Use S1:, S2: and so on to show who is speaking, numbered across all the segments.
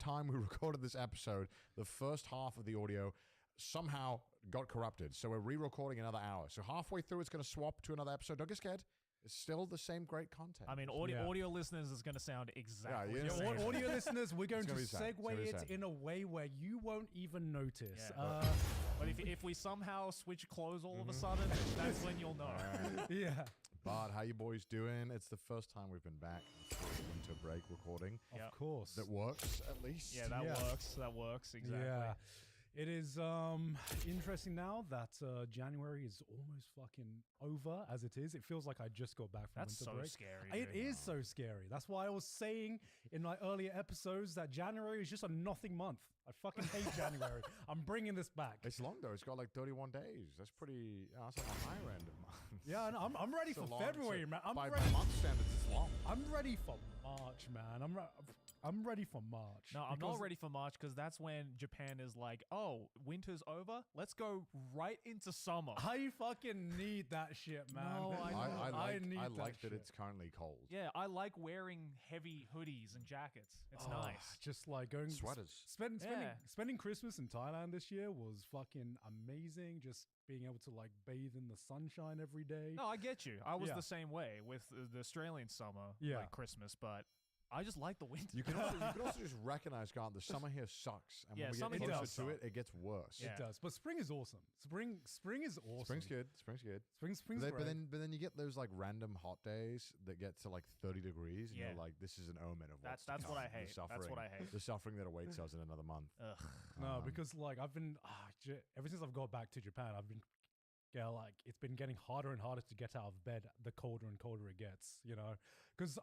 S1: time we recorded this episode, the first half of the audio somehow got corrupted. So we're re-recording another hour. So halfway through, it's going to swap to another episode. Don't get scared. It's still the same great content.
S2: I mean, audio listeners is going to sound exactly the same.
S3: Audio listeners, we're going to
S1: segue
S3: it in a way where you won't even notice.
S2: Yeah. But if we somehow switch clothes all of a sudden, that's when you'll know.
S3: Yeah.
S1: But how you boys doing? It's the first time we've been back for winter break recording.
S3: Of course.
S1: That works, at least.
S2: Yeah, that works. That works, exactly.
S3: Yeah. It is interesting now that January is almost fucking over as it is. It feels like I just got back from
S2: That's
S3: winter
S2: so
S3: break.
S2: scary.
S3: It is so scary. That's why I was saying in my earlier episodes that January is just a nothing month. I fucking hate January. I'm bringing this back.
S1: It's long, though. It's got like 31 days. That's pretty, that's on the higher end of months.
S3: Yeah, no, I'm ready for February, man.
S1: By month standards, it's long.
S3: I'm ready for March, man. I'm ready for March.
S2: No, I'm not ready for March because that's when Japan is like, oh, winter's over. Let's go right into summer.
S3: I fucking need that shit, man.
S2: No, I know.
S1: I like that it's currently cold.
S2: Yeah, I like wearing heavy hoodies and jackets. It's nice.
S3: Just like going
S1: sweaters.
S3: Spending Christmas in Thailand this year was fucking amazing. Just being able to like bathe in the sunshine every day.
S2: No, I get you. I was the same way with the Australian summer, like Christmas, but I just like the winter.
S1: You can also just recognize, Grant, the summer here sucks. And when we get closer to it, it gets worse.
S3: It does. But spring is awesome. Spring is awesome.
S1: Spring's good.
S3: Spring's
S1: but
S3: great.
S1: then you get those like random hot days that get to like 30 degrees, and you're like, this is an omen of what's
S2: that's
S1: to
S2: what
S1: come.
S2: I hate.
S1: The suffering,
S2: That's what I hate.
S1: The suffering that awaits us in another month.
S2: Ugh.
S3: No, because like I've been ever since I've got back to Japan, I've been like it's been getting harder and harder to get out of bed the colder and colder it gets, you know. Because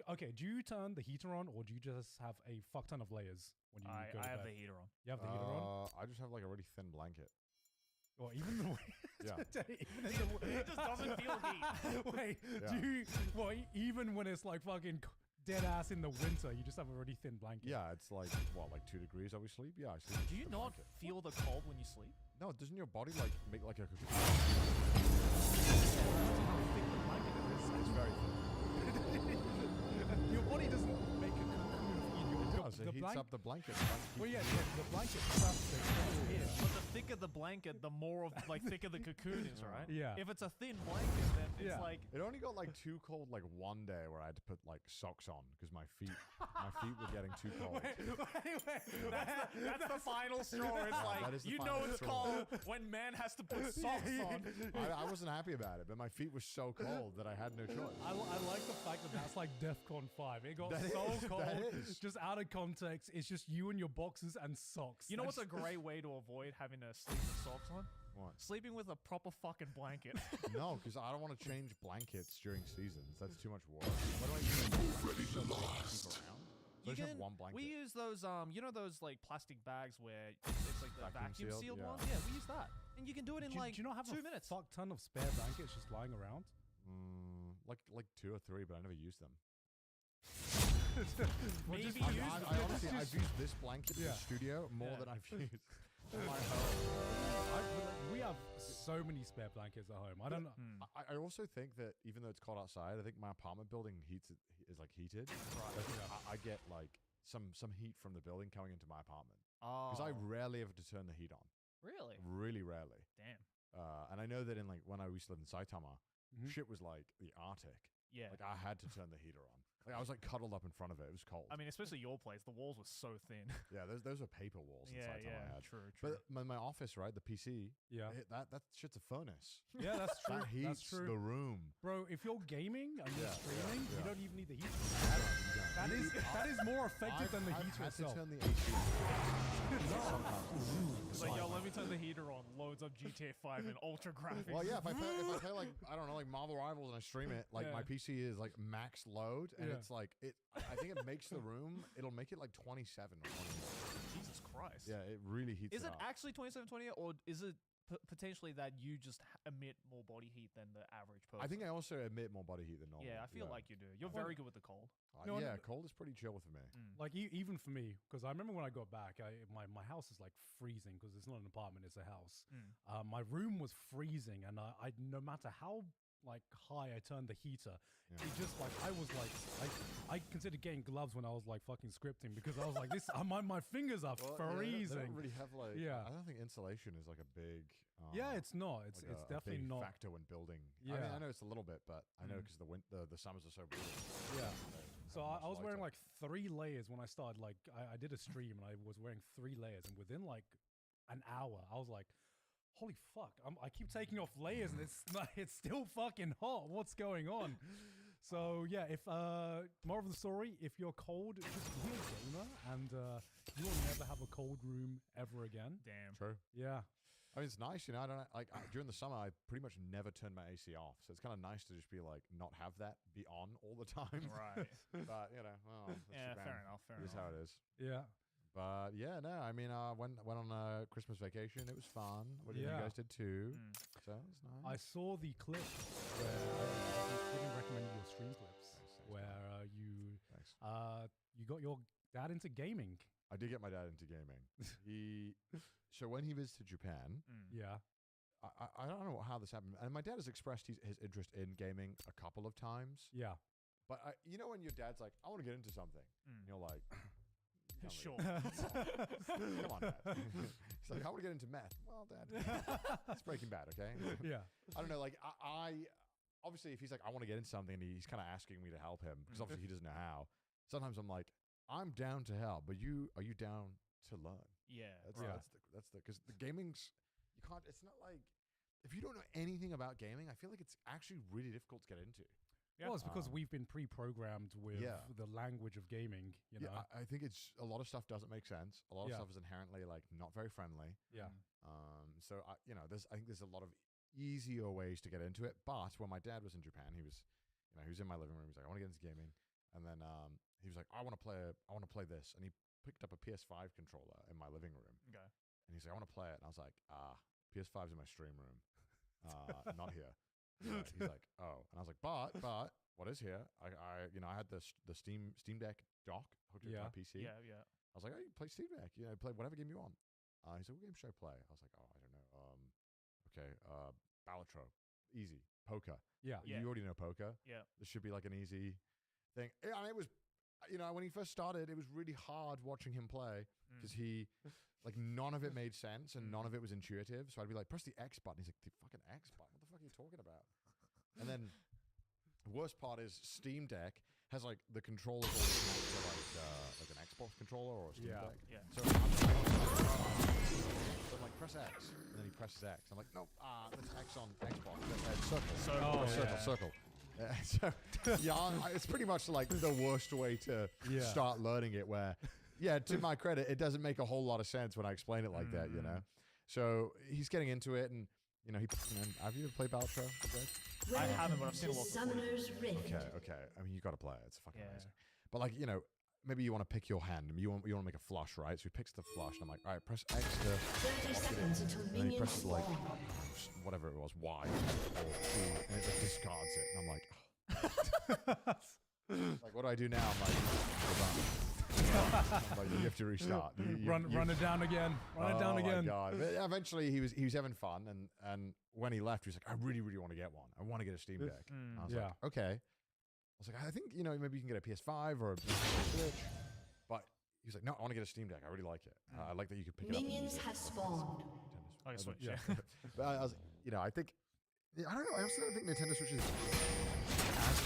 S3: okay, do you turn the heater on or do you just have a fuck ton of layers when you go to bed?
S2: I have the heater on.
S3: You have the heater on?
S1: I just have like a really thin blanket.
S3: Or even the way
S2: it just doesn't feel heat.
S3: Wait, even when it's like fucking dead ass in the winter, you just have a really thin blanket.
S1: Yeah, it's like like 2 degrees. I always sleep. Yeah, I sleep.
S2: Do you not feel the cold when you sleep?
S1: No, doesn't your body like make like a? It's very thin.
S3: Your body doesn't make a cocoon for you.
S1: It heats up the blanket.
S3: Well, yeah, the blanket traps the cold air.
S2: But the thicker the blanket, the more of thicker the cocoon is, right?
S3: Yeah.
S2: If it's a thin blanket, then it's like
S1: it only got like too cold like one day where I had to put like socks on because my feet were getting too cold.
S3: Wait.
S2: That's the final straw. It's like you know it's cold when man has to put socks on.
S1: I wasn't happy about it, but my feet were so cold that I had no choice.
S3: I like the fact that that's like DEFCON 5. It got cold, just out of context. It's just you and your boxes and socks.
S2: You know what's a great way to avoid having to sleep with socks on?
S1: What?
S2: Sleeping with a proper fucking blanket.
S1: No, because I don't want to change blankets during seasons. That's too much work. What do I do? Ready to last. So have one blanket.
S2: We use those, those like plastic bags where it's like the vacuum sealed ones. Yeah, we use that, and you can do it in like 2 minutes.
S3: Fuck ton of spare blankets just lying around.
S1: Like 2 or 3, but I never use them. I've used this blanket in the studio more than I've used my home.
S3: We have so many spare blankets at home. I don't know.
S1: I also think that even though it's cold outside, I think my apartment building is like heated. Right. I get like some heat from the building coming into my apartment because I rarely ever to turn the heat on.
S2: Really?
S1: Really rarely.
S2: Damn.
S1: And I know that in like when I used to live in Saitama, shit was like the Arctic.
S2: Yeah.
S1: Like I had to turn the heater on. Like I was like cuddled up in front of it. It was cold.
S2: I mean, especially your place. The walls were so thin.
S1: Yeah, those are paper walls.
S2: Yeah,
S1: I had.
S2: True.
S1: But my office, right, the PC. Yeah, that shit's a furnace.
S3: Yeah, that's true.
S1: That heats the room,
S3: bro. If you're gaming and you're streaming, you don't even need the heater. That is more effective than the heater itself.
S1: To turn the AC.
S2: It's like, yo, let me turn the heater on. Loads up GTA 5 in ultra graphics.
S1: Well, yeah, if I play like I don't know, like Marvel Rivals and I stream it, like my PC is like max load, and it's like I think it makes the room. It'll make it like 27 or 20.
S2: Jesus Christ.
S1: Yeah, it really heats.
S2: Is it
S1: up.
S2: actually 2720, or is it potentially that you just emit more body heat than the average person?
S1: I think I also emit more body heat than normal.
S2: Yeah, I feel like you do. You're very good with the cold.
S1: Cold is pretty chill for me.
S3: Like even for me, because I remember when I got back, my house is like freezing because it's not an apartment, it's a house. My room was freezing, and I no matter how like high I turned the heater. It just like I was like I considered getting gloves when I was like fucking scripting because I was like this my fingers are freezing.
S1: They don't really have like
S3: Yeah.
S1: I don't think insulation is like a big
S3: Yeah, it's not. It's
S1: like
S3: it's
S1: a
S3: definitely
S1: big
S3: not.
S1: factor when building.
S3: Yeah.
S1: I mean, I know it's a little bit, but I know because the summers are so brutal.
S3: Yeah. So
S1: much
S3: I was wearing
S1: lighter.
S3: like 3 layers when I started. Like I did a stream and I was wearing 3 layers, and within like an hour, I was like, "Holy fuck!" I keep taking off layers, and it's still fucking hot. What's going on? So yeah, if more of the story, if you're cold, just be a gamer, and you will never have a cold room ever again.
S2: Damn.
S1: True.
S3: Yeah.
S1: I mean, it's nice, you know. I don't like during the summer. I pretty much never turn my AC off, so it's kind of nice to just be like not have that be on all the time.
S2: Right.
S1: But you know, well, that's
S2: Yeah,
S1: Japan.
S2: fair enough. Fair
S1: Here's
S2: enough.
S1: how it is.
S3: Yeah.
S1: But yeah, no. I mean, went on a Christmas vacation. It was fun. What you
S3: Yeah.
S1: guys did too.
S2: Mm.
S1: So it was nice.
S3: I saw the clip where I didn't recommend your stream clips
S1: Thanks,
S3: where
S1: Thanks.
S3: you got your dad into gaming.
S1: I did get my dad into gaming. So when he visited Japan,
S2: Mm.
S3: Yeah.
S1: I don't know how this happened, and my dad has expressed his interest in gaming a couple of times.
S3: Yeah.
S1: But you know when your dad's like, I want to get into something, and you're like, "Tell me."
S2: Sure.
S1: Come on, Dad. He's like, I want to get into meth. Well, Dad, it's Breaking Bad, okay?
S3: Yeah.
S1: I don't know, like I obviously if he's like, I want to get into something, and he's kind of asking me to help him because obviously he doesn't know how. Sometimes I'm like, I'm down to help, but are you down to learn?
S2: Yeah.
S1: That's the because the gaming's you can't. It's not like if you don't know anything about gaming, I feel like it's actually really difficult to get into.
S2: Yeah.
S3: Well, it's because we've been pre-programmed with
S1: Yeah.
S3: the language of gaming, you know.
S1: Yeah, I think it's a lot of stuff doesn't make sense. A lot of
S3: Yeah.
S1: stuff is inherently like not very friendly.
S3: Yeah.
S1: So I think there's a lot of easier ways to get into it. But when my dad was in Japan, he was in my living room. He's like, I want to get into gaming, and then he was like, I want to play this, and he picked up a PS5 controller in my living room,
S2: Okay.
S1: and he's like, I want to play it, and I was like, PS5's in my stream room, not here. He's like, oh, and I was like, but what is here? I had the Steam Deck dock hooked up to my PC.
S2: Yeah. Yeah.
S1: I was like, oh, you play Steam Deck, play whatever game you want. He said, what game should I play? I was like, oh, I don't know. Okay, Balatro, easy. Poker.
S3: Yeah.
S2: Yeah.
S1: You already know poker.
S2: Yeah.
S1: This should be like an easy thing. Yeah, and it was, when he first started, it was really hard watching him play because he, like, none of it made sense and none of it was intuitive. So I'd be like, press the X button. He's like, the fucking X button? What the fuck are you talking about? And then the worst part is Steam Deck has like the controllers all connected to like an Xbox controller or a Steam Deck.
S2: Yeah.
S1: So I'm like, press X, and then he presses X. I'm like, no, that's X on Xbox. That's circle. Circle. So yeah, it's pretty much like the worst way to start learning it. Where, yeah, to my credit, it doesn't make a whole lot of sense when I explain it like that. So he's getting into it, and have you ever played Balatro?
S2: I haven't, but I've seen a lot of
S4: Summoner's Rift.
S1: Okay. I mean, you got to play it. It's fucking
S2: Yeah.
S1: amazing. But like, maybe you want to pick your hand. And you want to make a flush, right? So he picks the flush, and I'm like, all right, press X to
S4: 30 seconds until
S1: and then he
S4: minions
S1: presses like
S4: spawn.
S1: whatever it was, Y or T, and it just discards it. And I'm like, like, what do I do now? I'm like, I'm like, you have to restart.
S3: Run it down again. Run it down again.
S1: Oh my god! But eventually, he was having fun, and when he left, he was like, I really want to get one. I want to get a Steam Deck. And I was like, okay. I was like, I think maybe you can get a PS5 or a Switch. But he was like, no, I want to get a Steam Deck. I really like it. I like that you could pick it up.
S4: Minions have spawned.
S2: I can switch.
S1: Yeah. But I was, I think, I don't know. I also don't think Nintendo Switch is as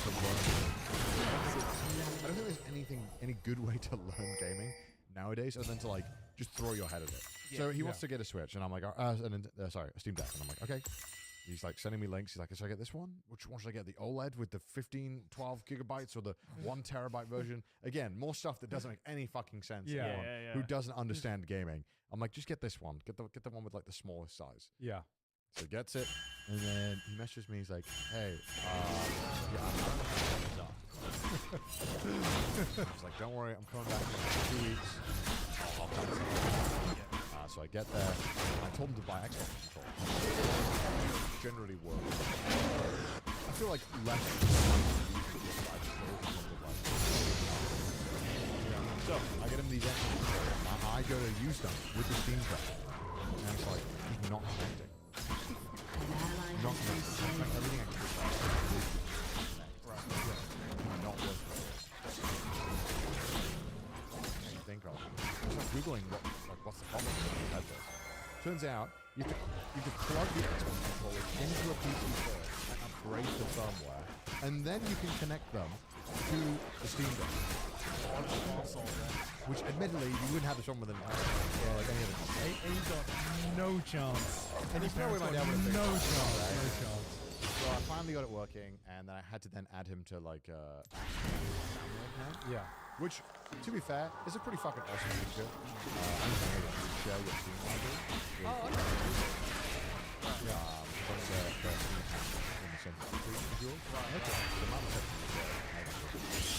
S1: to learn. I don't think there's any good way to learn gaming nowadays other than to like just throw your head at it. So he wants to get a Switch, and I'm like, a Steam Deck, and I'm like, okay. He's like sending me links. He's like, should I get this one? Which one should I get? The OLED with the 12 gigabytes or the 1 terabyte version? Again, more stuff that doesn't make any fucking sense. to anyone who doesn't understand gaming. I'm like, just get this one. Get the one with like the smallest size.
S3: Yeah.
S1: So he gets it, and then he messages me. He's like, hey, I was like, don't worry, I'm coming back in 2 weeks. I'll come to you. So I get there, and I told him to buy Xbox controllers. Generally work. I feel like less. So I get him these Xbox controllers. I go to use them with the Steam Deck, and it's like he's not connecting. not going to connect everything I can do.
S2: Right.
S1: Not worth it. I think of. I was like Googling what's the problem with this. Turns out you have to plug the Xbox controllers into a PC first and upgrade the firmware, and then you can connect them to the Steam Deck. Which, admittedly, you wouldn't have this one with an or like any other console.
S3: And you got no chance.
S1: And there's no way my dad would have
S3: No
S1: fixed it.
S3: chance.
S1: Right?
S3: No chance.
S1: So I finally got it working, and then I had to then add him to like download now.
S3: Yeah.
S1: Which, to be fair, is a pretty fucking awesome feature. I just think you share your Steam library.
S2: Oh, okay.
S1: From the Steam account in the same country as yours. Right. So my reception is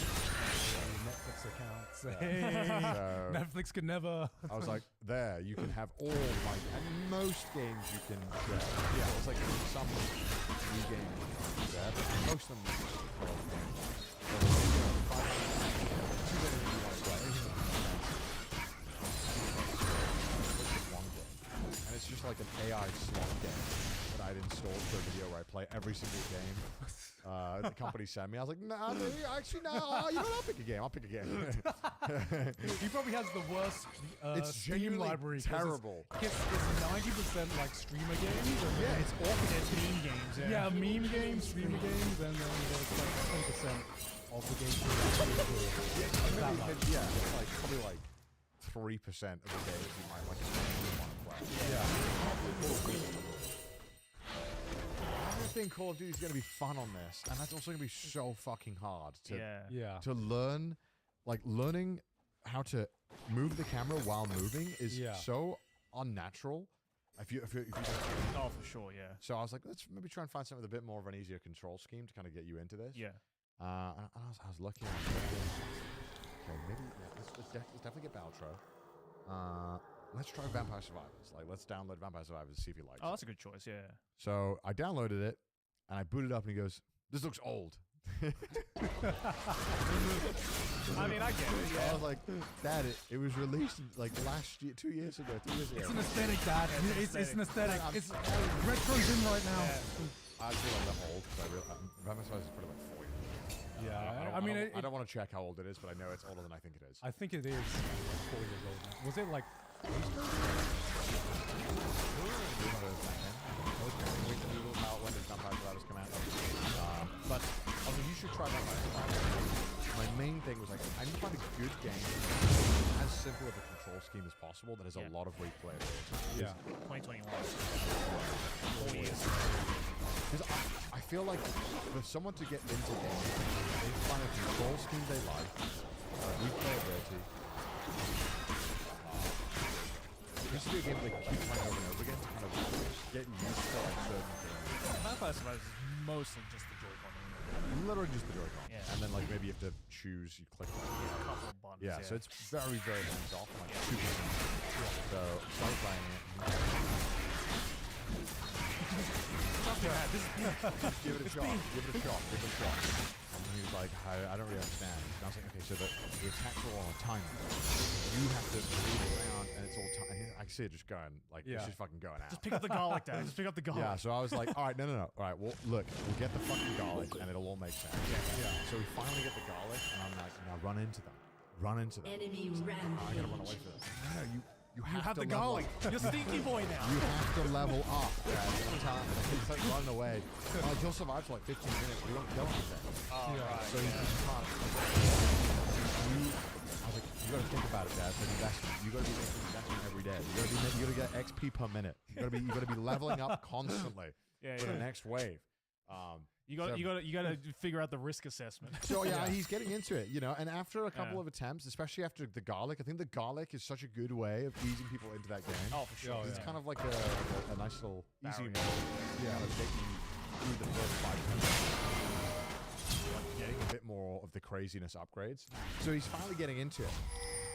S3: Netflix accounts.
S1: Yeah.
S3: Hey,
S1: So-
S3: Netflix could never.
S1: I was like, there, you can have all like, and most games you can share. Yeah, it's like some new games you can share, but most of them are all games. So, you know, 500, choose anything you want to play. Anything that makes sense. It's one game. And it's just like an AI slot game that I'd installed for a video where I play every single game. The company sent me. I was like, no, actually, no. You know what? I'll pick a game. I'll pick a game.
S3: He probably has the worst
S1: It's
S3: Steam
S1: genuinely
S3: library. 'cause
S1: terrible.
S3: It's 90% like streamer games. And
S1: Yeah, it's awful.
S2: It's meme games.
S3: yeah, meme games, streamer games, and then there's like 10% of the games that are actually good. That much.
S1: Yeah, it's like probably like 3% of the games you might like want to play.
S3: Yeah.
S1: I think Call of Duty is going to be fun on this, and that's also going to be so fucking hard to
S3: Yeah.
S1: to learn. Like learning how to move the camera while moving is
S3: Yeah.
S1: so unnatural. If you don't
S2: Oh, for sure. Yeah.
S1: so I was like, let's maybe try and find something with a bit more of an easier control scheme to kind of get you into this.
S2: Yeah.
S1: And I was looking. Okay, maybe let's definitely get Baltro. Let's try Vampire Survivors. Like, let's download Vampire Survivors and see if he likes
S2: Oh,
S1: it.
S2: that's a good choice. Yeah.
S1: So I downloaded it, and I booted up, and he goes, "This looks old."
S2: I mean, I get it.
S1: I
S2: Yeah.
S1: was like, "Dad, it was released like last year, 2 years ago, 3 years ago."
S3: It's an aesthetic, Dad. It's an aesthetic. It's retro's in right now.
S1: I feel like they're old because Vampire Survivors is probably like 4 years old.
S3: Yeah,
S1: I
S3: I mean,
S1: don't want to check how old it is, but I know it's older than I think it is.
S3: I think it is like 4 years old now. Was it like?
S1: When did Vampire Survivors come out? But I mean, you should try Vampire Survivors. My main thing was like, I need to find a good game as simple of a control scheme as possible that has a
S2: Yeah.
S1: lot of replayability.
S3: Yeah.
S2: 2021.
S1: 4 years. Because I feel like for someone to get into games, they find a control scheme they like, replayability. It needs to be a game they keep playing over and over again to kind of get used to like certain things.
S2: Vampire Survivors is mostly just the Joy-Con.
S1: Literally just the Joy-Con.
S2: Yeah.
S1: And then like maybe you have to choose, you click on it.
S2: A couple of buttons.
S1: Yeah, so it's very, very hands off, like super hands. So start playing it. Give it a shot. Give it a shot. Give it a shot. And he was like, I don't really understand. And I was like, okay, so the attacks are all on a timer. You have to move around, and it's all time. I can see it just going, like, it's just fucking going out.
S2: Just pick up the garlic, Dad. Just pick up the garlic.
S1: Yeah, so I was like, all right, no. All right, well, look, we'll get the fucking garlic, and it'll all make sense. Yeah. So we finally get the garlic, and I'm like, now run into them. Run into them.
S4: Enemy
S1: I gotta run away
S4: rampage.
S1: from them. No, you
S2: You
S1: have
S2: have
S1: to
S2: the
S1: level
S2: garlic.
S1: up.
S2: You're stinky boy now.
S1: You have to level up. I'm telling you, he's like running away. Like, he'll survive for like 15 minutes, but he won't kill anything.
S2: Oh, right.
S1: So you can't. I was like, you gotta think about it, Dad. It's an investment. You gotta be making an investment every day. You gotta get XP per minute. You gotta be leveling up constantly for the next wave.
S2: You got to figure out the risk assessment.
S1: So yeah, he's getting into it, you know. And after a couple of attempts, especially after the garlic, I think the garlic is such a good way of easing people into that game.
S2: Oh, for sure.
S1: It's kind of like a nice little easy
S2: Barrier.
S1: way. Yeah, of getting you through the first 5 minutes. Like getting a bit more of the craziness upgrades. So he's finally getting into it,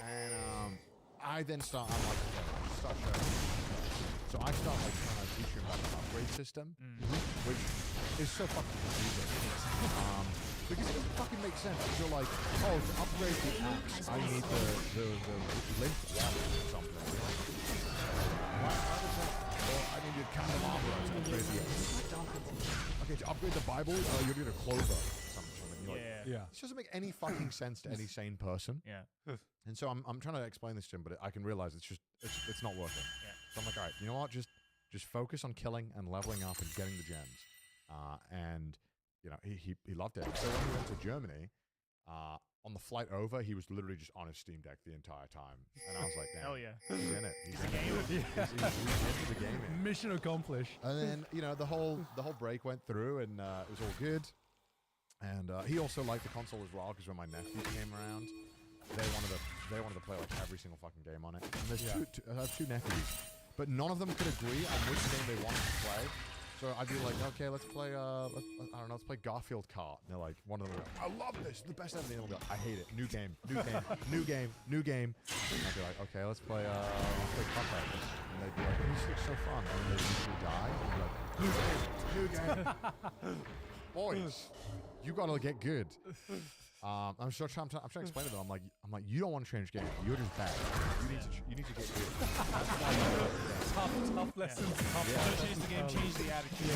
S1: and I then start. I'm like, okay, I start showing. So I start like trying to teach him about the upgrade system, which is so fucking confusing. Because it doesn't fucking make sense. You're like, oh, to upgrade the axe, I need the length level or something. Why does that? Or I need to candelabra to upgrade the Okay, to upgrade the Bible, you're doing a clover or something. You're like,
S3: Yeah.
S1: this doesn't make any fucking sense to any sane person.
S2: Yeah.
S1: And so I'm trying to explain this to him, but I can realize it's not working.
S2: Yeah.
S1: So I'm like, all right, you know what? Just focus on killing and leveling up and getting the gems. And you know, he loved it. So when we went to Germany, on the flight over, he was literally just on his Steam Deck the entire time, and I was like, damn,
S2: Hell yeah.
S1: he's in it. He's
S2: He's a
S1: in it.
S2: gamer.
S1: He's into the gaming.
S3: Mission accomplished.
S1: And then you know the whole break went through, and it was all good. And he also liked the console as well, because when my nephews came around, they wanted to play like every single fucking game on it. And there's I have two nephews, but none of them could agree on which game they wanted to play. So I'd be like, okay, let's play let's play Garfield Kart. And they're like, one of them will be like, I love this, it's the best ever. And they'll be like, I hate it. New game, new game, new game, new game. And I'd be like, okay, let's play Cuphead. And they'd be like, this looks so fun. And then they'd usually die. And I'd be like, new game, new game. Boys, you gotta get good. I'm trying to explain to them. I'm like, you don't want to change game. You're just bad. You need to get good.
S3: Tough lessons. Tough
S2: Don't
S3: lessons.
S2: change the game, change the attitude.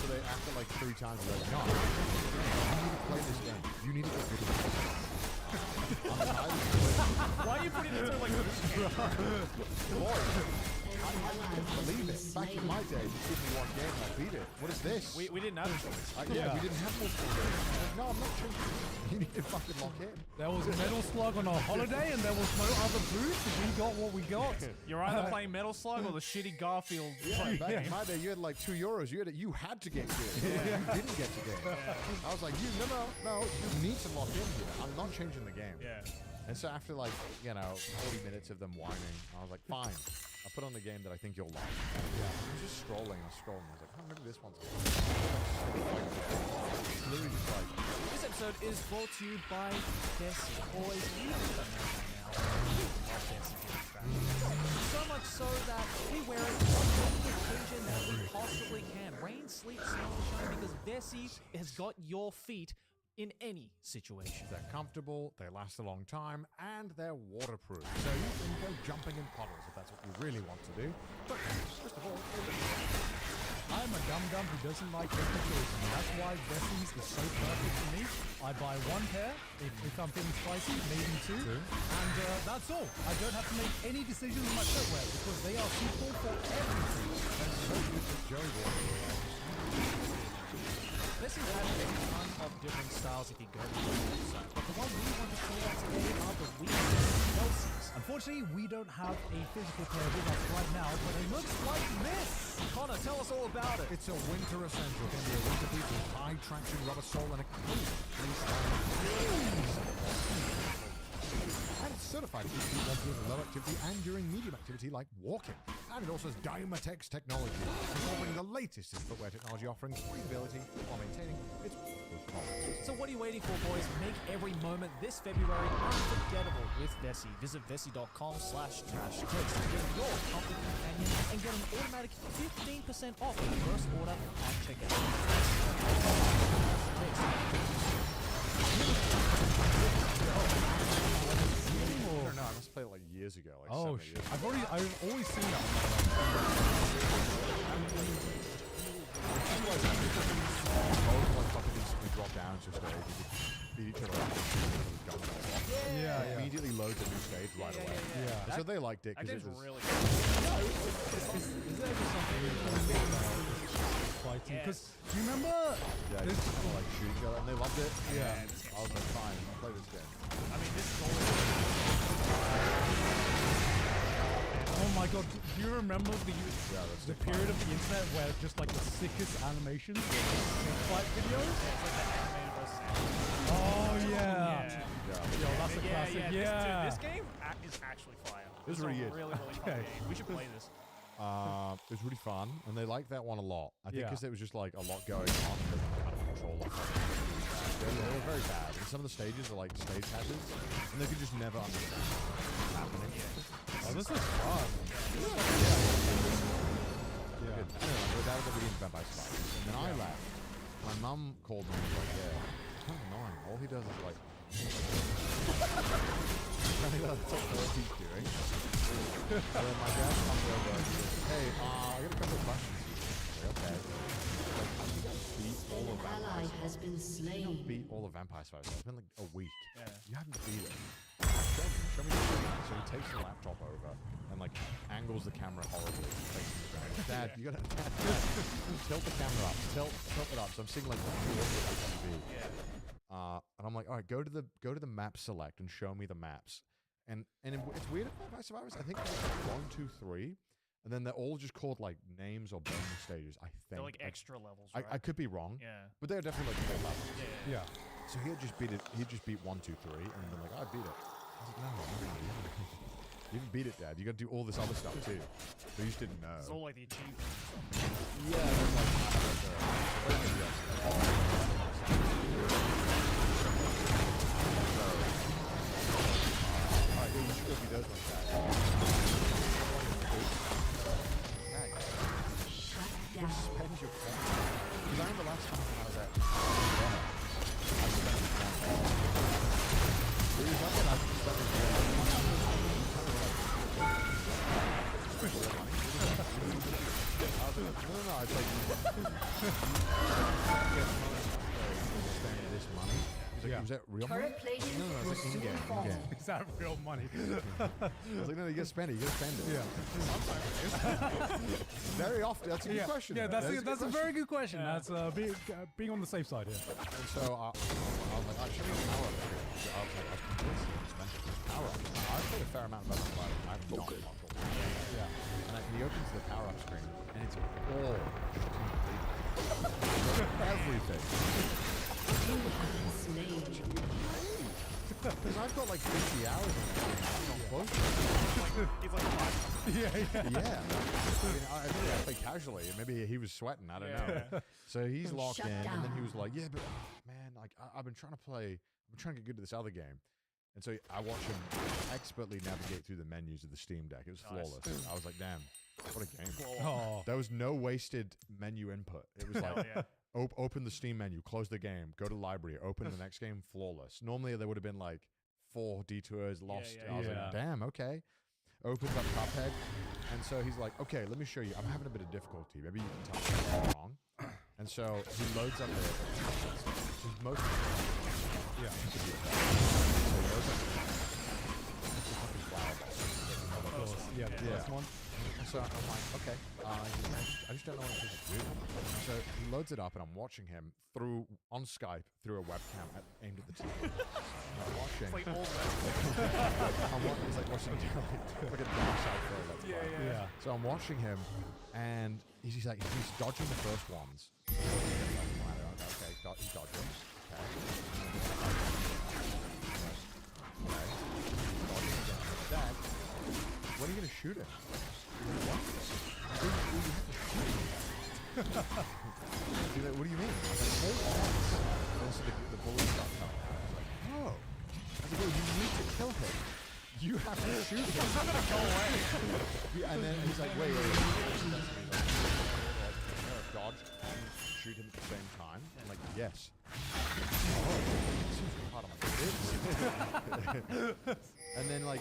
S1: So they after like 3 times, they're like, no, you need to play this game. You need to get good at this. I'm tired of it.
S2: Why are you putting it through like this?
S1: Boy, I couldn't believe it. Back in my day, you give me one game and I beat it. What is this?
S2: We didn't have a choice.
S1: Yeah, we didn't have multiple games. Like, no, I'm not changing. You need to fucking lock in.
S3: There was Metal Slug on a holiday, and there was no other booth. We got what we got.
S2: You're either playing Metal Slug or the shitty Garfield.
S1: Yeah, back in my day, you had like €2. You had to get good. You didn't get to get. I was like, no, you need to lock in here. I'm not changing the game.
S2: Yeah.
S1: And so after like, 40 minutes of them whining, I was like, fine. I put on the game that I think you'll like. I was just scrolling. I was like, oh, maybe this one's good. It's literally just like,
S2: This episode is brought to you by Bessie. Boys, we love Bessie Beauty Strategy. So much so that we wear it on every occasion that we possibly can. Rain, sleet, snow, or shine, because Bessie has got your feet in any situation.
S1: they're comfortable, they last a long time, and they're waterproof. So you can go jumping in puddles if that's what you really want to do. But first of all,
S3: I'm a dum-dum who doesn't like temperatures, and that's why Bessie's is so perfect for me. I buy one pair, if I'm feeling spicy, maybe two, and that's all. I don't have to make any decisions on my footwear, because they are suitable for everything.
S1: that's so good for Joey Waterproof.
S2: Bessie has a ton of different styles if you go to the website, but the one we want to call out today are the Weezy Kelseys.
S3: Unfortunately, we don't have a physical pair with us right now, but it looks like this.
S2: Connor, tell us all about it.
S1: It's a winter essential. It can be a winter boot with high traction rubber sole and a clean and it's certified to keep you during low activity and during medium activity like walking. And it also has Dymatex technology, incorporating the latest in footwear technology, offering breathability while maintaining its performance.
S2: So what are you waiting for, boys? Make every moment this February unforgettable with Vessi. Visit vessi.com/trashtips to get your comfort companion and get an automatic 15% off your first order at checkout.
S1: I don't know, I must play it like years ago. Like
S3: Oh
S1: 7
S3: shit!
S1: years.
S3: I've always seen that.
S1: Both like fucking instantly drop down to stage. You could beat each other up.
S3: Yeah.
S1: Immediately loads a new stage right away.
S3: Yeah.
S1: So they liked it
S2: That
S1: because it
S2: game's
S1: was.
S2: really
S3: Is there ever something fighting?
S2: Yes.
S3: Because do you remember?
S1: Yeah,
S3: this,
S1: just kind of like shoot each other, and they loved it.
S3: Yeah.
S1: And I was like, fine, I'll play this game.
S2: I mean, this is always.
S3: oh my god! Do you remember the
S1: that's
S3: the
S1: the
S3: period of the internet where just like the sickest animations, fight videos?
S2: It's like the animated versus animated.
S3: Oh yeah.
S2: Yeah.
S3: Yo, that's a classic. Yeah.
S2: This game is actually fire.
S1: This
S2: is a
S1: really is.
S2: really, really fun
S3: Okay.
S2: game. We should play this.
S1: It was really fun, and they liked that one a lot. I think
S3: Yeah.
S1: because there was just like a lot going on, they kind of control it. They were very bad, and some of the stages are like stage hazards, and they could just never understand what's happening.
S3: Oh, this is fun.
S1: Yeah. Anyway, we're down at the beginning of Vampire Spiders, and then I left. My mum called me and was like, yeah, it's kind of annoying. All he does is like... That's all he's doing. And then my dad comes over and he goes, hey, I got a couple of questions okay. Like, I think I beat all
S4: An
S1: of
S4: ally
S1: Vampire
S4: has been slain.
S1: beat all of Vampire Survivors. It's been like a week.
S2: Yeah.
S1: You haven't beat it. Show me the screen. So he takes the laptop over and like angles the camera horribly. Dad, you gotta tilt the camera up. Tilt it up. So I'm seeing like the TV.
S2: Yeah.
S1: And I'm like, all right, go to the map select and show me the maps. And it's weird at Vampire Survivors. I think there's like 1, 2, 3, and then they're all just called like names or bonus stages. I think
S2: They're like extra levels, right?
S1: I could be wrong,
S2: Yeah.
S1: but they're definitely like 4 levels.
S2: Yeah.
S3: Yeah.
S1: So he had just beat it. He had just beat 1, 2, 3, and been like, I beat it. I was like, no, you didn't beat it, Dad. You got to do all this other stuff too. So you just didn't know.
S2: It's all like the achievements.
S1: Yeah, there's alright, you should go if he does like that.
S4: Shut down.
S1: Spend your credit. Because I remember last time I was at I spent it was like that I spent no, it's like spend this money. He's like,
S3: Yeah.
S1: was that real money?
S4: Turret plating
S1: No,
S4: will
S1: it's like
S4: soon
S1: in-game,
S4: fall.
S1: in-game.
S3: Is that real money?
S1: I was like, no, you gotta spend it, you gotta spend it.
S3: Yeah.
S1: Very often, that's a good question.
S3: Yeah,
S1: That is
S3: that's a
S1: good
S3: very good question.
S2: Yeah.
S3: That's being on the safe side here.
S1: And so I was like, show me the power up. I was like, I was completely expensive. This power up. I've played a fair amount of Battle Five. I have not console.
S3: Yeah.
S1: And he opens the power up screen, and it's all everything.
S4: You have been slain.
S1: Because I've got like 50 hours in this game. I'm not close.
S2: He's like 5.
S3: Yeah, yeah.
S1: Yeah. I mean, I think I play casually, and maybe he was sweating. I don't know. So he's locked
S4: Shut
S1: in, and then he
S4: down.
S1: was like, "Yeah, but man, like I've been trying to play. I'm trying to get good at this other game." And so I watched him expertly navigate through the menus of the Steam Deck. It was
S2: Nice.
S1: flawless. I was like, "Damn, what a game!"
S3: Oh.
S1: There was no wasted menu input. It was
S2: Hell
S1: like,
S2: yeah.
S1: open the Steam menu, close the game, go to library, open the next game, flawless. Normally there would have been like 4 detours, lost.
S2: yeah,
S1: I was
S3: yeah.
S1: like, damn, okay. Opens up Cuphead, and so he's like, okay, let me show you. I'm having a bit of difficulty. Maybe you can tell me what's wrong. And so he loads up the. He's most.
S3: Yeah.
S1: So he loads up. It's a fucking flower ball.
S3: Of course. Yeah, the
S1: Yeah.
S3: first one.
S1: And so I'm like, okay, I just don't know what to do. So he loads it up, and I'm watching him on Skype through a webcam aimed at the TV. And I'm watching.
S2: It's like all
S1: He's like watching like a dark side for Let's Play.
S3: Yeah.
S1: So I'm watching him, and he's like he's dodging the first ones. Okay, he's dodging. Okay. Okay. Dodging again. Dad, when are you gonna shoot him? What? He's like, what do you mean? I was like, hold on. And also the bullets start coming. I was like, oh. I was like, well, you need to kill him. You have to shoot him. He's not gonna go away. Yeah, and then he's like, wait. Dodge and shoot him at the same time. I'm like, yes. Oh, this seems hard. I'm like, it is. And then like,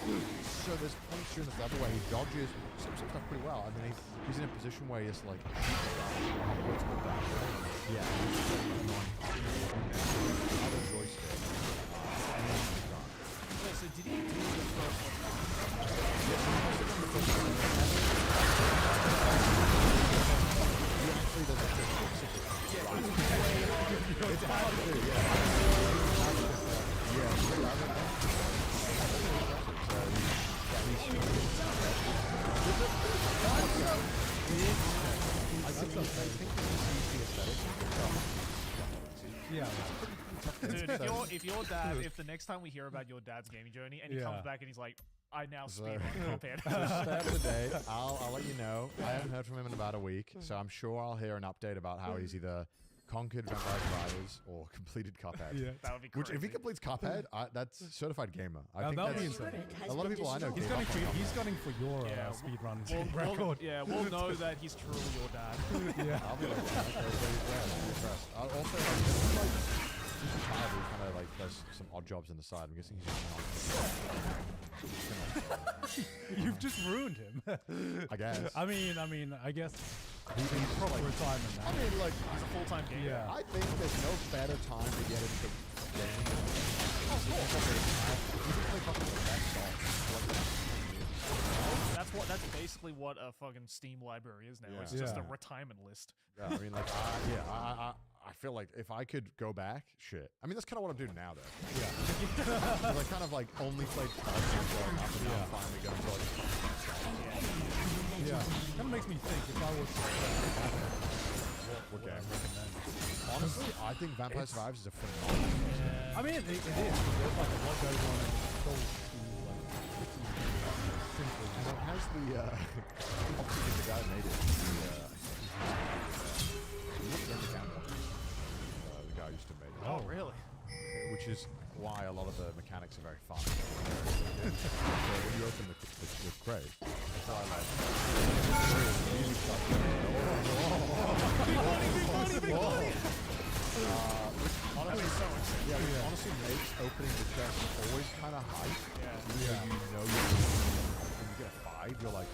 S1: so there's points during the level where he dodges some stuff pretty well, and then he's in a position where he has to like shoot the guy. Yeah. Other joystick. And then he's gone.
S2: Wait, so did he do the first one?
S1: He actually does it just fix it. It's hard to do, yeah.
S3: Yeah.
S2: Dude, if your dad, if the next time we hear about your dad's gaming journey and he comes
S3: Yeah.
S2: back and he's like, I now
S1: So-
S2: speed on Cuphead.
S1: So stay up to date. I'll let you know. I haven't heard from him in about a week, so I'm sure I'll hear an update about how he's either conquered Vampire Survivors or completed Cuphead.
S3: Yeah.
S2: That would be
S1: Which,
S2: crazy.
S1: if he completes Cuphead, that's certified gamer. I think
S3: that'll be
S1: that's
S3: insane.
S1: a lot of people I know.
S3: He's
S1: gave
S3: gunning
S1: up
S3: for
S1: on
S3: he's
S1: Cuphead.
S3: gunning for your
S2: Yeah,
S3: speedrun
S2: We'll,
S3: record.
S2: we'll know that he's truly your dad.
S3: Yeah.
S1: I'll be like, okay, so I'm impressed. I'll also, like, he's retired, he kind of like does some odd jobs on the side. I'm guessing he's just
S3: You've just ruined him.
S1: I guess.
S3: I mean, I guess He's probably retirement now.
S1: I mean, like,
S2: He's a full-time gamer.
S3: Yeah.
S1: I think there's no better time to get into gaming. You can play fucking the best songs for like the next 10 years.
S2: That's basically what a fucking Steam library is now.
S1: Yeah.
S2: It's just a
S3: Yeah.
S2: retirement list.
S1: Yeah, I mean, like, I feel like if I could go back, shit. I mean, that's kind of what I'm doing now, though.
S3: Yeah.
S1: 'Cause I kind of like only played consoles growing up, and now I'm finally going to like.
S3: Yeah. Kind of makes me think if I was
S1: What
S3: would I
S1: game?
S3: recommend?
S1: Honestly, I think Vampire Survivors is a phenomenal.
S3: I mean, it is. 'Cause there's like a lot goes on and it's so like pretty simple.
S1: And it has the obviously the guy who made it. The guy who used to make it.
S2: Oh, really?
S1: Which is why a lot of the mechanics are very fun. So when you open the crate, it's all like which honestly makes opening the chest always kind of hype.
S2: Yeah.
S1: You know when you get a 5, you're like,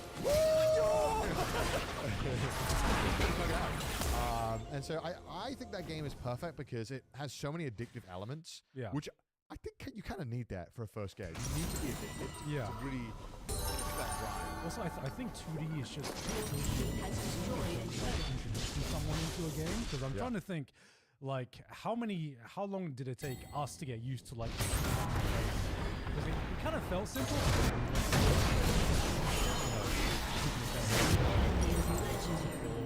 S1: and so I think that game is perfect because it has so many addictive elements,
S3: Yeah.
S1: which I think you kind of need that for a first game. You need to be addicted
S3: Yeah.
S1: to really get that grind.
S3: Also, I think 2D is just
S4: Has destroyed a turret.
S3: introducing someone into a game because I'm
S1: Yeah.
S3: trying to think, like, how long did it take us to get used to like? Because it kind of felt simple.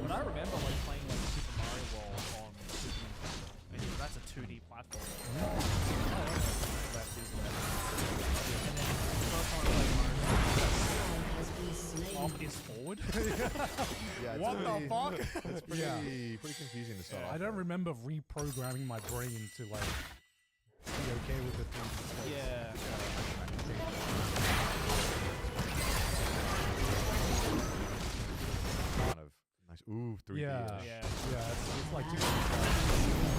S2: But I remember like playing like Super Mario World on Super Nintendo, and that's a 2D platform. That is and then the first time I played Mario Kart,
S4: Has been slain.
S2: off is forward.
S1: Yeah, it's
S2: What the
S1: really-
S2: fuck?
S1: It's pretty confusing to start.
S3: I don't remember reprogramming my brain to like be okay with the thing.
S2: Yeah.
S1: Kind of nice. Ooh, 3D.
S3: Yeah,
S1: -ish.
S2: Yeah.
S3: yeah, it's like too.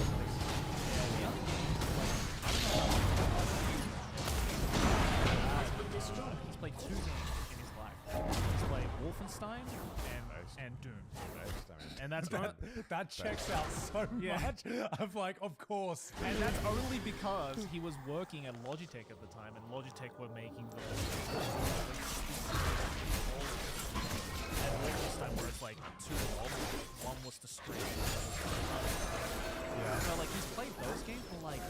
S2: He's played 2 games in his life. He's played Wolfenstein and Doom. And that's
S3: That checks out so
S2: Yeah.
S3: much. I'm like, of course.
S2: and that's only because he was working at Logitech at the time, and Logitech were making the at Wolfenstein where it's like 2 mobs, one was the stream.
S3: Yeah.
S2: So like he's played those games for like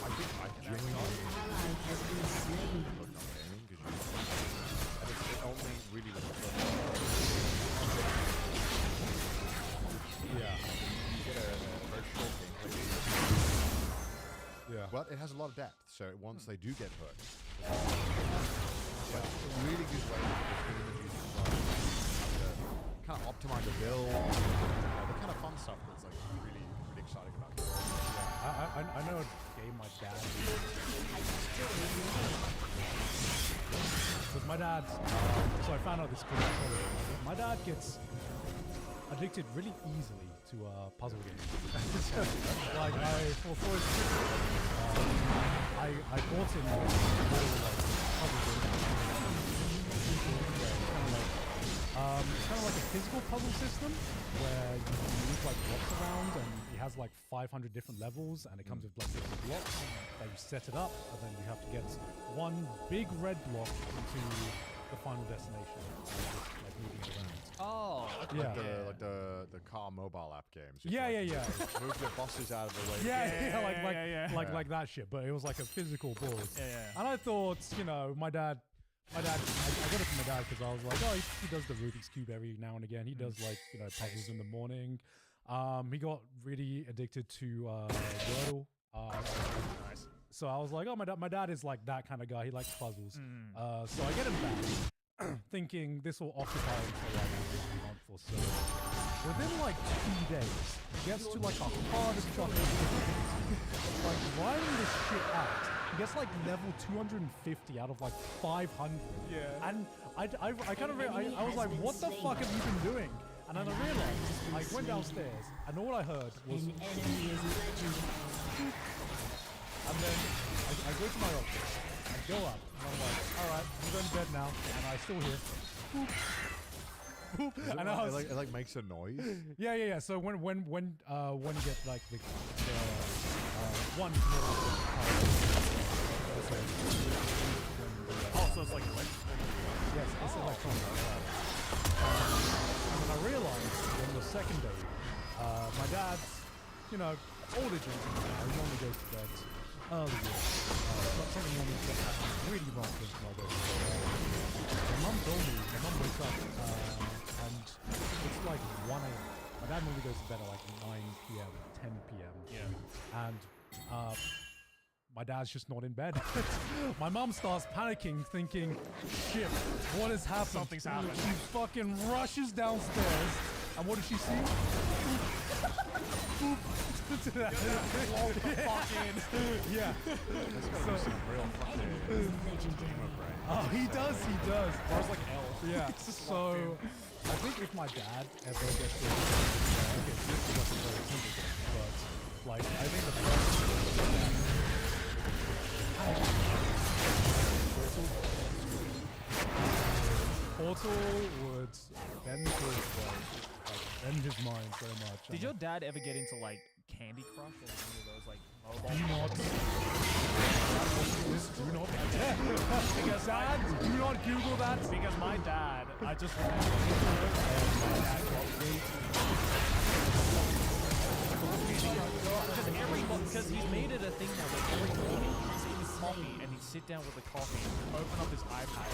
S1: I think I genuinely
S4: Ally has been slain.
S1: look on gaming because it only really looks fun.
S3: Yeah.
S1: You get a very short gameplay.
S3: Yeah.
S1: Well, it has a lot of depth, so once they do get hooked, it's a really good way to kind of optimize the build, the kind of fun stuff that's like really, really exciting about it.
S3: I know a game my dad. Because my dad, so I found out this cool story. My dad gets addicted really easily to puzzle games. Like for his I bought him a puzzle game. It's kind of like a physical puzzle system where you move like blocks around and it has like 500 different levels and it comes with like different blocks that you set it up and then you have to get one big red block into the final destination. Just like moving it around.
S2: oh
S3: Yeah.
S1: Like the car mobile app games.
S3: Yeah, yeah.
S1: Move the bosses out of the way.
S3: Yeah,
S2: yeah.
S3: like that shit. But it was like a physical board.
S2: Yeah.
S3: And I thought, you know, my dad, I got it from my dad because I was like, oh, he does the Rubik's Cube every now and again. He does like, you know, puzzles in the morning. He got really addicted to Wordle.
S2: Nice.
S3: So I was like, oh, my dad is like that kind of guy. He likes puzzles. So I get him back, thinking this will occupy him for like a month or so. Within like 2 days, he gets to like a hard as fucking like writing this shit out. He gets like level 250 out of like 500.
S2: Yeah.
S3: And I kind of I was like, what the fuck have you been doing? And then I realized I went downstairs and all I heard was,
S4: An enemy is legendary.
S3: and then I go to my office, I go up, and I'm like, all right, I'm going to bed now, and I still hear,
S1: Is it
S3: And I was,
S1: it like makes a noise.
S3: yeah. So when you get like the one
S2: Oh, so it's like electrical.
S3: yes, it's electronic. And then I realized on the second day, my dad's, older gentleman now, he normally goes to bed earlier. Something normally gets really wrong with him. My mum told me, my mum wakes up and it's like 1 a.m. My dad normally goes to bed at like 9 p.m., 10 p.m.
S2: Yeah.
S3: And my dad's just not in bed. My mom starts panicking, thinking, shit, what has happened?
S2: Something's happened.
S3: She fucking rushes downstairs, and what does she see? Boop. Yeah.
S1: That's gotta be some real fucking
S4: Legendary.
S3: Oh, he does.
S2: Or it's like elf.
S3: Yeah. So, I think if my dad ever gets to, okay, this wasn't very simple, but like, I think the best Portal would bend his mind so much.
S2: Did your dad ever get into like Candy Crush or any of those like mobile?
S3: do not because Dad, do not Google that.
S2: Because my dad, I just remember my dad got way because he's made it a thing now that every morning he's eating coffee and he'd sit down with the coffee, open up his iPad,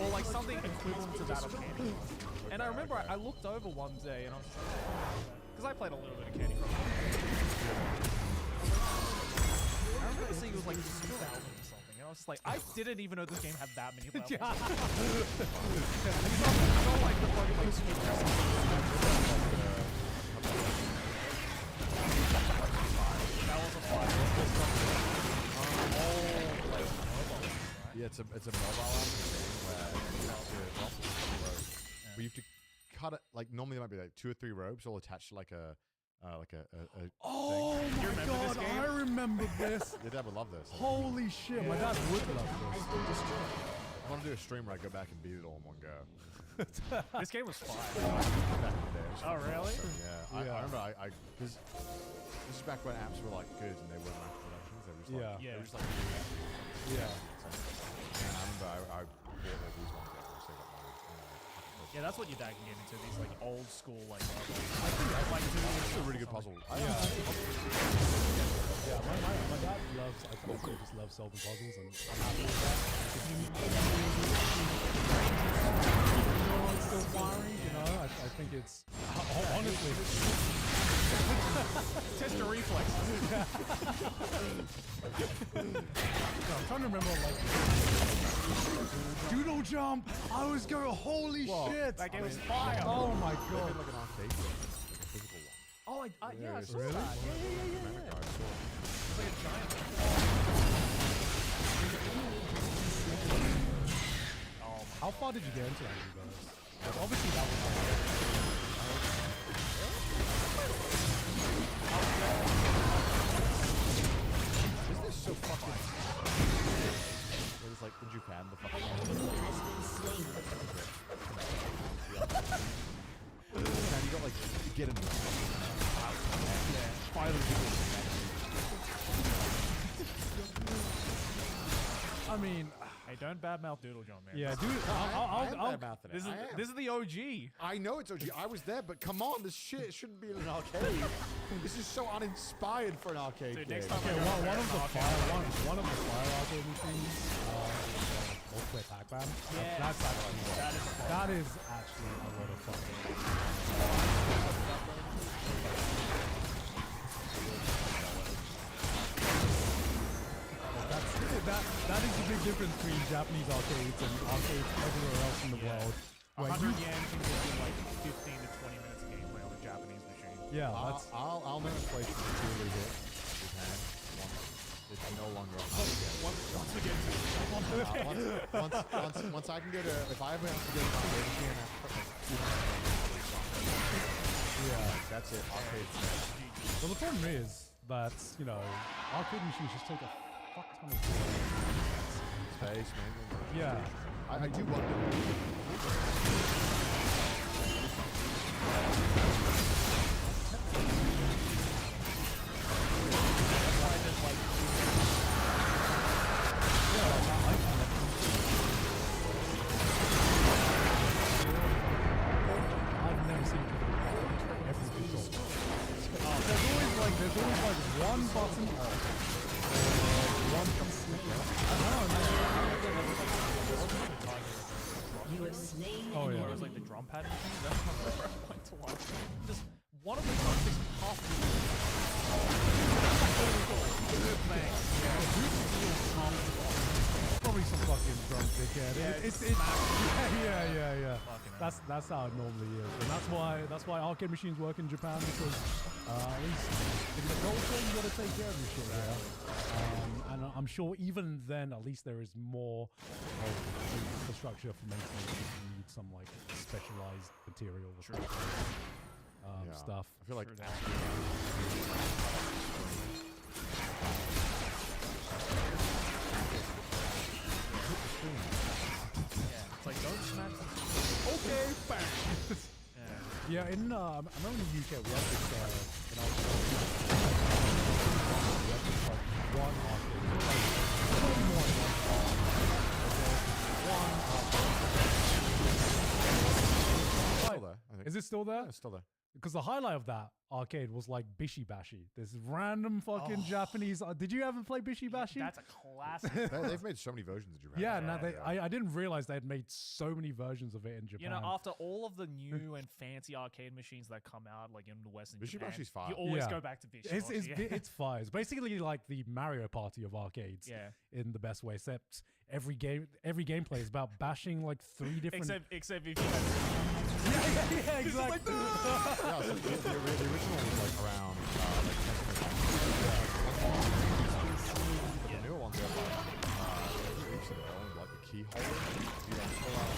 S2: or like something equivalent to that of Candy Crush. And I remember I looked over one day and I was because I played a little bit of Candy Crush. I remember seeing it was like 2000 or something. And I was just like, I didn't even know this game had that many levels. It's not like the fucking like Super that was a fire.
S1: Yeah, it's a mobile application where you have to where you have to cut it like normally there might be like 2 or 3 ropes all attached to like a
S3: Oh
S1: thing.
S3: my god, I remember this.
S1: Your dad would love this.
S3: Holy shit, my dad would love this.
S1: I want to do a stream where I go back and beat it all in one go.
S2: This game was fire.
S1: Back in the day, it was
S2: Oh,
S1: fun.
S2: really?
S1: Yeah. I remember because this is back when apps were like good and they weren't like productions. They were just like,
S3: Yeah.
S1: they were just like
S3: Yeah.
S1: and I remember I bought all these ones out and saved up money.
S2: Yeah, that's what your dad can get into. These like old school like
S1: It's a really good puzzle.
S3: Yeah, my dad loves, I think he just loves solving puzzles and I'm happy with that. It's still firing, I think it's, honestly.
S2: test your reflexes.
S3: I'm trying to remember like Doodle Jump. I was going, holy shit!
S2: That game was fire.
S3: Oh my
S1: They
S3: god!
S1: did like an arcade game, like a physical one.
S2: Oh, yeah, I saw
S3: Really?
S2: that. Yeah.
S1: Remember, guys, so-
S2: It's like a giant.
S3: How far did you get into Angry Birds? Like, obviously that was
S1: Isn't this so fucking? It's like in Japan, the fucking.
S4: Has been slain.
S1: Man, you got like get in this.
S3: I mean,
S2: Hey, don't badmouth Doodle Jump, man.
S3: yeah, dude. I'll
S2: This is the OG.
S1: I know it's OG. I was there, but come on, this shit shouldn't be in an arcade. This is so uninspired for an arcade
S2: Dude,
S1: game.
S2: next time
S3: Okay, one of the fire arcade machines, multiplayer Pac-Man.
S2: Yeah.
S3: That's actually
S2: That is a fun.
S3: that is actually a lot of fun. That is the big difference between Japanese arcades and arcades everywhere else in the world. Where
S2: 100
S3: you,
S2: yen can give you like 15 to 20 minutes of gameplay on a Japanese machine.
S3: yeah, that's
S1: I'll never play truly hit Japan once it's no longer on arcade.
S2: Once we get to
S1: Once I can go to if I ever have to go to an arcade again after
S3: yeah.
S1: that's it. Arcade.
S3: Well, the problem is that arcade machines just take a fuck ton of space.
S1: Space, man.
S3: Yeah,
S1: I do wonder.
S3: I've never seen people every control. There's always like one button off. One complete. I don't know.
S4: You have slain
S3: Oh,
S4: an
S3: yeah.
S2: Or it was like the drum pad machine. That's what I like to watch. Just one of the drumsticks half the
S3: Probably some fucking drunk dickhead. It's yeah.
S2: Fucking
S3: That's how it normally is, and that's why arcade machines work in Japan because at least if it's a culture, you gotta take care of your shit. Yeah? And I'm sure even then, at least there is more of the infrastructure for maintenance. If you need some like specialized material or
S1: Yeah.
S3: stuff.
S1: I feel like
S2: Yeah, it's like don't smash.
S3: Okay, bang.
S2: Yeah.
S3: Yeah, in I remember in the UK we had this in our we had this like one arcade. It was like way more than one
S1: it's still there. I think.
S3: Is it still there?
S1: Yeah, it's still there.
S3: Because the highlight of that arcade was like Bishi Bashi. This random fucking Japanese. Did you ever play Bishi Bashi?
S2: That's a classic.
S1: They've made so many versions of Japan.
S3: Yeah, no, I didn't realize they had made so many versions of it in Japan.
S2: You know, after all of the new and fancy arcade machines that come out, like in the Western
S1: Bishi
S2: Japan,
S1: Bashi's fire.
S2: you always
S3: Yeah.
S2: go back to Bishi
S3: it's
S2: Bashi.
S3: it's fire. It's basically like the Mario Party of arcades.
S2: Yeah.
S3: In the best way, except every gameplay is about bashing like 3 different.
S2: Except if you had
S3: yeah, exactly.
S1: Yeah, so the original was like around like 10 the newer ones are like weeks ago, like the keyhole. You like pull out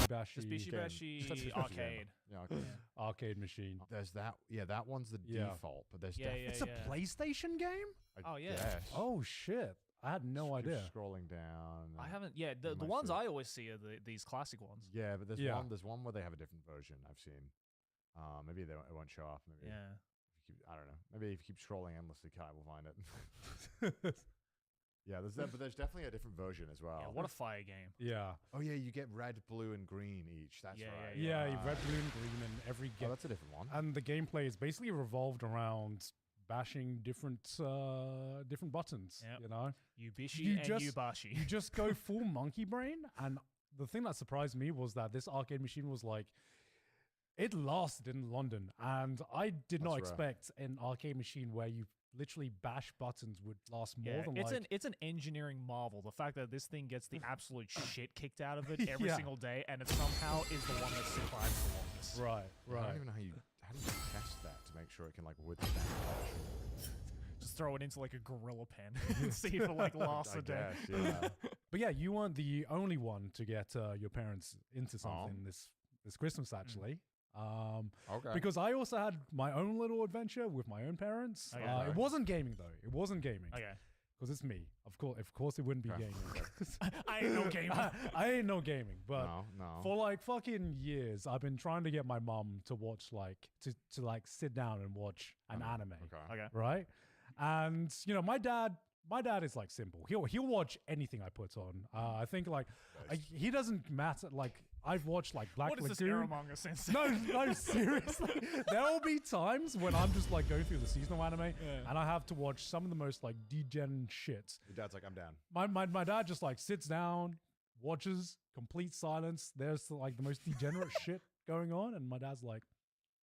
S3: Bashi
S2: Bishi
S1: game.
S2: Bashi
S1: Just a
S2: arcade.
S1: Yeah, okay.
S3: arcade machine.
S1: There's that. Yeah, that one's the
S3: Yeah.
S1: default, but there's
S2: Yeah,
S1: definitely.
S2: yeah,
S3: It's a PlayStation game?
S2: Oh, yeah.
S1: Guess.
S3: Oh shit! I had no
S1: You're
S3: idea.
S1: Scrolling down.
S2: I haven't. Yeah, the
S1: might
S2: ones
S1: see it.
S2: I always see are these classic ones.
S1: Yeah, but there's
S3: Yeah.
S1: one. There's one where they have a different version. I've seen. Maybe it won't show up. Maybe.
S2: Yeah.
S1: If you keep, I don't know. Maybe if you keep scrolling endlessly, Kai will find it. Yeah, there's that, but there's definitely a different version as well.
S2: Yeah, what a fire game.
S3: Yeah.
S1: Oh yeah, you get red, blue, and green each. That's
S2: Yeah,
S1: right.
S3: Yeah, you red, blue, and green, and every
S1: Oh,
S3: game.
S1: that's a different one.
S3: And the gameplay is basically revolved around bashing different buttons.
S2: Yep.
S3: You know,
S2: Ubishi
S3: You
S2: and
S3: just-
S2: Ubashi.
S3: you just go full monkey brain. And the thing that surprised me was that this arcade machine was like, it lasted in London, and I did not
S1: That's rare.
S3: expect an arcade machine where you literally bash buttons would last more than
S2: it's an engineering marvel. The fact that this thing gets the absolute shit kicked out of it every
S3: Yeah.
S2: single day, and it somehow is the one that survives the longest.
S3: right,
S1: I
S3: right.
S1: don't even know how do you test that to make sure it can like withstand bash?
S2: Just throw it into like a gorilla pen and see if it like lasts
S1: I
S2: a day.
S1: guess, yeah.
S3: But yeah, you weren't the only one to get your parents into something this Christmas, actually.
S1: Okay.
S3: Because I also had my own little adventure with my own parents.
S2: Okay.
S3: It wasn't gaming though. It wasn't gaming.
S2: Okay.
S3: Because it's me. Of course, it wouldn't be
S1: Okay.
S3: gaming.
S2: I ain't no gamer.
S3: I ain't no gaming. But
S1: no.
S3: for like fucking years, I've been trying to get my mum to watch like to like sit down and watch an anime.
S1: Okay.
S2: Okay.
S3: Right? And you know, my dad is like simple. He'll watch anything I put on. I think like he doesn't matter. Like I've watched like Black
S2: What is this
S3: Lagoon.
S2: Aramanga sensei?
S3: No, seriously. There will be times when I'm just like going through the seasonal anime and I have to watch some of the most like degen shit.
S1: Your dad's like, I'm down.
S3: My dad just like sits down, watches, complete silence. There's like the most degenerate shit going on, and my dad's like,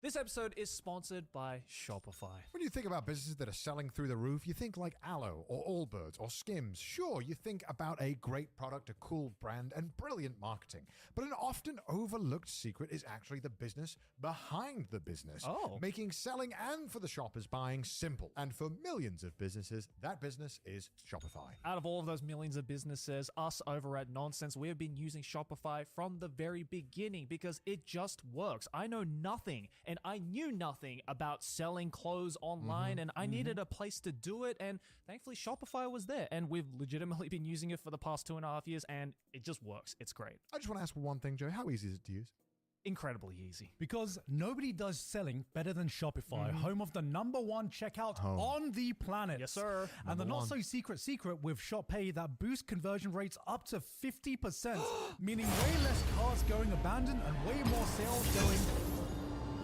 S2: This episode is sponsored by Shopify.
S1: When you think about businesses that are selling through the roof, you think like Aloe or Allbirds or Skims. Sure, you think about a great product, a cool brand, and brilliant marketing. But an often overlooked secret is actually the business behind the business.
S2: Oh.
S1: Making selling and for the shoppers buying simple. And for millions of businesses, that business is Shopify.
S2: Out of all of those millions of businesses, us over at Nonsense, we have been using Shopify from the very beginning because it just works. I know nothing and I knew nothing about selling clothes online and I needed a place to do it, and thankfully Shopify was there, and we've legitimately been using it for the past 2.5 years and it just works. It's great.
S1: I just want to ask one thing, Joe. How easy is it to use?
S2: Incredibly easy.
S3: Because nobody does selling better than Shopify, home of the #1 checkout on the planet.
S2: Yes, sir.
S3: And the
S1: Number
S3: not so secret with ShopPay that boosts conversion rates up to 50%, meaning way less carts going abandoned and way more sales going.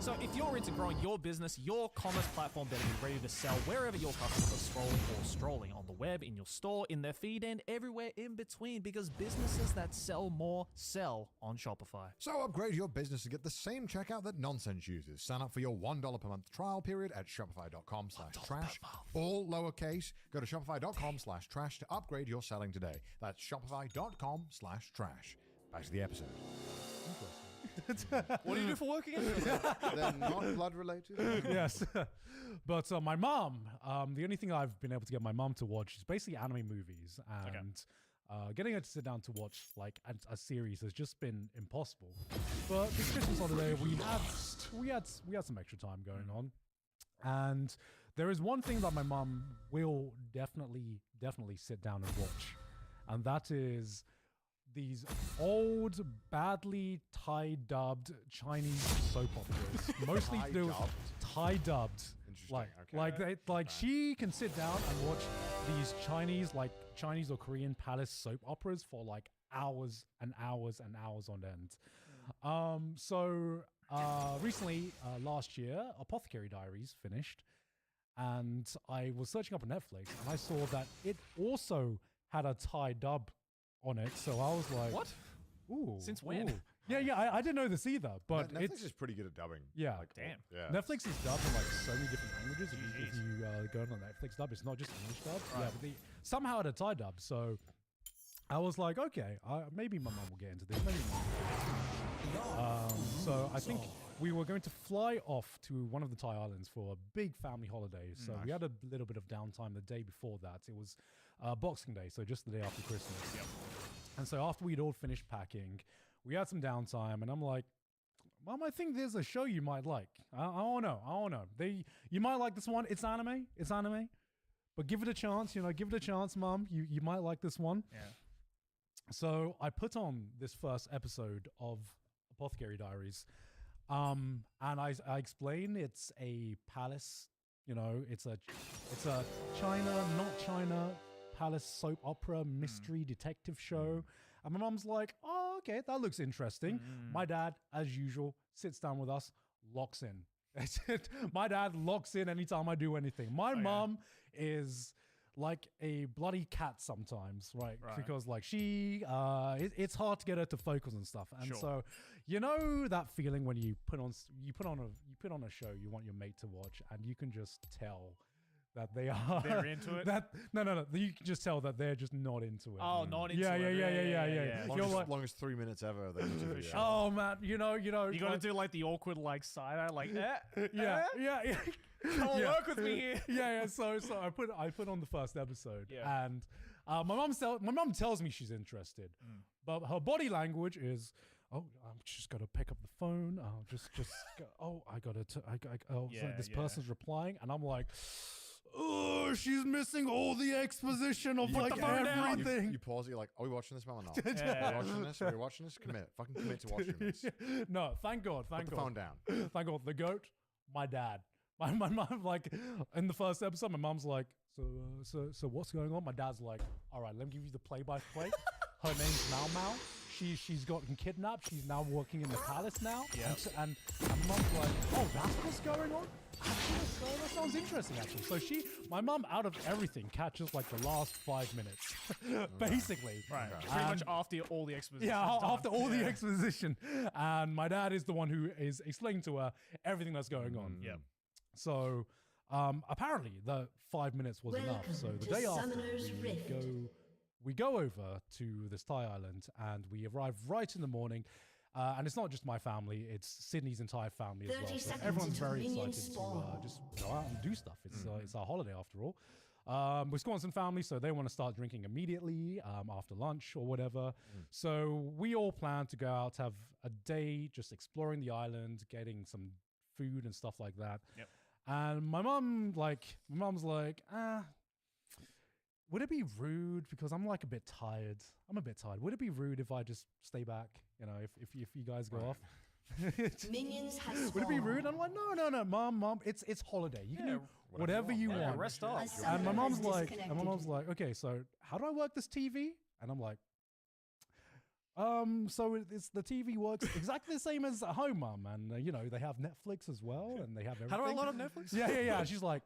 S2: So if you're into growing your business, your commerce platform better be ready to sell wherever your customers are scrolling or strolling, on the web, in your store, in their feed, and everywhere in between, because businesses that sell more sell on Shopify.
S1: So upgrade your business and get the same checkout that Nonsense uses. Sign up for your $1 per month trial period at shopify.com/trash. All lowercase. Go to shopify.com/trash to upgrade your selling today. That's shopify.com/trash. Back to the episode.
S2: What do you do for work again?
S5: They're not blood related.
S3: Yes. But my mom, the only thing I've been able to get my mom to watch is basically anime movies. And getting her to sit down to watch like a series has just been impossible. But this Christmas holiday, we had some extra time going on. And there is one thing that my mom will definitely sit down and watch. And that is these old, badly Thai-dubbed Chinese soap operas, mostly Thai-dubbed.
S1: Interesting.
S3: Like she can sit down and watch these Chinese or Korean palace soap operas for like hours and hours and hours on end. Recently, last year, Apothecary Diaries finished, and I was searching up on Netflix, and I saw that it also had a Thai dub on it. So I was like,
S2: What?
S3: Ooh.
S2: Since when?
S3: Ooh. Yeah, I didn't know this either, but
S1: Netflix
S3: it's
S1: is pretty good at dubbing.
S3: Yeah.
S2: Damn.
S1: Yeah.
S3: Netflix is dubbed in like so many different languages. If you go on Netflix dub, it's not just English dub. Yeah, but somehow it had Thai dub. So I was like, okay, maybe my mom will get into this. Maybe so I think we were going to fly off to one of the Thai islands for a big family holiday. So we had a little bit of downtime the day before that. It was Boxing Day, so just the day after Christmas.
S2: Yep.
S3: And so after we'd all finished packing, we had some downtime, and I'm like, Mom, I think there's a show you might like. I don't know. You might like this one. It's anime. But give it a chance, give it a chance, Mom. You might like this one.
S2: Yeah.
S3: So I put on this first episode of Apothecary Diaries. And I explain it's a palace, it's a China, not China palace soap opera mystery detective show. And my mom's like, oh, okay, that looks interesting. My dad, as usual, sits down with us, locks in. My dad locks in anytime I do anything. My mom is like a bloody cat sometimes, right? Because like it's hard to get her to focus and stuff. And so, that feeling when you put on a show you want your mate to watch, and you can just tell that they're
S2: into it.
S3: No. You can just tell that they're just not into it.
S2: Oh, not into it.
S3: Yeah.
S1: Longest 3 minutes ever. They can do, yeah.
S3: Oh man, you
S2: You gotta do like the awkward side eye, like
S3: yeah.
S2: Come on, work with me here.
S3: Yeah. So I put on the first episode, and my mom tells me she's interested, but her body language is, oh, I'm just gotta pick up the phone. I'll just go, this person's replying, and I'm like, oh, she's missing all the exposition of like everything.
S1: You pause it, you're like, are we watching this, Mom, or not? Are we watching this? Fucking commit to watching this.
S3: No, thank God.
S1: Put the phone down.
S3: Thank God. The goat, my dad. My mom, like, in the first episode, my mom's like, so what's going on? My dad's like, all right, let me give you the play-by-play. Her name's Mao Mao. She's gotten kidnapped. She's now working in the palace now.
S2: Yeah.
S3: And mom's like, oh, that's what's going on? Actually, that sounds interesting, actually. So my mum, out of everything, catches like the last 5 minutes, basically.
S2: Right.
S1: Okay.
S2: Pretty much
S3: And-
S2: after all the exposition.
S3: Yeah,
S2: is done.
S3: after all the
S2: Yeah.
S3: exposition, and my dad is the one who is explaining to her everything that's going on.
S2: Yep.
S3: So apparently the 5 minutes was enough. So
S4: Welcome
S3: the
S4: to
S3: day after,
S4: Summoner's Rift.
S3: we go over to this Thai island, and we arrive right in the morning. And it's not just my family; it's Sydney's entire family as
S4: 30
S3: well. So
S4: seconds
S3: everyone's
S4: until
S3: very
S4: minions
S3: excited to
S4: spawn.
S3: just go out and do stuff. It's our holiday after all. Wisconsin family, so they want to start drinking immediately after lunch or whatever. So we all plan to go out, have a day just exploring the island, getting some food and stuff like that.
S2: Yep.
S3: And my mom's like, would it be rude because I'm like a bit tired? I'm a bit tired. Would it be rude if I just stay back? You know, if you guys go off.
S4: Minions have spawned.
S3: Would it be rude? I'm like, no, mom, it's holiday. You can do whatever you
S2: Yeah,
S3: want.
S2: rest up.
S4: A
S3: And
S4: summoner
S3: my
S4: has
S3: mom's like,
S4: disconnected.
S3: okay, so how do I work this TV? And I'm like, so it's the TV works exactly the same as at home, mom, and you know they have Netflix as well, and they have everything.
S2: How do I load up Netflix?
S3: Yeah. And she's like,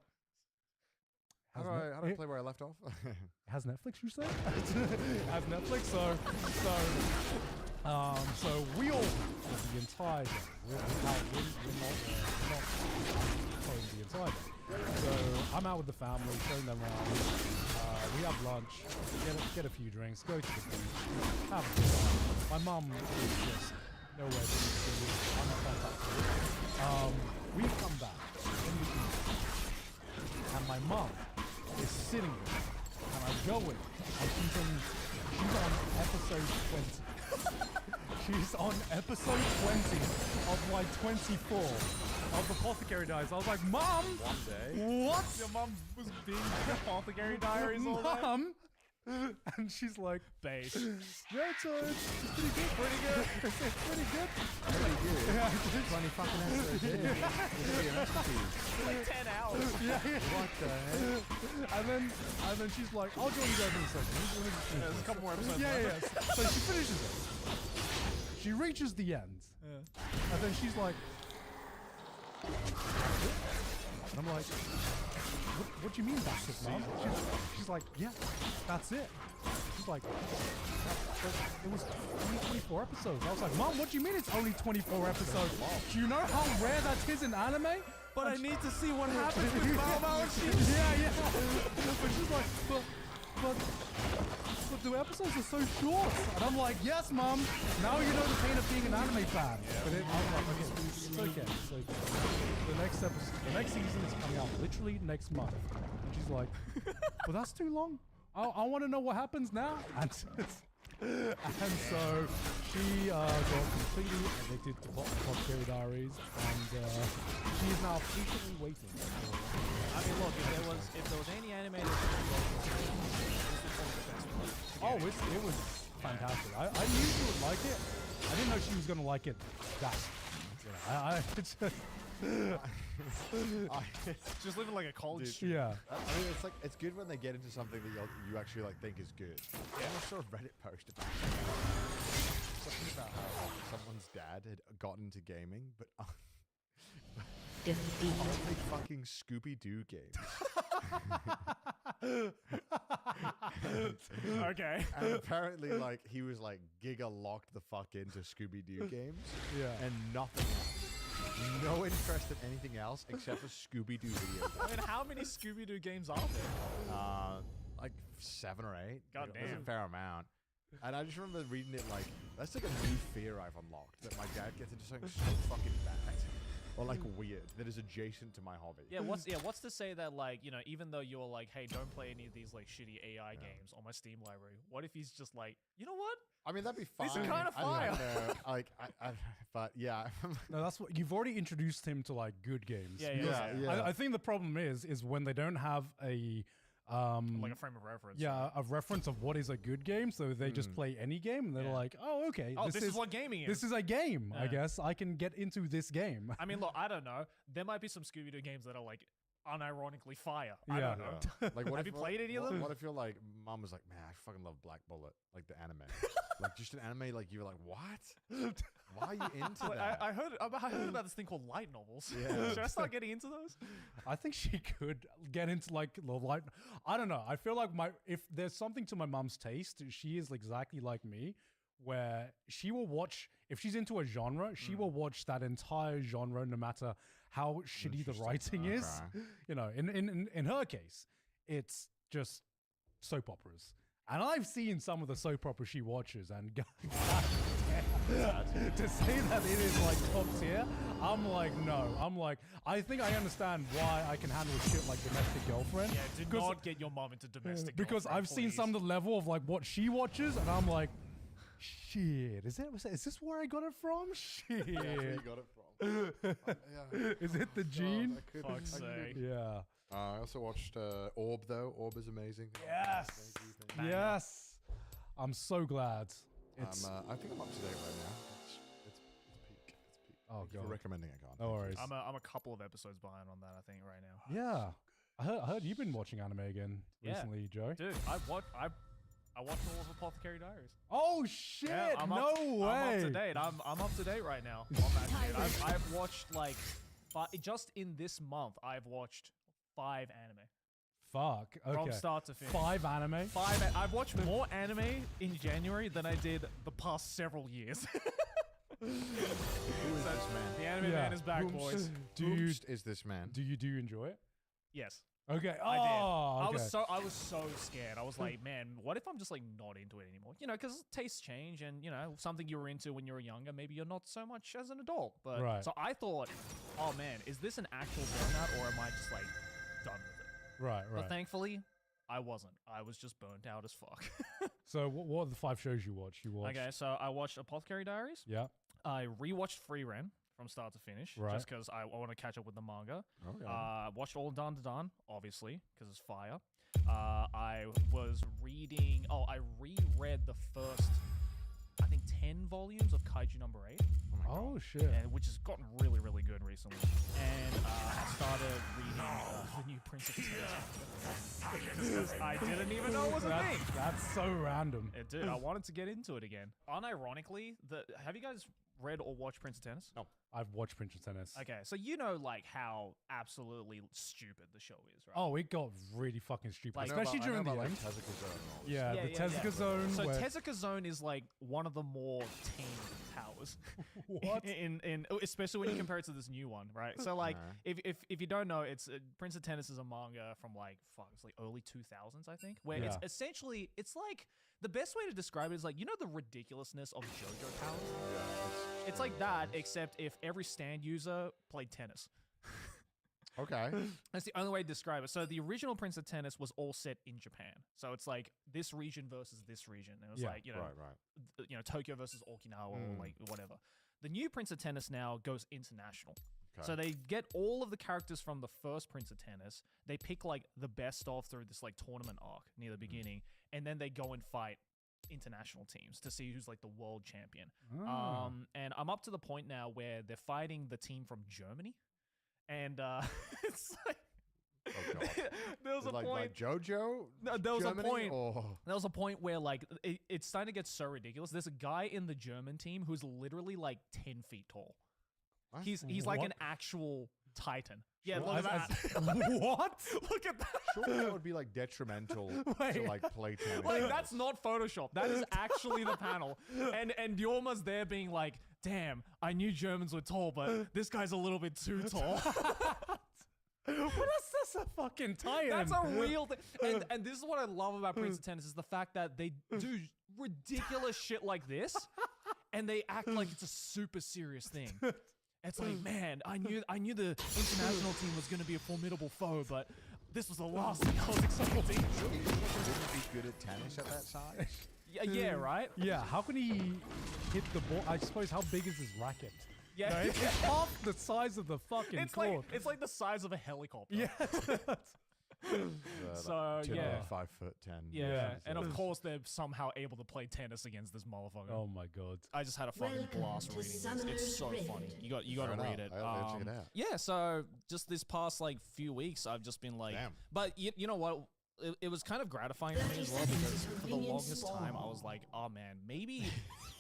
S1: How do I play where I left off?
S3: has Netflix, you say? Has Netflix, so we all the entire day. We're not home the entire day. So I'm out with the family, showing them around. We have lunch, get a few drinks, go to the beach, have a good time. My mum is just nowhere to be seen. I'm not contacted. We come back in the evening, and my mum is sitting there, and I go in, and she's on episode 20. She's on episode 20 of like 24 of the Apothecary Diaries. I was like, Mom!
S1: One day.
S3: What?
S2: Your mum was being Apothecary Diaries all day.
S3: Mom! And she's like,
S2: Base.
S3: yeah, it's pretty good. Pretty good. It's pretty good.
S1: Pretty good.
S3: Yeah,
S1: 20 fucking episodes in. It's gonna be a masterpiece.
S2: Like 10 hours.
S3: yeah.
S1: What the heck?
S3: And then she's like, I'll join you guys in a second. Let me just finish
S2: There's a
S3: this.
S2: couple more episodes
S3: Yeah.
S2: left.
S3: So she finishes it. She reaches the end. And then she's like, and I'm like, what do you mean that's it, Mom? She's like, yeah, that's it. She's like, but it was only 24 episodes. I was like, Mom, what do you mean it's only 24 episodes? Do you know how rare that is in anime?
S2: But I need to see what happens with
S3: Yeah.
S2: Bao and she.
S3: Yeah. But she's like, but the episodes are so short. And I'm like, yes, Mom. Now you know the pain of being an anime fan. But I was like, okay, it's okay. The next episode, the next season is coming out literally next month. And she's like, well, that's too long. I want to know what happens now. And so she got completely addicted to Apothecary Diaries, and she is now patiently waiting.
S2: I mean, look, if there was any anime that
S3: Oh, it was fantastic. I knew she would like it. I didn't know she was gonna like it that.
S2: just living like a college student.
S3: Yeah.
S1: I mean, it's good when they get into something that you actually like think is good. I saw a Reddit post about something about how someone's dad had gotten into gaming, but
S4: Defeat.
S1: only fucking Scooby-Doo games.
S2: Okay.
S1: And apparently, like, he was like giga locked the fuck into Scooby-Doo games
S3: Yeah.
S1: and nothing else. No interest in anything else except for Scooby-Doo video games.
S2: I mean, how many Scooby-Doo games are there?
S1: Like 7 or 8.
S2: God
S1: There's
S2: damn.
S1: a fair amount. And I just remember reading it like, that's like a new fear I've unlocked, that my dad gets into something so fucking bad or like weird that is adjacent to my hobby.
S2: Yeah, what's to say that, like, you know, even though you're like, hey, don't play any of these like shitty AI games on my Steam library, what if he's just like, you know what?
S1: I mean, that'd be fine.
S2: These are kinda
S1: I don't
S2: fire.
S1: know. Like, but yeah.
S3: No, that's what you've already introduced him to, like, good games.
S2: Yeah,
S3: Because
S1: yeah.
S3: I think the problem is when they don't have a
S2: Like a frame of reference.
S3: yeah, a reference of what is a good game, so they just play any game, and they're
S2: Yeah.
S3: like, "Oh, okay,
S2: Oh, this is what gaming is.
S3: this is a game. I
S2: Yeah.
S3: guess I can get into this game."
S2: I mean, look, I don't know. There might be some Scooby-Doo games that are like unironically fire. I
S3: Yeah.
S2: don't know.
S1: Yeah. Like, what
S2: Have
S1: if,
S2: you played any of
S1: what-
S2: them?
S1: What if you're like, mom was like, man, I fucking love Black Bullet, like the anime. Like, just an anime, like, you were like, what? Why are you into
S2: Wait,
S1: that?
S2: I heard about this thing called light novels.
S1: Yeah.
S2: Should I start getting into those?
S3: I think she could get into like the light. I don't know. I feel like if there's something to my mom's taste, she is exactly like me, where she will watch if she's into a genre, she will watch that entire genre, no matter how shitty the writing is.
S1: Okay.
S3: You know, in her case, it's just soap operas. And I've seen some of the soap operas she watches, and to say that it is like top tier, I'm like, no. I'm like, I think I understand why I can handle shit like Domestic Girlfriend.
S2: Yeah, do
S3: 'cause-
S2: not get your mom into domestic.
S3: because
S2: Girlfriend,
S3: I've seen some
S2: please.
S3: of the level of like what she watches, and I'm like, shit. Is this where I got it from? Shit.
S1: That's where you got it from. Yeah.
S3: Is it the gene?
S1: I could,
S2: Fuck's
S1: I could.
S2: sake.
S3: Yeah.
S1: I also watched Orb though. Orb is amazing.
S3: Yes.
S2: Banger.
S3: Yes. I'm so glad. It's
S1: I think I'm up to date right now. It's peak. It's peak.
S3: Oh,
S1: Thank you for
S3: God.
S1: recommending it, Garth.
S3: No worries.
S2: I'm a couple of episodes behind on that, I think, right now.
S3: yeah. I heard you've been watching anime again
S2: Yeah.
S3: recently, Joe.
S2: Dude, I watched all of Apothecary Diaries.
S3: Oh shit!
S2: Yeah, I'm
S3: no
S2: up,
S3: way.
S2: I'm up to date. I'm up to date right now on that shit. I've watched like just in this month I've watched 5 anime
S3: Fuck. Okay.
S2: from start to finish.
S3: 5 anime.
S2: I've watched more anime in January than I did the past several years.
S1: Who is this man?
S2: The anime
S3: Yeah.
S2: man is back, boys.
S1: Whomst is this man?
S3: Do you enjoy it?
S2: Yes.
S3: Okay. Oh,
S2: I did.
S3: okay.
S2: I was so scared. I was like, man, what if I'm just like not into it anymore? You know, because tastes change, and you know, something you were into when you were younger, maybe you're not so much as an adult. But
S3: Right.
S2: so I thought, oh man, is this an actual burnout, or am I just like done with it?
S3: Right.
S2: But
S3: Right.
S2: thankfully, I wasn't. I was just burnt out as fuck.
S3: So what are the 5 shows you watched?
S2: Okay, so I watched Apothecary Diaries.
S3: Yeah.
S2: I rewatched Free Ren from start to finish,
S3: Right.
S2: just because I want to catch up with the manga.
S1: Okay.
S2: Watched all Dan to Dan, obviously, because it's fire. I was reading. Oh, I reread the first, I think, 10 volumes of Kaiju number 8,
S3: Oh shit.
S2: and which has gotten really, really good recently. And I started reading the new Prince of Tennis because I didn't even know it was a thing.
S3: That's so random.
S2: Dude, I wanted to get into it again. Unironically, have you guys read or watched Prince of Tennis?
S1: No.
S3: I've watched Prince of Tennis.
S2: Okay, so you know like how absolutely stupid the show is, right?
S3: Oh, it got really fucking stupid,
S2: Like-
S3: especially during the end.
S1: Tezuka Zone and all this
S3: Yeah,
S2: Yeah,
S3: the
S2: yeah,
S3: Tezuka
S2: yeah.
S3: Zone.
S2: So
S3: where,
S2: Tezuka Zone is like one of the more tame powers.
S3: What?
S2: in especially when you compare it to this new one, right? So like
S1: Alright.
S2: if you don't know, it's Prince of Tennis is a manga from like it's like early 2000s, I think, where it's
S3: Yeah.
S2: essentially it's like the best way to describe it is like, you know, the ridiculousness of JoJo powers. It's like that, except if every stand user played tennis.
S1: Okay.
S2: That's the only way to describe it. So the original Prince of Tennis was all set in Japan. So it's like this region versus this region. And it was
S3: Yeah,
S2: like, you know,
S1: Right.
S2: you know, Tokyo versus Okinawa or
S1: Mm.
S2: like whatever. The new Prince of Tennis now goes international.
S1: Okay.
S2: So they get all of the characters from the first Prince of Tennis. They pick like the best of through this like tournament arc near the beginning, and then they go and fight international teams to see who's like the world champion.
S3: Ah.
S2: And I'm up to the point now where they're fighting the team from Germany, and it's like
S1: Oh god.
S2: there was a
S1: like,
S2: point.
S1: like JoJo.
S2: No, there was
S1: Germany,
S2: a point.
S1: Or
S2: There was a point where like it's starting to get so ridiculous. There's a guy in the German team who's literally like 10 feet tall.
S1: What?
S2: He's like
S3: What?
S2: an actual titan. Yeah,
S3: Sure,
S2: look at
S3: as-
S2: that.
S3: What?
S2: Look at that.
S1: Surely that would be like detrimental to
S3: Wait.
S1: like play tennis.
S2: Like that's not Photoshop. That is actually the panel. And Yorma's there being like, "Damn, I knew Germans were tall, but this guy's a little bit too tall."
S3: What is this? A fucking titan?
S2: That's a real thing. And this is what I love about Prince of Tennis is the fact that they do ridiculous shit like this, and they act like it's a super serious thing. It's like, man, I knew the international team was going to be a formidable foe, but this was the last thing I was expecting.
S1: Surely you wouldn't be good at tennis at that size.
S2: Yeah, right?
S3: Yeah, how can he hit the ball? I suppose, how big is his racket?
S2: Yeah.
S3: No, it's half the size of the fucking
S2: It's
S3: court.
S2: like the size of a helicopter.
S3: Yeah.
S2: So, yeah.
S1: 5'10".
S2: Yeah, and of
S1: so-
S2: course they're somehow able to play tennis against this motherfucker.
S3: Oh my god.
S2: I just had a fucking
S4: Welcome
S2: blast
S4: to
S2: reading this.
S4: Summoner's
S2: It's so
S4: Rift.
S2: funny. You got
S1: Fair
S2: to read
S1: enough.
S2: it.
S1: I'll check it out.
S2: Yeah, so just this past like few weeks, I've just been like,
S1: Damn.
S2: but you know what? it was kind of gratifying for me as well,
S4: 30
S2: because
S4: seconds
S2: for the
S4: until minions
S2: longest time I
S4: spawn.
S2: was like, oh man, maybe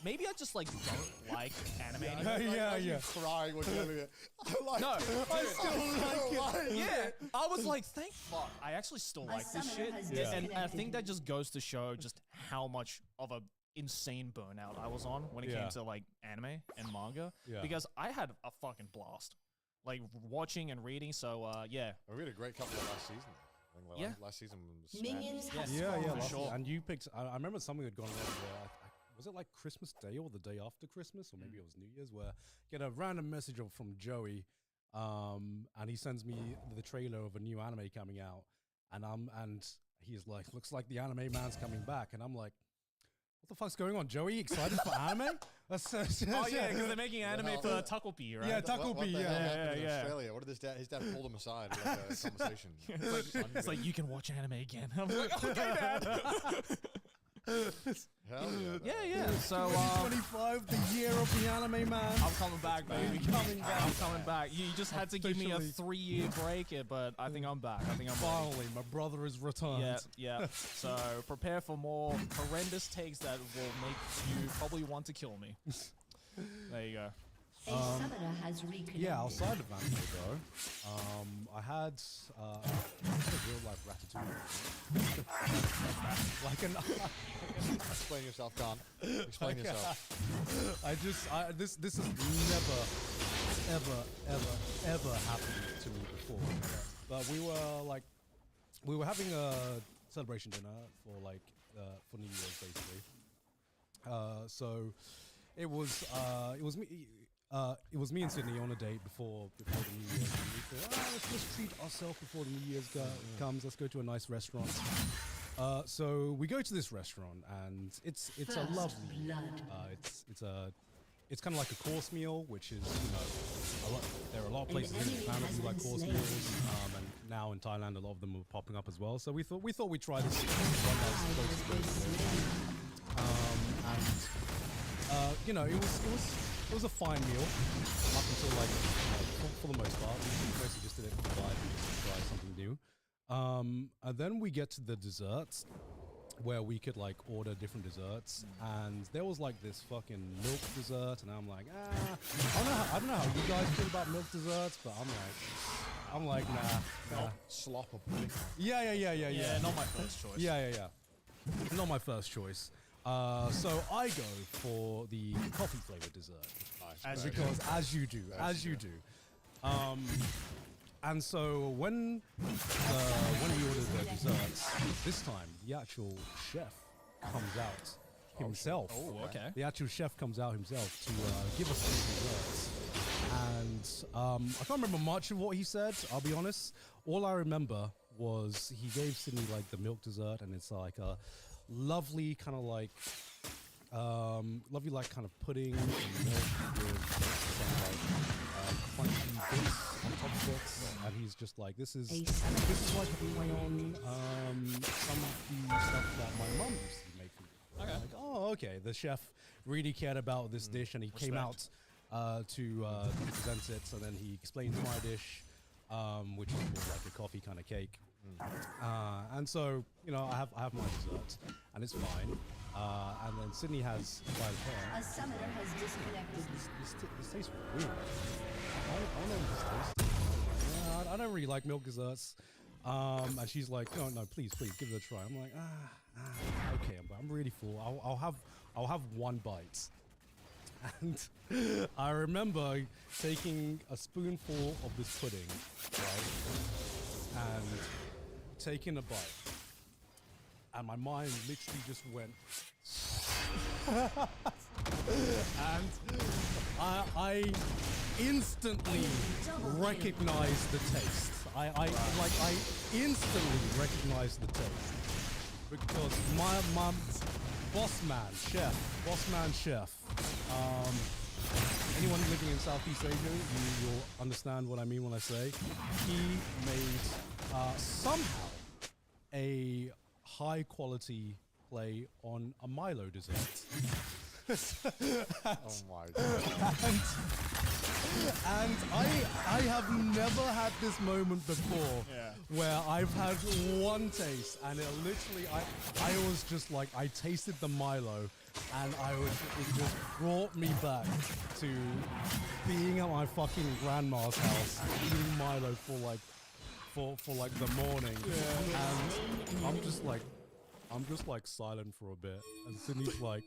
S2: I just like don't like anime
S1: I
S2: anymore.
S1: was like,
S3: Yeah,
S1: I was
S3: yeah.
S1: Crying when telling it. I like
S2: No,
S1: it.
S2: I
S1: still like it.
S2: Yeah, I was like, thank fuck. I actually still like this
S4: summoner
S2: shit.
S4: has
S2: And I
S4: disconnected.
S2: think that just goes to show just how much of a insane burnout I was on when it
S3: Yeah.
S2: came to like anime and manga.
S3: Yeah.
S2: Because I had a fucking blast. Like watching and reading, so yeah.
S1: We had a great couple of last season. I think
S2: Yeah.
S1: last season was
S4: Minions have
S3: Yeah, yeah,
S4: spawned.
S3: last-
S2: sure.
S3: And you picked. I remember something had gone wrong where was it like Christmas Day or the day after Christmas, or maybe it was New Year's, where get a random message from Joey, and he sends me the trailer of a new anime coming out, and he's like, looks like the anime man's coming back, and I'm like, what the fuck's going on, Joey? Excited for anime? That's
S2: Oh yeah, because they're making anime
S1: hell?
S2: for Takopi, right?
S3: Yeah,
S1: What
S3: Takopi,
S1: the hell
S3: yeah.
S1: happened in
S2: Yeah.
S1: Australia? What did his dad pulled him aside and have a conversation?
S2: It's like you can watch anime again. I'm like, okay, Dad.
S1: Hell
S2: Yeah, yeah. So
S3: 2025, the year of the anime man.
S2: I'm coming back, baby.
S3: Coming back.
S2: I'm coming back. You just had to give me a
S3: Officially.
S2: 3-year break, but I think I'm back. I think I'm ready.
S3: Finally, my brother is returned.
S2: Yeah, yeah. So prepare for more horrendous takes that will make you probably want to kill me. There you go.
S4: A summoner has reconnected.
S3: Yeah, outside of anime though, I had a real life Ratatouille. like an,
S1: Explain yourself, Don. Explain yourself.
S3: this has never, ever happened to me before. But we were having a celebration dinner for New Year's basically. So it was me and Sydney on a date before the New Year's. And we thought, let's treat ourselves before the New Year's comes. Let's go to a nice restaurant. So we go to this restaurant, and it's a
S4: First
S3: lovely.
S4: blood.
S3: It's kind of like a course meal, which is there are a lot of
S4: An
S3: places in
S4: enemy
S3: Japan that
S4: has
S3: do like
S4: been
S3: course
S4: slain.
S3: meals, and now in Thailand a lot of them are popping up as well. So we thought we'd try this one that was close to us. It was a fine meal up until for the most part. We mostly just did it for the vibe and just to try something new. And then we get to the desserts, where we could like order different desserts, and there was like this fucking milk dessert, and I'm like, I don't know how you guys feel about milk desserts, but I'm like, nah.
S1: Slop or pudding.
S3: Yeah.
S2: Yeah, not my first choice.
S3: Yeah. Not my first choice. So I go for the coffee flavored dessert.
S1: Nice.
S2: As
S1: very
S2: you
S1: good.
S3: As you do, as you do. And so when we ordered the desserts, this time the actual chef comes out himself.
S2: Oh, okay.
S3: The actual chef comes out himself to give us these desserts. And I can't remember much of what he said, I'll be honest. All I remember was he gave Sydney like the milk dessert, and it's like a lovely kind of like kind of pudding and milk with some like crunchy bits on top of it, and he's just like, this is like a play on some of the stuff that my mum used to make for me.
S2: Okay.
S3: Like, oh, okay. The chef really cared about this dish, and he came out to present it, and then he explained my dish, which is more like a coffee kind of cake. And so, I have my dessert, and it's fine. And then Sydney has by her.
S4: A summoner has disconnected.
S3: This tastes weird. I don't know what this tastes. Yeah, I don't really like milk desserts. And she's like, no, please, give it a try. I'm like, okay, but I'm really full. I'll have one bite. And I remember taking a spoonful of this pudding, right, and taking a bite, and my mind literally just went. And I instantly recognized the taste. I instantly recognized the taste, because my boss man chef. Anyone living in Southeast Asia, you'll understand what I mean when I say he made somehow a high quality play on a Milo dessert.
S1: Oh my god.
S3: And I have never had this moment before where I've had one taste and it literally I was just like I tasted the Milo and it just brought me back to being at my fucking grandma's house eating Milo for like the morning. And I'm just like silent for a bit and Sydney's like,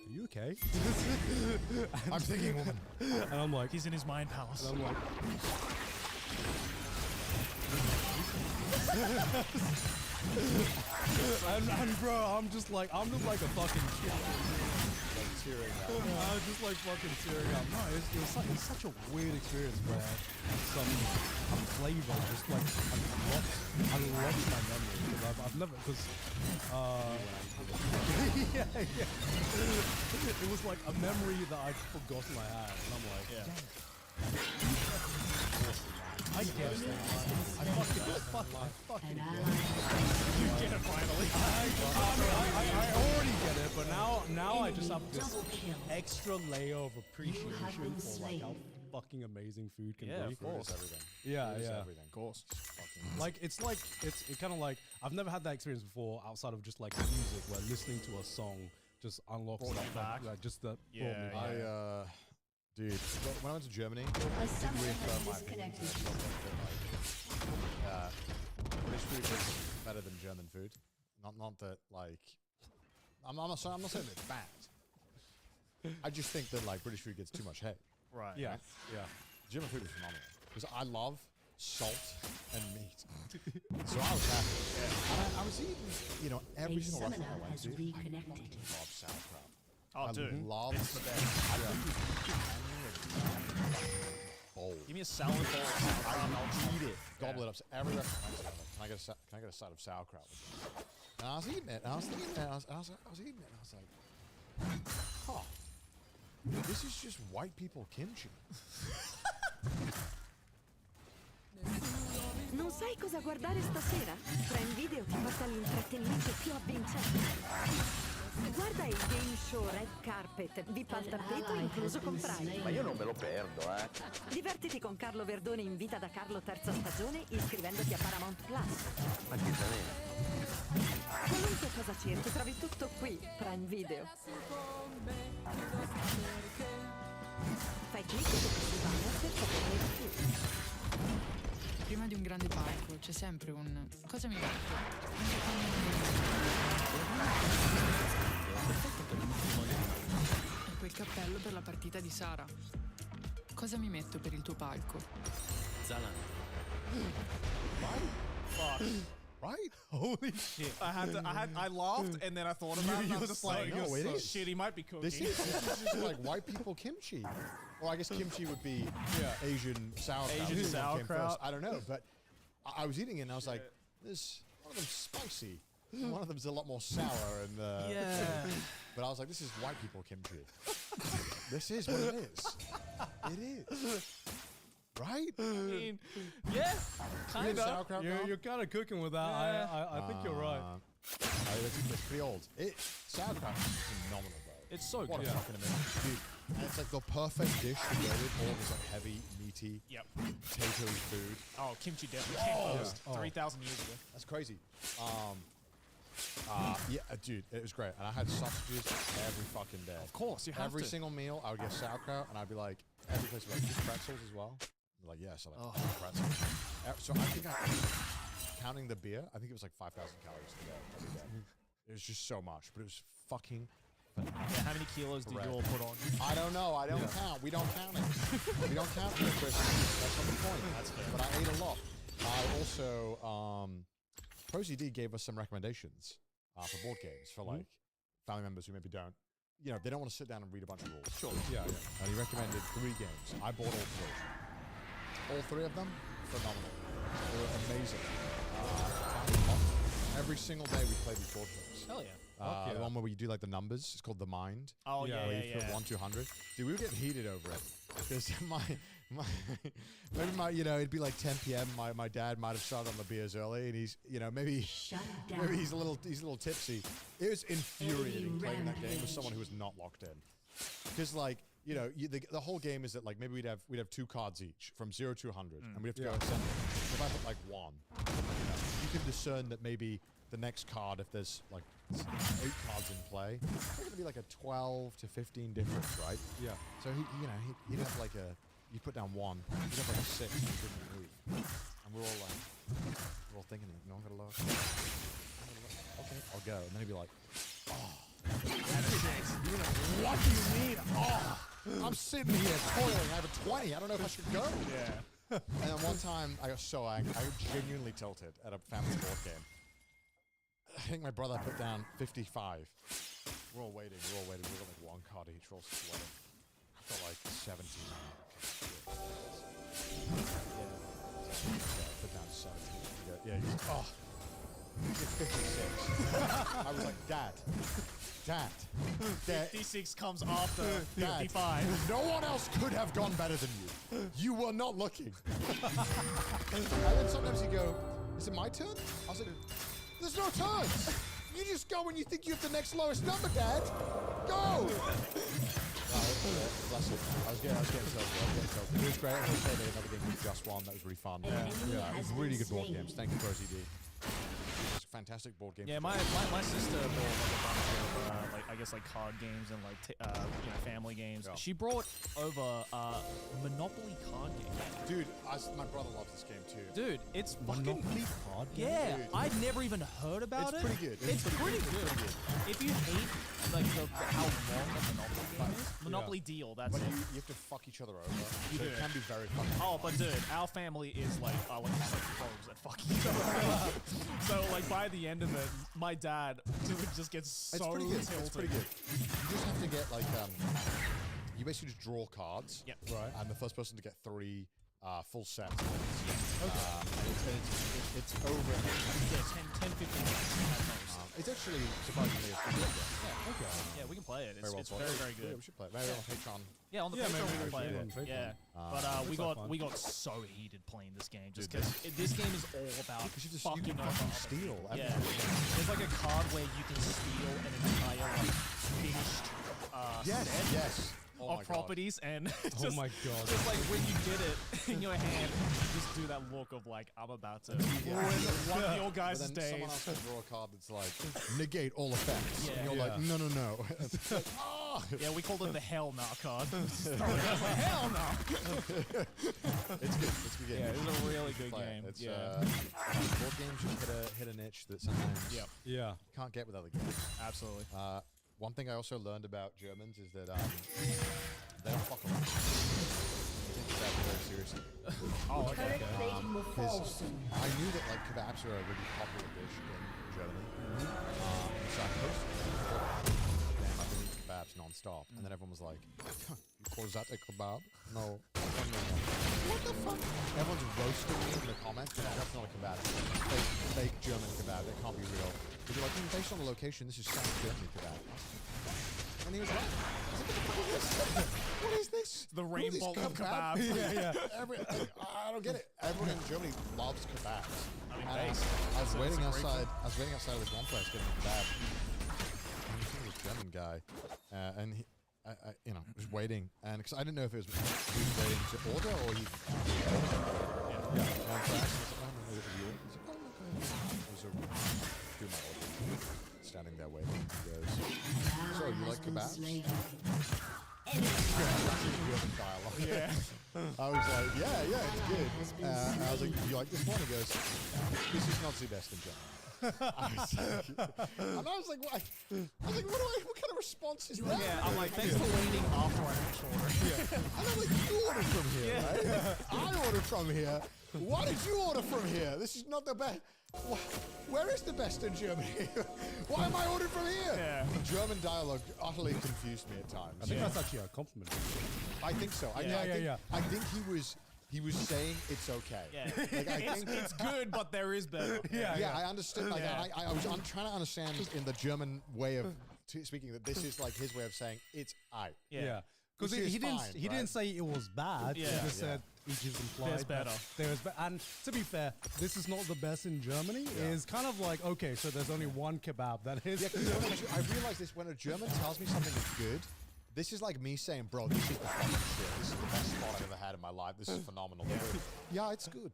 S3: are you okay?
S1: I'm thinking woman.
S3: And I'm like,
S2: He's in his mind palace.
S3: and I'm like, and bro, I'm just like a fucking kid.
S1: Tearing up.
S3: I was just like fucking tearing up. No, it's such a weird experience where some flavor just like unlocks my memory because I've never yeah. It was like a memory that I'd forgotten I had, and I'm like, I guess I fucking
S4: An
S3: get
S4: ally
S3: it. You get it finally. I already get it, but now I just have this
S4: double kill.
S3: extra layer of appreciation
S4: have been
S3: for like how
S4: slain.
S3: fucking amazing food can
S2: Yeah,
S3: be.
S2: of course.
S1: Everything.
S3: Yeah,
S1: Food is
S3: yeah.
S1: everything.
S2: Of course.
S3: Like it's kind of like I've never had that experience before outside of just like music where listening to a song just unlocks
S2: Brought you
S3: stuff
S2: back.
S3: that just that brought me
S2: Yeah,
S3: back.
S1: Dude, when I went to Germany,
S4: A summoner
S1: reaffirm
S4: has
S1: my opinion.
S4: disconnected.
S1: British food is better than German food. Not that like, I'm not saying it's bad. I just think that like British food gets too much hate.
S2: Right.
S3: Yeah, yeah.
S1: German food is phenomenal because I love salt and meat. So I was happy. And I was eating, every
S4: A
S1: single
S4: summoner
S1: restaurant I went
S4: has
S1: to.
S4: reconnected.
S1: I love sauerkraut.
S2: Oh,
S1: I
S2: dude.
S1: love
S2: It's the best.
S1: I bowl.
S2: Give me a salad bowl of sauerkraut and I'll
S1: Eat it. Gobble it up. So every restaurant I went to, can I get a side of sauerkraut with it? And I was eating it. And I was thinking, and I was eating it. And I was like, huh. This is just white people kimchi.
S6: Non sai cosa guardare stasera? Prime Video ti porta l'intrattenimento più avvincente. Guarda il game show Red Carpet, VIP al tappeto incluso con Prime.
S4: Ma io
S7: non me lo perdo, eh.
S6: Divertiti con Carlo Verdone in Vita da Carlo terza stagione iscrivendoti a Paramount Plus.
S7: Ma che bene.
S6: Qualunque cosa cerchi, trovi tutto qui, Prime Video. Fai clic su banner per saperne di più.
S8: Prima di un grande palco c'è sempre un cosa mi metto? E quel cappello per la partita di Sara. Cosa mi metto per il tuo palco?
S7: Zalan.
S1: Right?
S3: Holy shit!
S2: I laughed and then I thought about it. And I was just like,
S1: no, it is.
S2: shit, he might be cooking.
S1: This is just like white people kimchi. Or I guess kimchi would be Asian sauerkraut.
S2: Asian
S1: Which one came
S2: sauerkraut.
S1: first? I don't know, but I was eating it and I was like, this one of them's spicy. One of them's a lot more sour and
S2: Yeah.
S1: but I was like, this is white people kimchi. This is what it is. It is. Right?
S2: I mean, yeah, kind of.
S1: Sauerkraut now?
S3: You're kind of cooking with that.
S2: Yeah.
S3: I think you're right.
S1: It's pretty old. Sauerkraut is phenomenal, bro.
S2: It's so
S1: What
S2: good.
S1: a fucking amazing dude. And it's like the perfect dish to go with all this like heavy, meaty,
S2: Yep.
S1: potatoy food.
S2: Oh, kimchi definitely came first.
S3: Oh.
S2: 3,000 years ago.
S1: That's crazy. Dude, it was great. And I had sausages every fucking day.
S2: Of course, you have
S1: Every
S2: to.
S1: single meal, I would get sauerkraut, and I'd be like, every place would be like, "Do pretzels as well?" They're like, yes, I like pretzels. So I think counting the beer, I think it was like 5,000 calories a day every day. It was just so much, but it was fucking phenomenal.
S2: Yeah, how many kilos did you all put on?
S1: I don't know. I don't count. We don't count it. We don't count it, Chris. That's not the point. That's fair. But I ate a lot. I also, ProZD gave us some recommendations for board games for like family members who maybe don't, they don't want to sit down and read a bunch of rules.
S2: Sure.
S3: Yeah,
S1: And he recommended 3 games. I bought all 3. All 3 of them, phenomenal. They were amazing. Every single day we played these board games.
S2: Hell yeah.
S1: The one where you do like the numbers, it's called The Mind.
S2: Oh, yeah,
S1: Where
S2: yeah,
S1: you put 1 to 100. Dude, we were getting heated over it. Because Maybe it'd be like 10 p.m. My dad might have started on the beers early, and he's, maybe
S4: Shut down.
S1: maybe he's a little tipsy. It was infuriating playing that game with someone who was not locked in, because like the whole game is that like maybe we'd have 2 cards each from 0 to 100, and we have to go ascending. If I put like 1, you can discern that maybe the next card, if there's like 8 cards in play, it's going to be like a 12 to 15 difference, right?
S3: Yeah.
S1: So he'd have like you put down 1, he'd have like a 6 and he didn't move. And we're all thinking, no, I'm gonna look. Okay, I'll go. And then he'd be like, what do you mean? Oh, I'm sitting here toiling. I have a 20. I don't know if I should go.
S2: Yeah.
S1: And then one time I got so angry. I genuinely tilted at a family board game. I think my brother put down 55. We're all waiting. We got like 1 card each. We're all sweating. I've got like 17. Put down 17. Yeah, he's, you get 56. I was like, Dad.
S2: 56 comes after
S1: Dad,
S2: 55.
S1: no one else could have gone better than you. You were not looking. And then sometimes you go, is it my turn? I was like, there's no turns. You just go when you think you have the next lowest number, Dad. Go. Bless it. I was getting tilted. It was great. I was playing another game with Just One. That was really fun. Yeah, it was really good board games. Thank you, ProZD. It's a fantastic board game.
S2: Yeah, my sister bought like a bunch of I guess like card games and like family games.
S1: Yeah.
S2: She brought over Monopoly card game.
S1: Dude, my brother loves this game too.
S2: Dude, it's fucking
S3: Monopoly card game?
S2: yeah.
S1: Dude.
S2: I'd never even heard about
S1: It's
S2: it.
S1: pretty good.
S2: It's pretty good. If you hate like how long a Monopoly game is, Monopoly Deal. That's
S1: But
S2: it.
S1: you have to fuck each other over.
S2: You
S1: So
S2: do.
S1: it can be very fucking
S2: Oh, but dude, our family is like pros at fucking each other. So like by the end of it, my dad would just get so
S1: It's pretty good.
S2: tilted.
S1: It's pretty good. You just have to get like you basically just draw cards.
S2: Yep.
S3: Right.
S1: And the first person to get 3 full sets. And it's over.
S2: Yeah, 10, 15 minutes at most.
S1: It's actually surprisingly a pretty good game.
S2: Yeah, we can play it. It's,
S1: Very well
S2: it's
S1: thought.
S2: very, very
S1: Yeah,
S2: good.
S1: we should play it. Maybe on Patreon.
S2: Yeah, on the
S3: Yeah,
S2: Patreon
S3: maybe
S2: we
S3: we
S2: can play
S3: should
S2: it.
S3: on Patreon.
S2: Yeah, but
S3: looks like fun.
S2: we got so heated playing this game just
S1: Dude,
S2: because this game is all about
S1: Because you
S2: fucking
S1: can
S2: over
S1: fucking
S2: other
S1: steal.
S2: people. Yeah,
S1: everything.
S2: there's like a card where you can steal an entire like finished
S1: Yes.
S2: set
S1: Yes. Oh my
S2: of
S1: God.
S2: properties, and
S3: Oh
S2: just,
S3: my God.
S2: just like when you get it in your hand, you just do that look of like I'm about to ruin one of your
S1: But
S2: guys'
S1: then
S2: days.
S1: someone else can draw a card that's like negate all effects.
S2: Yeah.
S1: And you're like,
S3: Yeah.
S1: no. It's like, ah!
S2: Yeah, we called it the Hell Nah card. Hell no!
S1: It's good. It's a good game.
S2: Yeah, it's a really
S1: You should
S2: good
S1: play it.
S2: game.
S1: It's,
S2: Yeah.
S1: board games just hit a niche that sometimes
S2: Yep.
S3: Yeah.
S1: can't get with other games.
S2: Absolutely.
S1: One thing I also learned about Germans is that they don't fuck around. They take that very seriously.
S2: Oh, okay.
S4: Turret plating will fall soon.
S1: I knew that like kebabs are a really popular dish in Germany. So I posted damn, I've been eating kebabs non-stop. And then everyone was like, you call that a kebab? No. What the fuck? Everyone's roasting me in the comments. But that's not a kebab. It's fake German kebab. It can't be real. But you're like, based on the location, this is South Germany kebab. And he was like, what is this?
S2: The
S1: What is this
S2: rainbow of kebab.
S3: Yeah.
S1: I don't get it. Everyone in Germany loves kebabs.
S2: I mean,
S1: And
S2: base.
S1: I was waiting
S2: a great
S1: outside. I was waiting outside of this one place getting a kebab. And this German guy, and he, was waiting, and because I didn't know if it was he was waiting to order or he. Yeah. And so I asked him, I don't know if it was you. He's like, oh, okay. It was a do my order. Standing there waiting. He goes, so you like kebabs? German dialogue.
S2: Yeah.
S1: I was like, yeah, it's good. And I was like, you like this one? He goes, this is not the best in German. And I was like, what? What kind of response is that?
S2: Yeah, I'm like, thanks for waiting after I actually ordered.
S1: And I'm like, you ordered from here, right? I ordered from here. Why did you order from here? This is not the best. Where is the best in Germany? Why am I ordered from here?
S2: Yeah.
S1: German dialogue utterly confused me at times.
S3: I think that's actually a compliment.
S1: I think so.
S3: Yeah.
S1: I think he was saying it's okay.
S2: Yeah.
S1: Like, I think
S2: It's good, but there is better.
S1: yeah, I understood. Like,
S2: Yeah.
S1: I'm trying to understand in the German way of speaking that this is like his way of saying it's I.
S3: Yeah. Because
S1: Which is
S3: he didn't
S1: fine,
S3: he
S1: right?
S3: didn't say it was bad.
S2: Yeah.
S3: He just
S1: Yeah.
S3: said he just implied
S2: There's
S3: that
S2: better.
S3: There's and to be fair, this is not the best in Germany. Is kind of like okay, so there's only one kebab that is.
S1: Yeah, 'cause I realize this when a German tells me something is good. This is like me saying, bro, this is the fucking shit. This is the best spot I've ever had in my life. This is phenomenal. Yeah, it's good.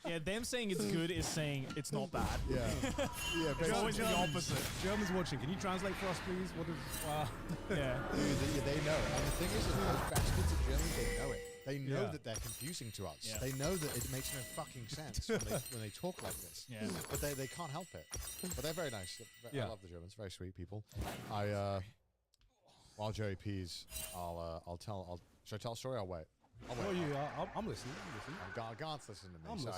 S2: Yeah, them saying it's good is saying it's not bad.
S1: Yeah. Yeah,
S2: It's always the opposite.
S3: Germans watching. Can you translate for us, please? What is?
S2: Yeah.
S1: Dude, they know. And the thing is those bastards in Germany, they know it. They know
S3: Yeah.
S1: that they're confusing to us.
S2: Yeah.
S1: They know that it makes no fucking sense when they talk like this.
S2: Yeah.
S1: But they can't help it. But they're very nice.
S3: Yeah.
S1: I love the Germans. Very sweet people. While Joey pees, should I tell a story? I'll wait. I'll wait.
S3: Oh, you. I'm listening. I'm listening.
S1: Gant's listening to me.
S3: I'm
S1: so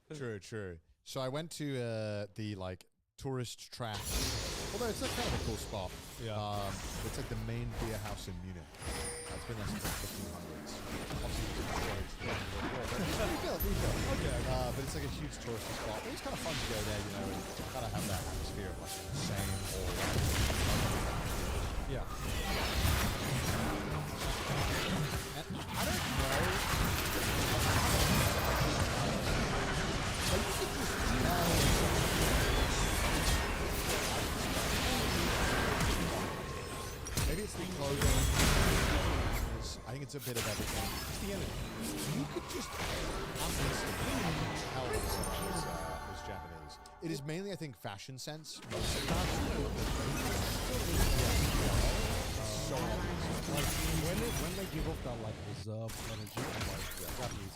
S3: listening.
S1: True. So I went to the like tourist track. Although it's like kind of a cool spot.
S3: Yeah.
S1: It's like the main beer house in Munich. It's been there since the 1500s. Obviously, it's rebuilt.
S3: Okay.
S1: But it's like a huge touristy spot. But it's kind of fun to go there, you know, and kind of have that atmosphere of like the same all around.
S3: Yeah.
S1: And I don't know. But you could just tell. Maybe it's the clothing. I think it's a bit of everything. It's the energy. You could just honestly tell it's Japanese. It is mainly, I think, fashion sense. Most of that. So
S3: Like when they give off that like reserve energy, I'm like Japanese.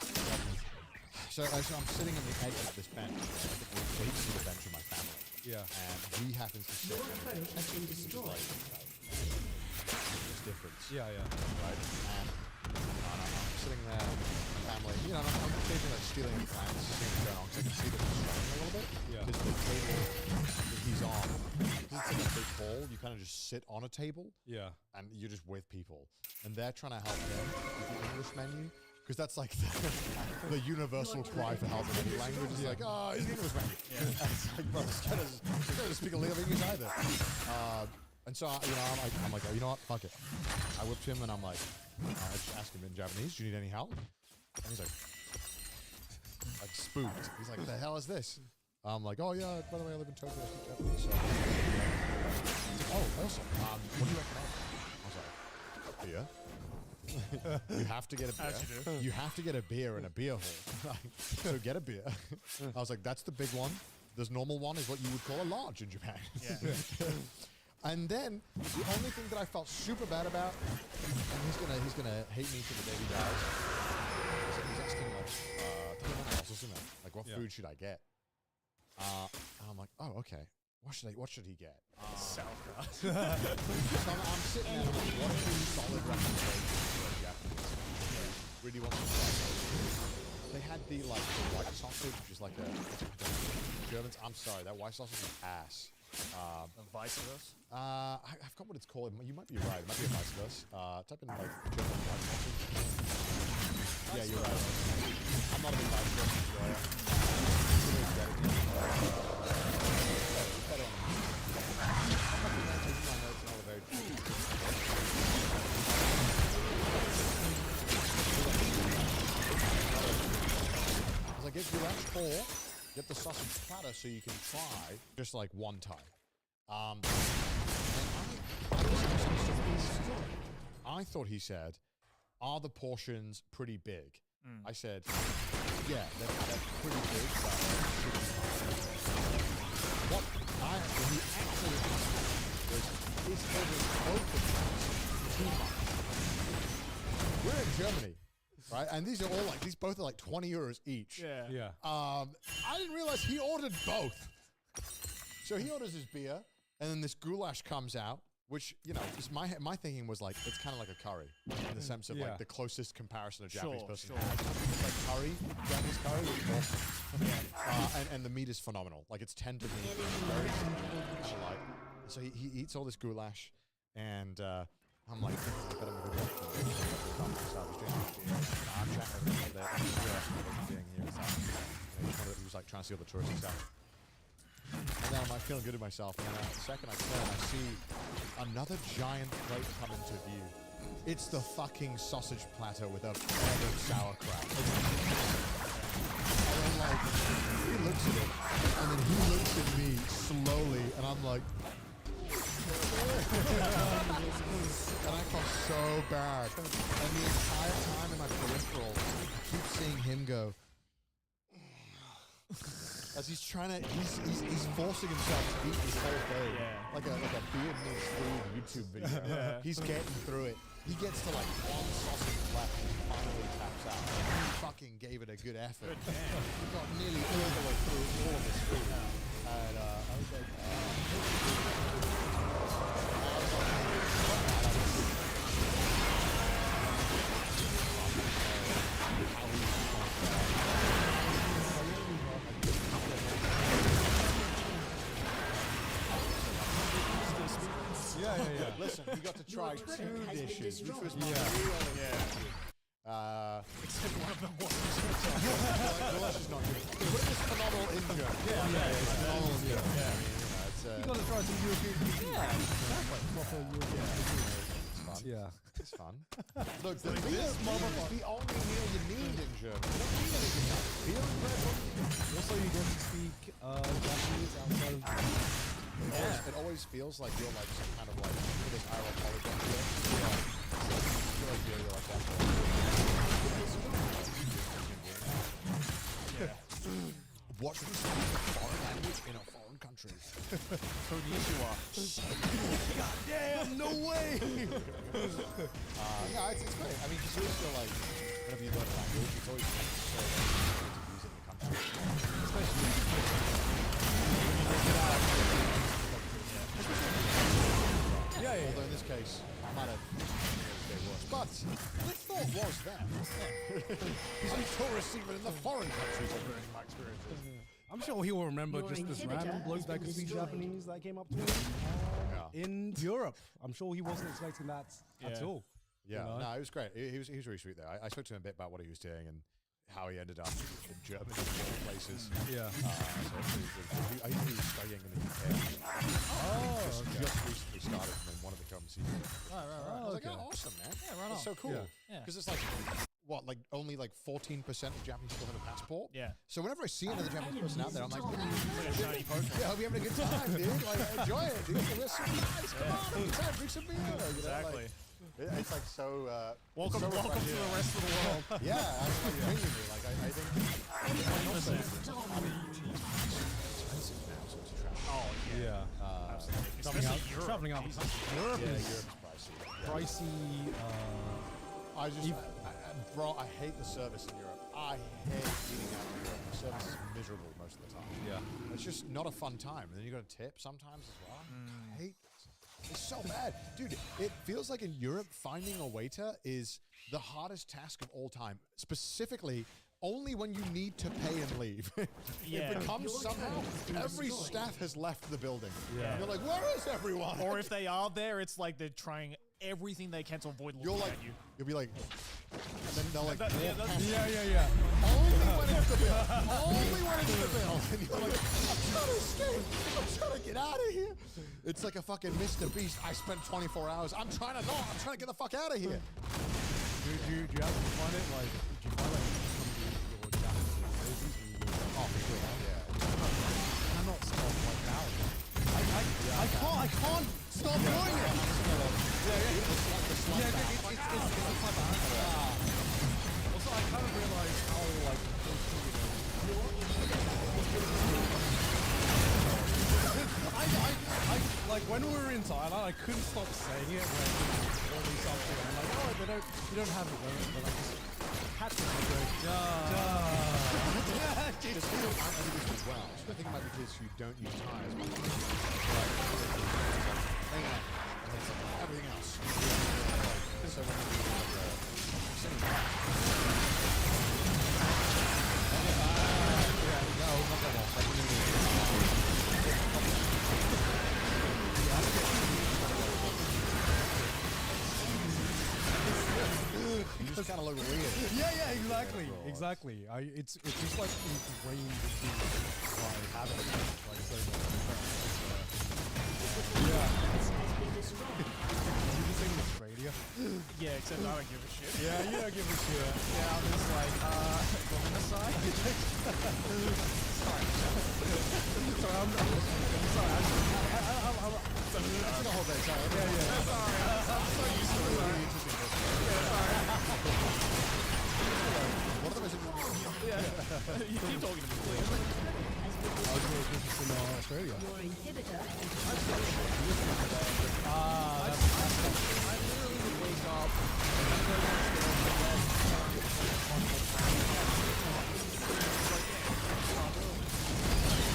S1: So I'm sitting on the edge of this bench. The base of the bench with my family.
S3: Yeah.
S1: And he happens to sit on the bench.
S4: has been destroyed.
S1: There's difference.
S3: Yeah.
S1: Right? And I'm sitting there with my family. You know, and I'm occasionally like stealing the plants, seeing what's going on, because I can see them struggling a little bit.
S3: Yeah.
S1: Because the table that he's on, because it's like a big hall, you kind of just sit on a table.
S3: Yeah.
S1: And you're just with people. And they're trying to help them with the English menu. Because that's like the universal cry for help in any language. It's like, oh, it's English menu. Yeah. And it's like, bro, this guy doesn't speak a lick of English either. And so, you know, I'm like, oh, you know what? Fuck it. I whipped him and I'm like, I just asked him in Japanese, do you need any help? And he's like spooked. He's like, the hell is this? I'm like, oh yeah, by the way, I live in Tokyo, I speak Japanese. So. Oh, awesome. What do you recommend? I was like, beer. You have to get a beer.
S2: As you do.
S1: You have to get a beer in a beer hall. So get a beer. I was like, that's the big one. This normal one is what you would call a large in Japan.
S2: Yeah.
S1: And then the only thing that I felt super bad about, and he's gonna hate me to the day he dies. He's asking like what food should I get? And I'm like, oh okay. What should he get?
S2: Sauerkraut.
S1: So I'm sitting there and I'm watching solid recommendations for Japanese. Really want to try those. They had the white sausage, which is like a Germans. I'm sorry, that white sausage is ass.
S2: Vice versa.
S1: I forgot what it's called. You might be right. It might be a vice versa. Type in like German white sausage. Yeah, you're right. I'm not a big vice versa enjoyer. Better on I was like, get goulash or get the sausage platter so you can try just like one time. And I thought he said, are the portions pretty big? I said, yeah, they're pretty big, but what when he actually asked me was, is both of these too much? We're in Germany, right? And these are all like, these both are like 20 euros each.
S3: Yeah.
S1: I didn't realize he ordered both. So he orders his beer, and then this goulash comes out, which, you know, just my thinking was like, it's kind of like a curry in the sense of like the closest comparison a Japanese person has. It's like curry, Japanese curry is awesome. And the meat is phenomenal. Like it's tender meat, very light. So he eats all this goulash, and I'm like, I'm chatting with him there. He was like trying to steal the touristy stuff. And then I'm like feeling good to myself, and then the second I turn, I see another giant plate come into view. It's the fucking sausage platter with a bed of sauerkraut. And then like, he looks at it, and then he looks at me slowly, and I'm like, and I felt so bad. And the entire time in my peripheral, I keep seeing him go, as he's trying to, he's forcing himself to eat this whole thing, like a Vietnamese food YouTube video. He's getting through it. He gets to like one sausage left and finally taps out. He fucking gave it a good effort. He got nearly all the way through all of his food. And I was like, yeah. Listen, we got to try 2 dishes, which was my except one of them wasn't. Well, that's just not good. What is this phenomenal India? It's phenomenal India.
S3: You gotta try some European cuisine. Proper European cuisine.
S1: It's fun.
S3: Yeah.
S1: It's fun. Look, the meal is the only meal you need in Germany. You don't need anything else. Beer and bread.
S3: Also, you get to speak Japanese outside of.
S1: It always feels like you're like some kind of like this Ira polygon here. Yeah. So I feel like you're like that. Watch me speak a foreign language in a foreign country.
S2: Konnichiwa.
S1: God damn, no way! Yeah, it's great. I mean, because you always feel like whenever you learn a language, it's always so good to use it in the country. Especially although in this case, I might have made it worse. But the thought was there. He's a tourist even in the foreign countries are ruining my experiences.
S3: I'm sure he will remember
S4: Your
S3: just this
S4: inhibitor
S3: random bloke
S4: has
S3: that
S4: been
S3: could speak
S4: destroyed.
S3: Japanese that came up to him in Europe. I'm sure he wasn't expecting that at all.
S1: Yeah,
S3: You know?
S1: no, it was great. He was really sweet there. I spoke to him a bit about what he was doing and how he ended up in Germany of all places.
S3: Yeah.
S1: So I think he was studying in the UK. Just recently started from one of the conferences.
S2: Right.
S1: I was like, oh, awesome, man.
S2: Yeah, right
S1: That's so
S2: on.
S1: cool.
S2: Yeah.
S1: Because it's like, what, like only like 14% of Japanese people have a passport?
S2: Yeah.
S1: So whenever I see another Japanese person out there, I'm like,
S2: Like a shiny Pokemon.
S1: yeah, I hope you're having a good time, dude. Like, enjoy it, dude. We're so nice. Come on, have a good time. Drink some beer. You know,
S2: Exactly.
S1: like, it's like so.
S2: Welcome
S1: so
S2: to
S1: refreshing.
S2: the rest of the world.
S1: Yeah, that's like genuinely. Like, I think. Expensive now, so it's a travel.
S2: Oh,
S3: Yeah.
S2: Especially Europe.
S3: Traveling out.
S2: Jesus.
S3: Europe
S1: Yeah,
S3: is
S1: Europe's pricey. Yeah.
S3: pricey.
S1: I just, bro, I hate the service in Europe. I hate eating out in Europe. The service is miserable most of the time.
S3: Yeah.
S1: It's just not a fun time. And then you got to tip sometimes as well. I hate this. It's so bad. Dude, it feels like in Europe, finding a waiter is the hardest task of all time. Specifically, only when you need to pay and leave.
S2: Yeah.
S1: It becomes somehow every staff has left the building.
S3: Yeah.
S1: And you're like, where is everyone?
S2: Or if they are there, it's like they're trying everything they can to avoid looking
S1: you're like,
S2: at you.
S1: you'll be like, and then they'll like,
S2: Yeah,
S1: walk
S2: that's-
S1: past
S3: Yeah.
S1: only when it's the bill. Only when it's the bill. And you're like, I'm trying to escape. I'm trying to get out of here. It's like a fucking Mr. Beast. I spent 24 hours. I'm trying to get the fuck out of here.
S3: Do you have to find it like? Do you find like some of your Japanese phrases when you go?
S1: Oh, for sure. Yeah.
S3: Cannot stop like now. I can't stop doing it. Yeah, it's also, I kind of realized how like I like when we were in Thailand, I couldn't stop saying it when all these something. I'm like, oh, you don't have it, but I just catch it and go,
S1: It's still unused as well. So I think it might be because you don't use Thai as much. Hang on. And then it's like everything else. So when you do like singing no, not that one. You just kind of look weird.
S3: yeah, exactly. It's just like ingrained into my habit, like so much.
S2: except I don't give a shit.
S3: Yeah, you don't give a shit.
S2: Yeah, I'm just like, go on the side. Sorry, I'm sorry. I'm the whole day. Sorry. Yeah. Sorry. I'm so used to it. Sorry.
S1: What are the most
S2: Yeah. You keep talking to me, please.
S3: I was going to visit in Australia.
S4: Your inhibitor is
S2: I literally would wake up and go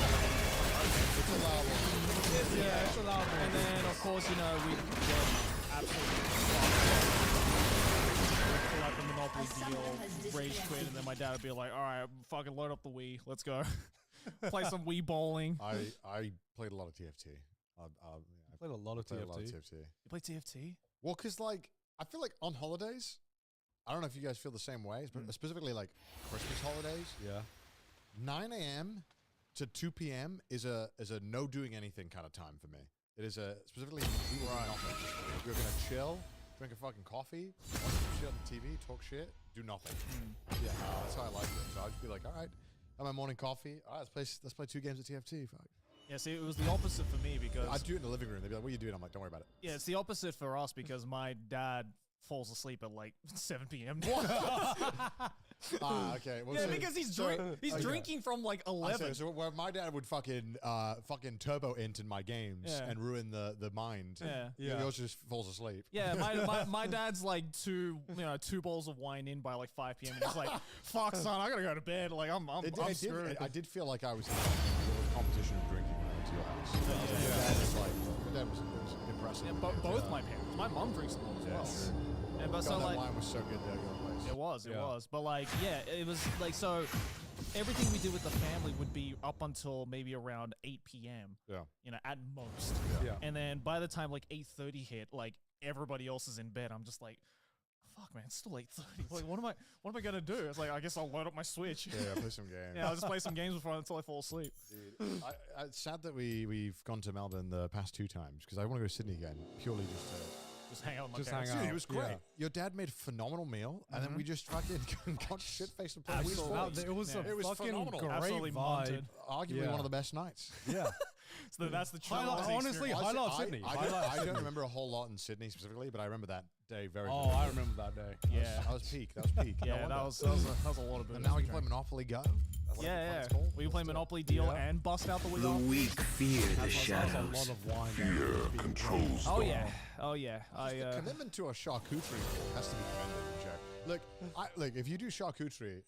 S1: It's allowable.
S2: Yeah, it's allowable. And then, of course, you know, we get absolutely pull out the Monopoly deal, rage quit, and then my dad would be like, all right, fucking load up the Wii, let's go. Play some Wii bowling.
S1: I played a lot of TFT. I
S3: Played a lot of
S1: played a lot of
S3: TFT.
S1: TFT.
S2: You play TFT?
S1: Well, because like I feel like on holidays, I don't know if you guys feel the same way, but specifically like Christmas holidays,
S3: Yeah.
S1: 9 a.m. to 2 p.m. is a no doing anything kind of time for me. It is a specifically we will do nothing. We're gonna chill, drink a fucking coffee, watch some shit on the TV, talk shit, do nothing. Yeah, that's how I like it. So I'd just be like, all right, have my morning coffee. All right, let's play 2 games of TFT. Fuck.
S2: Yeah, see, it was the opposite for me because...
S1: I'd do it in the living room. They'd be like, what are you doing? I'm like, don't worry about it.
S2: Yeah, it's the opposite for us because my dad falls asleep at like 7 p.m.
S1: Okay. Well,
S2: Yeah,
S1: so-
S2: because he's
S1: so- okay.
S2: drinking from like
S1: I
S2: 11.
S1: see. So where my dad would fucking turbo int in my games
S2: Yeah.
S1: and ruin the mind.
S2: Yeah.
S1: He also just falls asleep.
S2: Yeah, my dad's like two bowls of wine in by like 5 p.m. and he's like, "Fuck, son, I gotta go to bed." Like I'm screwed.
S1: I did feel like I was in a competition of drinking when I went to your house. My dad was impressive.
S2: Yeah, both my parents. My mom drinks a lot as
S1: Yes.
S2: well. Yeah, but
S1: God,
S2: so
S1: that
S2: like
S1: wine was so good there, your place.
S2: it was.
S3: Yeah.
S2: But like it was like so. Everything we did with the family would be up until maybe around 8 p.m.
S1: Yeah.
S2: You know, at most.
S3: Yeah.
S2: And then by the time like 8:30 hit, like everybody else is in bed. I'm just like, fuck, man, it's still 8:30. Like, what am I gonna do? It's like, I guess I'll load up my Switch.
S1: Yeah, play some games.
S2: Yeah, I'll just play some games before until I fall asleep.
S1: Dude, it's sad that we've gone to Melbourne the past 2 times because I want to go to Sydney again purely just to.
S2: Just hang out with my
S3: Just
S2: parents.
S3: hang
S1: Dude,
S3: out.
S1: it was great.
S3: Yeah.
S1: Your dad made a phenomenal meal, and then we just fucking got shit faced and played Wii
S2: Absolutely.
S1: Sports.
S3: It was
S2: Yeah.
S3: a
S1: It was
S3: fucking
S1: phenomenal.
S3: great
S2: Absolutely
S3: vibe.
S2: munted.
S1: Arguably
S3: Yeah.
S1: one of the best nights.
S3: Yeah.
S2: So that's the
S3: Highlight-
S2: traumatizing
S3: honestly,
S2: experience.
S3: highlight of Sydney.
S1: I
S3: Highlight of
S1: don't
S3: Sydney.
S1: remember a whole lot in Sydney specifically, but I remember that day very
S3: Oh,
S1: well.
S3: I remember that day.
S2: Yeah.
S1: That was peak. That was peak. No
S2: Yeah,
S1: wonder.
S2: that was a lot of booze.
S1: And now we can play Monopoly Go.
S2: Yeah. We can play Monopoly Deal
S3: Yeah.
S2: and bust out the Wii.
S9: The
S2: off.
S9: weak fear the
S3: That was a
S9: shadows.
S3: lot of wine.
S9: Fear controls
S2: Oh
S9: them.
S2: yeah. Oh yeah.
S1: The commitment to a charcuterie board has to be commended, Joe. Look, if you do charcuterie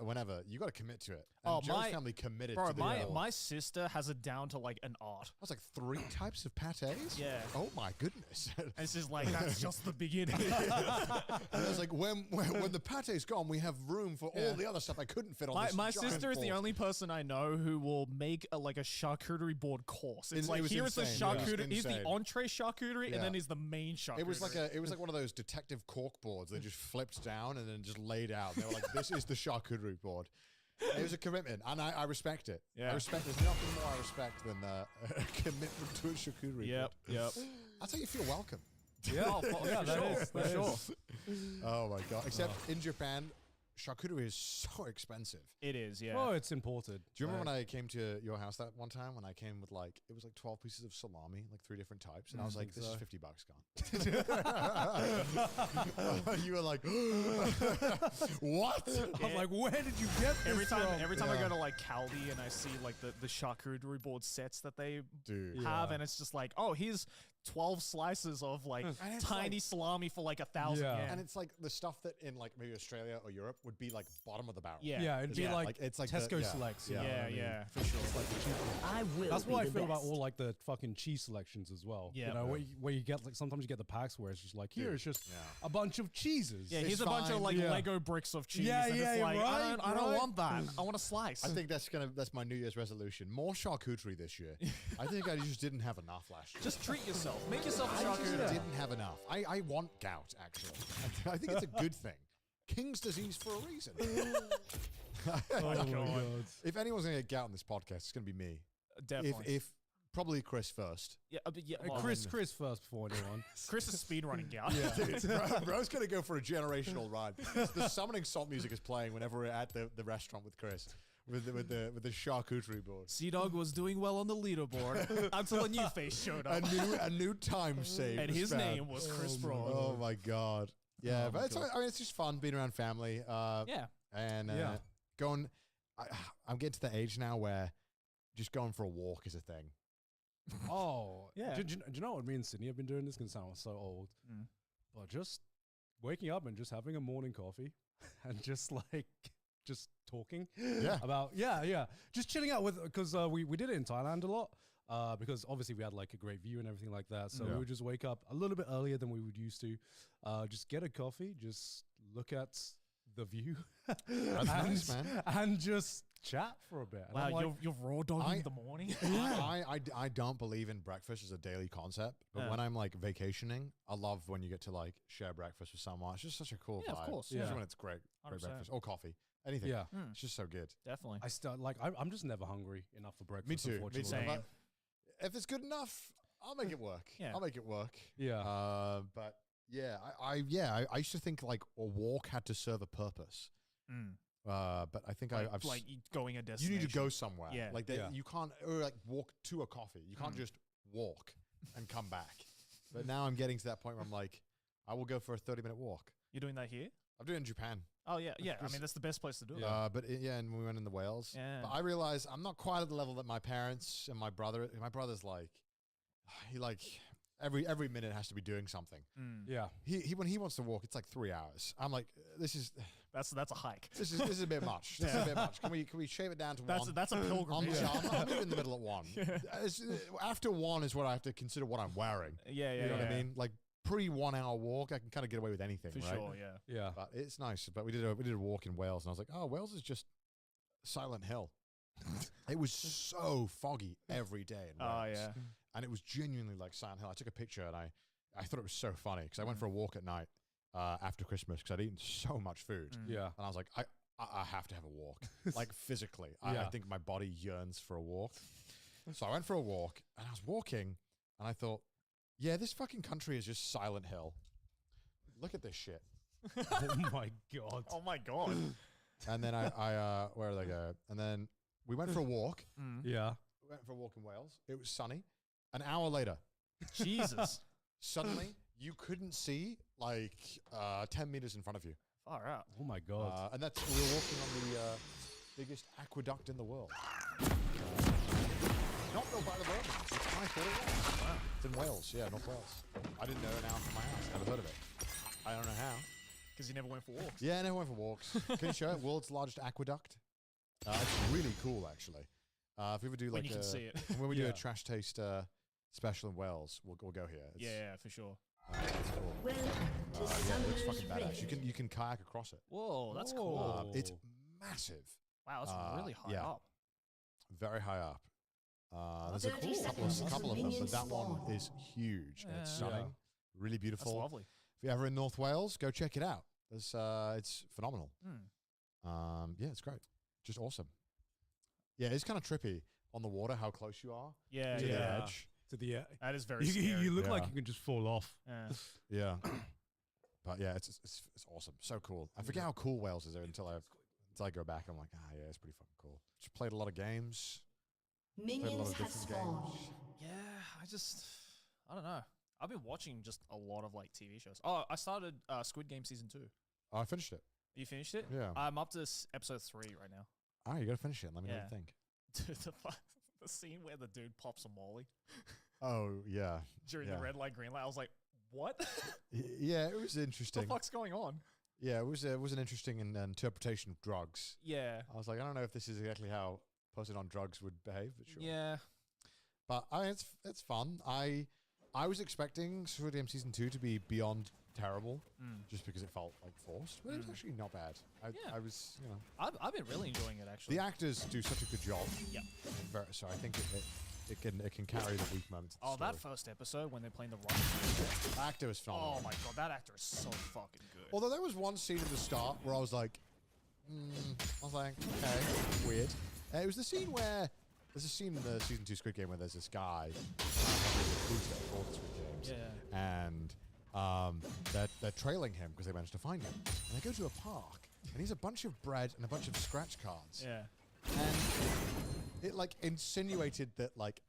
S1: whenever, you got to commit to it. And
S2: Oh,
S1: Joe's
S2: my-
S1: family committed
S2: Bro,
S1: to the
S2: my
S1: board.
S2: my sister has it down to like an art.
S1: That's like 3 types of pâtés?
S2: Yeah.
S1: Oh my goodness.
S2: And it's just like that's just the beginning.
S1: And I was like, when the pâté's gone, we have room for all the other stuff I couldn't fit on this
S2: My
S1: giant
S2: sister is the
S1: board.
S2: only person I know who will make a charcuterie board course. It's
S1: It
S2: like
S1: was
S2: here it's the
S1: insane. Yeah.
S2: charcuterie, here's the
S1: Insane.
S2: entree charcuterie,
S1: Yeah.
S2: and then is the main charcuterie.
S1: It was like one of those detective cork boards. They just flipped down and then just laid out. They were like, "This is the charcuterie board." It was a commitment, and I respect it.
S2: Yeah.
S1: I respect. There's nothing more I respect than a commitment to a charcuterie
S2: Yep,
S1: board.
S2: yep.
S1: That's how you feel welcome.
S3: Yeah,
S2: Oh, for
S3: yeah, that
S2: sure,
S3: is,
S2: for
S3: that
S2: sure.
S3: is.
S1: Oh my god! Except in Japan, charcuterie is so expensive.
S2: It is, yeah.
S3: Oh, it's imported.
S1: Do you remember when I came to your house that one time when I came with it was like 12 pieces of salami, like 3 different types, and I was like, "This is $50 gone." You were like, "What?"
S3: I'm like, where did you get this
S2: Every time I
S1: Yeah.
S2: go to like Caldi and I see like the charcuterie board sets that they
S1: Dude.
S2: have, and it's just like, oh, here's 12 slices of like
S1: And it's
S2: tiny
S1: like-
S2: salami for like 1,000
S3: Yeah.
S2: yen.
S1: And it's like the stuff that in like maybe Australia or Europe would be like bottom of the barrel.
S2: Yeah.
S3: Yeah, it'd be
S1: Yeah.
S3: like,
S1: Like, it's like
S3: Tesco
S1: the- yeah.
S3: selects.
S1: Yeah.
S3: You know
S2: yeah,
S3: what I mean?
S2: yeah, for sure.
S4: I will
S3: That's
S4: be
S3: what I
S4: the
S3: feel about
S4: best.
S3: all like the fucking cheese selections as well.
S2: Yeah.
S3: You know, where you get like sometimes you get the packs where it's just like here
S1: Dude,
S3: it's just
S1: yeah.
S3: a bunch of cheeses.
S2: Yeah,
S1: It's
S2: here's a bunch of
S1: fine.
S2: like
S3: Yeah.
S2: Lego bricks of cheese.
S3: Yeah,
S2: and
S3: yeah,
S2: it's like,
S3: right,
S2: I don't
S3: right.
S2: want that. I want a slice.
S1: I think that's my New Year's resolution. More charcuterie this year. I think I just didn't have enough last year.
S2: Just treat yourself. Make yourself a
S1: I just
S2: charcuterie.
S1: didn't have enough. I want gout, actually. I think it's a good thing. King's disease for a reason.
S3: Oh my god.
S1: If anyone's going to get gout on this podcast, it's going to be me.
S2: Definitely.
S1: If Probably Chris first.
S2: Yeah, well,
S3: Chris first before anyone.
S2: Chris is speedrunning out.
S1: Dude, bro's gonna go for a generational ride. The summoning salt music is playing whenever we're at the restaurant with Chris. With the charcuterie board.
S2: Sea-Dog was doing well on the leaderboard until a new face showed up.
S1: A new time save.
S2: And
S1: was
S2: his
S1: found.
S2: name was Chris Broad.
S1: Oh my god. Yeah,
S2: Oh
S1: but
S2: my
S1: it's
S2: God.
S1: I mean it's just fun being around family.
S2: Yeah.
S1: And
S3: Yeah.
S1: going. I'm getting to the age now where just going for a walk is a thing.
S3: Oh,
S2: Yeah.
S3: Do you know what me and Sydney have been doing? This can sound so old, but just waking up and just having a morning coffee and just talking
S1: Yeah.
S3: about just chilling out with because we did it in Thailand a lot because obviously we had like a great view and everything like that, so we would just wake up a little bit earlier than we would used to, just get a coffee, just look at the view
S1: That's nice, man.
S3: and just chat for a bit. And I'm
S2: Wow,
S3: like,
S2: you're raw dogging the morning.
S1: I don't believe in breakfast as a daily concept, but
S2: Yeah.
S1: when I'm like vacationing, I love when you get to like share breakfast with someone. It's just such a cool
S2: Yeah,
S1: vibe.
S2: of course.
S1: Especially
S3: Yeah.
S1: when it's great
S2: 100%.
S1: breakfast or coffee, anything.
S3: yeah.
S1: It's just so good.
S2: Definitely.
S3: I start like I'm just never hungry enough for breakfast.
S1: Me too. Me too.
S3: Unfortunately.
S2: Same.
S1: But if it's good enough, I'll make it work.
S2: Yeah.
S1: I'll make it work.
S3: Yeah.
S1: But yeah, I used to think like a walk had to serve a purpose. But I think
S2: Like,
S1: I've
S2: like going a
S1: you
S2: destination.
S1: need to go somewhere.
S2: Yeah.
S1: Like
S3: Yeah.
S1: you can't or like walk to a coffee. You can't just walk and come back. But now I'm getting to that point where I'm like, I will go for a 30-minute walk.
S2: You're doing that here?
S1: I'm doing it in Japan.
S2: Oh yeah, yeah. I
S1: Just-
S2: mean, that's the best place to do it.
S1: And we went in the Wales.
S2: Yeah.
S1: But I realized I'm not quite at the level that my parents and my brother's like, he like every minute has to be doing something.
S3: Yeah.
S1: He when he wants to walk, it's like 3 hours. I'm like, this is
S2: That's a hike.
S1: this is a bit much. This is a bit much. Can we shave it down to one?
S2: That's a pilgrimage.
S1: I'm in the middle at one. After one is what I have to consider what I'm wearing.
S2: Yeah, yeah,
S1: You know
S2: yeah.
S1: what I mean? Like pre 1 hour walk, I can kind of get away with anything,
S2: For
S1: right?
S2: sure, yeah.
S3: Yeah.
S1: But it's nice. But we did a walk in Wales, and I was like, oh, Wales is just Silent Hill. It was so foggy every day in Wales.
S2: Oh yeah.
S1: And it was genuinely like Silent Hill. I took a picture, and I thought it was so funny because I went for a walk at night after Christmas because I'd eaten so much food.
S3: Yeah.
S1: And I was like, I have to have a walk, like physically. I
S3: Yeah.
S1: think my body yearns for a walk. So I went for a walk, and I was walking, and I thought, yeah, this fucking country is just Silent Hill. Look at this shit.
S3: Oh my god.
S2: Oh my god.
S1: And then I where did I go? And then we went for a walk.
S3: Yeah.
S1: We went for a walk in Wales. It was sunny. An hour later,
S2: Jesus.
S1: suddenly you couldn't see like 10 meters in front of you.
S2: Far out.
S3: Oh my god.
S1: And that's, we were walking on the biggest aqueduct in the world. Not built by the Romans. It's I thought it was. Wow. It's in Wales, yeah, North Wales. I didn't know an hour from my house. Never heard of it. I don't know how.
S2: Because you never went for walks.
S1: Yeah, I never went for walks. Can you show it? World's largest aqueduct. It's really cool, actually. If we ever do
S2: When
S1: like
S2: you can see it.
S1: when we do
S3: Yeah.
S1: a trash taste special in Wales, we'll go here. It's,
S2: Yeah, for sure.
S1: it's cool.
S4: Welcome to
S1: Yeah, it looks
S4: Summer's
S1: fucking badass.
S4: Raid.
S1: You can kayak across it.
S2: Whoa, that's cool.
S1: It's
S3: Oh.
S1: massive,
S2: Wow, that's really high
S1: yeah.
S2: up.
S1: very high up. There's a
S4: 30
S1: couple
S4: seconds
S1: of them,
S4: minion
S1: but that one
S4: spawn.
S1: is huge. And it's
S2: Yeah.
S1: stunning, really
S2: That's
S1: beautiful.
S2: lovely.
S1: If you're ever in North Wales, go check it out. It's phenomenal. Yeah, it's great. Just awesome. Yeah, it's kind of trippy on the water how close you are
S2: Yeah,
S1: to
S2: yeah.
S1: the edge.
S3: To the
S2: That is very
S3: you,
S2: scary.
S3: you look like
S1: Yeah.
S3: you can just fall off.
S2: Yeah.
S1: Yeah. But yeah, it's awesome. So cool. I forget how cool Wales is there until I go back. I'm like, yeah, it's pretty fucking cool. Just played a lot of games. Played a lot
S4: Minions
S1: of
S4: have
S1: different
S4: spawned.
S1: games.
S2: I don't know. I've been watching just a lot of like TV shows. Oh, I started Squid Game season 2.
S1: Oh, I finished it.
S2: You finished it?
S1: Yeah.
S2: I'm up to episode 3 right now.
S1: Oh, you gotta finish it. Let me know
S2: Yeah.
S1: what you think.
S2: Dude, the scene where the dude pops a molly
S1: Oh yeah.
S2: during the
S1: Yeah.
S2: red light, green light. I was like, what?
S1: Yeah, it was
S2: the
S1: interesting.
S2: fuck's going on?
S1: Yeah, it was an interesting interpretation of drugs.
S2: Yeah.
S1: I was like, I don't know if this is exactly how a person on drugs would behave, but sure.
S2: Yeah.
S1: But it's fun. I was expecting Squid Game season 2 to be beyond terrible, just because it felt like forced. But it was actually not bad.
S2: Yeah.
S1: I was, you know,
S2: I've been really enjoying it actually.
S1: the actors do such a good job.
S2: Yeah.
S1: So I think it can carry the weak moments. Of the
S2: Oh, that
S1: story.
S2: first episode when they're playing the rock.
S1: The actor was phenomenal.
S2: Oh my god, that actor is so fucking good.
S1: Although there was one scene at the start where I was like, okay, weird. It was the scene where there's a scene in the season 2 Squid Game where there's this guy who's there for the Squid Games, and they're trailing him because they managed to find him. And they go to a park, and he's a bunch of bread and a bunch of scratch cards.
S2: Yeah.
S1: And it like insinuated that like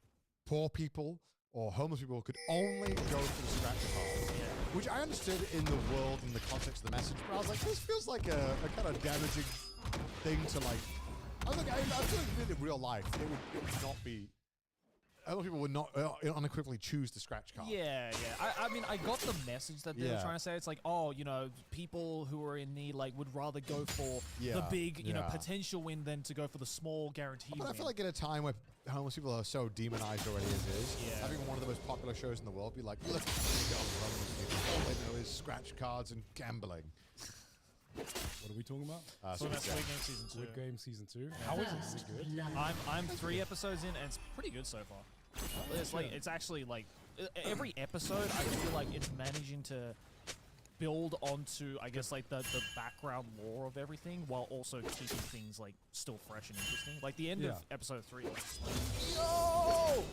S1: poor people or homeless people could only go for the scratch cards. Which I understood in the world, in the context of the message, but I was like, this feels like a kind of damaging thing to like. I was like, I feel like in real life, it would not be. Other people would not unequivocally choose the scratch card.
S2: Yeah. I mean, I got the message that they were trying to say. It's like, oh, you know, people who are in need like would rather go for the big, you know, potential win than to go for the small guaranteed win.
S1: But I feel like in a time where homeless people are so demonized already as is, having one of the most popular shows in the world be like, look, homeless people, all they know is scratch cards and gambling.
S3: What are we talking about?
S2: So that's Squid Game season 2.
S3: Squid Game season 2. How is it? Is it good?
S2: I'm 3 episodes in, and it's pretty good so far. It's like it's actually like every episode I feel like it's managing to build onto, I guess, like the background lore of everything while also keeping things like still fresh and interesting. Like the end of episode 3 was just like, yo!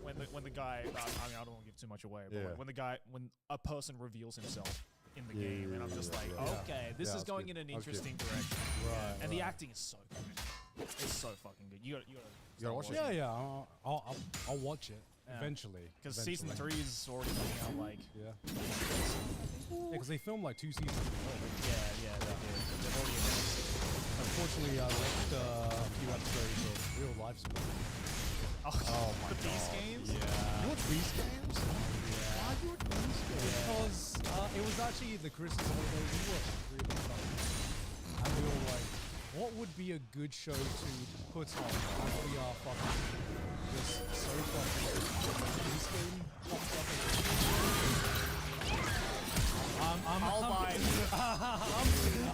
S2: When the guy, I mean, I don't want to give too much away, but when a person reveals himself in the game, and I'm just like, okay, this is going in an interesting direction. Right. And the acting is so good. It's so fucking good. You gotta watch it.
S3: Yeah. I'll watch it eventually.
S2: Because season 3 is already coming out. Like,
S3: because they filmed like 2 seasons.
S2: Yeah, they did. They've already announced it.
S3: Unfortunately, I watched a few episodes of Real Life Squid.
S1: Oh my
S2: the Beast Games?
S1: Yeah. You watch Beast Games?
S3: Yeah. Why do you watch Beast Games? Because it was actually the Christmas holidays. We watched 3 of them. And we were like, what would be a good show to put on as we are fucking just so fucking Beast Game pops up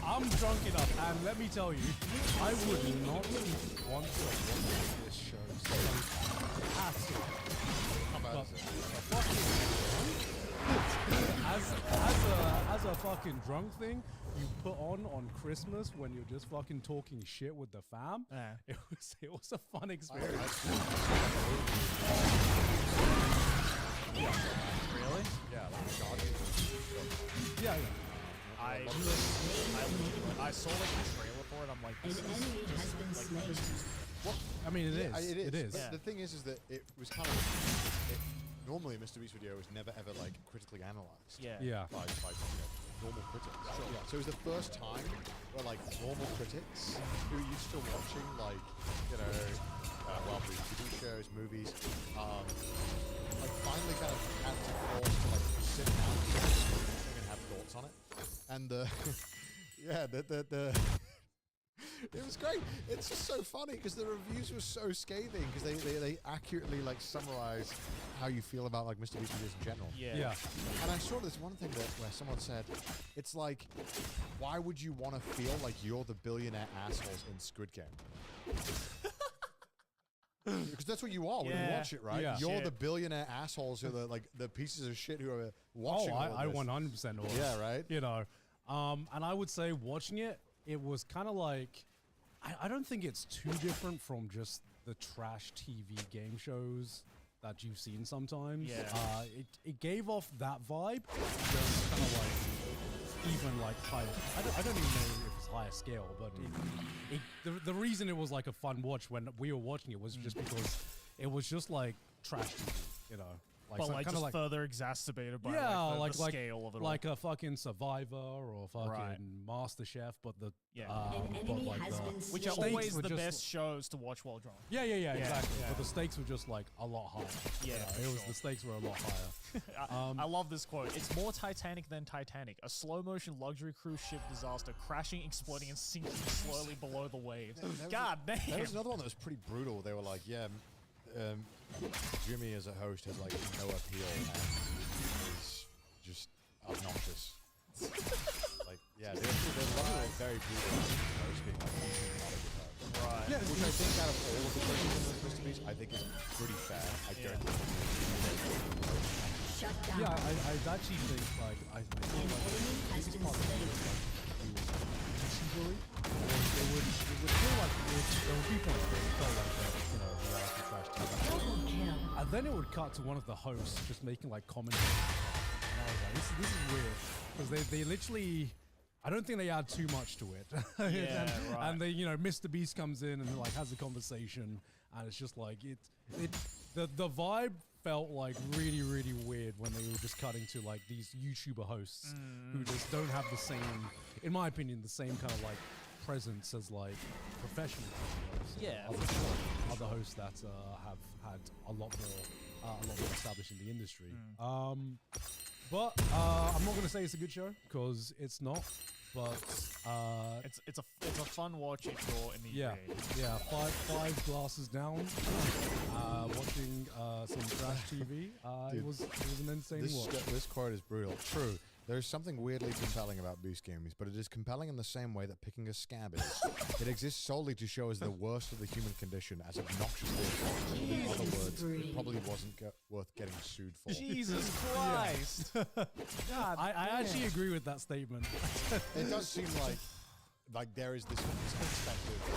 S3: I'm drunk enough, and let me tell you, I would not want to watch this show so at all. But as a fucking drunk thing, you put on Christmas when you're just fucking talking shit with the fam. It was a fun experience.
S2: Really?
S1: Yeah, like God.
S3: Yeah.
S2: I saw like the trailer for it. I'm like, this is like,
S3: I mean, it is.
S1: But the thing is that it was kind of normally a Mr. Beast video was never ever like critically analyzed. By normal critics. Sure. Yeah. So it was the first time where like normal critics who are used to watching like TV shows, movies, like finally kind of had to force to like sit down and have thoughts on it. And the it was great. It's just so funny because the reviews were so scathing because they accurately like summarize how you feel about like Mr. Beast videos in general.
S3: Yeah.
S1: And I saw this one thing where someone said, it's like, why would you want to feel like you're the billionaire assholes in Squid Game? Because that's what you are when you watch it, right?
S3: Yeah.
S1: You're the billionaire assholes who are the pieces of shit who are watching.
S3: I 100% was.
S1: Yeah, right.
S3: You know, and I would say watching it, it was kind of like, I don't think it's too different from just the trash TV game shows that you've seen sometimes.
S2: Yeah.
S3: It gave off that vibe, just kind of like even like higher. I don't even know if it's higher scale, but the reason it was like a fun watch when we were watching it was just because it was just like trash TV, you know.
S2: But like just further exacerbated by the scale of it all.
S3: Like a fucking Survivor or fucking MasterChef, but the
S2: which are always the best shows to watch while drunk.
S3: Yeah, exactly. Yeah. But the stakes were just like a lot higher.
S2: Yeah,
S3: the stakes were a lot higher.
S2: I love this quote. It's more Titanic than Titanic. A slow motion luxury cruise ship disaster, crashing, exploding, and sinking slowly below the waves. God damn.
S1: There was another one that was pretty brutal. They were like, Jimmy as a host has like no appeal and is just obnoxious. They're very brutal host being like
S2: right.
S1: Yeah, which I think out of all of the questions in Mr. Beast, I think is pretty fair. I guarantee.
S6: Shut down.
S3: Yeah, I actually think like I feel like the biggest part of it was like he was easily. It would feel like there were people that felt like that, you know, trash TV.
S4: Double kill.
S3: And then it would cut to one of the hosts just making like commentary. And I was like, this is weird. Because they literally, I don't think they add too much to it.
S2: Yeah, right.
S3: And they, Mr. Beast comes in and like has a conversation, and it's just like the vibe felt like really, really weird when they were just cutting to like these YouTuber hosts who just don't have the same, in my opinion, the same kind of like presence as like professional hosts.
S2: Yeah,
S3: Other hosts that have had a lot more established in the industry. But I'm not gonna say it's a good show because it's not. But
S2: it's a fun watch if you're in the UK.
S3: yeah, five glasses down, watching some trash TV. It was an insane watch.
S1: This quote is brutal. True. There is something weirdly compelling about Boost Gamies, but it is compelling in the same way that picking a scab is. It exists solely to show us the worst of the human condition as obnoxiously as possible. In other words, it probably wasn't worth getting sued for.
S2: Jesus Christ! God,
S3: I actually agree with that statement.
S1: It does seem like there is this perspective that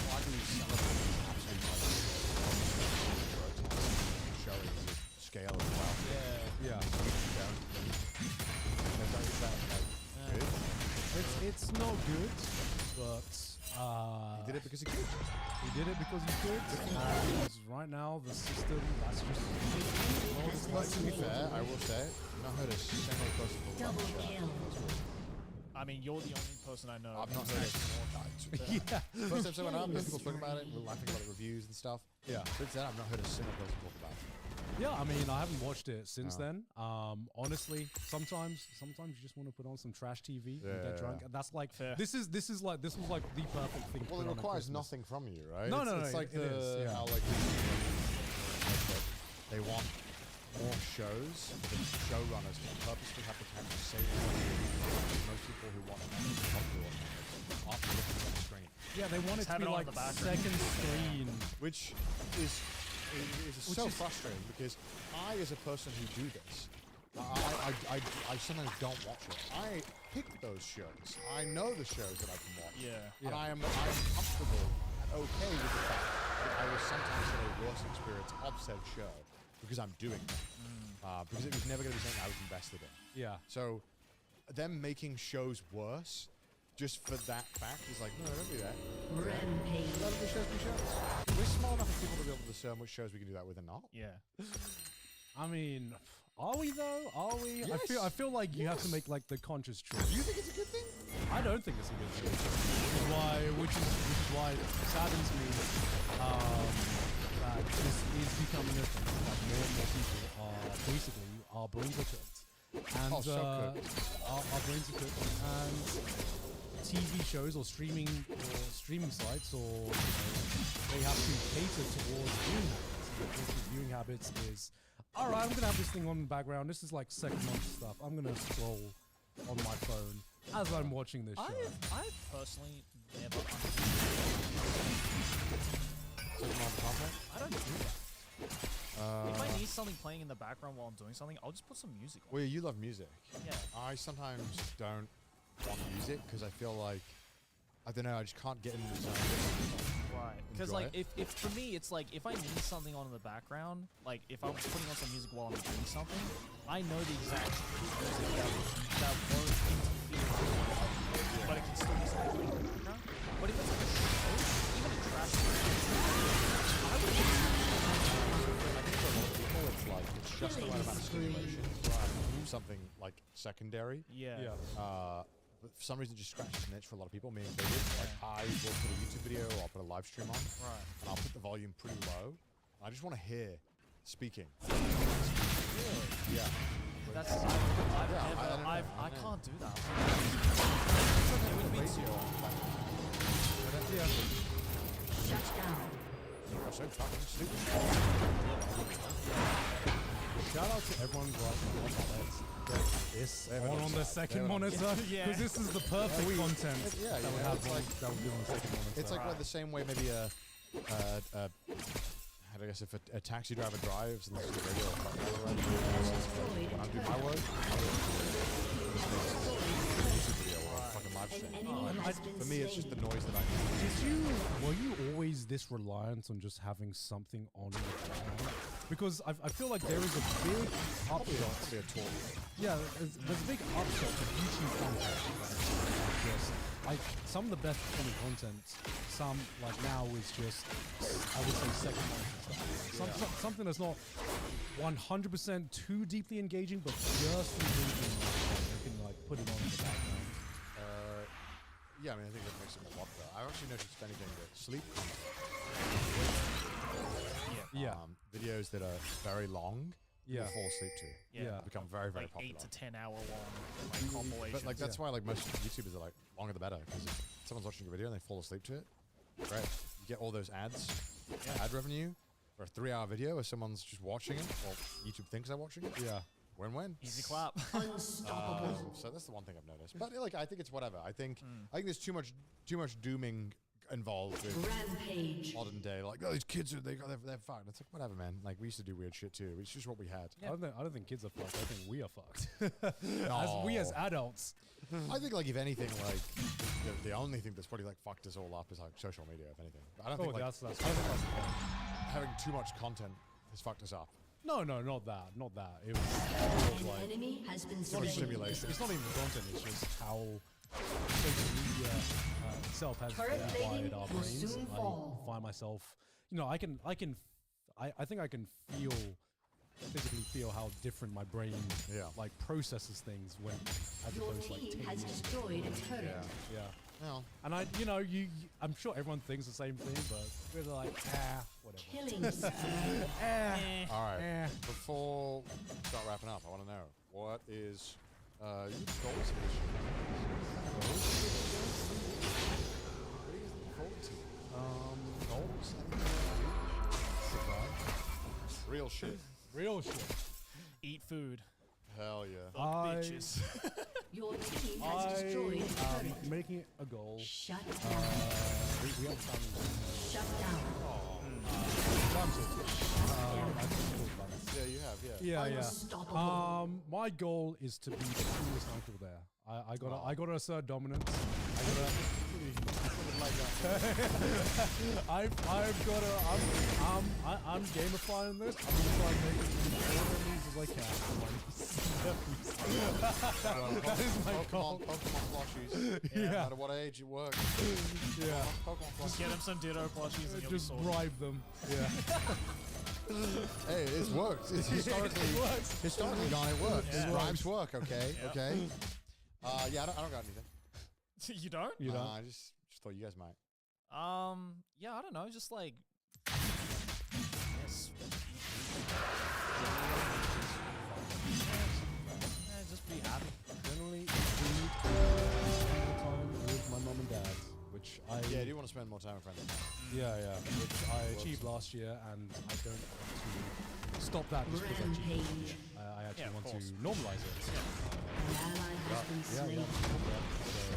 S1: why do we celebrate absolute showing the scale as well?
S3: Yeah. It's not good, but
S1: He did it because he could.
S3: he did it because he could. And right now, the system, that's just...
S1: But to be fair, I will say, I've not heard a single person talk about
S4: Double
S1: the show.
S4: kill.
S2: I mean, you're the only person I know.
S1: I've not heard it.
S3: Yeah.
S1: First episode went up, people talking about it, we're laughing about the reviews and stuff.
S3: Yeah.
S1: Since then, I've not heard a single person talk about it.
S3: Yeah, I mean, I haven't watched it since then. Honestly, sometimes you just want to put on some trash TV and get drunk. And that's like
S2: Fair.
S3: this was like the perfect thing. to
S1: Well,
S3: put
S1: it
S3: on at
S1: requires
S3: Christmas.
S1: nothing from you, right?
S3: No, no,
S1: it's
S3: no,
S1: like
S3: it is, yeah.
S1: how like they want more shows. The showrunners purposely have to have the same. Most people who watch popular aren't looking at the screen,
S3: Yeah, they want it to
S2: have
S3: be
S2: it on
S3: like
S2: the background.
S3: second screen.
S1: which is so frustrating because I, as a person who do this, I sometimes don't watch it. I pick those shows. I know the shows that I can watch.
S2: Yeah.
S1: And I am comfortable and okay with the fact that I will sometimes have a worse experience of said show because I'm doing it. Because it was never going to be something I was invested in.
S3: Yeah.
S1: So them making shows worse just for that fact is like, no, don't do that.
S4: Rampage.
S1: Let the shows be shows. We're small enough for people to be able to discern which shows we can do that with and not.
S2: Yeah.
S3: I mean, are we though? Are we?
S1: Yes.
S3: I feel like you have to make like the conscious choice.
S1: Do you think it's a good thing?
S3: I don't think it's a good thing. Which is why it saddens me that this is becoming a thing. Like more and more people our brains are cooked, and
S1: Oh, so cooked.
S3: our brains are cooked, and TV shows or streaming sites or they have to cater towards viewing habits. Is all right. I'm gonna have this thing on in the background. This is like second month stuff. I'm gonna scroll on my phone as I'm watching this show.
S2: I've personally never I don't do that. If I need something playing in the background while I'm doing something, I'll just put some music on.
S1: Well, you love music.
S2: Yeah.
S1: I sometimes don't want music because I feel like, I don't know, I just can't get into the zone.
S2: Right. Because
S1: Enjoy
S2: like if for me it's like if I need something on in the background, like if I'm putting on some music while I'm doing something, I know the exact music that won't interfere, but it can still be something playing in the background. But if it's like a show, even a trash I would
S1: I think for a lot of people, it's like, it's just the right amount of stimulation. Something like secondary.
S2: Yeah.
S1: But for some reason, it just scratches an itch for a lot of people, me included. Like, I will put a YouTube video or I'll put a live stream on,
S2: Right.
S1: and I'll put the volume pretty low. I just want to hear speaking.
S2: Really?
S1: Yeah.
S2: That's
S1: Yeah,
S2: I can't do that.
S1: It would be too.
S4: Shut down.
S1: You're so fucking stupid.
S3: Shout out to everyone who got this
S1: They have it
S3: on
S1: on
S3: the
S1: side.
S3: second
S1: They have it on
S3: monitor
S2: Yeah.
S3: because this is the perfect content
S1: Yeah,
S3: that we
S1: yeah,
S3: have
S1: it's
S3: on,
S1: like-
S3: that will be on the second monitor.
S1: It's like the same way maybe how do I guess if a taxi driver drives and listens to the radio when I do my work, YouTube video or fucking live
S4: An
S1: stream.
S4: enemy has been
S1: For me, it's just the
S4: slain.
S1: noise that I need.
S3: Were you always this reliant on just having something on in the background? Because I feel like there is a big upshot.
S1: Probably a talk.
S3: Yeah, there's a big upshot to YouTube content. Yes, like some of the best performing content, some like now is just, I would say, second stuff. Something that's not 100% too deeply engaging, but just engaging enough. You can like put it on in the background.
S1: Yeah, I mean, I think that makes it more popular. I've actually noticed, if anything, that sleep
S3: Yeah.
S1: videos that are very long,
S3: Yeah.
S1: you fall asleep to.
S3: Yeah.
S1: Become very, very
S2: Like
S1: popular.
S2: 8 to 10 hour long like compilations.
S1: But like that's why like most YouTubers are like longer the better, because if someone's watching a video and they fall asleep to it, great. You get all those ads, ad revenue for a 3-hour video, or someone's just watching it, or YouTube thinks they're watching it.
S3: Yeah.
S1: Win-win.
S2: Easy clap.
S4: Unstoppable.
S1: So that's the one thing I've noticed. But like, I think it's whatever. I think there's too much dooming involved with
S4: Rampage.
S1: modern day. Like, oh, these kids are they're fucked. It's like whatever, man. Like we used to do weird shit too. It's just what we had.
S3: I don't think kids are fucked. I think we are fucked. We as adults.
S1: I think like if anything, like the only thing that's probably like fucked us all up is like social media. If anything, but I don't think like,
S3: that's
S1: I don't think like, having too much content has fucked us up.
S3: No, not that. It was
S4: An
S3: like
S4: enemy has been
S1: It's not
S4: slain.
S1: stimulation.
S3: it's not even content. It's just how social media itself has
S4: Turret
S3: wired
S4: plating
S3: our
S4: will
S3: brains.
S4: soon
S3: I
S4: fall.
S3: find myself, I think I can physically feel how different my brain like processes things when as
S4: Your
S3: opposed to like
S4: team
S3: 10
S4: has
S3: years.
S4: destroyed a turret.
S3: Yeah.
S1: Well,
S3: And I'm sure everyone thinks the same thing, but we're like, whatever.
S4: Killing spree.
S1: all right.
S3: Eh.
S1: Before we start wrapping up, I want to know what is your goals for this year? What are you looking forward to? Goals? Survive. Real shit.
S3: Real shit.
S2: Eat food.
S1: Hell yeah.
S2: Fuck
S3: I-
S2: bitches.
S4: Your team has destroyed a turret.
S3: Making it a goal.
S4: Shut down.
S3: We have family.
S4: Shut down.
S1: Yeah, you have. Yeah.
S3: Yeah.
S4: Unstoppable.
S3: My goal is to be the coolest uncle there. I gotta assert dominance. I'm gamifying this. I'm gonna try and make it as many enemies as I can. That is my goal.
S1: Pokemon plushies.
S3: Yeah.
S1: No matter what age you work.
S3: Yeah.
S1: Pokemon
S2: Just
S1: plushies.
S2: get him some Ditto plushies and you'll be
S3: Just
S2: sorted.
S3: bribe them. Yeah.
S1: Hey, it's worked. It's historically gone. It works.
S2: Yeah.
S1: Bribes work. Okay.
S2: Yeah.
S1: Okay. Yeah, I don't got anything.
S2: You don't?
S3: You know.
S1: I just thought you guys might.
S2: Yeah, I don't know. Just like, yes. Yeah, just be happy.
S3: Generally, spend time with my mom and dad, which I
S1: Yeah, do you want to spend more time with friends?
S3: yeah, which I achieved last year, and I don't want to stop that just because I achieved it.
S4: Rampage.
S3: I actually
S2: Yeah, of
S3: want to
S2: course.
S3: normalize it.
S4: An ally has been slain.
S3: So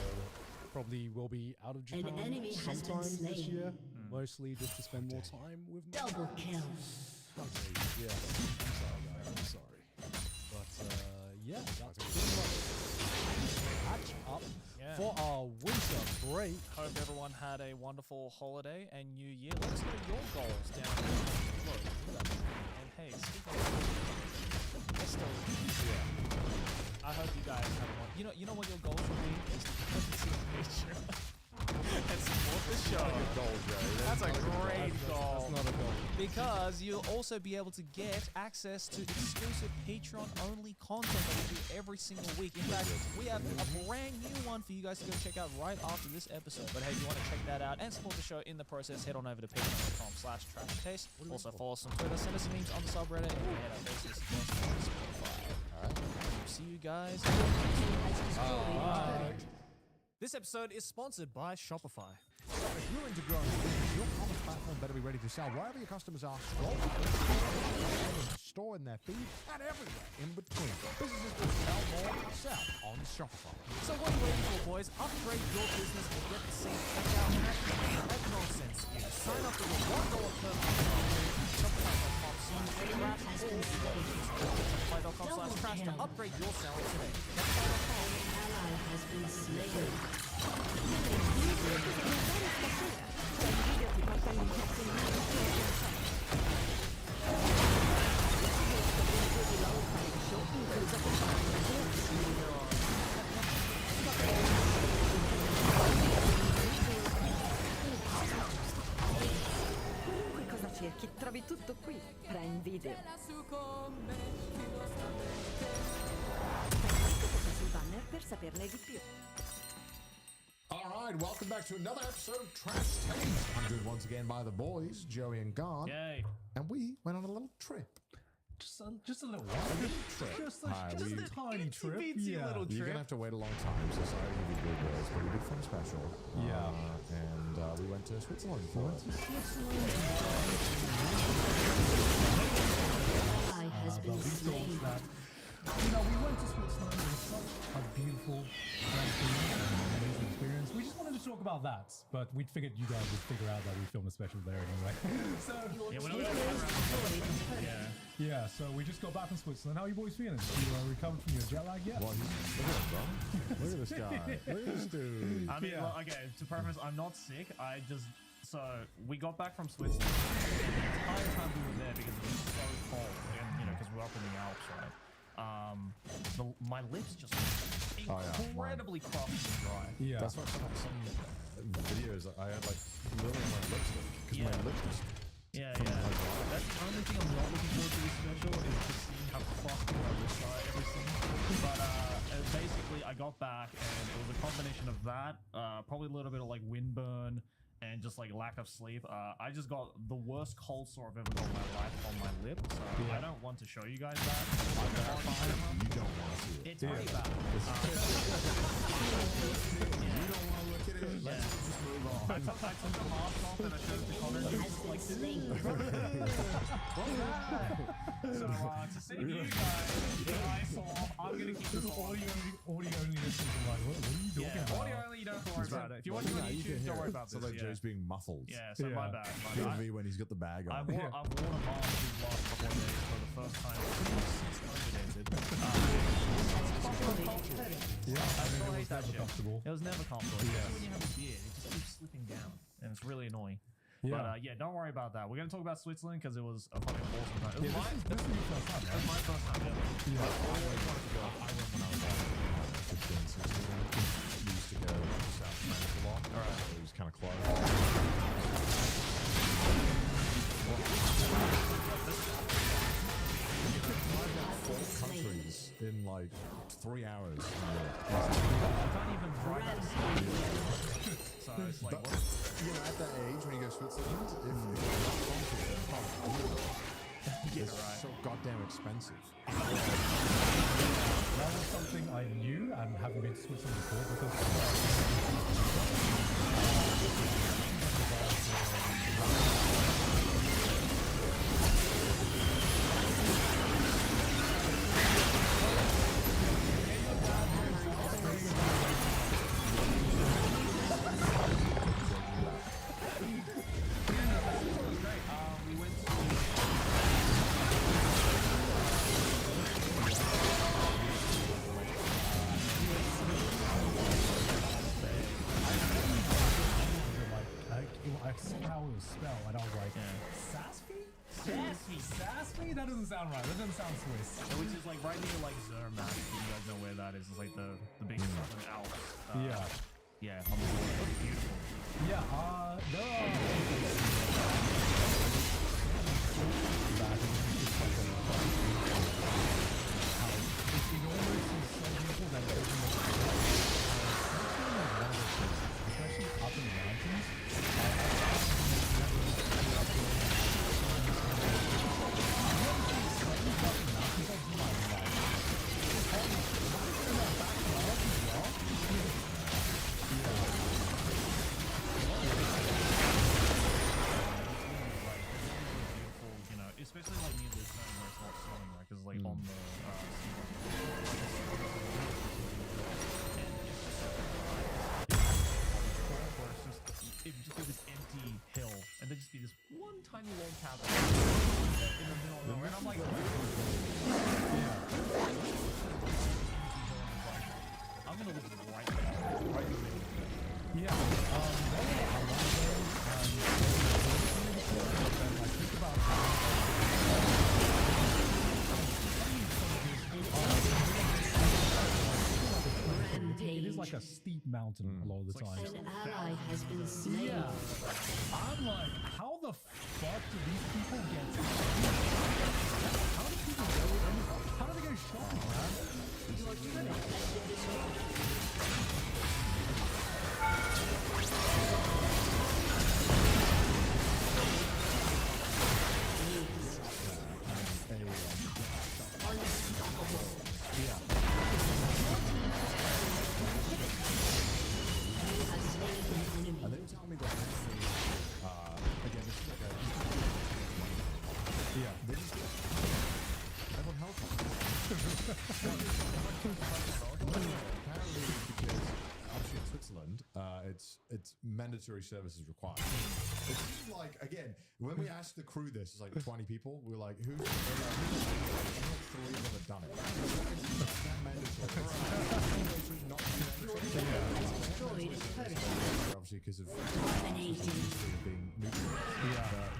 S3: probably will be out of Japan
S4: enemy has been
S3: sometime this
S4: slain.
S3: year, mostly just to spend more time with my
S4: Double kill.
S3: Yeah, I'm sorry, guys. I'm sorry. But yeah, that's pretty much catch up
S2: Yeah.
S3: for our winter break.
S2: Hope everyone had a wonderful holiday and New Year. Let us know your goals down below. And hey, speaking of, let's still, I hope you guys have one. You know what your goals will be is to come to Patreon and support the show. That's a great goal.
S3: That's not a goal.
S2: Because you'll also be able to get access to exclusive Patreon-only content that we do every single week. In fact, we have a brand new one for you guys to go check out right after this episode. But hey, if you want to check that out and support the show in the process, head on over to patreon.com/trashtaste. Also follow us on Twitter, send us memes on the subreddit, and head out there to Spotify.
S1: Alright.
S2: See you guys.
S4: Your team has destroyed a turret.
S2: This episode is sponsored by Shopify.
S1: If you're into growing a business, your commerce platform better be ready to sell wherever your customers are. Store in their feed and everywhere in between. Businesses will sell more, sell on Shopify.
S2: So what are you waiting for, boys? Upgrade your business and get the same checkout at no sense. Sign up for your $1 per month at Shopify.com/trash or Shopify.com/trash to upgrade your sales today.
S4: An ally has been slain.
S6: Video ti porta all'intrattenimento più show, incluso qualunque cosa cerchi, trovi tutto qui. Prime Video. Clicca sul banner per saperne di più.
S1: All right, welcome back to another episode of Trash Taste. I'm joined once again by the boys, Joey and Garn,
S3: Yay.
S1: and we went on a little trip.
S3: Just a little one. Just a tiny trip. Yeah.
S1: You're gonna have to wait a long time, so sorry to give you good words, but we did film special.
S3: Yeah.
S1: And we went to Switzerland for it.
S4: Ally has been
S3: We
S4: slain.
S3: thought that, we went to Switzerland. It was such a beautiful, amazing experience. We just wanted to talk about that, but we figured you guys would figure out that we filmed a special there anyway. So yeah, so we just got back from Switzerland. How are you boys feeling? You recovered from your jet lag yet?
S1: Well, look at him, bro. Look at this guy. Look at this dude.
S2: I mean,
S3: Yeah.
S2: well, okay, to preface, I'm not sick. So we got back from Switzerland. The entire time we were there, because it was so cold, and because we're up in the Alps, right? My lips just incredibly crushed and dry.
S3: Yeah.
S1: That's why some videos I had like literally my lipstick because my lips was
S2: Yeah. That's the only thing I'm not looking forward to this special is just seeing how crusty my lips are every single. But basically, I got back and it was a combination of that, probably a little bit of like windburn and just like lack of sleep. I just got the worst cold sore I've ever got in my life on my lip, so I don't want to show you guys that.
S1: you don't want to see it.
S2: It's pretty bad.
S1: You don't want to look at it. Let's just move on.
S2: I took the mask off and I showed it to Connor. He was like,
S4: Slain.
S2: so to save you guys, I saw I'm gonna keep this on.
S3: Audio only listeners are like, what are you talking about?
S2: Audio only, you don't have to worry about it. If you're watching on YouTube, don't worry about
S1: So
S2: this.
S1: like Joe's being muffled.
S2: Yeah, so my bad.
S1: POV when he's got the bag on.
S2: I've worn a mask these last couple of days for the first time pretty much since COVID ended. I still hate that shit.
S3: Comfortable.
S2: It was never comfortable. Especially when you have a beard, it just keeps slipping down, and it's really annoying.
S3: Yeah.
S2: But don't worry about that. We're gonna talk about Switzerland because it was a fucking awesome time. It was
S3: This is your first time,
S2: it
S3: right?
S2: was my first time ever.
S3: Yeah.
S1: I went when I was like 15, 16. We used to go to South France a lot. All right. It was kind of close. Four countries in like 3 hours.
S2: I can't even drive out of Spain. So it's like,
S1: But,
S2: what?
S1: at that age when you go to Switzerland, if you're not from Switzerland, it's so goddamn expensive.
S3: That was something I knew and haven't been to Switzerland before because
S2: We went to
S3: I saw how it was spelled and I was like, Sassy? Sassy? That doesn't sound right. That doesn't sound Swiss.
S2: which is like right near like Zermatt, if you guys know where that is. It's like the big southern Alps. Yeah, on the border. It's beautiful.
S3: Yeah, there are it's enormous and so beautiful that it doesn't look especially up in the mountains.
S2: Especially like near the zone where it's not snowing, right? Because like on the it would just be this empty hill, and there'd just be this one tiny log cabin in the middle of nowhere. And I'm like, I'm gonna live right there, right in the middle.
S3: like a steep mountain a lot of the time.
S4: An ally has been slain.
S3: Yeah. I'm like, how the fuck do these people get to How do people go? How do they go shopping, man?
S1: And they were telling me that actually, again, this is like a... Yeah. They just get... everyone helicopter. Apparently, because obviously in Switzerland, it's mandatory services required. It seems like, again, when we asked the crew this, it's like 20 people, we were like, who's... Like, three of them have done it. It's not mandatory. Not mandatory. Obviously, because of being neutral.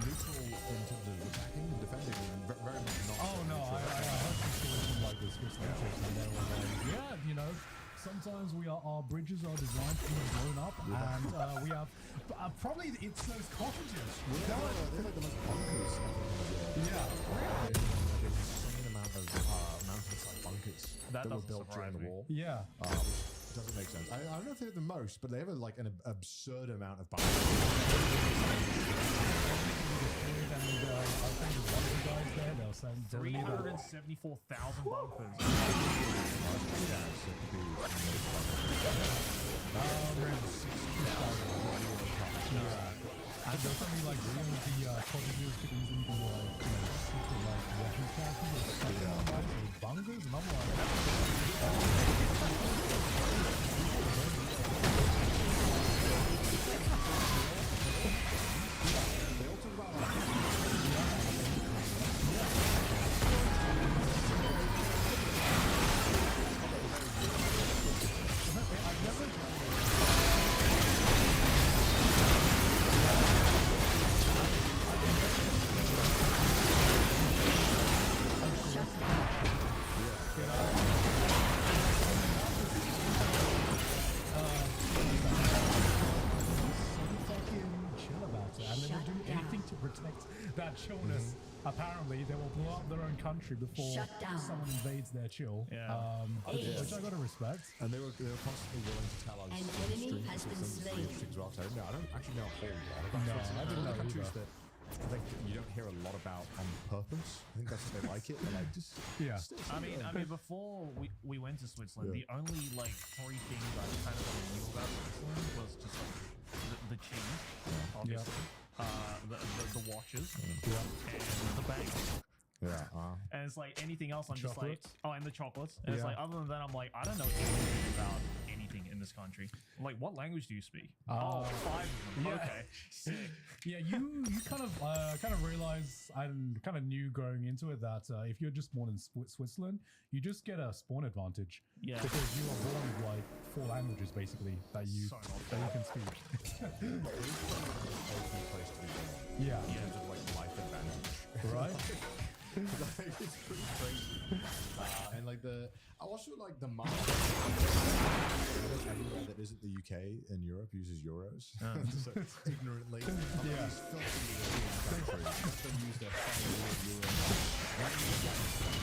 S1: Neutral in terms of attacking and defending, and very much not.
S3: Oh no, I heard some stories from like the Swiss military, and they were like, yeah, you know, sometimes our bridges are designed to be blown up, and we have probably it's those cottages.
S1: They're like the most bunkers. Yeah, really. Like an insane amount of mountainside bunkers that were built during the war.
S3: Yeah.
S1: Which doesn't make sense. I don't know if they have the most, but they have like an absurd amount of bunkers.
S3: And I think there's one of the guys there, they'll send
S2: 374,000 bunkers.
S3: And there's something like one of the cottages could easily be like, you know, super like weapons caches or something like that, with bungers, and I'm like,
S1: They all talk about like,
S3: that chillness. Apparently, they will blow up their own country before someone invades their chill. Which I gotta respect.
S1: and they were constantly willing to tell us
S4: An
S1: some
S4: enemy
S1: extreme
S4: has been
S1: some
S4: slain.
S1: things as well. So no, I don't actually know a whole lot about
S3: No,
S1: Switzerland.
S3: I didn't know
S1: countries
S3: either.
S1: that I think you don't hear a lot about on purpose. I think that's what they like it. They're like, just
S3: Yeah.
S2: I mean, before we went to Switzerland, the only like three things I kind of knew about Switzerland was just like the cheese, obviously, the watches, and the banks.
S1: Yeah.
S2: And it's like anything else, I'm just like,
S3: Chocolates?
S2: oh, and the chocolates. And it's
S3: Yeah.
S2: like, other than that, I'm like, I don't know anything about anything in this country. I'm like, what language do you speak? Oh, 5 of them.
S3: yeah.
S2: Okay, sick.
S3: Yeah, you kind of realize and kind of knew going into it that if you're just born in Switzerland, you just get a spawn advantage.
S2: Yeah.
S3: Because you are born with like 4 languages basically that you
S2: So not
S3: that you can speak.
S1: Place to be born.
S3: Yeah.
S1: In terms of like life advantage.
S3: Right.
S1: Like, it's pretty crazy. And like I also like the market. Everywhere that isn't the UK and Europe uses euros. So ignorantly.
S3: Yeah.
S1: These filthy European countries still use their funny weird euro.
S4: Ally has been slain.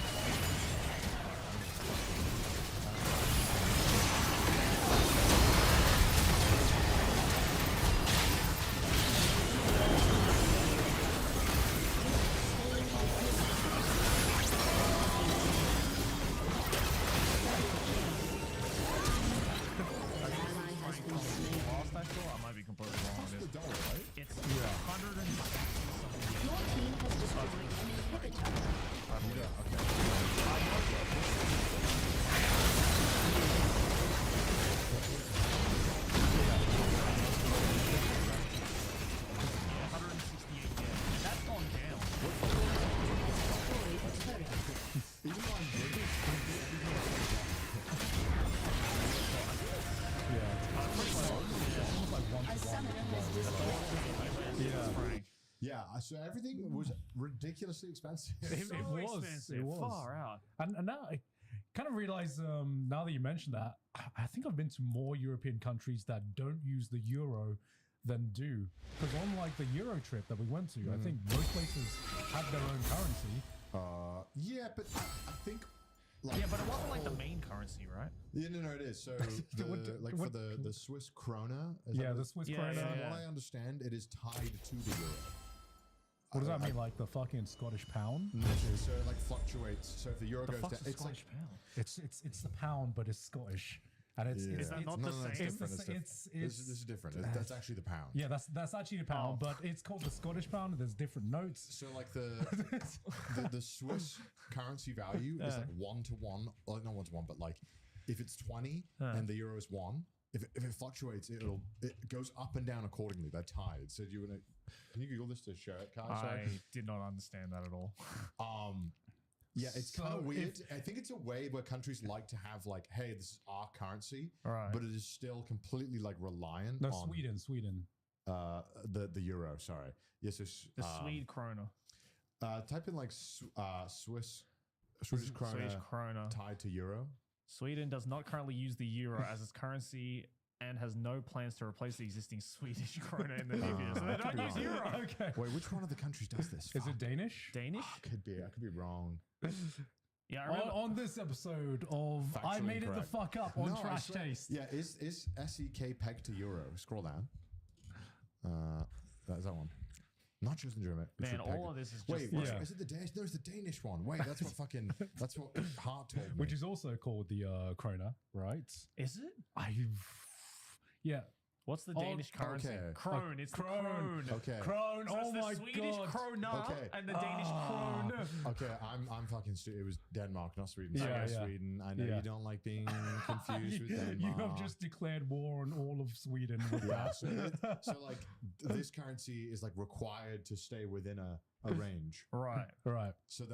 S2: Last I saw, I might be completely wrong on
S1: The
S2: this.
S1: dollar, right?
S2: It's 100 and something.
S4: Your team has destroyed an inhibitor.
S2: That's gone down.
S4: Destroyed a turret.
S1: Even though I'm British,
S4: A summoner has destroyed.
S1: yeah, so everything was ridiculously expensive.
S3: It was.
S2: Expensive.
S3: It was.
S2: Far out.
S3: And now kind of realize now that you mentioned that, I think I've been to more European countries that don't use the euro than do. Because on like the Euro trip that we went to, I think most places had their own currency.
S1: Yeah, but I think. Like,
S2: Yeah, but it wasn't like the main currency, right?
S1: Yeah, no, it is. So, like for the Swiss krona.
S3: Yeah, the Swiss krona.
S1: From what I understand, it is tied to the euro.
S3: What does that mean? Like the fucking Scottish pound?
S1: So it like fluctuates. So if the euro goes down, it's like
S2: pound.
S3: It's the pound, but it's Scottish, and it's
S1: Yeah.
S3: it's,
S2: Is that
S3: it's,
S2: not
S1: no,
S2: the
S1: no, it's
S2: same?
S1: different.
S3: It's-
S1: It's different.
S3: it's-
S1: This is different. That's actually the pound.
S3: yeah, that's actually the pound, but it's called the Scottish pound. And there's different notes.
S1: So like the Swiss currency value is like 1 to 1, like not 1 to 1, but like if it's 20 and the euro is 1, if it fluctuates, it goes up and down accordingly. They're tied. So do you want to? Can you Google this to show it, Kai?
S2: I did not understand that at all.
S1: Yeah, it's kind
S3: So
S1: of weird. I think it's a way where countries like to have like, hey, this is our currency,
S2: Right.
S1: but it is still completely like reliant
S3: No,
S1: on
S3: Sweden.
S1: the euro. Sorry, yes,
S2: The Swede krona.
S1: type in like Swedish krona
S2: Swedish krona.
S1: tied to euro.
S2: Sweden does not currently use the euro as its currency and has no plans to replace the existing Swedish krona in the near future. So they don't use euro.
S3: Okay.
S1: Wait, which one of the countries does this?
S3: Is
S1: Fuck.
S3: it Danish?
S2: Danish?
S1: Could be. I could be wrong.
S2: Yeah, I
S3: On,
S2: remember.
S3: on this episode of I
S1: Factually
S3: Made It the
S1: incorrect.
S3: Fuck Up on
S1: No, I
S3: Trash
S1: swear-
S3: Taste.
S1: Yeah, is SEK pegged to euro? Scroll down. That's that one. Not just in German. We
S2: Man,
S1: should peg
S2: all
S1: it.
S2: of this is
S1: Wait,
S2: just
S1: what,
S3: Yeah.
S1: is it the Danish? No, it's the Danish one. Wait, that's what Hart told me.
S3: Which is also called the krona, right?
S2: Is it?
S3: Yeah.
S2: What's the
S3: Oh,
S2: Danish currency?
S1: okay.
S2: Krone. It's the
S3: Krone.
S2: krone.
S1: Okay.
S3: Krone.
S2: So it's
S3: Oh
S2: the
S3: my
S2: Swedish
S3: god.
S2: krona
S1: Okay.
S2: and the Danish krone.
S1: Okay, I'm fucking stupid. It was Denmark, not Sweden.
S3: Yeah,
S1: Sorry,
S3: yeah.
S1: Sweden. I know
S3: Yeah.
S1: you don't like being confused with Denmark.
S3: You have just declared war on all of Sweden with
S1: Yeah,
S3: that.
S1: so like this currency is like required to stay within a range.
S2: Right.
S3: Right.
S1: So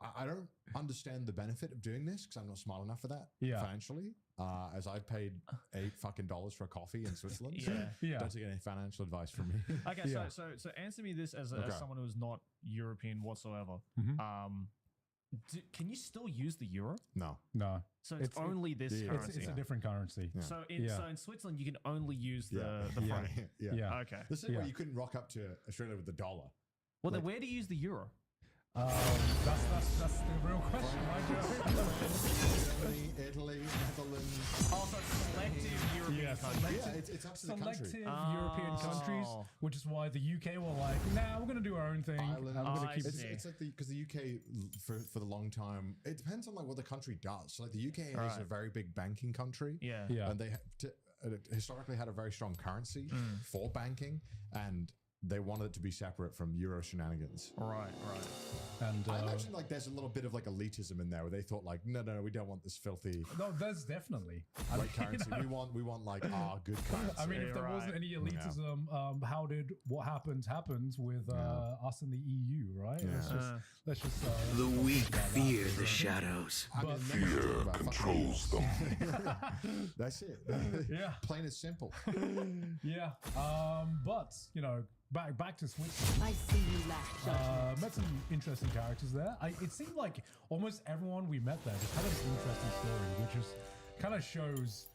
S1: I don't understand the benefit of doing this because I'm not smart enough for that
S3: Yeah.
S1: financially. As I paid $8 for a coffee in Switzerland. So
S2: Yeah.
S3: Yeah.
S1: don't take any financial advice from me.
S2: Okay,
S3: Yeah.
S2: so answer me this as
S1: Okay.
S2: someone who is not European whatsoever.
S3: Mhm.
S2: Can you still use the euro?
S1: No.
S3: No.
S2: So it's only this
S1: yeah,
S2: currency.
S3: It's a different currency.
S1: Yeah.
S2: So
S3: Yeah.
S2: in Switzerland you can only use the
S1: Yeah.
S2: franc.
S1: Yeah.
S3: Yeah.
S2: Okay.
S1: The same
S3: Yeah.
S1: way you couldn't rock up to Australia with the dollar.
S2: Well, then
S1: Like-
S2: where do you use the euro?
S3: That's the real question, right, Joe?
S1: Germany, Italy, Netherlands.
S2: Oh, so it's selective European
S3: Yeah,
S2: countries.
S1: Yeah, it's up to the
S3: Selective
S1: country.
S3: European countries,
S2: Oh.
S3: which is why the UK were like, nah, we're gonna do our own thing.
S1: Ireland.
S3: and we're gonna
S2: I
S3: keep
S2: see.
S1: It's like because the UK for the long time, it depends on like what the country does. So like the UK is
S2: Right.
S1: a very big banking country.
S2: Yeah.
S3: Yeah.
S1: And they historically had a very strong currency
S2: Mm.
S1: for banking, and they wanted it to be separate from Euro shenanigans.
S2: Right.
S3: And
S1: I imagine like there's a little bit of like elitism in there where they thought like, no, we don't want this filthy
S3: no, there's definitely. I
S1: white
S3: mean,
S1: currency.
S3: you know,
S1: We want like our good currency.
S3: I mean, if there
S2: Right.
S3: wasn't any elitism, how did what happened with us in the EU, right?
S1: Yeah.
S3: Let's just
S9: The
S3: talk
S9: weak
S3: about that.
S9: fear the shadows.
S1: I mean,
S3: But-
S1: never talk about fucking
S9: controls
S1: them. That's it.
S3: Yeah.
S1: Plain and simple.
S3: Yeah. But you know, back to Switzerland.
S6: I see you laugh.
S3: Met some interesting characters there. It seemed like almost everyone we met there just had an interesting story, which is kind of shows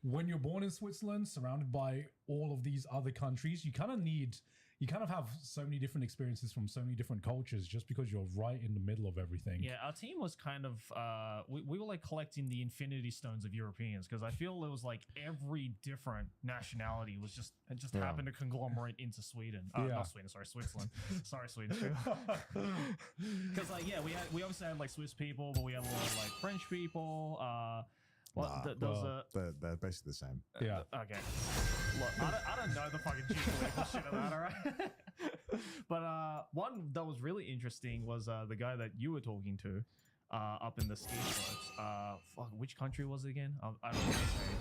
S3: when you're born in Switzerland, surrounded by all of these other countries, you kind of have so many different experiences from so many different cultures just because you're right in the middle of everything.
S2: Yeah, our team was kind of we were like collecting the infinity stones of Europeans because I feel it was like every different nationality was just happened to conglomerate into Sweden. Not Sweden, sorry, Switzerland. Sorry, Sweden too. Because like we obviously had like Swiss people, but we had a lot of like French people. There was
S1: They're basically the same.
S3: Yeah.
S2: Okay. Look, I don't know the fucking geopolitical shit of that, alright? But one that was really interesting was the guy that you were talking to up in the ski slopes. Fuck, which country was it again? I don't want to say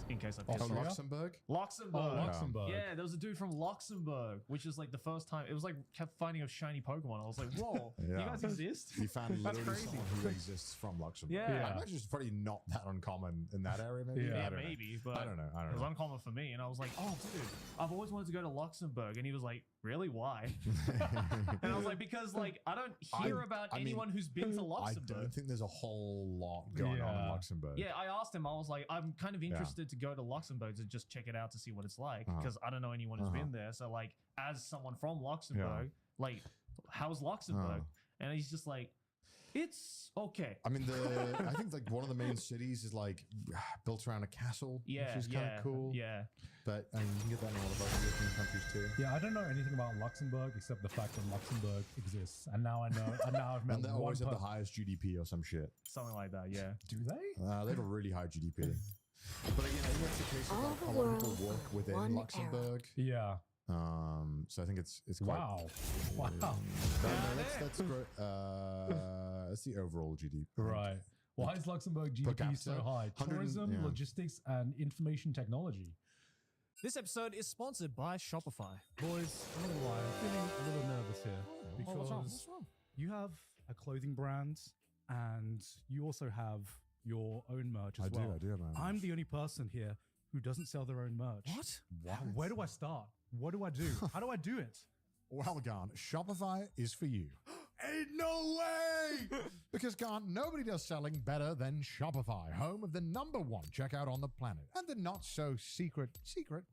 S2: in case I piss
S1: Oh,
S2: off.
S3: Austria?
S1: Luxembourg?
S2: Luxembourg.
S3: Oh, Luxembourg.
S2: Yeah, there was a dude from Luxembourg, which is like the first time. It was like kept finding a shiny Pokemon. I was like, whoa, you
S1: Yeah.
S2: guys exist?
S1: You found
S2: That's
S1: literally
S2: crazy.
S1: someone who exists from Luxembourg.
S2: Yeah.
S1: I imagine it's probably not that uncommon in that area, maybe.
S3: Yeah.
S1: I
S2: Yeah,
S1: don't know.
S2: maybe, but
S1: I don't know.
S2: it was uncommon for me. And I was like, oh, dude, I've always wanted to go to Luxembourg. And he was like, really? Why? And I was like, because like I don't hear about
S1: I mean,
S2: anyone who's been to
S1: I
S2: Luxembourg.
S1: don't think there's a whole lot going on in
S3: Yeah.
S1: Luxembourg.
S2: Yeah, I asked him. I was like, I'm kind of interested to go to Luxembourg to just check it out to see what it's like
S1: Uh-huh.
S2: because I don't know anyone who's
S1: Uh-huh.
S2: been there. So like, as someone from Luxembourg, like, how's Luxembourg? And he's just like, it's okay.
S1: I mean, I think like one of the main cities is like built around a castle,
S2: Yeah,
S1: which is kind of cool.
S2: Yeah,
S1: But I mean, you can get that in a lot of other European countries too.
S3: Yeah, I don't know anything about Luxembourg except the fact that Luxembourg exists, and now I know. And now I've met
S1: And they
S3: one
S1: always have the
S3: person.
S1: highest GDP or some shit.
S2: something like that. Yeah.
S3: Do they?
S1: They have a really high GDP. But again, I think that's the case of
S6: All
S1: like,
S6: the
S1: a lot of
S6: world,
S1: people work within
S6: one
S1: Luxembourg.
S3: Yeah.
S1: So I think it's quite.
S3: Wow. Wow.
S1: No, that's great. That's the overall GDP.
S3: Right. Why is Luxembourg
S1: Per
S3: GDP so
S1: capita,
S3: high?
S1: 100
S3: Tourism,
S1: yeah.
S3: logistics, and information technology.
S2: This episode is sponsored by Shopify.
S3: Boys, I'm not gonna lie, I'm feeling a little nervous here because
S1: what's wrong?
S3: you have a clothing brand and you also have your own merch as
S1: I
S3: well.
S1: do have my own
S3: I'm
S1: merch.
S3: the only person here who doesn't sell their own merch.
S2: What?
S3: Where do I start? What do I do? How do I do it?
S1: Well, Garn, Shopify is for you. Ain't no way! Because, Garn, nobody does selling better than Shopify, home of the #1 checkout on the planet. And the not-so-secret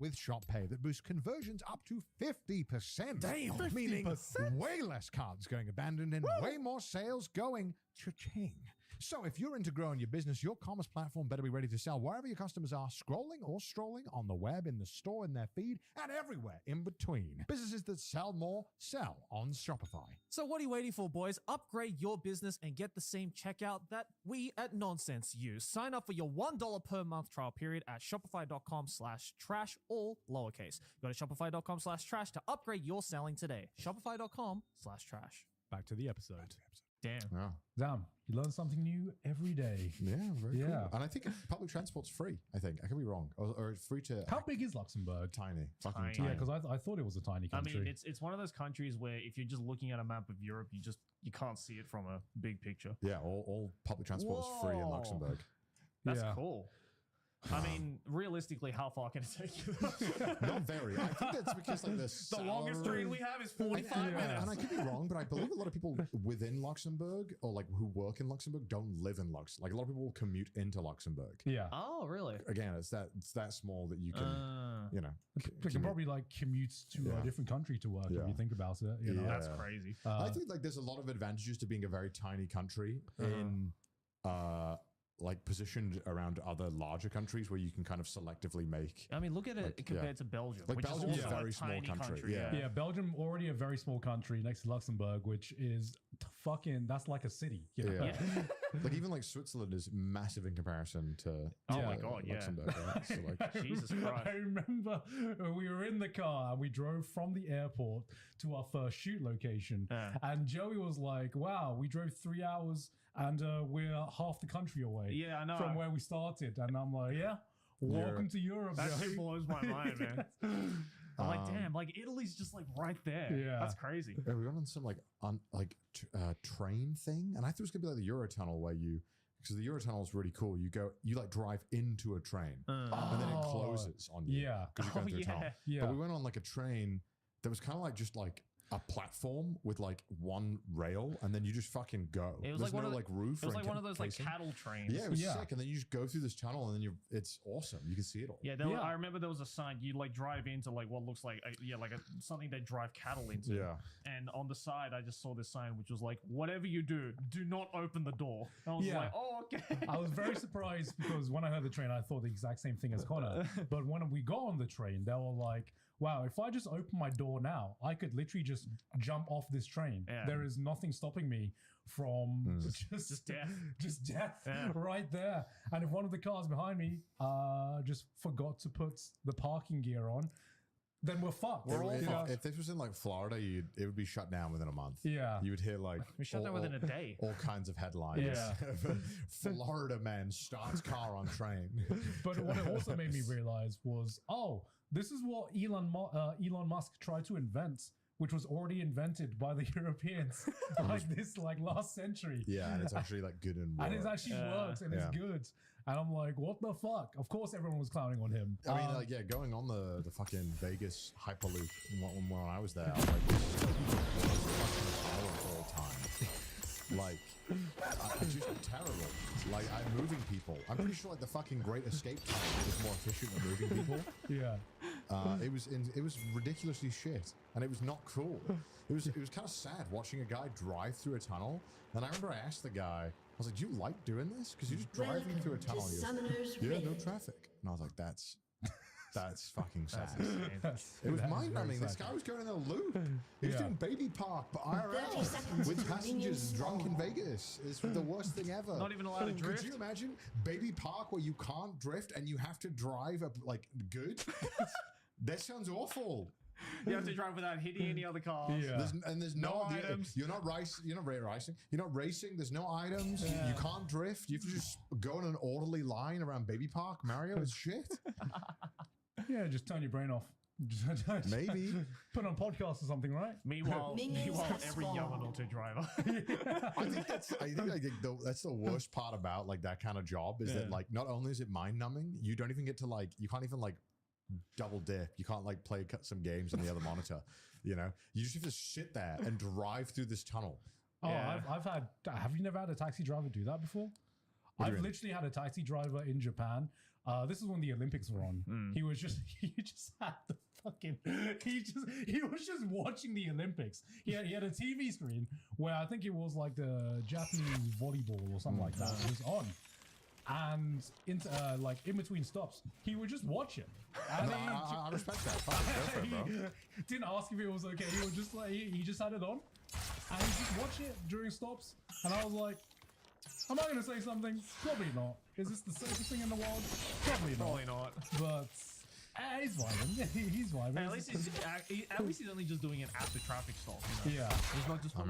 S1: with Shop Pay that boosts conversions up to 50%.
S3: Damn,
S1: Meaning
S3: 50%?
S1: way less cards going abandoned and way more sales going cha-ching. So if you're into growing your business, your commerce platform better be ready to sell wherever your customers are, scrolling or strolling on the web, in the store, in their feed, and everywhere in between. Businesses that sell more, sell on Shopify.
S2: So what are you waiting for, boys? Upgrade your business and get the same checkout that we at Nonsense use. Sign up for your $1 per month trial period at shopify.com/trash, all lowercase. Go to shopify.com/trash to upgrade your selling today. Shopify.com/trash.
S3: Back to the episode.
S2: Damn.
S1: Yeah.
S3: Damn, you learn something new every day.
S1: Yeah, very
S3: Yeah.
S1: cool. And I think public transport's free, I think. I could be wrong. Or it's free to
S3: How big is Luxembourg?
S1: tiny. Fucking
S2: Tiny.
S1: tiny.
S3: Yeah, because I thought it was a tiny
S2: I
S3: country.
S2: mean, it's one of those countries where if you're just looking at a map of Europe, you can't see it from a big picture.
S1: Yeah, all public transport is free in
S2: Whoa.
S1: Luxembourg.
S2: That's
S3: Yeah.
S2: cool. I mean, realistically, how far can it take you?
S1: Not very. I think that's because like
S2: The longest train we have is 45 minutes.
S1: And I could be wrong, but I believe a lot of people within Luxembourg or like who work in Luxembourg don't live in Lux. Like a lot of people will commute into Luxembourg.
S3: yeah.
S2: Oh, really?
S1: Again, it's that small that you can, you know.
S3: You can
S1: commute.
S3: probably like commute to
S1: Yeah.
S3: a different country to work
S1: Yeah.
S3: if you think about it. You know?
S1: Yeah.
S2: That's crazy.
S1: I think like there's a lot of advantages to being a very tiny country in like positioned around other larger countries where you can kind of selectively make.
S2: I mean, look at it
S1: Like,
S2: compared
S1: yeah.
S2: to Belgium,
S1: Like
S2: which
S1: Belgium
S2: is
S1: is a
S2: also
S1: very
S2: a
S1: small
S2: tiny
S1: country, yeah.
S3: Yeah, Belgium already a very small country next to Luxembourg, which is fucking that's like a city. You know?
S1: Yeah. Like even like Switzerland is massive in comparison to
S2: Oh
S3: my
S2: God, yeah.
S1: Luxembourg. Right? So like,
S2: Jesus Christ.
S3: I remember we were in the car and we drove from the airport to our first shoot location. And Joey was like, wow, we drove 3 hours and we're half the country away
S2: Yeah, I know.
S3: from where we started. And I'm like, yeah, welcome to Europe,
S2: That
S3: Joey.
S2: shit blows my mind, man. I'm like, damn, like Italy's just like right there.
S3: Yeah.
S2: That's crazy.
S1: yeah, we went on some like train thing, and I thought it was gonna be like the Eurotunnel where you. Because the Eurotunnel is really cool. You like drive into a train and then it
S3: Oh,
S1: closes on you.
S3: yeah.
S1: Because you're going through a tunnel.
S3: Yeah.
S1: But we went on like a train that was kind of like just like a platform with like one rail, and then you just fucking go.
S2: It was
S1: There's
S2: like one
S1: no
S2: of the,
S1: like roof.
S2: It was
S1: or
S2: like one of those like
S1: placing.
S2: cattle trains.
S1: Yeah, it was
S3: Yeah.
S1: sick. And then you just go through this tunnel, and then it's awesome. You can see it all.
S2: Yeah,
S3: Yeah.
S2: I remember there was a sign you like drive into like what looks like something they drive cattle into.
S1: Yeah.
S2: And on the side, I just saw this sign which was like, "Whatever you do, do not open the door." And I was
S3: Yeah.
S2: like, "Oh, okay."
S3: I was very surprised because when I heard the train, I thought the exact same thing as Connor. But when we got on the train, they were like, wow, if I just open my door now, I could literally just jump off this train.
S2: Yeah.
S3: There is nothing stopping me from
S2: Just death.
S3: Just death
S2: Yeah.
S3: right there. And if one of the cars behind me just forgot to put the parking gear on, then we're fucked.
S2: We're all
S3: You know?
S1: If this was in like Florida, it would be shut down within a month.
S3: Yeah.
S1: You would hear like
S2: We shut down within a day.
S1: all kinds of headlines.
S3: Yeah.
S1: Florida man starts car on train.
S3: But what it also made me realize was, oh, this is what Elon Musk tried to invent which was already invented by the Europeans like last century.
S1: Yeah, and it's actually like good and
S3: And it
S1: works.
S3: actually works and it's good. And I'm like, what the fuck? Of course, everyone was clowning on him.
S1: I mean, like, yeah, going on the fucking Vegas Hyperloop when I was there, I was like, this is the worst fucking power of all time. Like, it's just terrible. Like, I'm moving people. I'm pretty sure like the fucking Great Escape Tunnel is more efficient at moving people.
S3: Yeah.
S1: It was ridiculously shit, and it was not cool. It was kind of sad watching a guy drive through a tunnel. And I remember I asked the guy, I was like, "Do you like doing this? Because you're just driving through a tunnel." He goes, "Yeah, no traffic." And I was like, "That's fucking sad." It was mind numbing. This guy was going in a loop. He was doing Baby Park, but IRL with passengers drunk in Vegas. It's the worst thing ever.
S2: Not even allowed to drift.
S1: Could you imagine Baby Park where you can't drift and you have to drive like good? That sounds awful.
S2: You have to drive without hitting any other cars.
S3: Yeah.
S1: There's no items. You're not racing. You're not racing. You're not racing. There's no items. You can't drift. You have to just go in an orderly line around Baby Park. Mario, it's shit.
S3: Yeah, just turn your brain off.
S1: Maybe
S3: put on podcast or something, right?
S2: Meanwhile, every Yamamoto driver.
S1: I think that's that's the worst part about like that kind of job is that like not only is it mind numbing, you don't even get to like you can't even like double dip. You can't like play some games on the other monitor. You know, you just have to sit there and drive through this tunnel.
S3: Oh, I've had. Have you never had a taxi driver do that before? I've literally had a taxi driver in Japan. This is when the Olympics were on. He just had the fucking. He was just watching the Olympics. He had a TV screen where I think it was like the Japanese volleyball or something like that. It was on. And in between stops, he would just watch it. And
S1: I respect that. Fine, go for it, bro.
S3: he didn't ask if it was okay. He would just like he just had it on, and he just watch it during stops. And I was like, am I going to say something? Probably not. Is this the safest thing in the world? Probably not. But he's vibing. He's vibing.
S2: At least he's only just doing it at the traffic stop. You know?
S3: Yeah.
S2: He's not just like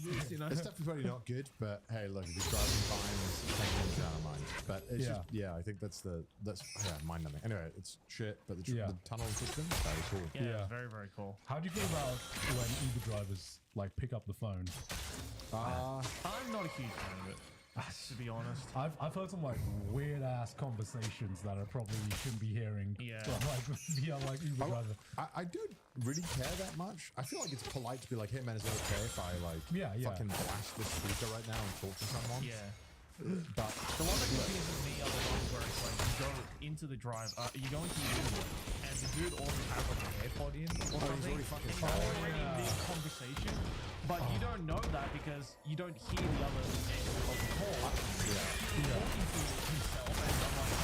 S2: this, you know.
S1: It's definitely not good, but hey, look, if he's driving fine, it's taking him down of mind. But it's just, I think that's mind numbing. Anyway, it's shit, but the tunnel system, very cool.
S2: Yeah, very, very cool.
S3: How do you feel about when Uber drivers like pick up the phone?
S2: I'm not a huge fan of it, to be honest.
S3: I've heard some like weird ass conversations that I probably shouldn't be hearing.
S2: Yeah.
S3: Like Uber driver.
S1: I don't really care that much. I feel like it's polite to be like, hey man, is it okay if I like fucking blast this speaker right now and talk to someone?
S2: Yeah.
S1: But
S2: the one that confuses me are the ones where it's like you go into the drive, you go into the Uber, and the dude already has like an AirPod in or something.
S1: He's already fucking
S2: already mid-conversation, but you don't know that because you don't hear the other end of the call. He's talking to himself, and I'm like,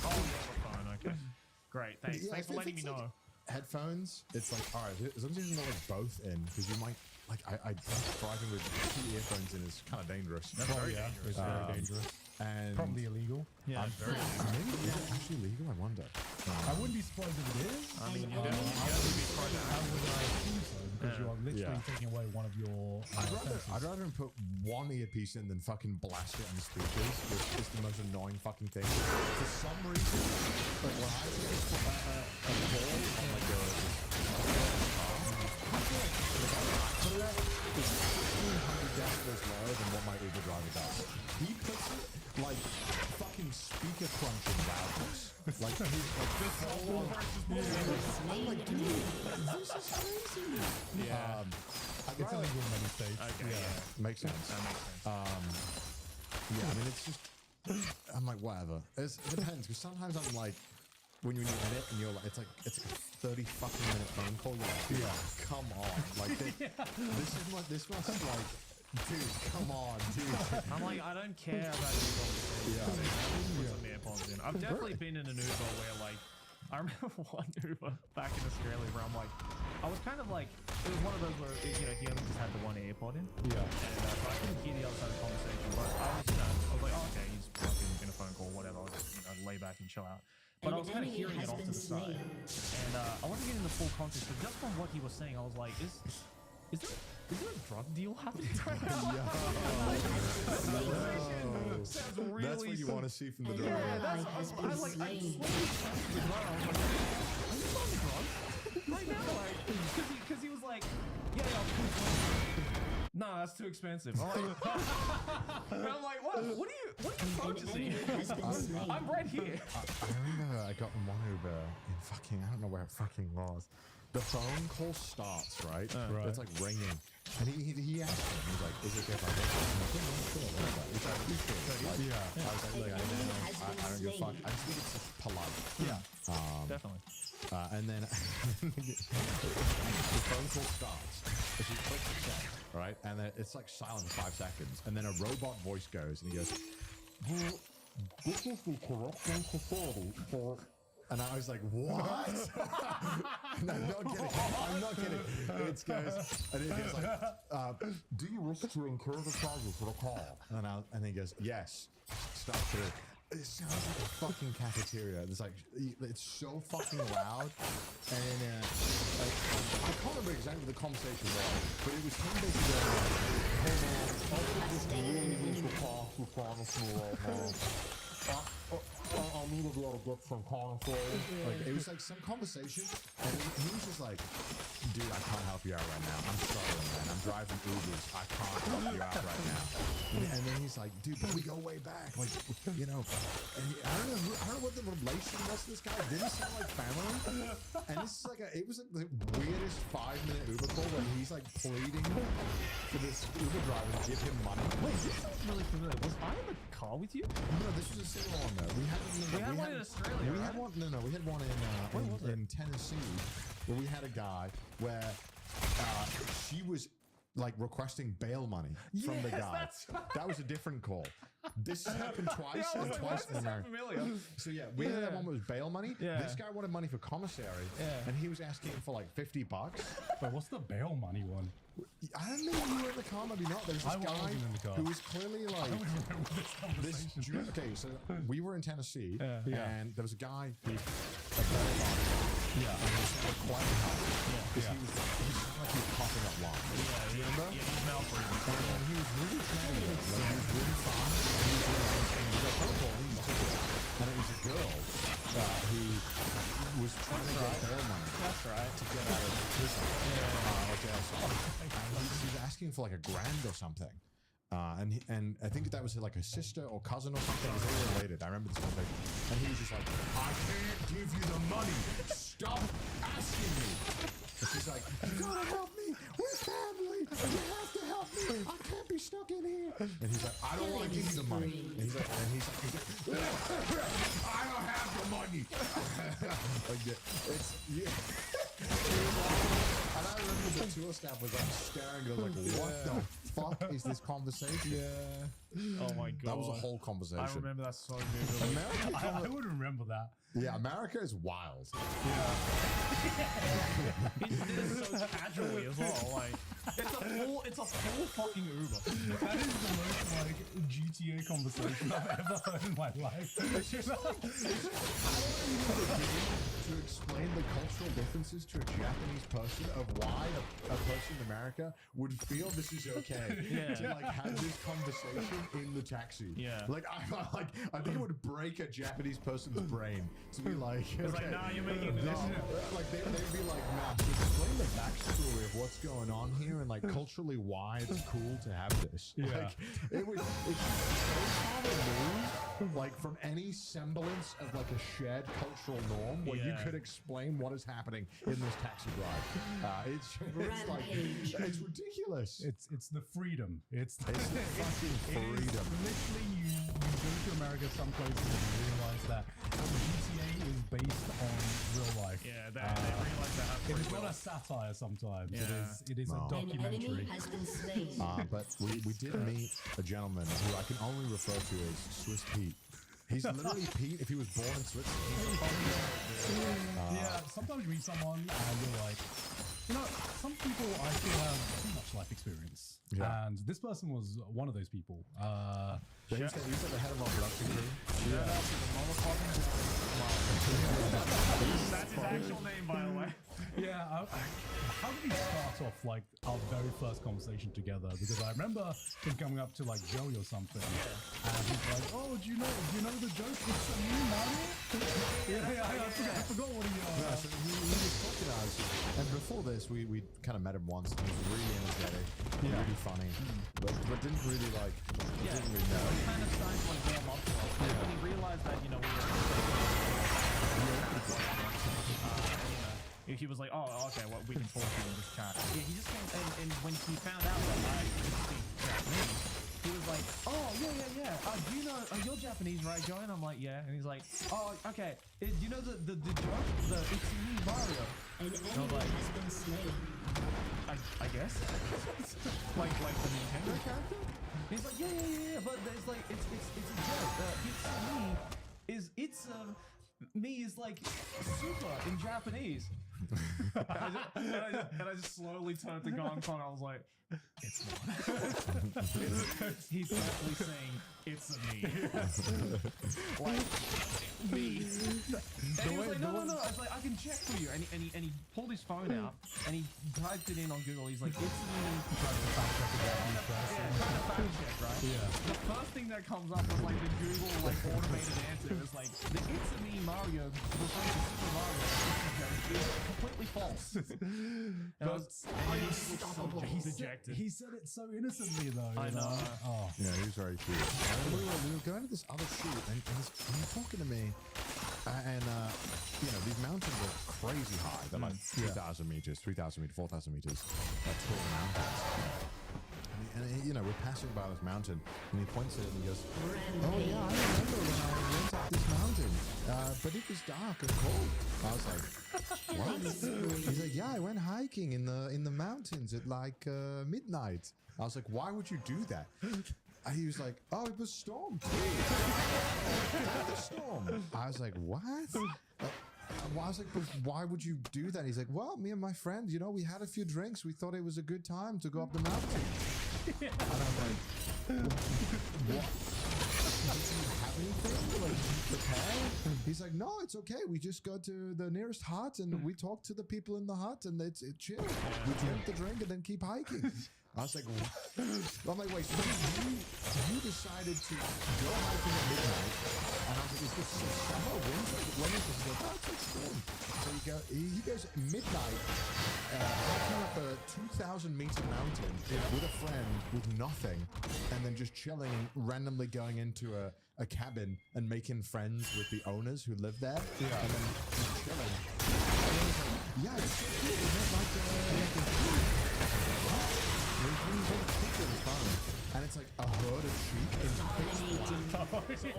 S2: oh, you have a phone, okay. Great, thanks. Thanks for letting me know.
S1: Headphones, it's like, all right, as long as you're not like both in, because you might, like, I think driving with 2 earphones in is kind of dangerous.
S2: That's very dangerous.
S3: It's very dangerous.
S1: And
S3: probably illegal.
S2: Yeah, very dangerous.
S1: maybe is it actually legal? I wonder.
S3: I wouldn't be surprised if it is.
S2: I mean, you definitely be surprised
S3: I would assume so because you are literally taking away one of your.
S1: I'd rather him put one earpiece in than fucking blast it on the speakers, which is the most annoying fucking thing. For some reason, like when I take a ball on like a I feel like if I put it at it's 1,500 decibels lower than what my Uber driver does. He puts it like fucking speaker crunching loudness. Like he's like this whole I'm like, dude, this is crazy.
S2: Yeah.
S3: It's illegal in many states.
S2: Okay, yeah.
S1: Makes sense.
S2: That makes sense.
S1: Yeah, I mean, it's just, I'm like, whatever. It depends, because sometimes I'm like, when you're in it and you're like, it's like a 30 fucking minute phone call, you're like, come on. Like, this must like, dude, come on, dude.
S2: I'm like, I don't care about your conversation. Put some AirPods in. I've definitely been in an Uber where like, I remember one Uber back in Australia where I'm like, I was kind of like, it was one of those where, you know, he only just had the one AirPod in.
S3: Yeah.
S2: And so I couldn't hear the other side of the conversation, but I was like, oh, okay, he's fucking in a phone call, whatever. I'll just, you know, lay back and chill out. But I was kind of hearing it off to the side. And I wasn't getting the full context, but just from what he was saying, I was like, is there a drug deal happening right now?
S1: Sounds really want to see from the drone.
S2: Yeah, that's
S4: Ally has
S2: I
S4: been
S2: like. I
S4: slain.
S2: right now, like, because he was like, yeah, nah, that's too expensive. I'm like, and I'm like, what are you purchasing?
S4: Has been slain.
S2: I'm right here.
S1: I remember I got one Uber in fucking, I don't know where it fucking was. The phone call starts, right?
S3: Right.
S1: It's like ringing. And he asked me, he's like, is it okay if I get this? I'm like, yeah, sure, whatever. Which I appreciate. Like, I was like, look, I don't give a fuck. I just think it's just polite.
S2: Yeah, definitely.
S1: And then the phone call starts. So she clicks accept, right? And then it's like silent for 5 seconds. And then a robot voice goes, and he goes, this is the correct facility for... And I was like, what? No, I'm not kidding. I'm not kidding. It goes, and it goes like, do you wish to incur the charges for the call? And he goes, yes. Start through. It sounds like a fucking cafeteria. It's like, it's so fucking loud. And I can't remember exactly what the conversation was, but it was him basically I need to be able to get some console. Like, it was like some conversation, and he was just like, dude, I can't help you out right now. I'm struggling, man. I'm driving Ubers. I can't help you out right now. And then he's like, dude, but we go way back. Like, you know, and I don't know what the relation was to this guy. It didn't sound like family. And this is like it was like the weirdest 5-minute Uber call where he's like pleading for this Uber driver to give him money.
S2: Wait, this sounds really familiar. Was I in the car with you?
S1: No, this was a single one though. We had
S2: one in Australia,
S1: We had
S2: right?
S1: one. No, we had one in Tennessee, where we had a guy where she was like requesting bail money from the guy.
S2: That's right.
S1: That was a different call. This happened twice,
S2: Yeah, I was
S1: and
S2: like,
S1: twice
S2: why
S1: in
S2: does this sound
S1: America.
S2: familiar?
S1: So yeah, we had that one was bail money.
S2: Yeah.
S1: This guy wanted money for commissary, and he was asking for like $50.
S3: But what's the bail money one?
S1: I don't know if you were in the car, maybe not. There was this
S3: I
S1: guy
S3: wasn't in the car.
S1: who was clearly like
S3: Remember this conversation?
S1: okay, so we were in Tennessee,
S3: Yeah.
S1: and there was a guy who a bail money.
S3: Yeah.
S1: And he sounded quite high because he sounded like he was coughing up lung.
S2: Yeah,
S1: remember?
S2: Yeah, he's malbreathing.
S1: And he was really chatty, like he was really fast. And he was really nice. And we got a phone call, and he took it. And it was a girl who was trying to get bail money.
S2: That's right.
S1: To get out of prison or jail. And she was asking for like $1,000 or something. And I think that was like a sister or cousin or something. It was all related. I remember this conversation. And he was just like, I can't give you the money. Stop asking me. And she's like, you gotta help me. We're family. You have to help me. I can't be stuck in here. And he's like, I don't want to give you the money. And he's like, I don't have the money. Like, it's, and I remember the tour staff was like staring at us like, what the fuck is this conversation?
S2: Yeah. Oh my god.
S1: That was a whole conversation.
S2: I remember that so vividly.
S1: America,
S3: I would remember that.
S1: yeah, America is wild.
S2: He just did it so casually as well. Like, it's a full fucking Uber.
S3: That is the most like GTA conversation I've ever heard in my life.
S1: To explain the cultural differences to a Japanese person of why a person in America would feel this is okay to like have this conversation in the taxi.
S2: Yeah.
S1: Like I think it would break a Japanese person's brain to be like,
S2: It's like,
S1: okay,
S2: nah, you're making this.
S1: like they'd be like, nah, to explain the backstory of what's going on here and like culturally why it's cool to have this.
S3: Yeah.
S1: Like it's so far removed, like from any semblance of like a shared cultural norm where you
S2: Yeah.
S1: could explain what is happening in this taxi ride. It's like
S4: Rampage.
S1: it's ridiculous.
S3: It's the freedom. It's
S1: It's the fucking freedom.
S3: Literally, you go to America some places and you realize that GTA is based on real life.
S2: Yeah, they realize that
S3: It
S2: pretty
S3: is
S2: well.
S3: not a satire sometimes.
S2: Yeah.
S3: It is
S1: No.
S3: a
S4: An enemy
S3: documentary.
S4: has been slain.
S1: But we did meet a gentleman who I can only refer to as Swiss Pete. He's literally Pete if he was born in Switzerland.
S3: Yeah, sometimes you meet someone and you're like, you know, some people I feel have too much life experience.
S1: Yeah.
S3: And this person was one of those people.
S1: He said the head of our production team.
S2: That's his actual name, by the way.
S3: Yeah, how did we start off like our very first conversation together? Because I remember him coming up to like Joey or something, and he's like, "Oh, do you know the joke? It's a me, Mario." I forgot what he.
S1: Yeah, so he was talking to us, and before this, we kind of met him once. And he was really energetic, really funny, but didn't really like. Didn't really know.
S2: He kind of started to like warm up to us. When he realized that, we were he was like, oh, okay, well, we can talk to you in this chat. Yeah, he just came, and when he found out that I could speak Japanese, he was like, oh, yeah. Do you know, you're Japanese, right, Joey? And I'm like, yeah. And he's like, oh, okay. Do you know the joke? The It's Me, Mario.
S4: An enemy has been slain.
S2: I guess? like the Nintendo character? He's like, yeah, but there's like, it's a joke. It's me is like super in Japanese. and I just slowly turned to Gonkon. I was like, it's not. He's definitely saying it's a me. Like me. And he was like, no. I was like, I can check for you. And he pulled his phone out and he typed it in on Google. He's like, it's me. Trying to fact check, right? Yeah. The first thing that comes up was like the Google like automated answer. It was like the it's a me Mario referring to Super Mario is completely false. He's ejected.
S3: He said it so innocently though.
S2: I know.
S3: Oh.
S1: Yeah, he was very cute. And we were going to this other shoot, and he's talking to me, and these mountains are crazy high. They're like 3,000 meters, 3,000 meters, 4,000 meters. Tall mountains. And we're passing by this mountain, and he points at it and he goes, "Oh yeah, I remember when I went up this mountain, but it was dark and cold." I was like, "What?" He's like, "Yeah, I went hiking in the mountains at like midnight." I was like, "Why would you do that?" And he was like, "Oh, it was storm. It was storm." I was like, "What?" I was like, "But why would you do that?" He's like, "Well, me and my friend, we had a few drinks. We thought it was a good time to go up the mountain." And I'm like, "What? Does he have anything like prepare?" He's like, "No, it's okay. We just go to the nearest hut and we talk to the people in the hut, and it's chill. We drink the drink and then keep hiking." I was like, what? I'm like, wait, so you decided to go hiking at midnight, and I was like, is this summer, winter? When is this? He's like, oh, it's like spring. So he goes at midnight, hiking up a 2,000-meter mountain with a friend with nothing, and then just chilling, randomly going into a cabin and making friends with the owners who live there, and then just chilling. And then he's like, yeah, it's so cool. It's like and it's like a herd of sheep in
S2: sea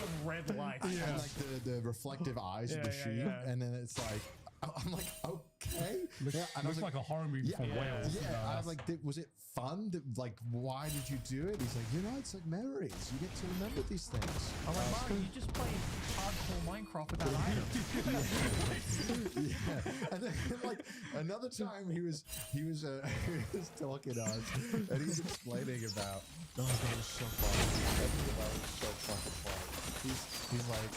S2: of red lights.
S1: and like the reflective eyes of the sheep, and then it's like I'm like, okay.
S3: Looks
S1: and I was
S3: like a horror movie from Wales.
S1: Yeah, I was like, was it fun? Like, why did you do it? He's like, it's like memories. You get to remember these things.
S2: I'm like, Mario, you just played hardcore Minecraft without items.
S1: Yeah. And then like another time he was talking to us, and he's explaining about, oh, that was so funny. That was so fucking funny. He's like.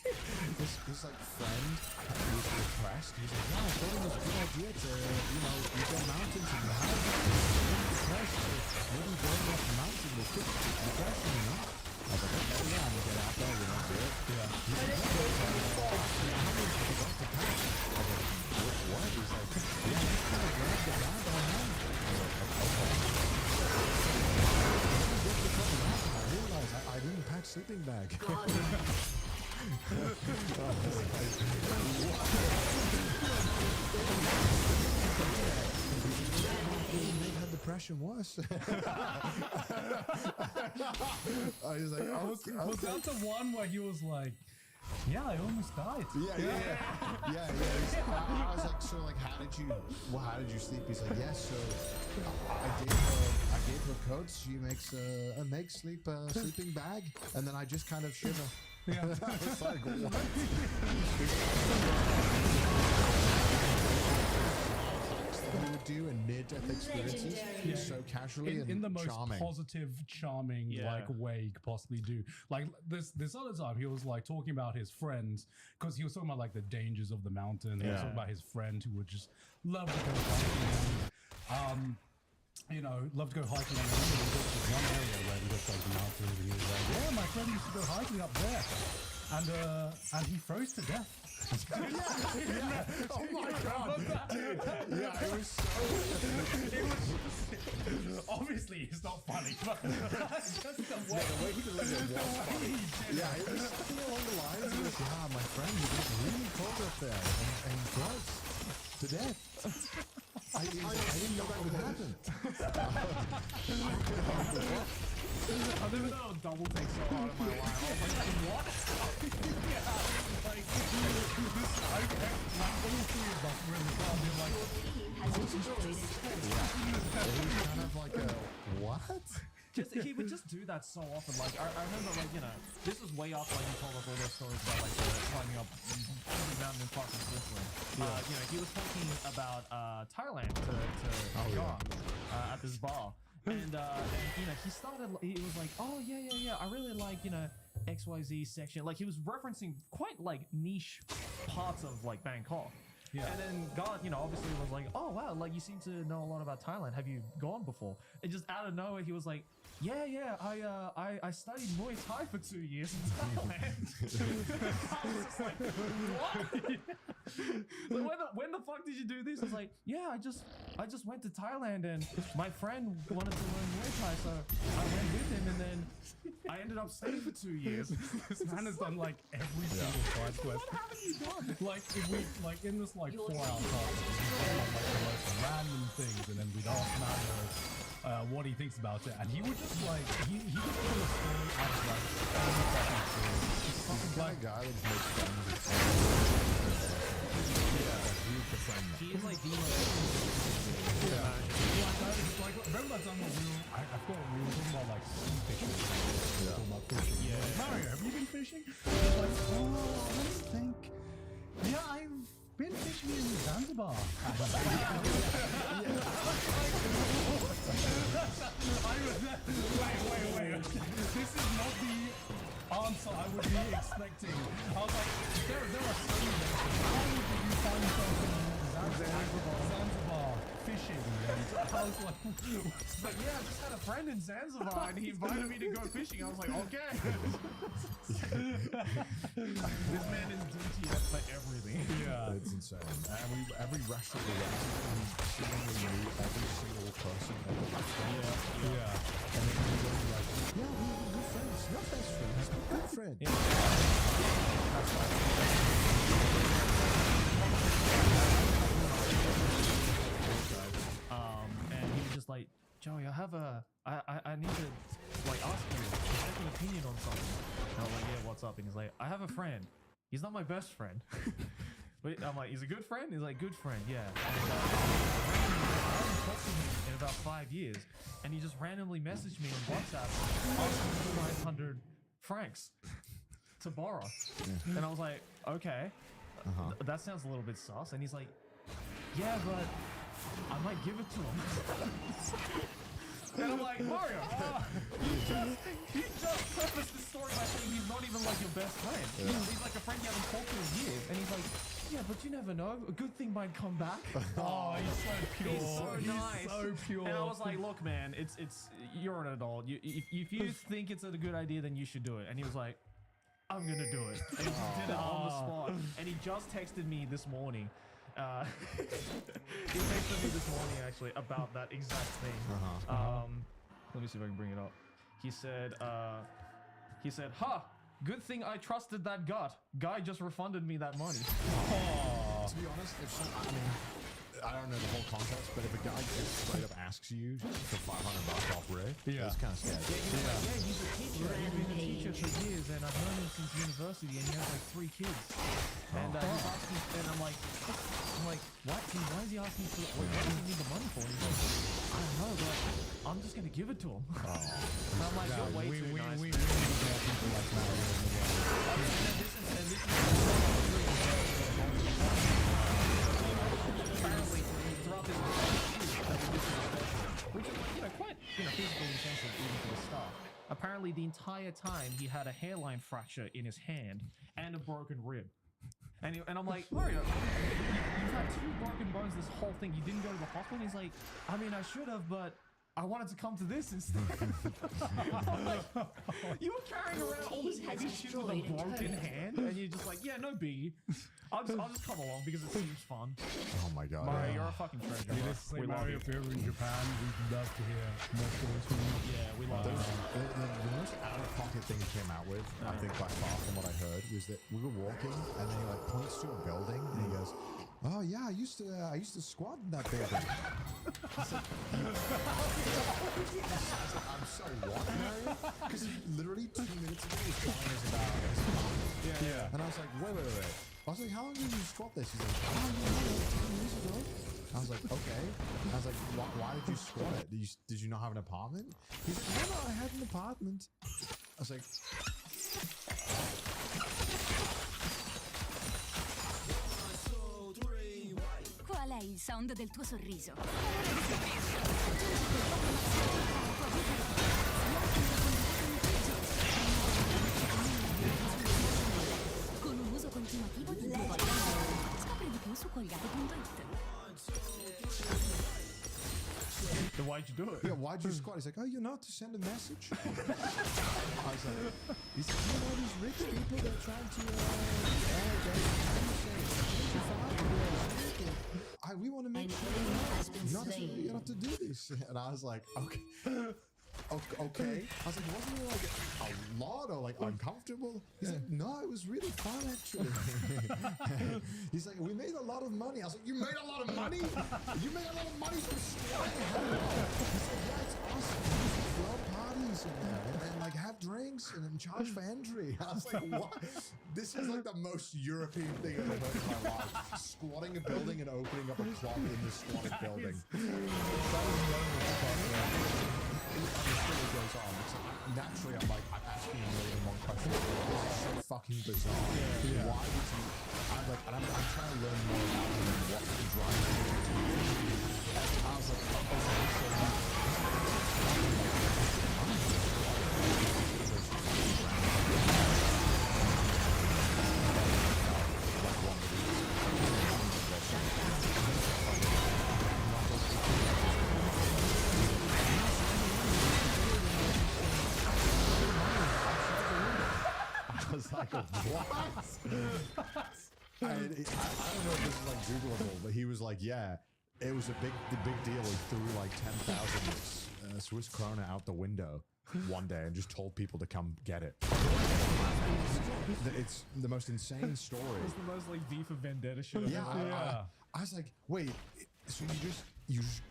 S1: His like friend was depressed. He's like, "Yeah, I thought it was a good idea to, you go mountains and hike. I'm depressed. Maybe going up the mountain will fix depression, I was like, okay, yeah, I'm gonna get out there, do it. Yeah. He's like, how many have you got to pack? I was like, what? He's like, yeah, just kind of grab the bag on hand. I was like, okay. When I get to the mountain, I realized I didn't pack sleeping bag. Made her depression worse. I was like,
S3: was that the one where he was like, yeah, I almost died?
S1: Yeah. I was like, so like, how did you sleep? He's like, yes. So I gave her coats. She makes a sleeping bag, and then I just kind of shiver. Yeah. It's like, what? he would do in near-death experiences
S4: Legendary.
S1: so casually
S3: in the most
S1: charming.
S3: positive, charming like way you could possibly do. Like this other time, he was like talking about his friends because he was talking about like the dangers of the mountain. He was talking about his friend who would just love to go hiking. You know, love to go hiking. And there was this one area where we just like the mountains, and he was like, "Yeah, my friend used to go hiking up there," and he froze to death.
S1: Oh my god, dude! Yeah, it was so.
S3: Obviously, it's not funny, but just the way,
S1: he delivered it was funny. Yeah, it was something along the lines of, "Yeah, my friend, it was really cold up there, and froze to death." I didn't know that would happen.
S2: I've never done a double take so hard in my life. I was like, what?
S4: Has destroyed a turret.
S1: It was kind of like a what?
S2: He would just do that so often. Like I remember, like this was way after like he told us all those stories about like climbing up the mountain in parts of Switzerland. He was talking about Thailand to Gar at this bar, and he started. He was like, oh yeah, I really like XYZ section. Like he was referencing quite like niche parts of like Bangkok. Yeah. And then God, obviously was like, oh wow, like you seem to know a lot about Thailand. Have you gone before? And just out of nowhere, he was like, yeah, I studied Muay Thai for 2 years in Thailand. I was just like, what? Like, when the fuck did you do this? I was like, yeah, I just went to Thailand and my friend wanted to learn Muay Thai, so I went with him and then I ended up staying for 2 years.
S3: This man has done like every single side quest.
S2: What haven't you done?
S3: Like if we like in this like 4 hour time, we've done like the most random things, and then we'd ask Mario what he thinks about it, and he would just like he just pull a story out of like
S1: He's the kind of guy that just makes friends with he's the friend.
S2: He is like the
S3: like remember that time when I thought we were talking about like sea fishing. Talking about fishing. Yeah. Mario, have you been fishing? Like, let me think. Yeah, I've been fishing in Zanzibar. Wait. This is not the answer I would be expecting. I was like, there are so many nations. How did you find yourself in Zanzibar fishing? And I was like,
S2: But yeah, I just had a friend in Zanzibar and he invited me to go fishing. I was like, okay. This man is DTF for everything.
S3: yeah.
S1: It's insane. And every restaurant we went to, we seemingly knew every single person at the restaurant.
S3: Yeah.
S1: And then we were like, yeah, we're good friends. Not best friends, but good friends.
S2: And he was just like, Joey, I need to like ask you a second opinion on something. And I was like, yeah, what's up? And he's like, I have a friend. He's not my best friend. But I'm like, he's a good friend? He's like, good friend, yeah. And I haven't talked to him in about 5 years. And he just randomly messaged me on WhatsApp asking for 500 francs to borrow. And I was like, okay, that sounds a little bit sus. And he's like, yeah, but I might give it to him. And I'm like, Mario, you just prefaced this story by saying he's not even like your best friend. He's like a friend you haven't talked to in years. And he's like, yeah, but you never know. A good thing might come back.
S3: Oh, he's so pure.
S2: He's so nice.
S3: So pure.
S2: And I was like, look, man, it's you're an adult. If you think it's a good idea, then you should do it. And he was like, I'm gonna do it. And he just did it on the spot. And he just texted me this morning. He texted me this morning actually about that exact thing. Let me see if I can bring it up. He said, "Ha! Good thing I trusted that gut. Guy just refunded me that money."
S1: To be honest, I don't know the whole context, but if a guy just straight up asks you for $500 off Ray, it's kind of scary.
S2: Yeah, he's a teacher. He's been a teacher for years, and I've known him since university, and he has like 3 kids. And he's asking, and I'm like, what? Why is he asking for? What does he need the money for? And he's like, I don't know, but I'm just gonna give it to him. And I'm like, you're way too nice.
S3: We need more people like Mario in the world.
S2: And this is apparently throughout this which is, quite, physically intensive even for the start. Apparently, the entire time he had a hairline fracture in his hand and a broken rib. And I'm like, Mario, you've had 2 broken bones this whole thing. You didn't go to the hospital? He's like, I mean, I should have, but I wanted to come to this instead. I'm like, you were carrying around all this heavy shit with a broken hand, and you're just like, yeah, no biggie. I'll just come along because it seems fun.
S1: Oh my god.
S2: Mario, you're a fucking treasure.
S3: Yeah,
S2: bro.
S3: this is like
S2: We love
S3: Mario
S2: you.
S3: if you're ever in Japan. We'd love to hear more stories from you.
S2: Yeah, we love you.
S1: The most out-of-pocket thing he came out with, I think by far from what I heard, was that we were walking and then he like points to a building and he goes, "Oh yeah, I used to squat in that building." I said, "I'm sorry, what, Mario?" Because literally 2 minutes ago he was telling us about his mom.
S3: Yeah.
S1: And I was like, wait. I was like, how long did you squat this? He's like, oh, yeah, 10 years ago. I was like, okay. I was like, why did you squat it? Did you not have an apartment? He's like, no, I had an apartment. I was like,
S4: Qual è il sound del tuo sorriso? Con un uso continuativo di due volte. Scopri di più su colgate.it.
S2: Then why'd you do it?
S1: yeah, why'd you squat? He's like, oh, you know, to send a message. I was like, he's like, you know, these rich people, they're trying to, we want to make sure you're not to do this. And I was like, okay. Okay. I was like, wasn't it like a lot or like uncomfortable? He's like, no, it was really fun actually. He's like, we made a lot of money. I was like, you made a lot of money? You made a lot of money from squatting? He's like, yeah, it's awesome. You should throw parties and like have drinks and then charge for entry. I was like, what? This is like the most European thing I've ever heard in my life. Squatting a building and opening up a club in the squatted building. Goes on. So naturally, I'm asking a million more questions. This is so fucking bizarre. Why would you? I'm trying to learn more about him and what's the driving him to do this. I was like, I was like, what? I don't know if this is like Googleable, but he was like, yeah, it was a big deal. He threw like 10,000 Swiss krona out the window one day and just told people to come get it. It's the most insane story.
S2: It's the most like V for Vendetta shit.
S1: Yeah, I was like, wait, so you just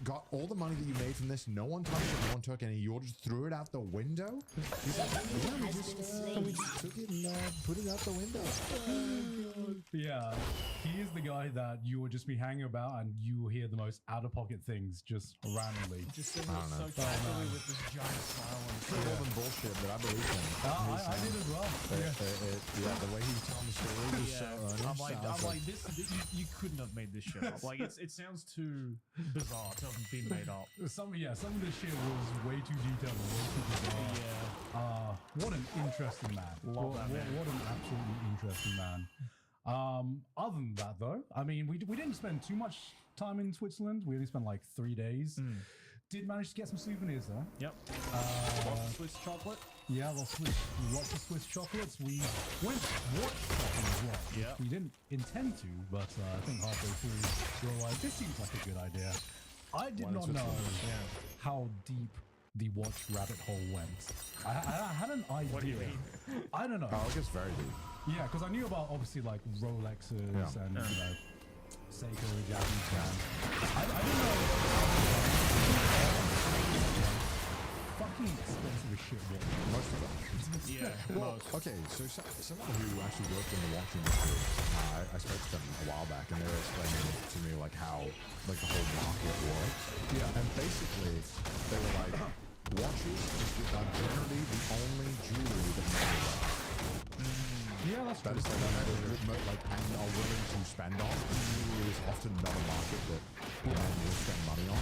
S1: got all the money that you made from this, no one touched it, no one took any, you just threw it out the window? He's like, yeah, we just took it and put it out the window.
S3: Yeah, he is the guy that you will just be hanging about and you will hear the most out-of-pocket things just randomly.
S2: Just sitting there so casually with this giant smile on his
S1: It's all been bullshit, but I believe him.
S3: I did as well.
S1: Yeah, the way he was telling the story was so earnest.
S2: I'm like, this you couldn't have made this shit up. Like it sounds too bizarre to have been made up.
S3: Some of this shit was way too detailed and way too bizarre.
S2: Yeah.
S3: What an interesting man.
S2: Love that man.
S3: What an absolutely interesting man. Other than that, though, I mean, we didn't spend too much time in Switzerland. We only spent like 3 days. Did manage to get some souvenirs though.
S2: Yep. Swiss chocolate.
S3: Yeah, lots of Swiss chocolates. We went watch shopping as well.
S2: Yeah.
S3: We didn't intend to, but I think halfway through we were like, this seems like a good idea. I did not know how deep the watch rabbit hole went. I had an idea.
S2: What do you mean?
S3: I don't know.
S1: Oh, it gets very deep.
S3: Yeah, because I knew about obviously like Rolexes and you know Seiko, Japanese brands. I didn't know fucking expensive as shit watch.
S1: Most of them.
S2: Yeah.
S1: Well, okay, so someone who actually worked in the watch industry, I spoke to them a while back, and they were explaining to me like how like the whole market works. Yeah. And basically, they were like, watches is generally the only jewelry that men wear.
S3: Yeah, that's true.
S1: That is like and are willing to spend on. Jewelry is often not a market that and will spend money on.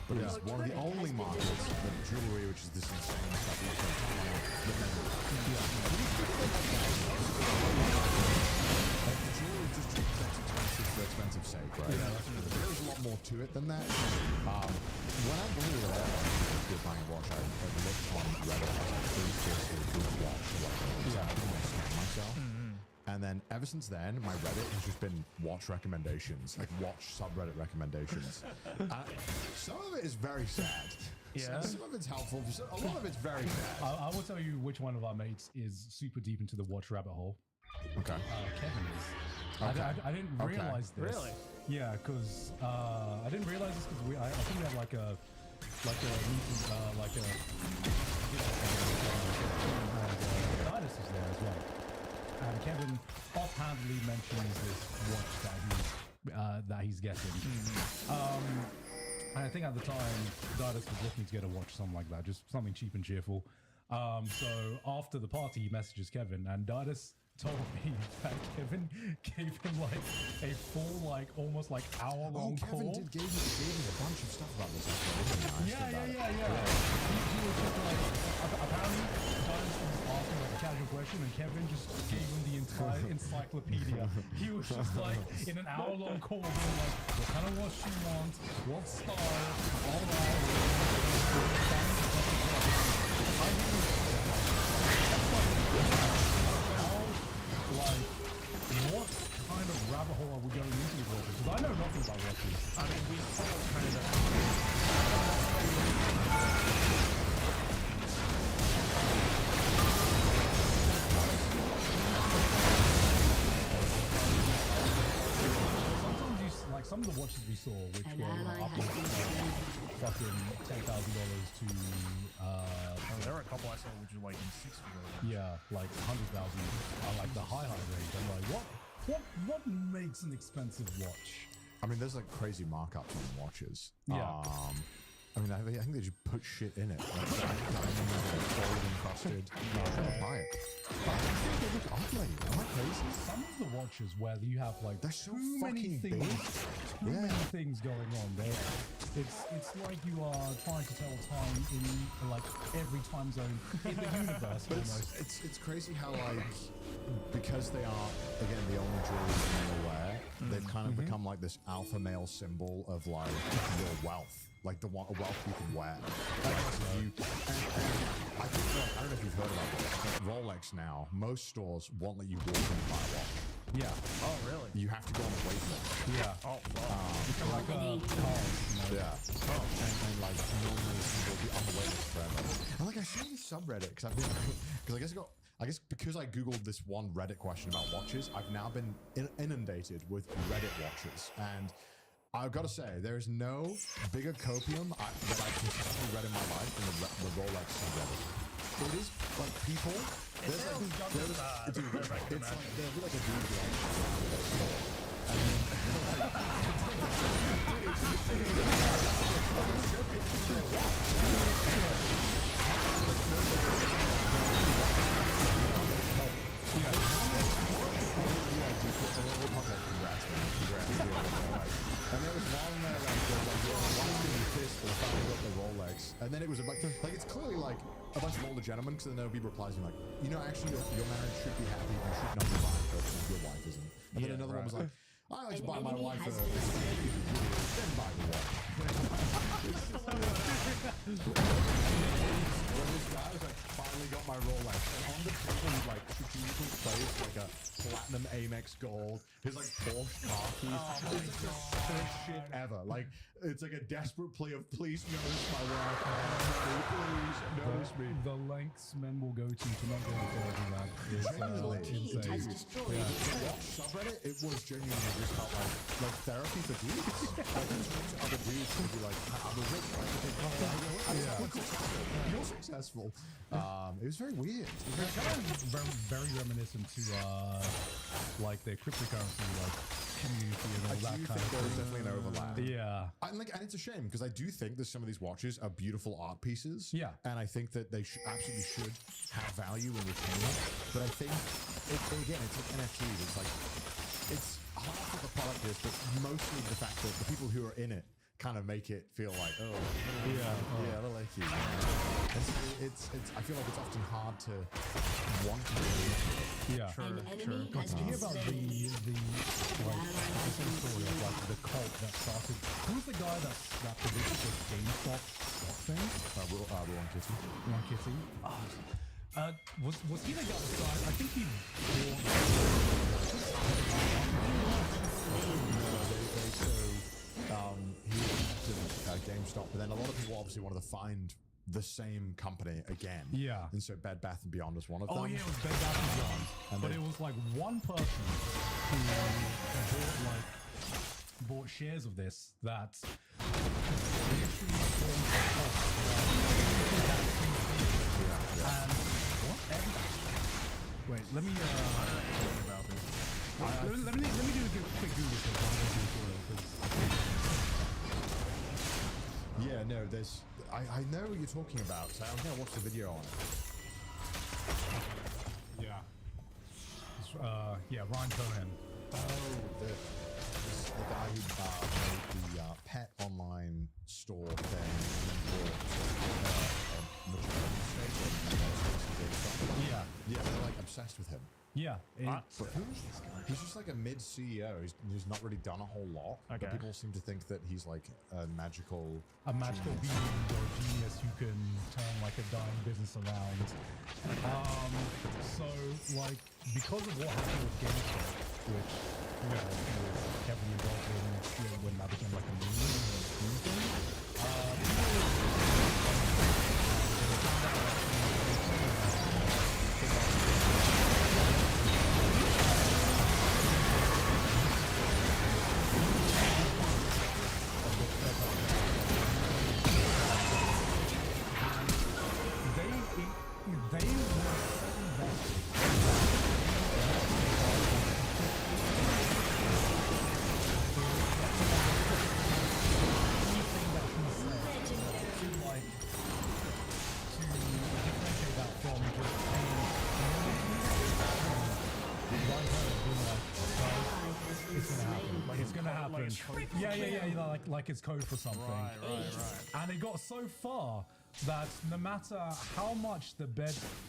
S1: But it's one of the only markets that jewelry, which is this insane stuff, you spend time on, that never. Like the jewelry just that's expensive for expensive sake, right? There's a lot more to it than that. When we were there, we were buying a watch. I looked on Reddit. I was like, please just do a good watch or whatever. I didn't want to scam myself. And then ever since then, my Reddit has just been watch recommendations, like watch subreddit recommendations. Some of it is very sad.
S3: Yeah.
S1: Some of it's helpful. A lot of it's very sad.
S3: I will tell you which one of our mates is super deep into the watch rabbit hole.
S1: Okay.
S3: Kevin is.
S1: Okay.
S3: I didn't
S1: Okay.
S3: realize this.
S2: Really?
S3: Yeah, because I didn't realize this because I think we have like a Titus is there as well. And Kevin offhandedly mentions this watch that he's getting. And I think at the time, Titus was looking to get a watch, something like that, just something cheap and cheerful. So after the party, he messages Kevin, and Titus told me that Kevin gave him like a full, like almost like hour-long
S1: Kevin
S3: call.
S1: gave me a bunch of stuff about this. Actually,
S3: Yeah. He was just like, apparently, Titus was asking like a casual question, and Kevin just gave him the entire encyclopedia. He was just like, in an hour-long call, being like, what kind of watch you want, what style, all what kind of rabbit hole are we going into with watches? Because I know nothing about watches.
S2: I mean, we all kind of.
S3: Sometimes you like some of the watches we saw, which
S4: An
S3: were
S4: ally
S3: up
S4: has been slain.
S3: fucking $10,000 to
S2: There were a couple I saw which were like in 6 figures.
S3: yeah, like 100,000, like the high range. I'm like, what makes an expensive watch?
S1: I mean, there's like crazy markups on watches.
S3: Yeah.
S1: I mean, I think they just put shit in it. Like diamonds, gold encrusted. No, I'm gonna buy it. But I think they look ugly. Am I crazy?
S3: Some of the watches where you have like
S1: They're so
S3: too many
S1: fucking
S3: things,
S1: big.
S3: too
S1: Yeah.
S3: many things going on. It's like you are trying to tell time in like every time zone in the universe.
S1: But
S3: almost.
S1: it's crazy how like because they are again the only jewelry that men wear, they've kind of become like this alpha male symbol of like your wealth, like the wealth you can wear. Like you, and I think like, I don't know if you've heard about this, but Rolex now, most stores won't let you walk in buy a watch.
S3: Yeah.
S2: Oh, really?
S1: You have to go on a wait list.
S3: Yeah.
S2: Oh, fuck.
S3: Like cars, you know.
S1: Yeah. And like normally people will be on the wait list forever. And like I saw this subreddit because I've been because I guess because I googled this one Reddit question about watches, I've now been inundated with Reddit watches, and I've got to say there is no bigger copium that I've consistently read in my life than the Rolex subreddit. It is like people. There's like, it's like there'll be like a dude and there was one there like pissed for the fact they got the Rolex, and then it was a bunch like it's clearly like a bunch of older gentlemen, because then there'll be replies being like, you know, actually your marriage should be happy, you should not be buying purposes if your wife isn't. And then another one was like, I like to buy my wife a then buy the watch. When this guy was like finally got my Rolex, and on the table was like strategically placed like a platinum Amex gold, his like Porsche car keys. It's the saddest shit ever. Like it's like a desperate plea of please notice my wife, please notice me.
S3: The lengths men will go to not go to therapy, man, is
S4: It has
S3: insane.
S4: destroyed
S1: The watch subreddit, it was genuinely just felt like therapy for dudes. Like other dudes would be like, I'm a rich you're successful. It was very weird.
S3: It's kind of very reminiscent to like their cryptocurrency like community and all
S1: I
S3: that
S1: do
S3: kind
S1: think
S3: of
S1: there is
S3: thing.
S1: definitely an overlap.
S3: Yeah.
S1: And it's a shame because I do think that some of these watches are beautiful art pieces.
S3: Yeah.
S1: And I think that they absolutely should have value and retain it. But I think, again, it's like NFTs. It's like, it's half of the product is, but mostly the fact that the people who are in it kind of make it feel like, oh,
S3: Yeah.
S1: I like you. It's I feel like it's often hard to want to do.
S3: Yeah.
S4: An enemy
S3: God,
S4: has
S3: did you hear
S4: been
S3: about
S4: slain.
S3: the story of like the cult that started? Who's the guy that predicted the GameStop stock thing?
S1: Ron Kitty.
S3: Ron Kitty. Was he the guy? I think he bought. He did GameStop, but then a lot of people obviously wanted to find the same company again. Yeah.
S1: And so Bed Bath & Beyond was one of them.
S3: Oh yeah, it was Bed Bath & Beyond.
S1: And
S3: But
S1: they-
S3: it was like one person who bought shares of this that literally formed a cult and wait, let me about this. Let me do a quick Google search on the tutorial because
S1: Yeah, no, there's. I know what you're talking about, so I'm going to watch the video on it.
S3: yeah. Ryan Cohen.
S1: Oh, the guy who made the pet online store thing and bought a majority stake in GameStop.
S3: Yeah.
S1: Yeah, they're like obsessed with him.
S3: Yeah.
S1: But he's just like a mid CEO. He's not really done a whole lot.
S2: Okay.
S1: But people seem to think that he's like a magical
S3: being or genius who can turn like a dying business around. So like because of what happened with GameStop, which he was heavily involved in when that became like a meme thing. They were so invested. Anything that he said to like to differentiate that from just it's gonna happen. Yeah, like it's code for something.
S2: Right.
S3: And it got so far that no matter how much the Bath &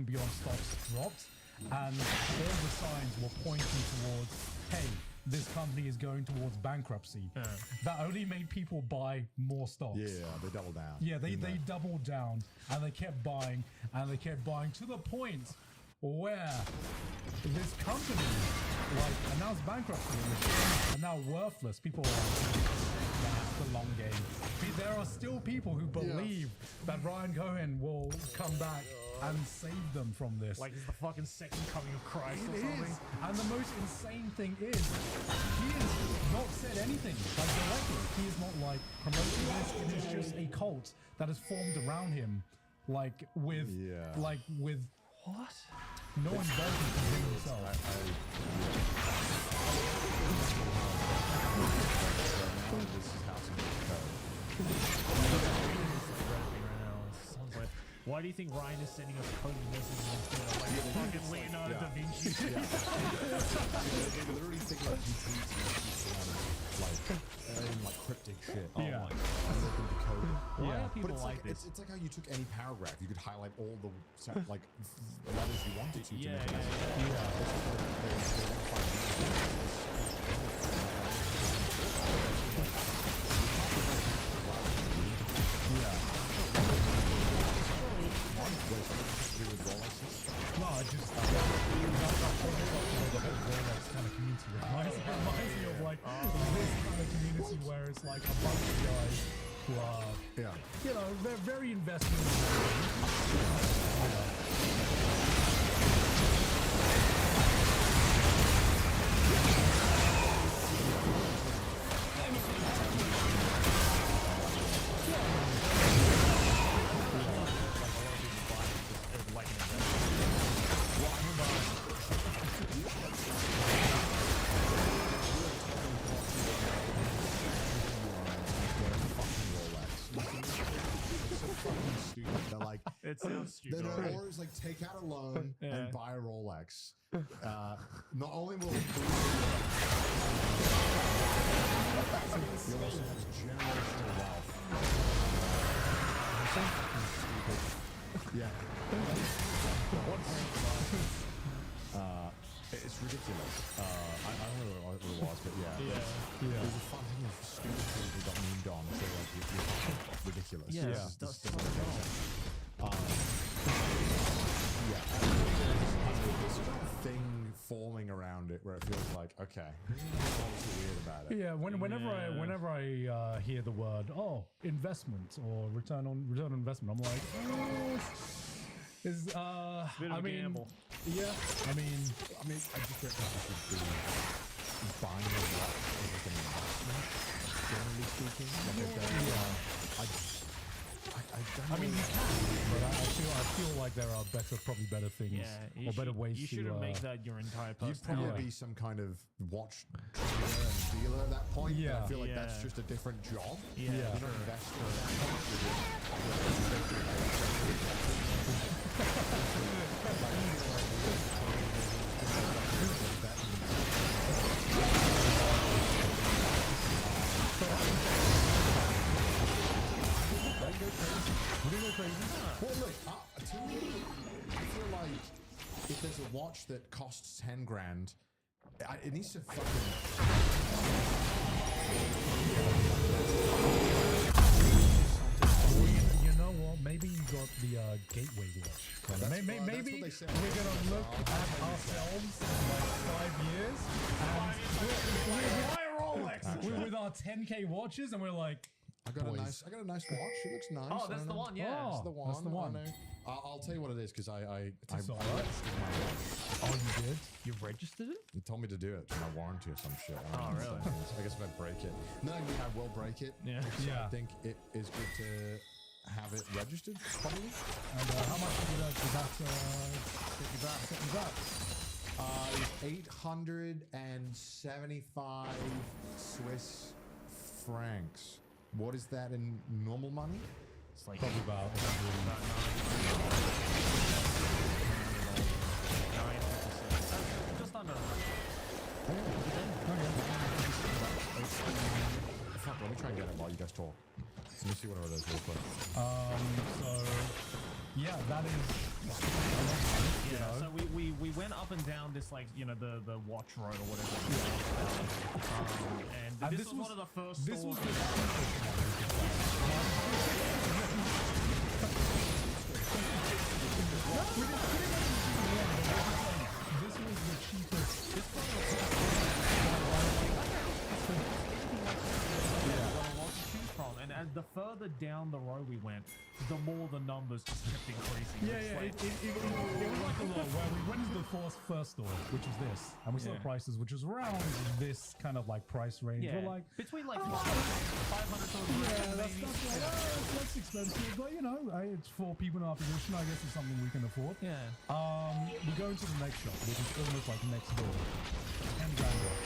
S3: Beyond stocks dropped, and all the signs were pointing towards, hey, this company is going towards bankruptcy, that only made people buy more stocks.
S1: Yeah, they double down.
S3: Yeah, they doubled down, and they kept buying, to the point where this company like announced bankruptcy and now worthless. People are like, that's the long game. There are still people who believe that Ryan Cohen will come back and save them from this.
S2: Like it's the fucking second coming of Christ or
S3: It
S2: something.
S3: is. And the most insane thing is, he has not said anything like directly. He is not like promoting this. It is just a cult that has formed around him, like with
S2: What?
S3: no investment from him himself.
S1: This is how to
S2: Sounds like. Why do you think Ryan is sending us coded messages instead of like fucking Leonardo da Vinci?
S1: They literally think like he tweets like cryptic shit.
S3: Yeah.
S1: And they can decode it.
S2: Why are
S1: But
S2: people
S1: it's
S2: like
S1: like
S2: this?
S1: it's like how you took any paragraph, you could highlight all the like letters you wanted to
S2: Yeah,
S1: make it.
S3: No, I just the whole Rolex kind of community reminds me of like this kind of community where it's like a bunch of guys who are, you know, they're very invested in
S1: Stupid.
S2: It sounds stupid.
S1: Or is like take out a loan and buy a Rolex. Not only will it boost you also have generational wealth. So fucking stupid. Yeah. It's ridiculous. I don't know what it was, but yeah. It was a fun thing of stupid things we got memed on. So like, it's ridiculous.
S2: Yeah,
S1: This
S2: that's
S1: doesn't make sense. There's a thing forming around it where it feels like, okay, what's weird about it?
S3: Yeah, whenever I hear the word investment or return on investment, I'm like, is
S2: Bit of
S3: I
S2: a
S3: mean,
S2: gamble.
S3: yeah, I mean,
S1: I just don't think you should be buying a watch as like an investment, generally speaking.
S3: I mean, you can, but I feel like there are probably better things or better ways
S2: You
S3: to.
S2: shouldn't make that your entire
S1: You'd
S2: personality.
S1: probably be some kind of watch trader and dealer at that point.
S3: Yeah.
S1: And I feel like that's just a different job.
S2: Yeah.
S1: You're not an investor. Well, look, to me, I feel like if there's a watch that costs 10 grand, it needs to fucking.
S3: You know what? Maybe you got the gateway watch. Maybe
S1: that's what they said.
S3: we're gonna look at ourselves in like 5 years and we're with our 10K watches and we're like,
S1: I got a nice watch. It looks nice.
S2: Oh, that's the one, yeah.
S1: That's the one.
S3: That's the one.
S1: I know. I'll tell you what it is because I
S3: all right.
S1: registered my watch.
S3: oh, you did?
S2: You registered it?
S1: He told me to do it. My warranty or some shit. I don't
S2: Oh, really?
S1: understand. I guess if I break it. No, I mean, I will break it.
S2: Yeah.
S1: So
S3: Yeah.
S1: I think it is good to have it registered, probably.
S3: And how much did that set you back?
S1: It's 875 Swiss francs. What is that in normal money?
S2: It's like
S3: Probably about
S2: just under.
S1: Fuck, let me try and get it while you guys talk. Let me see what it is real quick.
S3: so yeah, that is
S2: Yeah, so we went up and down this like the watch road or whatever. And this was one of the first
S3: this was
S2: stores.
S3: this was the cheapest.
S2: And as the further down the road we went, the more the numbers just kept increasing.
S3: Yeah,
S2: It's
S3: yeah.
S2: like-
S3: It was like a lot where we went to the first store, which was this, and we saw
S2: Yeah.
S3: prices, which was around this kind of like price range.
S2: yeah,
S3: We're like,
S2: between like 500 to
S3: yeah, that's
S2: maybe.
S3: that's expensive, but you know, it's for people in our position. I guess it's something we can afford.
S2: Yeah.
S3: We go into the next shop, which is almost like next door. 10 grand watch.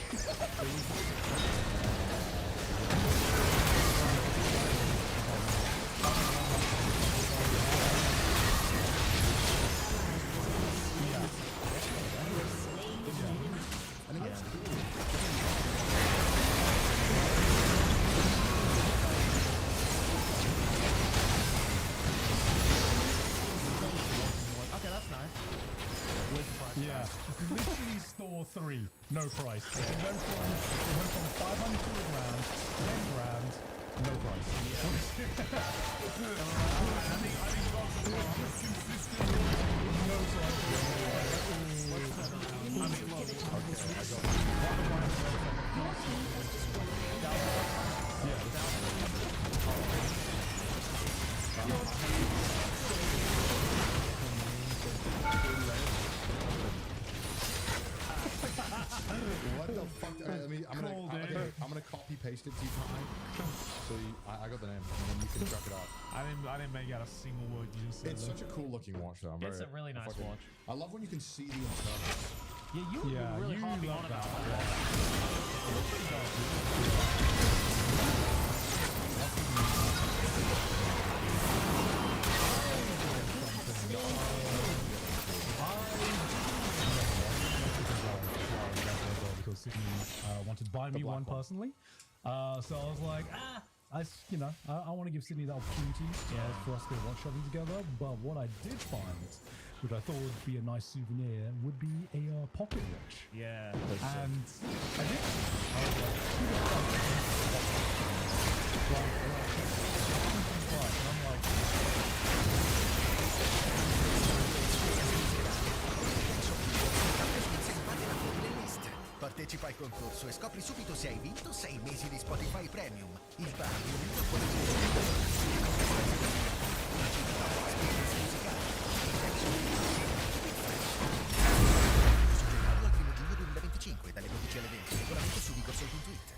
S1: And it gets cool.
S2: Okay, that's nice.
S3: Yeah, literally store 3, no price. It went from 500 to a grand, 10 grand, no price. No
S1: What the fuck? I mean, I'm gonna copy paste it to you, Tommy. So I got the name, and then you can chuck it up.
S3: I didn't make out a single word you just said.
S1: It's such a cool looking watch, though.
S2: It's a really nice watch.
S1: I love when you can see the internals.
S2: Yeah, you were really harping on about that.
S3: buy me one personally. So I was like, I want to give Sydney the opportunity for us to watch something together. But what I did find, which I thought would be a nice souvenir, would be a pocket watch.
S2: Yeah.
S3: And I did. I was like, I'm like,
S10: Partecipa al concorso e scopri subito se hai vinto 6 mesi di Spotify Premium. Il premio al 1 giugno 2025 dalle 12 alle 20. Regolamento su vigorsoul.it.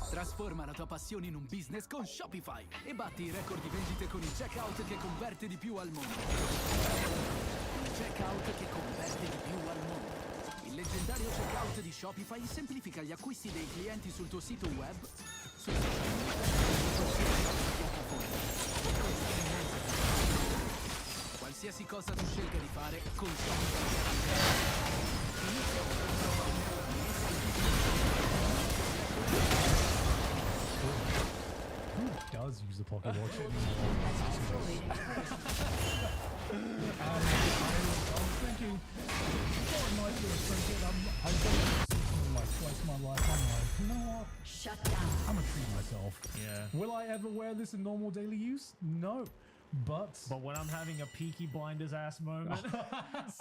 S11: Trasforma la tua passione in un business con Shopify e batti i record di vendite con il checkout che converte di più al mondo. Il checkout che converte di più al mondo. Il leggendario checkout di Shopify semplifica gli acquisti dei clienti sul tuo sito web, sui social media e sulle piattaforme. Qualsiasi cosa tu scelga di fare, con Shopify.
S3: who does use the pocket watch anymore? I was thinking, what a nice little trinket. I've done it like twice in my life. I'm like, you know what?
S4: Shut down.
S3: I'm gonna treat myself.
S2: Yeah.
S3: Will I ever wear this in normal daily use? No. But
S2: when I'm having a Peaky Blinders ass moment,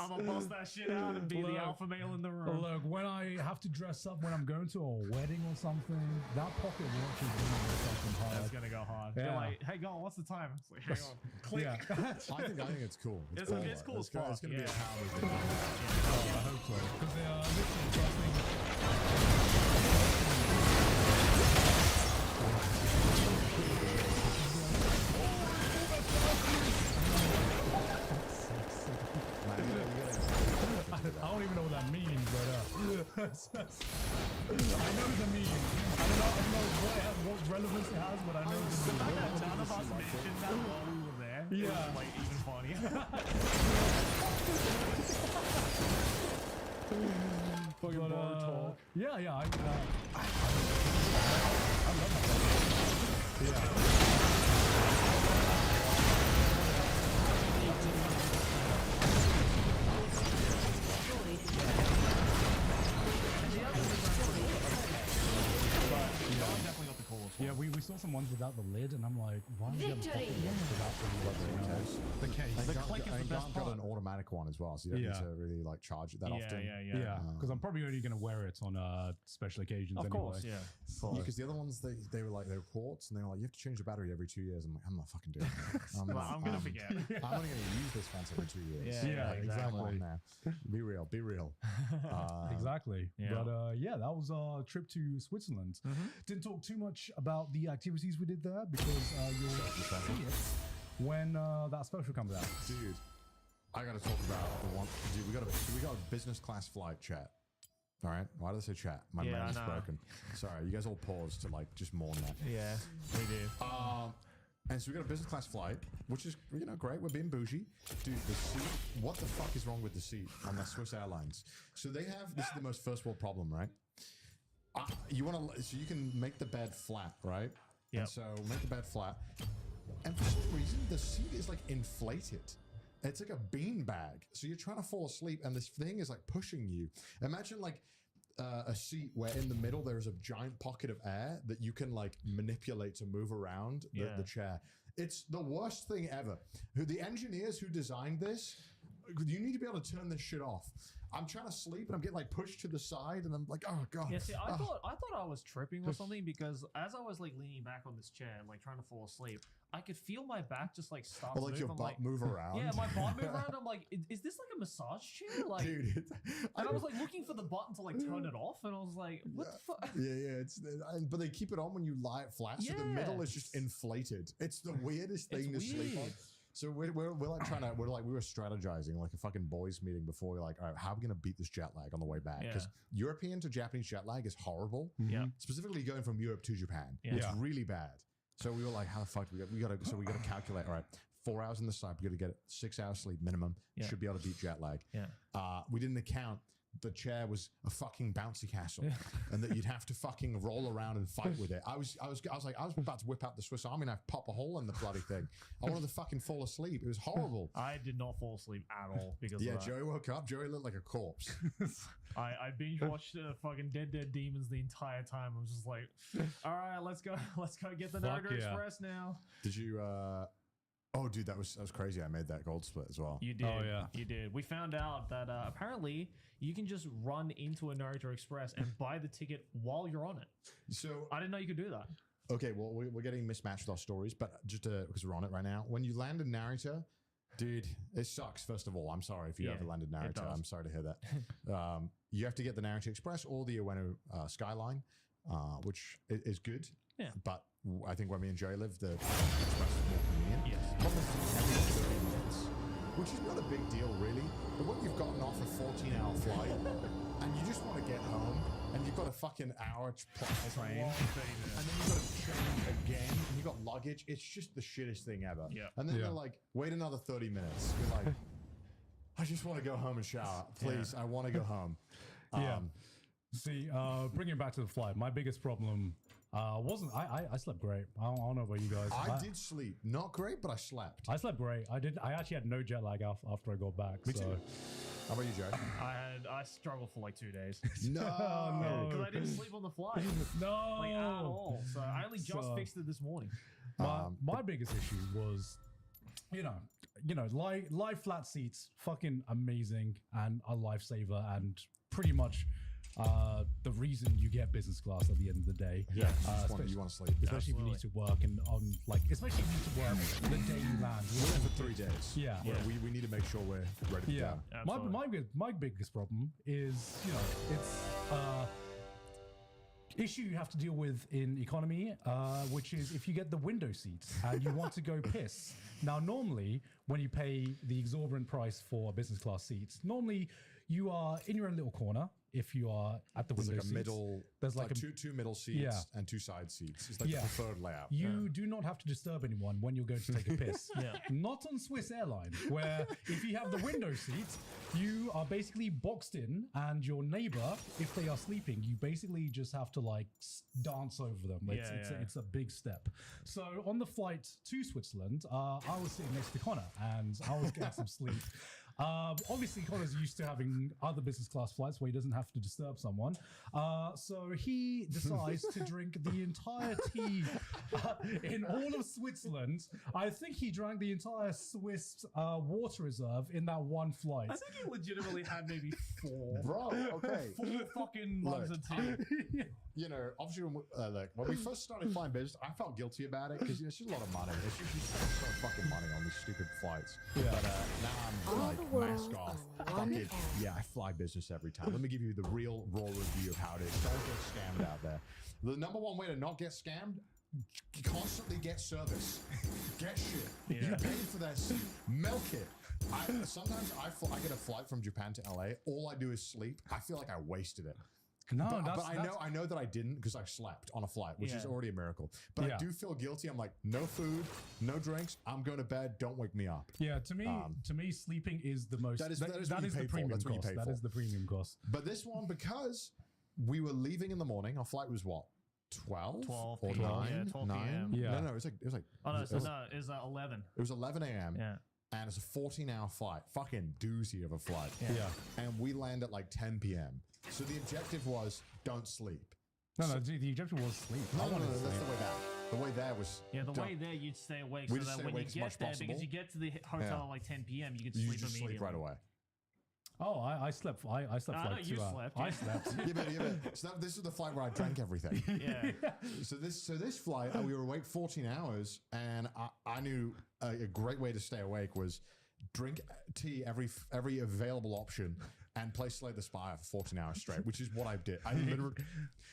S2: I'm gonna bust that shit out and be the alpha male in the room.
S3: look, when I have to dress up, when I'm going to a wedding or something, that pocket watch is gonna do something hard.
S2: That's gonna go hard.
S3: Yeah.
S2: You're like, hey, go on, what's the time? It's like, hang on. Click.
S3: Yeah.
S1: I think it's cool.
S2: It's cool as fuck.
S1: It's going to be a
S2: Yeah.
S1: power thing.
S3: I hope so. Because they are literally trusting. I don't even know what that means, but I know the meme. I don't know what relevance it has, but I know the meme.
S2: None of us mentioned that while we were there.
S3: Yeah.
S2: It was like even funnier.
S3: Yeah, I love that. Yeah. Yeah, we saw some ones without the lid, and I'm like, why do you have a pocket watch without the case? The case.
S2: The click is the best
S1: got
S2: part.
S1: an automatic one as well, so you don't need to really like charge it that often.
S3: Yeah, because I'm probably only going to wear it on special occasions
S2: Of
S3: anyway.
S2: course, yeah.
S1: Because the other ones they were like they were quartz, and they were like you have to change the battery every 2 years. I'm like I'm not fucking doing that.
S2: I'm gonna forget.
S1: I'm only going to use this once every 2 years.
S3: Yeah,
S1: Like,
S3: exactly.
S1: come on now. Be real. Be real.
S3: Exactly.
S2: Yeah.
S3: But yeah, that was our trip to Switzerland. Didn't talk too much about the activities we did there because you'll see it when that special comes out.
S1: Dude, I got to talk about the one. Dude, we got a business class flight, chat. All right. Why did I say chat? My
S2: Yeah,
S1: brain's
S2: I know.
S1: broken. Sorry, you guys all paused to like just mourn that.
S2: Yeah, we did.
S1: And so we got a business class flight, which is great. We're being bougie, dude. The seat. What the fuck is wrong with the seat on the Swiss Airlines? So they have this is the most first world problem, right? You want to so you can make the bed flat, right?
S2: Yep.
S1: And so make the bed flat, and for some reason the seat is like inflated. It's like a bean bag. So you're trying to fall asleep, and this thing is like pushing you. Imagine like a seat where in the middle there is a giant pocket of air that you can like manipulate to move around the chair. It's the worst thing ever. The engineers who designed this, you need to be able to turn this shit off. I'm trying to sleep and I'm getting like pushed to the side and I'm like, oh god.
S2: Yeah, see, I thought I was tripping or something because as I was like leaning back on this chair, like trying to fall asleep, I could feel my back just like start
S1: Or like
S2: moving.
S1: your butt move around.
S2: Yeah, my butt move around. I'm like, is this like a massage chair? Like,
S1: Dude,
S2: and I was like looking for the button to like turn it off, and I was like, what the fuck?
S1: Yeah. But they keep it on when you lie it flat, so the middle is just inflated. It's the weirdest thing to sleep on. So we're like we were strategizing like a fucking boys meeting before. We're like, all right, how are we gonna beat this jet lag on the way back? Because European to Japanese jet lag is horrible.
S2: Yeah.
S1: Specifically going from Europe to Japan, it's really bad. So we were like, how the fuck do we gotta calculate. All right, 4 hours in the side, we gotta get 6 hours sleep minimum. Should be able to beat jet lag.
S2: Yeah.
S1: We didn't account the chair was a fucking bouncy castle, and that you'd have to fucking roll around and fight with it. I was about to whip out the Swiss Army knife, pop a hole in the bloody thing. I wanted to fucking fall asleep. It was horrible.
S2: I did not fall asleep at all because of that.
S1: Joey woke up. Joey looked like a corpse.
S2: I binge watched fucking Dead Demons the entire time. I was just like, all right, let's go get the Naruto Express now.
S1: Did you? Oh, dude, that was crazy. I made that gold split as well.
S2: You did. Oh yeah, you did. We found out that apparently you can just run into a Naruto Express and buy the ticket while you're on it.
S1: So
S2: I didn't know you could do that.
S1: Okay, well, we're getting mismatched with our stories, but just because we're on it right now, when you land in Naruto, dude, it sucks. First of all, I'm sorry if you ever landed Naruto. I'm sorry to hear that. You have to get the Naruto Express or the Ueno Skyline, which is good. Yeah. But I think when me and Joey live, the Express is more convenient. Yes. Problem is every 30 minutes, which is not a big deal really. But when you've gotten off a 14-hour flight and you just want to get home, and you've got a fucking hour plus train, and then you've got to change again, and you've got luggage. It's just the shittest thing ever. Yeah. And then they're like, wait another 30 minutes. You're like, I just want to go home and shower. Please, I want to go home.
S3: See, bringing it back to the flight, my biggest problem wasn't I slept great. I don't know about you guys.
S1: I did sleep, not great, but I slept.
S3: I slept great. I actually had no jet lag after I got back.
S1: Me too. How about you, Joe?
S2: I struggled for like 2 days.
S1: No,
S2: because I didn't sleep on the flight.
S3: No,
S2: like at all. So I only just fixed it this morning.
S3: My biggest issue was, you know, live flat seats, fucking amazing and a lifesaver, and pretty much the reason you get business class at the end of the day.
S1: Yeah, you want to sleep,
S3: especially if you need to work and especially if you need to work the day you land.
S1: We're there for 3 days.
S3: Yeah,
S1: we need to make sure we're ready to go.
S3: My biggest problem is, you know, it's issue you have to deal with in economy, which is if you get the window seats and you want to go piss. Now, normally when you pay the exorbitant price for business class seats, normally you are in your own little corner. If you are at the window
S1: like a
S3: seats,
S1: middle, there's like two middle seats and 2 side seats. It's like the preferred layout.
S3: You do not have to disturb anyone when you're going to take a piss. Not on Swiss Airlines, where if you have the window seats, you are basically boxed in, and your neighbor, if they are sleeping, you basically just have to like dance over them. It's a big step. So on the flight to Switzerland, I was sitting next to Connor, and I was getting some sleep. Obviously, Connor's used to having other business class flights where he doesn't have to disturb someone. So he decides to drink the entire tea in all of Switzerland. I think he drank the entire Swiss water reserve in that one flight.
S2: I think he legitimately had maybe 4.
S1: Bro, okay.
S2: 4 fucking mugs of tea.
S1: You know, obviously, when we first started flying business, I felt guilty about it because it's just a lot of money. It's just so fucking money on these stupid flights. Yeah. But now I'm like, mask off. Fuck it. Yeah, I fly business every time. Let me give you the real raw review of how it is. Don't get scammed out there. The number one way to not get scammed: constantly get service. Get shit. You paid for that seat. Milk it. Sometimes I get a flight from Japan to LA. All I do is sleep. I feel like I wasted it.
S3: No,
S1: but I know that I didn't because I slept on a flight, which is already a miracle. But I do feel guilty. I'm like, no food, no drinks. I'm going to bed. Don't wake me up.
S3: Yeah, to me, sleeping is the most.
S1: That is
S3: the premium cost. That is the premium cost.
S1: But this one, because we were leaving in the morning, our flight was what? 12
S2: or
S1: 9?
S2: Yeah, 12 p.m.
S1: Yeah. No, it was like.
S2: Oh no, it was 11.
S1: It was 11 a.m.
S2: Yeah.
S1: And it's a 14-hour flight. Fucking doozy of a flight.
S3: Yeah.
S1: And we land at like 10 p.m. So the objective was don't sleep.
S3: No, the objective was sleep.
S1: No, that's the way there. The way there was.
S2: Yeah, the way there you'd stay awake so that when you get there, because you get to the hotel at like 10 p.m., you can sleep immediately.
S1: Sleep right away.
S3: Oh, I slept. I slept for like 2 hours.
S2: Slept.
S3: I slept.
S1: So this is the flight where I drank everything.
S2: Yeah.
S1: So this flight, we were awake 14 hours, and I knew a great way to stay awake was drink tea every available option and play Slay the Spire for 14 hours straight, which is what I did. I literally,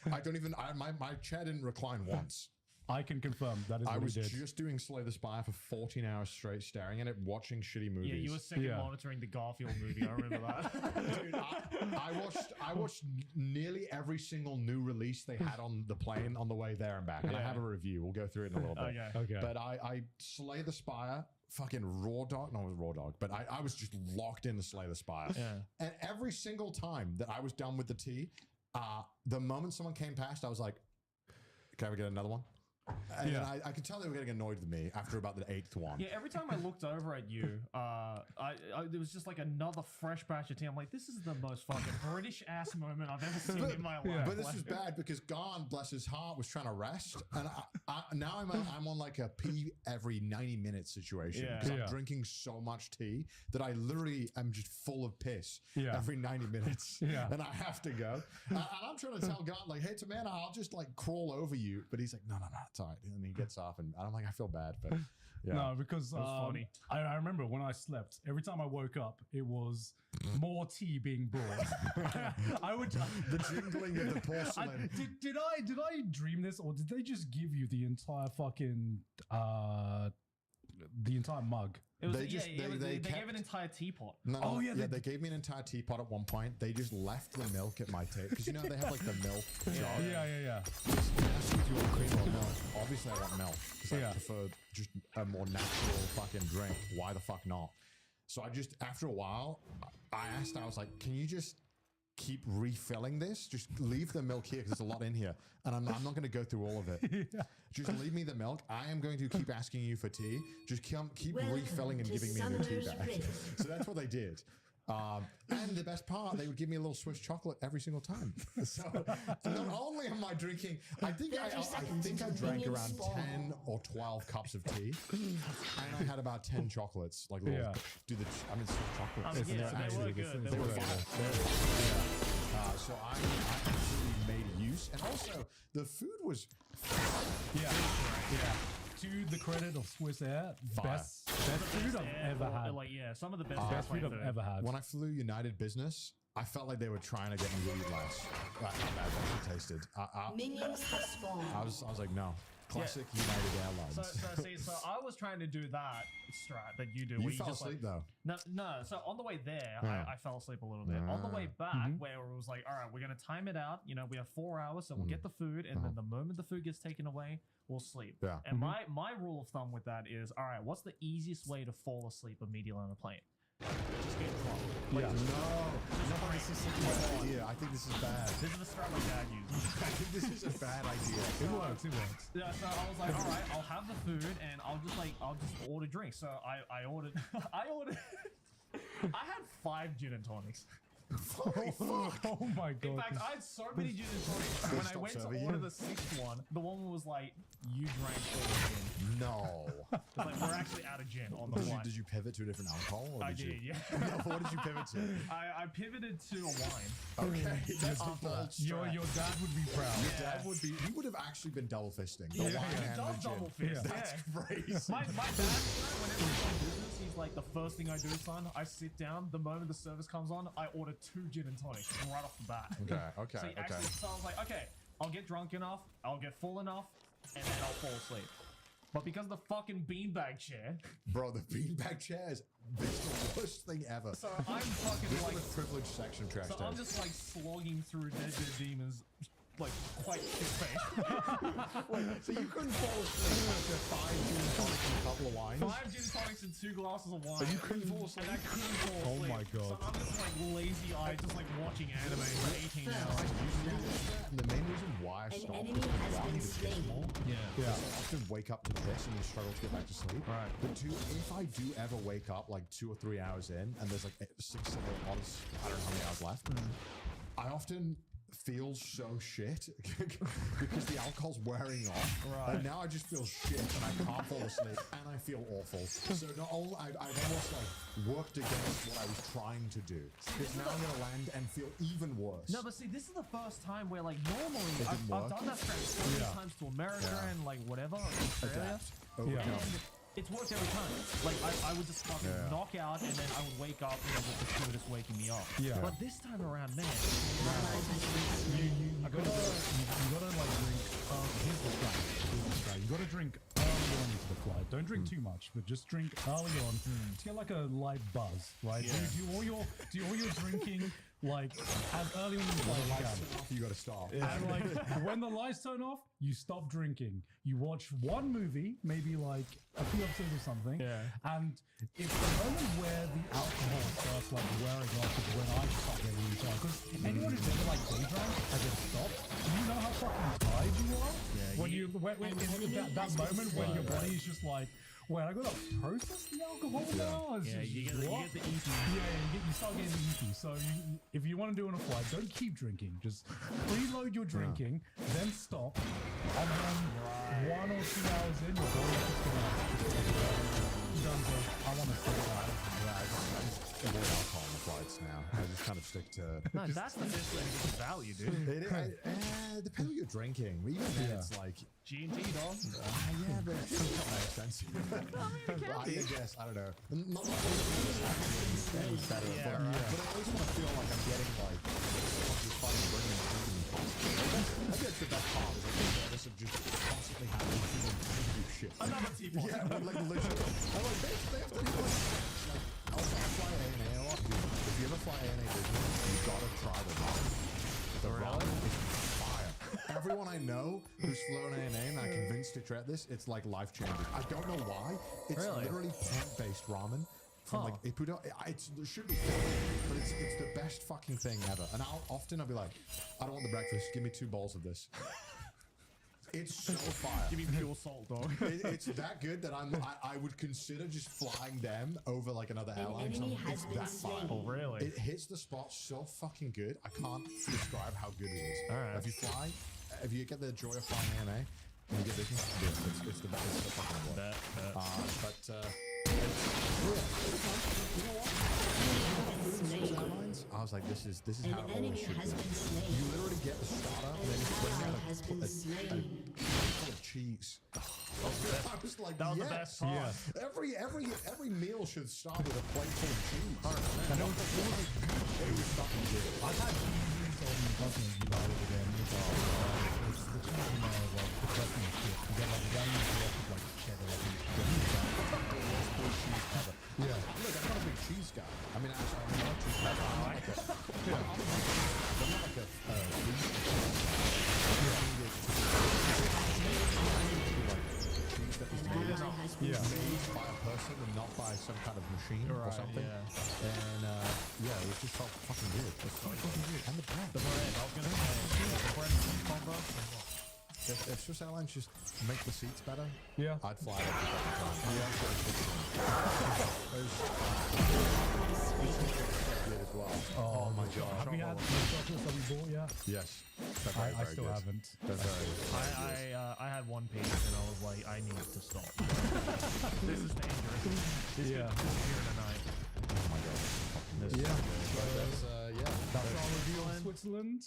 S1: my chair didn't recline once.
S3: I can confirm that is what
S1: I was
S3: he did.
S1: just doing Slay the Spire for 14 hours straight, staring at it, watching shitty movies.
S2: Yeah, you were second monitoring the Garfield movie. I remember that.
S1: Dude, I watched nearly every single new release they had on the plane on the way there and back, and I have a review. We'll go through it in a little bit.
S3: Okay.
S1: But I Slay the Spire fucking raw dog. No, it was raw dog, but I was just locked in to Slay the Spire.
S2: Yeah.
S1: And every single time that I was done with the tea, the moment someone came past, I was like, "Can I ever get another one?" And then I could tell they were getting annoyed with me after about the 8th one.
S2: Yeah, every time I looked over at you, there was just like another fresh batch of tea. I'm like, this is the most fucking British ass moment I've ever seen in my life.
S1: But this was bad because Garn, bless his heart, was trying to rest, and now I'm on like a pee every 90 minutes situation because I'm drinking so much tea that I literally am just full of piss every 90 minutes, and I have to go. And I'm trying to tell Garn like, "Hey, Tamana, I'll just like crawl over you," but he's like, "No, it's all right." And he gets off, and I'm like, I feel bad, but
S3: No, because
S2: funny.
S3: I remember when I slept, every time I woke up, it was more tea being brought. I would
S1: the jingling of the porcelain.
S3: Did I dream this, or did they just give you the entire fucking the entire mug?
S2: It was,
S1: They
S2: they
S1: kept-
S2: gave an entire teapot.
S1: No, they gave me an entire teapot at one point. They just left the milk at my table because they have like the milk jar.
S3: Yeah.
S1: Just ask you if you want cream or milk. Obviously, I want milk because I prefer just a more natural fucking drink. Why the fuck not? So I just, after a while, I asked. I was like, "Can you just keep refilling this? Just leave the milk here because there's a lot in here, and I'm not going to go through all of it. Just leave me the milk. I am going to keep asking you for tea. Just keep refilling and giving me a new tea bag." So that's what they did. And the best part, they would give me a little Swiss chocolate every single time. So not only am I drinking, I think I drank around 10 or 12 cups of tea, and I had about 10 chocolates. Like little, chocolates.
S2: They were good. They were good.
S1: So I absolutely made use, and also the food was
S3: To the credit of Swiss Air, best food I've ever had.
S2: Like, some of the best
S3: Best food I've ever had.
S1: When I flew United Business, I felt like they were trying to get me to eat less. Like, how bad that shit tasted. I was like, no. Classic United Airlines.
S2: So I was trying to do that strat that you do.
S1: You
S2: where
S1: fell
S2: just
S1: asleep
S2: like,
S1: though.
S2: No. So on the way there, I fell asleep a little bit. On the way back, where it was like, all right, we're gonna time it out. We have 4 hours, so we'll get the food, and then the moment the food gets taken away, we'll sleep.
S1: Yeah.
S2: And my rule of thumb with that is, all right, what's the easiest way to fall asleep immediately on a plane? Just get drunk.
S1: No, this is such a bad idea. I think this is bad.
S2: This is the strat my dad uses.
S1: I think this is a bad idea.
S3: It works.
S2: Yeah, so I was like, all right, I'll have the food and I'll just order drinks. So I ordered I had 5 gin and tonics.
S1: Holy fuck.
S3: Oh my god.
S2: In fact, I had so many gin and tonics. When I went to order the 6th one, the woman was like, "You drank all the gin."
S1: No.
S2: Like, we're actually out of gin on the flight.
S1: Did you pivot to a different alcohol? Or
S2: I
S1: did
S2: did,
S1: you?
S2: yeah.
S1: No, what did you pivot to?
S2: I pivoted to a wine.
S1: Okay, that's a
S2: After
S1: bold
S2: that.
S1: strat.
S3: Your dad would be proud.
S1: Your dad would be. He would have actually been double fisting. The wine
S2: He
S1: and
S2: does
S1: the gin.
S2: double fist.
S1: That's crazy.
S2: My dad, whenever he's on business, he's like, the first thing I do, son, I sit down. The moment the service comes on, I order 2 gin and tonics right off the bat.
S1: Okay.
S2: So I was like, okay, I'll get drunk enough, I'll get full enough, and then I'll fall asleep. But because of the fucking beanbag chair,
S1: Bro, the beanbag chair is the worst thing ever.
S2: so I'm fucking
S1: This
S2: like,
S1: is the privileged section trash
S2: so I'm just like slogging through Dead Demons, like quite shit-faced.
S1: So you couldn't fall asleep after 5 gin and tonics and a couple of wines?
S2: 5 gin tonics and 2 glasses of wine.
S1: You couldn't fall asleep?
S2: And I couldn't fall
S3: Oh
S2: asleep.
S3: my God.
S2: So I'm just like lazy-eyed, just like watching anime for 18 hours.
S1: And the main reason why I stopped
S4: enemy has
S1: wanting
S4: been
S1: to piss
S4: slain.
S1: more
S3: Yeah.
S1: is I often wake up to piss and then struggle to get back to sleep.
S3: Right.
S1: But if I do ever wake up like 2 or 3 hours in and there's like 6 hours, I don't know how many hours left, I often feel so shit because the alcohol's wearing off.
S2: Right.
S1: And now I just feel shit and I can't fall asleep and I feel awful. So not only I've almost like worked against what I was trying to do. Because now I'm gonna land and feel even worse.
S2: No, but see, this is the first time where, like, normally
S1: It
S2: I've
S1: didn't work?
S2: done that strat so many times to America and, like, whatever, Australia.
S1: Adapt. Overcome.
S2: And it's worked every time. Like, I would just fucking knock out and then I would wake up, with the stewardess waking me up.
S3: Yeah.
S2: But this time around, man,
S3: You gotta like drink. Here's the strat. You gotta drink early on into the flight. Don't drink too much, but just drink early on to get like a light buzz, right? Do all your drinking like as early when you like can.
S1: You gotta stop.
S3: And like when the lights turn off, you stop drinking. You watch one movie, maybe like a few episodes or something.
S2: Yeah.
S3: And it's the moment where the alcohol starts like wearing off is when I start getting really tired. Because anyone who's ever like day drank and then stopped, you know how fucking tired you are?
S2: Yeah,
S3: When that moment when your body is just like, wait, I gotta process the alcohol now? It's
S2: Yeah,
S3: just,
S2: you get the
S3: what?
S2: EP.
S3: You start getting the EP. So if you want to do it on a flight, don't keep drinking. Just preload your drinking, then stop, and then 1 or 2 hours in, your body is just gonna I want to say that.
S1: I just avoid alcohol on the flights now. I just kind of stick to.
S2: No, that's the best way to get the value, dude.
S1: It depends what you're drinking. Even then, it's like.
S2: G&T, dog.
S1: Yeah, but it's not that expensive. I guess, I don't know. Not that it's any better,
S2: Yeah,
S1: but,
S2: right.
S1: but I always want to feel like I'm getting like just fucking bringing drinking costs. Maybe that's the best part. Is like the service of just constantly having to do shit.
S2: Another teapot.
S1: Yeah, but like legit. I'm like, they have to do like, I'll fly ANA a lot. Dude. If you ever fly ANA business, you gotta try the ramen. The ramen is fire. Everyone I know who's flown ANA and I convinced to try this, it's like life changing. I don't know why. It's
S2: Really?
S1: literally plant-based ramen from like Ippudo. It should be good, but it's the best fucking thing ever. And I'll be like, I don't want the breakfast. Give me 2 bowls of this. It's so fire.
S2: Give me pure salt, dog.
S1: It's that good that I would consider just flying them over like another airline.
S4: enemy
S1: It's
S4: has been
S1: that fire.
S4: slain.
S2: Oh, really?
S1: It hits the spot so fucking good. I can't describe how good it is.
S2: All right.
S1: If you get the joy of flying ANA, and you get this, it's the best. It's the fucking way. You know what? Airlines, I was like, this is
S4: An
S1: how it
S4: enemy
S1: always should
S4: has
S1: be.
S4: been slain.
S1: You literally get the starter, and then you bring
S4: ally
S1: out
S4: has been slain.
S1: full of cheese. I was like,
S2: That was the
S1: yes.
S2: best part.
S3: Yeah.
S1: Every meal should start with a plate full of cheese.
S3: And
S1: It was fucking good.
S3: I've had cheeses on Buzzing United again. It's the cheese in there, like, the dressing is shit. You get like one block of like cheddar, like,
S1: Yeah. Look, I'm not a big cheese guy. I mean, actually, I'm not a cheese guy. I'm not like a cheese that is made by a person and not by some kind of machine or something.
S2: yeah.
S1: And yeah, it just felt fucking good. It's so fucking good. And the bread.
S2: The bread, I was gonna say, the bread combo.
S1: If Swiss Airlines just make the seats better,
S3: Yeah.
S1: I'd fly it every fucking time. Good as well.
S3: Oh
S1: my god.
S3: Have you had the chocolates that we bought yet?
S1: Yes. They're
S3: I
S1: very
S3: still
S1: good.
S3: haven't.
S1: They're very good.
S2: I had one piece and I was like, I need to stop. This is dangerous. This
S3: Yeah.
S2: could kill me here tonight.
S1: Oh my god. This
S3: Yeah.
S1: That's,
S3: That's our review of Switzerland.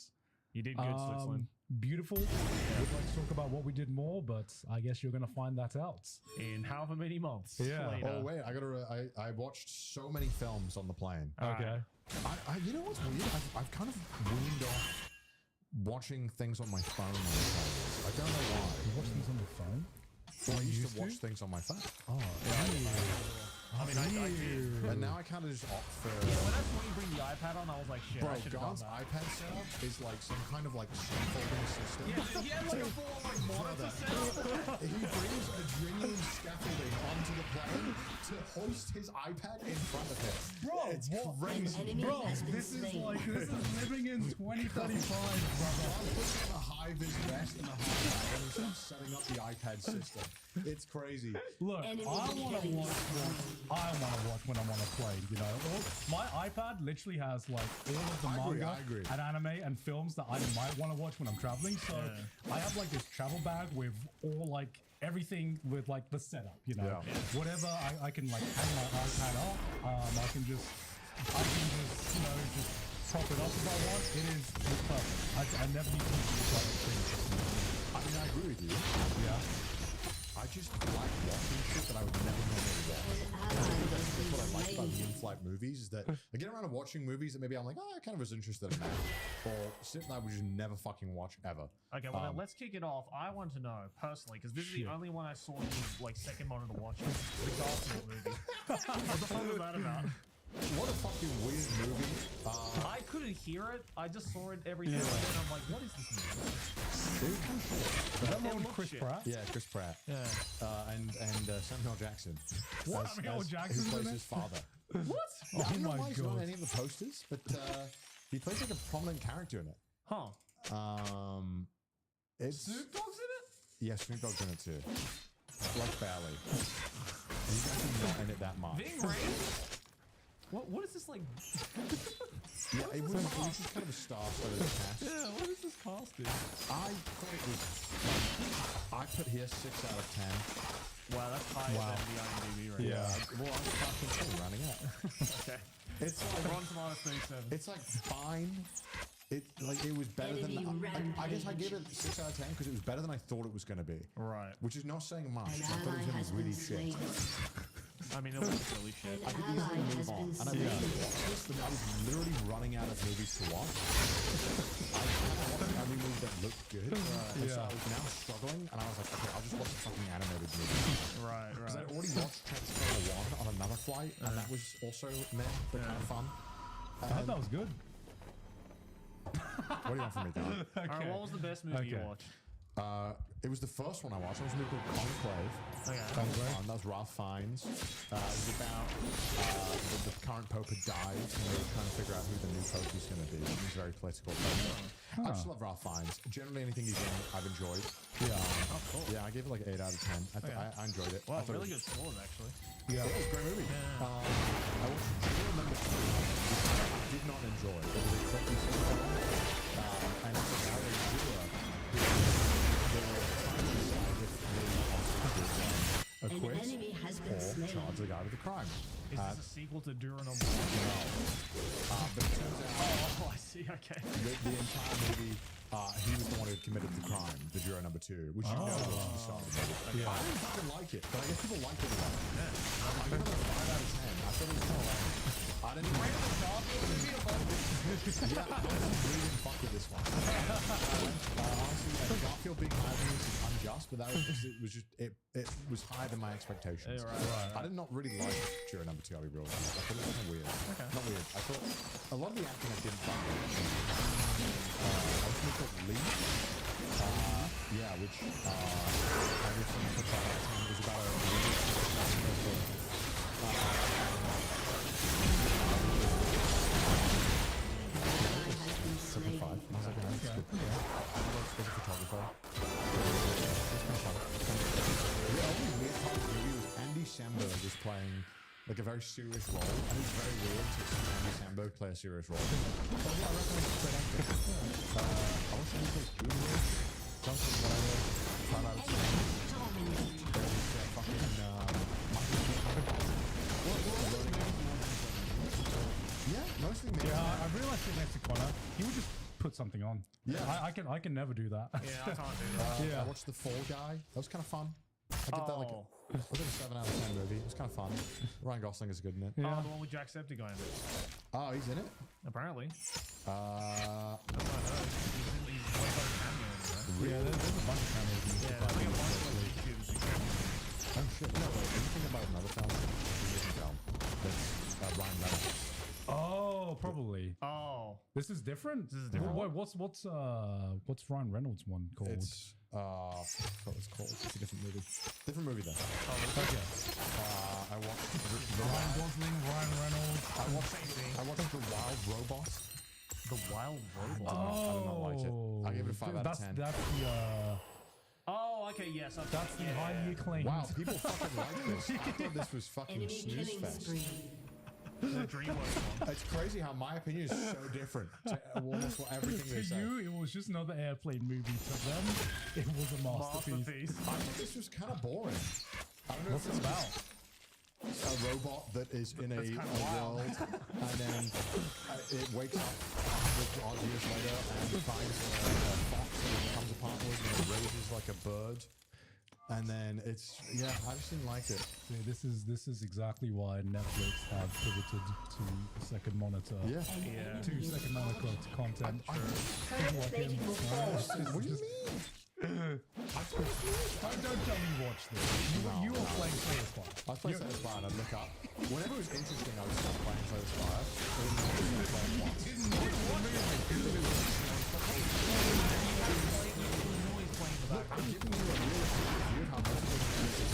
S2: You did good, Switzerland.
S3: Beautiful. We'd like to talk about what we did more, but I guess you're going to find that out.
S2: In however many months
S3: Yeah.
S2: later.
S1: Oh wait, I watched so many films on the plane.
S3: Okay.
S1: You know what's weird? I've kind of weaned off watching things on my phone. On the plane. I don't know why.
S3: You watch things on the phone?
S1: Well, I used
S3: used
S1: to watch
S3: to?
S1: things on my phone.
S3: Oh,
S2: I mean, I did.
S1: And now I kind of just opt for.
S2: Yeah, when I saw you bring the iPad on, I was like, shit,
S1: Bro,
S2: I should have done
S1: God's
S2: that.
S1: iPad setup is like some kind of like scaffolding system.
S2: Yeah, he had like a full like monitor setup.
S1: He brings adrenaline scaffolding onto the plane to hoist his iPad in front of him.
S3: Bro,
S1: it's
S3: what?
S1: crazy.
S4: An enemy
S3: Bro,
S4: has been
S3: this is
S4: slain.
S3: like, this is living in 2035, brother.
S1: I'm putting on a high-vis vest and a hard hat and starts setting up the iPad system. It's crazy.
S3: Look,
S4: Enemy
S3: I want to
S4: having
S3: watch what I want to watch when I'm on a plane, you know? My iPad literally has like all of the manga
S1: I agree.
S3: and anime and films that I might want to watch when I'm traveling. So I have like this travel bag with all like everything with like the setup, you know?
S1: Yeah.
S3: Whatever I can like hang my iPad up, I can just, you know, just prop it up if I want. It's perfect. I never need to use like things.
S1: I mean, I agree with you.
S3: Yeah.
S1: I just like watching shit that I would never normally watch. That's what I like about the in-flight movies is that I get around to watching movies that maybe I'm like, oh, I kind of was interested in that. Or shit that I would just never fucking watch ever.
S2: Okay, well, then let's kick it off. I want to know, personally, because this is the only one I saw you, like, second monitor watching. The Garfield movie. What the fuck was that about?
S1: What a fucking weird movie.
S2: I couldn't hear it. I just saw it every now and then. I'm like, what is this movie?
S3: Is that one with Chris
S2: shit.
S3: Pratt?
S1: Yeah, Chris Pratt.
S3: Yeah.
S1: And Samuel Jackson.
S3: What? Samuel Jackson's
S1: who plays
S3: in
S1: his
S3: it?
S1: father.
S2: What?
S1: Yeah, I don't know
S3: my
S1: why he's not
S3: God.
S1: on any of the posters, but he plays like a prominent character in it.
S2: Huh.
S1: It's
S2: Snoop Dogg's in it?
S1: yeah, Snoop Dogg's in it too. Like barely. He's actually not in it that much.
S2: Ving Rhames? What is this like?
S1: Yeah, it was just kind of a star-studded cast.
S2: Yeah, what is this casting?
S1: I thought it was. I put here 6 out of 10.
S2: Wow, that's higher than the IMDb rating.
S1: Yeah. Well, I'm fucking still running out.
S2: Okay.
S1: It's like
S2: Rotten Tomatoes 37.
S1: it's like fine. It was better than I guess I gave it 6 out of 10 because it was better than I thought it was going to be.
S2: Right.
S1: Which is not saying much. I thought it was going to be really shit.
S2: I mean, it was really shit.
S1: I could easily move on. And I was literally running out of movies to watch. I kind of watched every movie that looked good. And so I was now struggling, and I was like, okay, I'll just watch a fucking animated movie.
S2: Right,
S1: Because
S2: right.
S1: I already watched Transformer 1 on another flight, and that was also meh, but kind of fun.
S3: I thought that was good.
S1: What do you want from me, Don?
S2: Alright, what was the best movie you watched?
S1: It was the first one I watched. It was a movie called Conclave.
S2: Okay.
S1: That was fun. That was Ralph Fiennes. It was about the current pope had died, and they were trying to figure out who the new pope was going to be. It was very political. I just love Ralph Fiennes. Generally, anything he's in, I've enjoyed.
S3: Yeah.
S2: Cool.
S1: Yeah, I gave it like 8 out of 10. I enjoyed it.
S2: Wow,
S1: I thought
S2: really
S1: it
S2: good scores, actually.
S3: Yeah.
S1: was a great movie. I watched Jewel number 2, which I did not enjoy. It was a Clinton film. And it's about a juror who trying to decide if the acquit or charge the guy with the crime.
S2: Is this a sequel to Dura Number 1?
S1: No. But it turns out
S2: Oh, I see, okay.
S1: the entire movie, he was the one who had committed the crime, the juror number 2, which you know was the start of the movie.
S3: Yeah.
S1: I didn't fucking like it, but I guess people liked it a lot. I give it a 5 out of 10. I thought it was kind of lame. I didn't yeah, I honestly really didn't fuck with this one. Honestly, Garfield being higher than this is unjust, but that was because it was higher than my expectations.
S2: Yeah, right.
S1: I did not really like juror number 2, I'll be real with you. I thought it was kind of weird. Not weird. I thought a lot of the acting I didn't fuck with. I was called Lee. Yeah, which I recently put that out. It was about a Triple 5. I was like, that's good. As a photographer. It's kind of fun. The only weird part of the movie was Andy Samberg was playing like a very serious role, and it's very weird to see Andy Samberg play a serious role. But yeah, I reckon it's a great actor. I want to be Junior, something whatever. 5 out of 10. There's fucking yeah, mostly me.
S3: Yeah, I realized sitting next to Connor, he would just put something on.
S1: Yeah.
S3: I can never do that.
S2: Yeah, I can't do that.
S3: Yeah.
S1: I watched The Fall Guy. That was kind of fun. I give that like a 7 out of 10 movie. It was kind of fun. Ryan Gosling is good in it.
S3: Yeah.
S2: Oh, the one with Jacksepticeye in it.
S1: Oh, he's in it?
S2: Apparently.
S1: Uh,
S2: That's what I heard. He's one of those cameo in it, right?
S3: Yeah, there's a bunch of cameos.
S2: Yeah, I think one of those YouTubers who cameo.
S1: oh shit. No, wait. Are you thinking about another film? That's Ryan Reynolds.
S3: Oh, probably.
S2: Oh.
S3: This is different.
S2: This is different.
S3: What's Ryan Reynolds one called?
S1: It's I forgot what it's called. It's a different movie. Different movie though.
S3: Okay.
S1: I watched
S3: Ryan Gosling, Ryan Reynolds.
S1: I watched The Wild Robot.
S2: The Wild Robot.
S1: I did not like it. I gave it a 5 out of 10.
S3: That's the
S2: Oh, okay, yes. Okay.
S3: that's the highly acclaimed.
S1: Wow, people fucking like this. I thought this was fucking snooze fest.
S2: The DreamWorks one.
S1: It's crazy how my opinion is so different to almost everything
S3: To
S1: they say.
S3: you, it was just another airplane movie. To them, it was a masterpiece.
S1: I thought this was kind of boring. I don't know
S3: What's
S1: if
S3: it
S1: it's
S3: about?
S1: just a robot that is in a world, and then it wakes up with odd years later and finds a fox that it becomes a partner with, and it raises like a bird. And then it's I just didn't like it.
S3: See, this is exactly why Netflix have pivoted to second monitor.
S1: Yeah.
S3: To second monitor content. People like him.
S1: What do you mean?
S3: Don't tell me you watched this. You were playing Slay the Spire.
S1: I was playing Slay the Spire and I'd look up. Whenever it was interesting, I would start playing Slay the Spire. I'm giving you a realistic view of how much of this is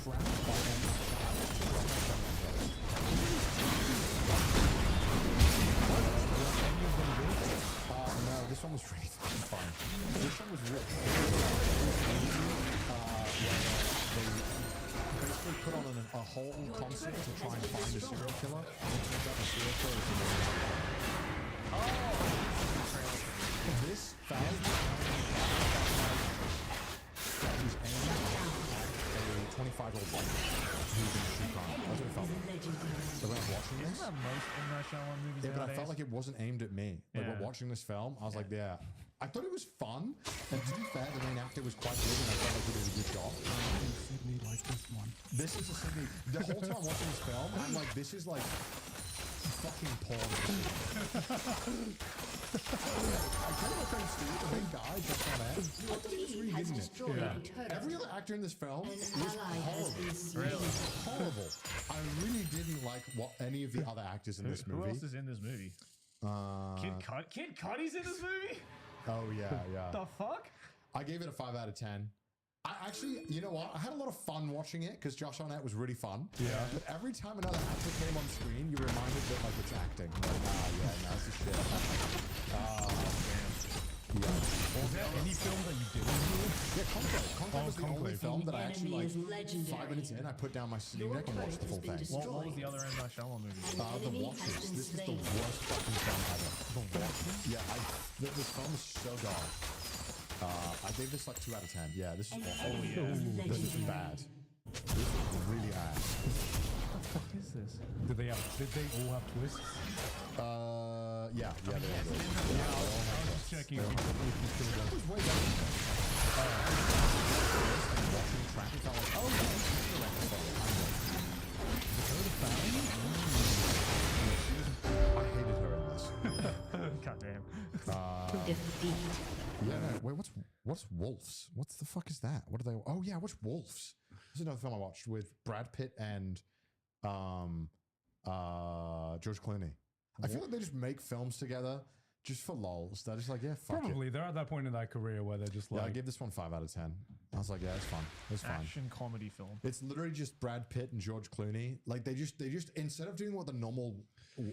S1: trapped by no, this one was really fucking fun. This one was really they basically put on a whole concept to try and find a serial killer. And it turns out the serial killer is this foul that was aimed at a 25-year-old boy who's in shoe crime. That's what it felt like. So when I was watching this,
S2: Isn't that most M. Night Shyamalan movies
S1: yeah, but I
S2: nowadays?
S1: felt like it wasn't aimed at me. Like when watching this film, I was like, yeah. I thought it was fun, and to be fair, the main actor was quite good, and I felt like he did a good job.
S3: Sydney likes this one.
S1: This is a Sydney. The whole time watching this film, I'm like, this is like fucking porn. I kind of think Steve, the big guy, just on air. I thought he was really good in it. Every other actor in this film was horrible. Really? Horrible. I really didn't like any of the other actors in this movie.
S2: Who else is in this movie? Kid Cudi's in this movie?
S1: Oh yeah, yeah.
S2: The fuck?
S1: I gave it a 5 out of 10. I actually, you know what? I had a lot of fun watching it because Josh Arnett was really fun. Yeah. But every time another actor came on screen, you were reminded that like it's acting. Like, yeah, no, it's a shit. Yeah.
S3: Was there any film that you did?
S1: Yeah, Conclave. Conclave was the only
S3: Conclave.
S1: film that I actually like.
S4: legendary.
S1: 5 minutes in, I put down my Steam Deck and watched the full thing.
S2: What was the other M. Night Shyamalan movie?
S1: The Watchers. This is the worst fucking film ever. The Watchers? Yeah, this film is so dark. I gave this like 2 out of 10. Yeah, this is awful.
S2: Oh, yeah.
S1: This is bad. This is really ass.
S2: What the fuck is this?
S3: Did they all have twists?
S1: Yeah, they all do.
S3: Yeah, I was just checking if you still
S1: It
S3: got
S1: was way better than this. Watching track, it felt like, oh yeah, this is the right film. I hated her in this.
S2: God damn.
S4: Defeat.
S1: Yeah, no, wait, what's Wolves? What the fuck is that? What are they? Oh yeah, what's Wolves? This is another film I watched with Brad Pitt and George Clooney. I feel like they just make films together just for lols. They're just like, yeah, fuck
S3: Probably.
S1: it.
S3: They're at that point in their career where they're just like...
S1: Yeah, I gave this one 5 out of 10. I was like, yeah, it's fun. It's fun.
S2: Action comedy film.
S1: It's literally just Brad Pitt and George Clooney. Like they just instead of doing what the normal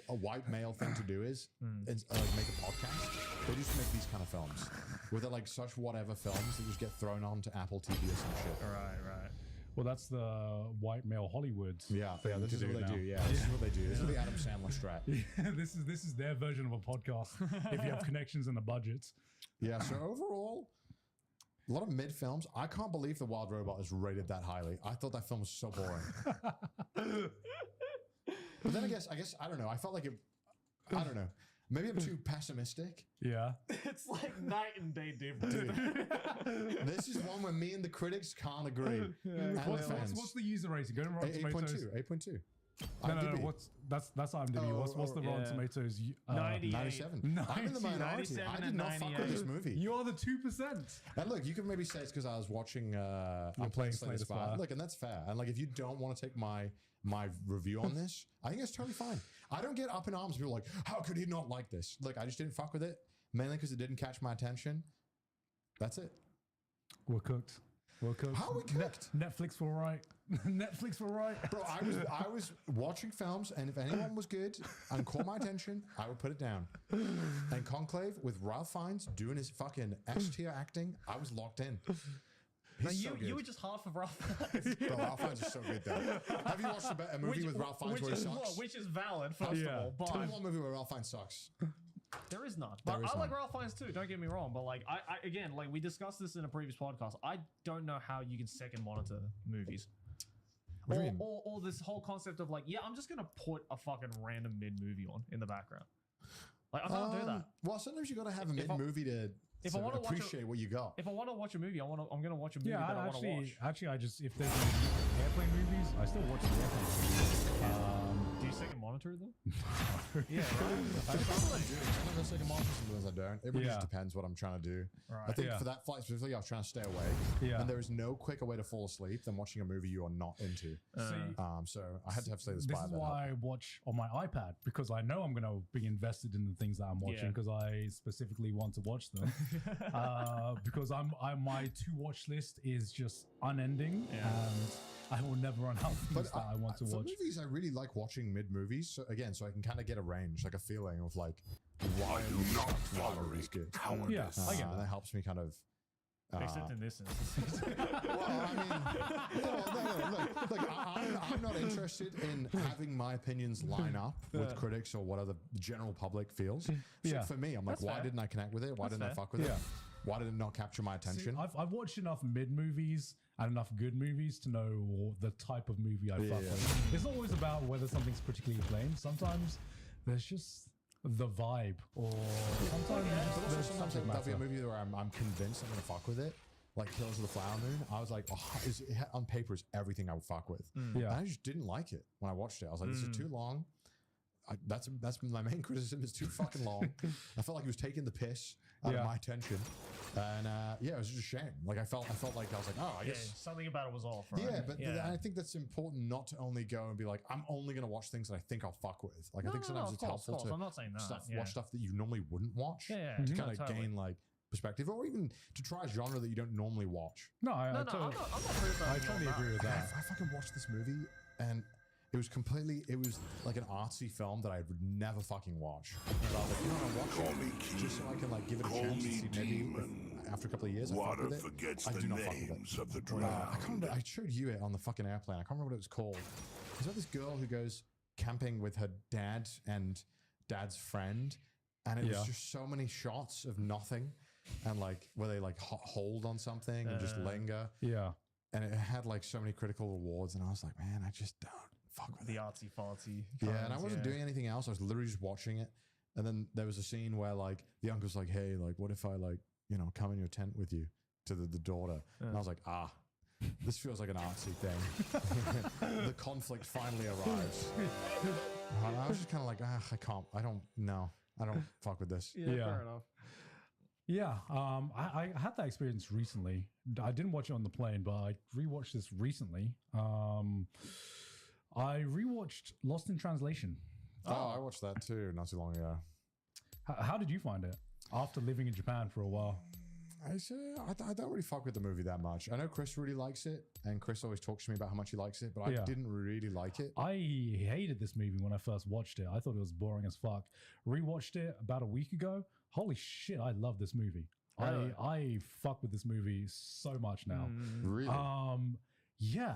S1: a white male thing to do is, like make a podcast, they just make these kind of films where they're like such whatever films that just get thrown onto Apple TV or some shit.
S2: Right.
S3: Well, that's the white male Hollywood.
S1: Yeah,
S3: thing
S1: this
S3: to
S1: is
S3: do
S1: what they
S3: now.
S1: do. Yeah, this is what they do. This is the Adam Sandler strat.
S3: Yeah, this is their version of a podcast. If you have connections and the budgets.
S1: Yeah. So overall, a lot of mid films. I can't believe The Wild Robot is rated that highly. I thought that film was so boring. But then I guess I don't know. I felt like it. I don't know. Maybe I'm too pessimistic.
S3: Yeah.
S2: It's like night and day difference.
S1: Dude, this is one where me and the critics can't agree. And
S3: What's the user rating? Go to Rotten Tomatoes.
S1: 8.2.
S3: No. That's IMDb. What's the Rotten Tomatoes?
S1: 97. I'm in the minority. I did not fuck with this movie.
S3: You are the 2%.
S1: And look, you can maybe say it's because I was watching. I'm
S3: playing
S1: Slay the Spire. Look, and that's fair. And like, if you don't want to take my review on this, I think it's totally fine. I don't get up in arms. People are like, how could he not like this? Look, I just didn't fuck with it mainly because it didn't catch my attention. That's it.
S3: We're cooked.
S1: How are we cooked?
S3: Netflix were right. Netflix were right.
S1: Bro, I was watching films, and if anyone was good and caught my attention, I would put it down. And Conclave with Ralph Fiennes doing his fucking S-tier acting, I was locked in.
S2: No, you were just half of Ralph Fiennes.
S1: Bro, Ralph Fiennes is so good though. Have you watched a movie with Ralph Fiennes where he sucks?
S2: Which is valid, first of all.
S1: Tell me
S2: But
S1: one movie where Ralph Fiennes sucks.
S2: there is none. But
S1: There is
S2: I like
S1: none.
S2: Ralph Fiennes too, don't get me wrong. But like, I again, like we discussed this in a previous podcast. I don't know how you can second monitor movies.
S1: What do you mean?
S2: Or this whole concept of like, yeah, I'm just going to put a fucking random mid movie on in the background. Like, I can't do that.
S1: Well, sometimes you got to have a mid movie to appreciate what you got.
S2: If I want to watch a movie, I'm going to watch a movie that I want to watch.
S3: Actually, I just, if there's any airplane movies, I still watch the airplane movies.
S2: you second monitor them?
S1: Yeah, right. Sometimes I second monitor, sometimes I don't. It really just depends what I'm trying to do.
S2: Right.
S1: I think for that fight specifically, I was trying to stay away.
S3: Yeah.
S1: And there is no quicker way to fall asleep than watching a movie you are not into. So I had to have Slay the
S3: This
S1: Spire.
S3: is
S1: that
S3: why I
S1: helped.
S3: watch on my iPad, because I know I'm going to be invested in the things that I'm watching, because I specifically want to watch them. Because my to watch list is just unending, and I will never run out of things that I want to
S1: for
S3: watch.
S1: movies, I really like watching mid movies. So again, so I can kind of get a range, like a feeling of like why
S9: do not tolerate
S1: good.
S9: cowardice.
S3: Yeah, I get
S1: And that helps me kind of.
S2: Except in this instance.
S1: Well, I mean, no, look, I'm not interested in having my opinions line up with critics or what other general public feels. So for me, I'm like,
S2: That's
S1: why
S2: fair.
S1: didn't I connect with it? Why
S2: That's
S1: didn't I
S2: fair.
S1: fuck with it? Why did it not capture my attention?
S3: See, I've watched enough mid movies and enough good movies to know the type of movie I fuck with. It's not always about whether something's particularly acclaimed. Sometimes there's just the vibe, or sometimes
S1: But
S3: there's
S1: also sometimes
S3: subject
S1: there'll be a
S3: matter.
S1: movie where I'm convinced I'm gonna fuck with it. Like Killers of the Flower Moon, I was like, on paper is everything I would fuck with. And I just didn't like it when I watched it. I was like, this is too long. That's my main criticism. It's too fucking long. I felt like he was taking the piss out of my attention, and it was just a shame. Like I felt like I was like, oh, I guess
S2: something about it was off. Right?
S1: Yeah, but I think that's important not to only go and be like, I'm only going to watch things that I think I'll fuck with. Like I think sometimes it's helpful to
S2: I'm not saying that.
S1: watch stuff that you normally wouldn't watch
S2: Yeah,
S1: to
S2: no,
S1: kind of
S2: totally.
S1: gain like perspective, or even to try a genre that you don't normally watch.
S3: No, I
S2: I'm not
S3: totally agree with that.
S1: I fucking watched this movie and it was like an artsy film that I would never fucking watch. But I was like, you know what, I'll watch it just so I can like give it a chance and see maybe if, after a couple of years I fuck
S9: Water
S1: with it.
S9: forgets
S1: I
S9: the
S1: do not fuck with
S9: names
S1: it.
S9: of the
S1: I
S9: drowned.
S1: can't remember. I showed you it on the fucking airplane. I can't remember what it was called. It's about this girl who goes camping with her dad and dad's friend, and it was just so many shots of nothing, and like where they like hold on something and just linger.
S3: Yeah.
S1: And it had like so many critical awards, and I was like, man, I just don't fuck with
S2: the
S1: it.
S2: artsy fartsy.
S1: Yeah, and I wasn't doing anything else. I was literally just watching it. And then there was a scene where like the uncle's like, hey, like what if I like, come in your tent with you to the daughter? And I was like, this feels like an artsy thing. The conflict finally arrives. And I was just kind of like, I don't fuck with this.
S2: Yeah, fair enough.
S3: Yeah, I had that experience recently. I didn't watch it on the plane, but I rewatched this recently. I rewatched Lost in Translation.
S1: Oh, I watched that too not too long ago.
S3: How did you find it after living in Japan for a while?
S1: I don't really fuck with the movie that much. I know Chris really likes it, and Chris always talks to me about how much he likes it, but I didn't really like it.
S3: I hated this movie when I first watched it. I thought it was boring as fuck. Rewatched it about a week ago. Holy shit, I love this movie. I fuck with this movie so much now.
S1: Really?
S3: Yeah.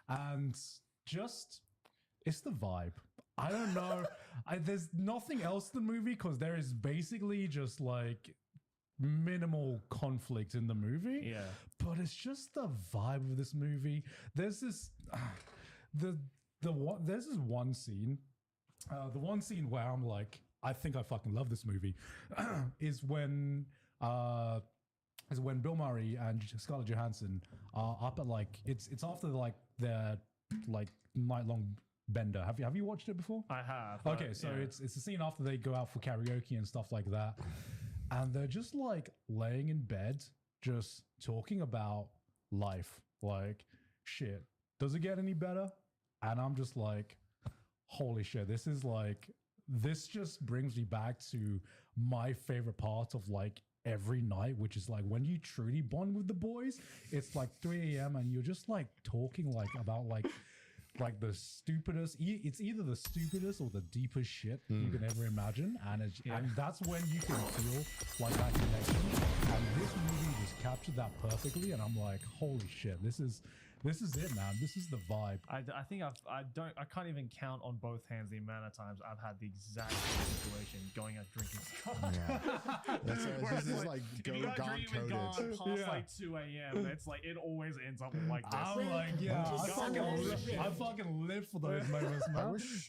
S3: And just, it's the vibe. I don't know. There's nothing else to the movie because there is basically just like minimal conflict in the movie.
S2: Yeah.
S3: But it's just the vibe of this movie. There's this, there's this one scene, the one scene where I'm like, I think I fucking love this movie, is when Bill Murray and Scarlett Johansson are up at like it's after like their like night-long bender. Have you watched it before?
S2: I have.
S3: Okay, so it's a scene after they go out for karaoke and stuff like that, and they're just like laying in bed, just talking about life. Like, shit, does it get any better? And I'm just like, holy shit, this just brings me back to my favorite part of like every night, which is like when you truly bond with the boys. It's like 3 a.m. and you're just like talking like about like the stupidest. It's either the stupidest or the deepest shit you can ever imagine, and that's when you can feel like that connection. And this movie just captured that perfectly, and I'm like, holy shit, this is it, man. This is the vibe.
S2: I think I can't even count on both hands the amount of times I've had the exact same situation going out drinking scotch.
S1: Yeah. This is like
S2: if you got dreaming gone past like 2 a.m., it's like it always ends up like this.
S3: I'm like, I fucking live for those moments,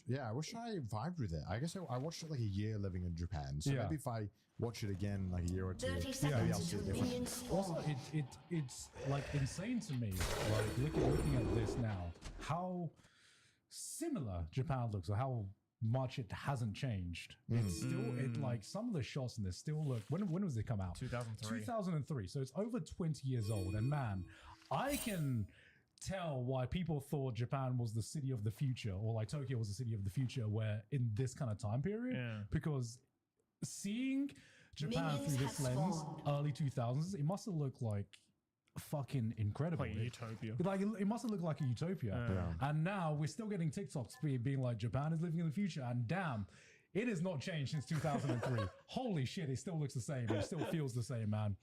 S3: man.
S1: I wish I vibed with it. I guess I watched it like a year living in Japan. So maybe if I watch it again like a year or two,
S4: 30
S1: maybe
S4: seconds
S1: I'll see it
S4: until
S1: different.
S4: minions
S3: Also, it's like insane to me, like looking at this now, how similar Japan looks, or how much it hasn't changed. It's still like some of the shots in this still look. When was it come out?
S2: 2003.
S3: 2003. So it's over 20 years old, and man, I can tell why people thought Japan was the city of the future, or like Tokyo was the city of the future, where in this kind of time period, because seeing Japan through this lens, early 2000s, it must have looked like fucking incredible.
S2: Like utopia.
S3: Like it must have looked like a utopia. And now we're still getting TikToks being like, Japan is living in the future, and damn, it has not changed since 2003. Holy shit, it still looks the same. It still feels the same, man.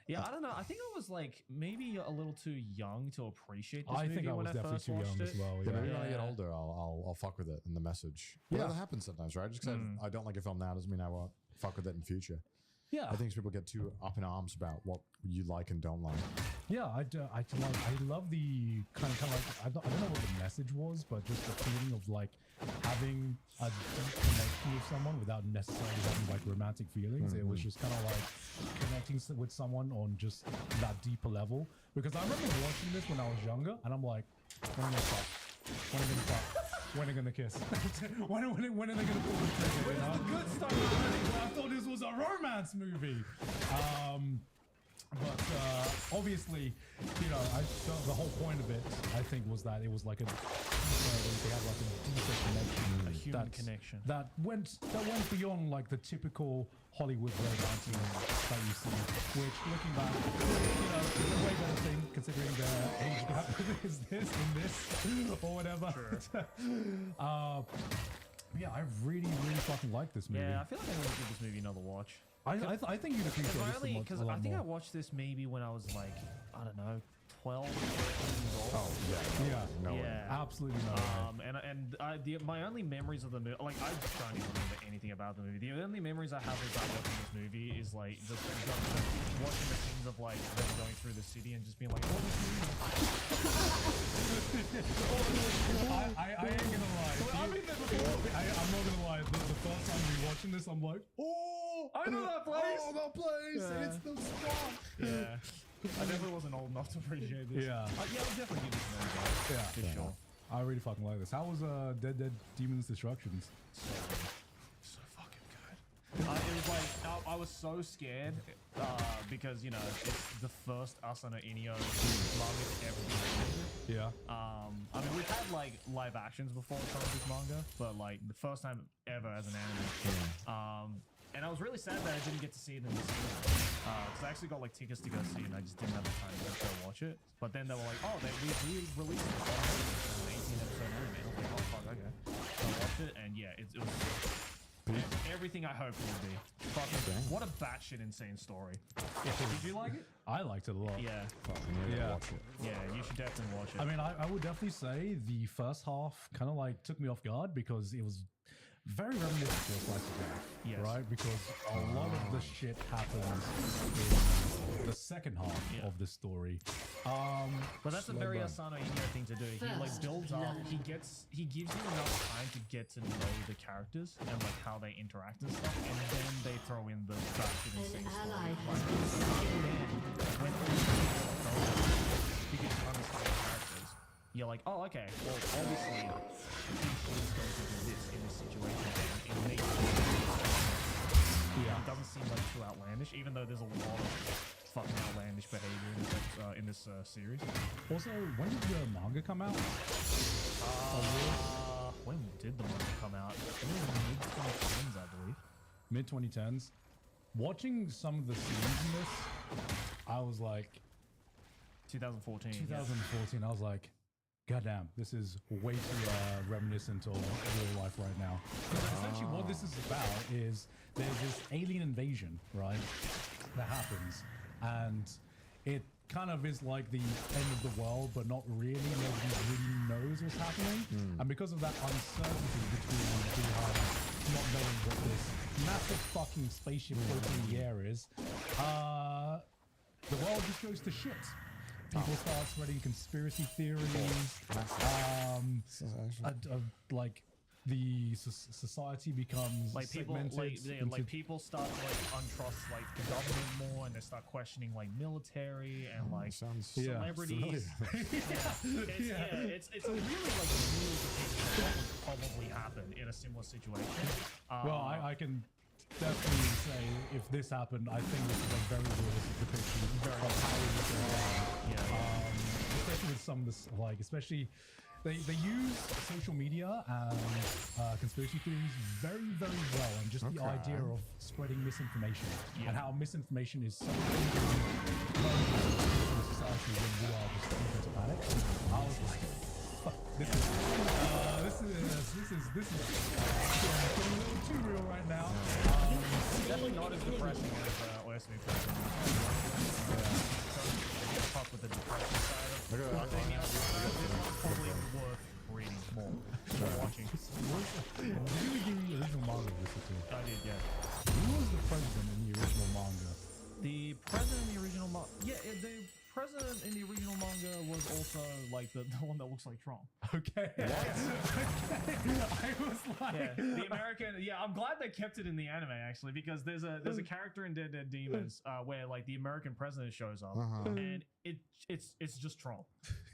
S2: Yeah, I don't know. I think I was like maybe a little too young to appreciate this
S3: I
S2: movie
S3: think I
S2: when
S3: was definitely
S2: first
S3: too young
S2: watched
S3: as
S2: it.
S3: well.
S1: Yeah,
S3: Yeah.
S1: maybe when I get older, I'll fuck with it in the message.
S3: Yeah.
S1: Yeah, that happens sometimes, right? Just because I don't like a film now doesn't mean I won't fuck with it in future.
S3: Yeah.
S1: I think people get too up in arms about what you like and don't like.
S3: Yeah, I love the kind of like I don't know what the message was, but just the feeling of like having a deep connection with someone without necessarily having like romantic feelings. It was just kind of like connecting with someone on just that deeper level. Because I remember watching this when I was younger, and I'm like, when are they gonna fuck? When are they gonna fuck? When are they gonna kiss? when are they gonna pull the trigger? Where's the good stuff? I thought this was a romance movie. But obviously, you know, the whole point of it, I think, was that it was like they had like a deeper connection,
S2: A human connection.
S3: that went beyond like the typical Hollywood romancing that you see. Which, looking back, you know, is a way better thing considering the age gap is this in this or whatever. Yeah, I really fucking like this movie.
S2: Yeah, I feel like I need to give this movie another watch.
S3: I think you'd appreciate this
S2: Because
S3: a lot
S2: I think
S3: more.
S2: I watched this maybe when I was like, I don't know, 12, 13 years old.
S1: Oh, yeah.
S3: Yeah.
S1: No way.
S2: Yeah.
S3: Absolutely no way.
S2: My only memories of the movie, like I don't even remember anything about the movie. The only memories I have about watching this movie is like just watching the scenes of like them going through the city and just being like, oh, this movie.
S3: I ain't gonna lie. I'm not gonna lie. The first time we watching this, I'm like, oh,
S2: I know that place.
S3: Oh, that place.
S2: Yeah.
S3: It's the spot.
S2: Yeah. I definitely wasn't old enough to appreciate this.
S3: Yeah.
S2: Yeah, I'll definitely give this an over.
S3: Yeah.
S2: For sure.
S3: I really fucking like this. How was Dead Demons Destructions?
S2: So fucking good. It was like I was so scared because you know it's the first Asano Inio manga to ever be animated.
S3: Yeah.
S2: I mean we've had like live actions before from this manga, but like the first time ever as an anime. And I was really sad that I didn't get to see it in the cinema. Because I actually got like tickets to go see it and I just didn't have the time to go watch it. But then they were like, oh, we released it as an 18-episode anime. I was like, oh, fuck, okay. So I watched it and yeah, it was everything I hoped it would be. Fucking, what a batshit insane story. Yeah, did you like it?
S3: I liked it a lot.
S2: Yeah.
S3: Yeah.
S1: Watch it.
S2: Yeah, you should definitely watch it.
S3: I mean, I would definitely say the first half kind of like took me off guard because it was very reminiscent of Slice of Life,
S2: Yes.
S3: right? Because a lot of the shit happens in the second half of the story.
S2: But that's a very Asano Inio thing to do. He like
S4: First
S2: builds up.
S4: blood.
S2: He gives you enough time to get to know the characters and like how they interact and stuff, and then they throw in the batshit insane story.
S4: ally
S2: Like,
S4: has been slain.
S2: when you get to understand the characters, you're like, oh, okay. Well, obviously, he's going to do this in this situation, and it makes it doesn't seem like too outlandish, even though there's a lot of fucking outlandish behavior in this series.
S3: Also, when did the manga come out?
S2: When did the manga come out? Mid-2010s, I believe.
S3: Mid 2010s. Watching some of the scenes in this, I was like,
S2: 2014.
S3: 2014. I was like, goddamn, this is way too reminiscent of real life right now. Essentially, what this is about is there's this alien invasion, right, that happens, and it kind of is like the end of the world, but not really. Nobody really knows what's happening, and because of that uncertainty between not knowing what this massive fucking spaceship floating in the air is, the world just goes to shit. People start spreading conspiracy theories, like the society becomes
S2: like people
S3: segmented
S2: like people start to like untrust like the government more, and they start questioning like military and like celebrities. It's a really like real depiction of what would probably happen in a similar situation.
S3: Well, I can definitely say if this happened, I think this is a very realistic depiction of how it would go down. Especially with some of this, like, especially they use social media and conspiracy theories very, very well, and just the idea of spreading misinformation and how misinformation is so in society when we are just open to panic. I was like, fuck, this is getting a little too real right now.
S2: Definitely not as depressing as Last New President. Talk with the depression side of it. I think this one's probably worth reading more, watching.
S3: Did you read the original manga this too?
S2: I did, yeah.
S3: Who was the president in the original manga?
S2: The president in the original manga, the president in the original manga was also like the one that looks like Trump.
S3: Okay.
S2: Okay. I was like, the American. Yeah, I'm glad they kept it in the anime actually, because there's a character in Dead Dead Demons where like the American president shows up and it's just Trump.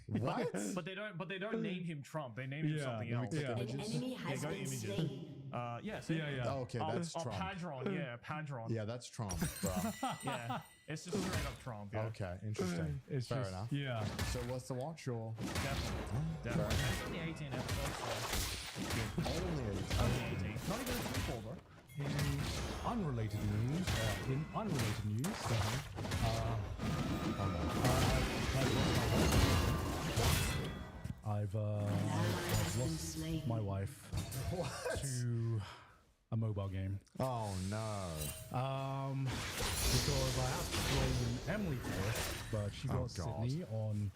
S1: What?
S2: But they don't name him Trump. They name him something else.
S4: An enemy has been slain.
S1: Oh, okay, that's Trump.
S2: Padron. Yeah, Padron.
S1: Yeah, that's Trump, bro.
S2: Yeah, it's just straight up Trump. Yeah.
S1: Okay, interesting.
S3: It's
S1: Fair
S3: just,
S1: enough.
S3: Yeah.
S1: So what's the watch or?
S2: Definitely. It's only 18 episodes. So. Only 18. Not even a prequel, bro.
S3: In unrelated news, I've lost my wife to a mobile game.
S1: Oh no.
S3: Because I have to blame Emily for it, but she got Sydney on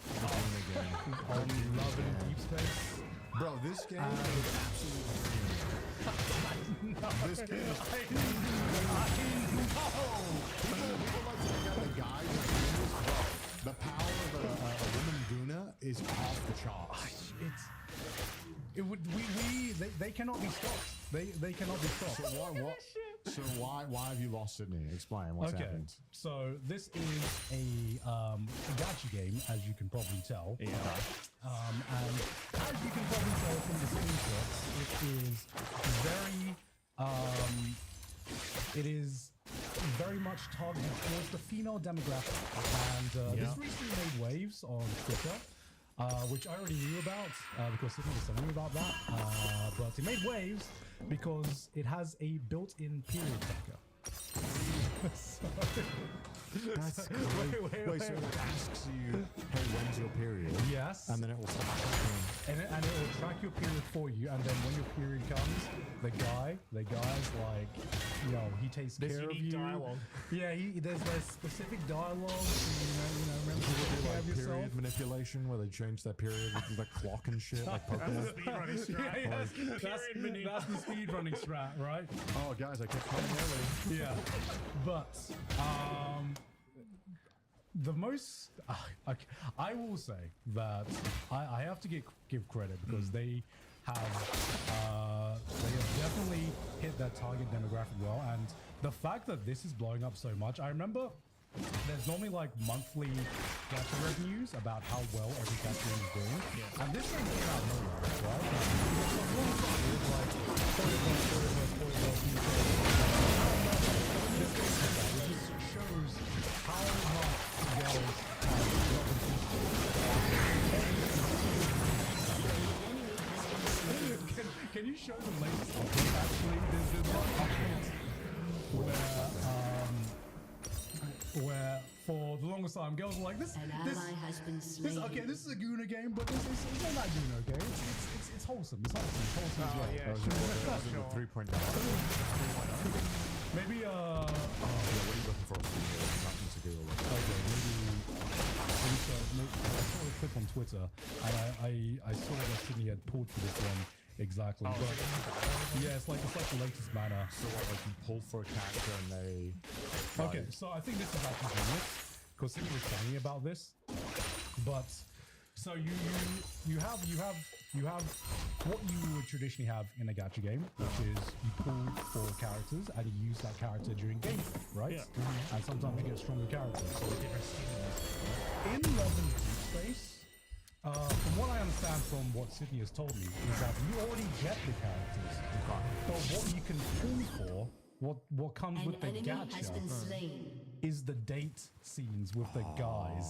S3: Love in Deep Space.
S1: Bro, this game is absolutely this game is people like to look at the guys that do this, bro. The power of a woman Guna is off the charts.
S3: They cannot be stopped. They cannot be stopped.
S1: So why have you lost Sydney? Explain what's happened.
S3: So this is a gacha game, as you can probably tell.
S2: Yeah.
S3: And as you can probably tell from the screenshots, it is very much targeted towards the female demographic. And this recently made waves on Twitter. Which I already knew about because Sydney was telling me about that. But it made waves because it has a built-in period tracker.
S1: That's great. Wait, so it asks you, hey, when's your period?
S3: Yes.
S1: And then it will start tracking.
S3: And it will track your period for you, and then when your period comes, the guy's like, he takes care of you.
S2: Dialogue.
S3: Yeah, there's specific dialogue to, remember to take care of yourself.
S1: Period manipulation where they change their period with the clock and shit, like Pokemon.
S2: Speedrunning strat.
S3: That's the speedrunning strat, right?
S1: Oh, guys, I kept coming early.
S3: Yeah, but the most I will say that I have to give credit because they have definitely hit that target demographic well, and the fact that this is blowing up so much, I remember there's normally like monthly gacha revenues about how well every gacha game is doing, and this thing came out of nowhere, right? It just shows how much girls Can you show the latest update? Actually, there's one update where for the longest time girls were like this is a Guna game, but it's not that Guna, okay? It's wholesome. It's wholesome as well.
S1: Yeah, 3.9.
S3: Maybe
S1: what are you looking for? Nothing to do with it.
S3: Okay, maybe I saw a clip on Twitter, and I saw that Sydney had pulled for this one exactly. But yeah, it's like the latest manner.
S1: So what, like you pull for a character and they...
S3: Okay, so I think this is actually genius, because Sydney was telling me about this. But so you have you have what you would traditionally have in a gacha game, which is you pull for characters and you use that character during gameplay, right?
S2: Yeah.
S3: And sometimes you get stronger characters. So
S2: Different skins.
S3: in Love and Deep Space, from what I understand from what Sydney has told me, is that you already get the characters. But what you can pull for, what comes with the gacha, is the date scenes with the guys.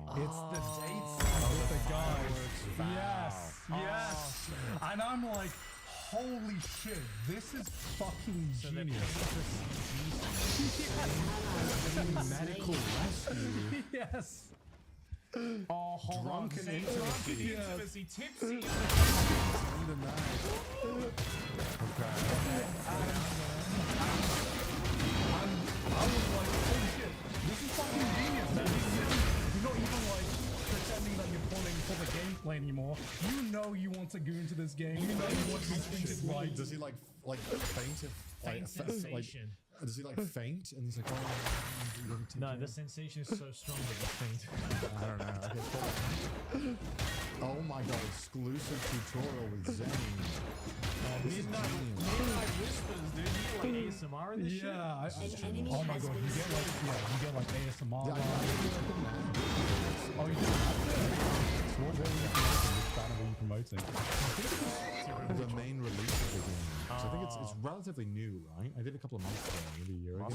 S3: It's the date scenes with the guys. Yes, yes. And I'm like, holy shit, this is fucking genius.
S1: Medical rescue.
S3: Yes.
S2: Oh, hold on.
S3: Drunken
S2: Say
S3: intimacy.
S2: drunken
S3: Yeah.
S2: intimacy. Tipsy.
S1: In the night. Okay.
S3: I was like, holy shit, this is fucking genius. You're not even like pretending that you're pulling for the gameplay anymore. You know you want to go into this game. You know you want to be treated right.
S1: Does he like faint if
S2: Faint sensation.
S1: does he like faint and he's like, oh, you gotta take
S2: No,
S1: care
S2: the
S1: of-"
S2: sensation is so strong that you faint.
S1: I don't know. Okay, cool. Oh my god, exclusive tutorial with Zane.
S2: Midnight Whispers, dude. You get like ASMR in this shit?
S3: Yeah.
S4: enemy
S3: Oh my
S4: has
S3: god,
S4: been
S3: you get like ASMR.
S1: Yeah,
S3: Oh, you do that? So what are you promoting? Which banner were you promoting?
S1: the main release of the game. So I think it's relatively new, right? I did a couple of months ago, maybe a year ago.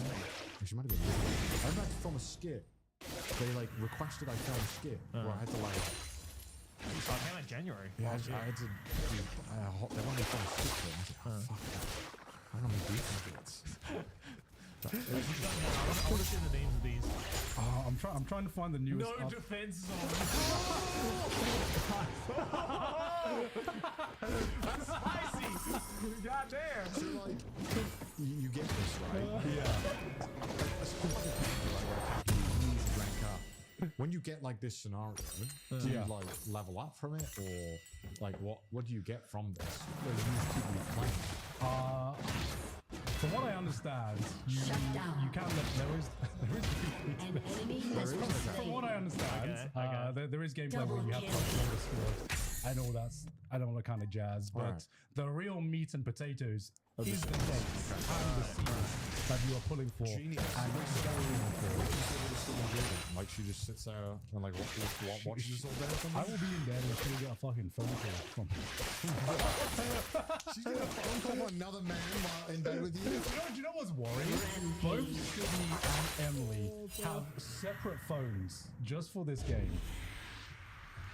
S1: Actually, might have been. I remember I had to film a skit. They like requested I film a skit where I had to like.
S2: Oh, it came out in January.
S1: Yeah, I had to. They wanted me to film a skit. For it. I was like, oh fuck. I don't know do skits. But it was interesting.
S2: I want to see the names of these.
S3: I'm trying to find the newest.
S2: No defense zone. That's spicy. God damn.
S1: So like, you get this right. When you get like this scenario, do you like level up from it, or like what do you get from this? What do you keep replaying?
S3: From what I understand, you can there is
S4: An enemy has been
S3: from
S4: slain.
S3: what I understand, there is gameplay where you have like longer scores and all that kind of jazz. But
S1: Alright.
S3: the real meat and potatoes is the dates and the scenes that you are pulling for.
S1: Genius.
S3: And
S1: Like she just sits there and like watches this all day or
S3: I
S1: something.
S3: will be in bed and she'll get a fucking phone call from
S1: She's gonna phone call another man while in bed with you.
S3: Do you know what's worrying? Both Sydney and Emily have separate phones just for this game.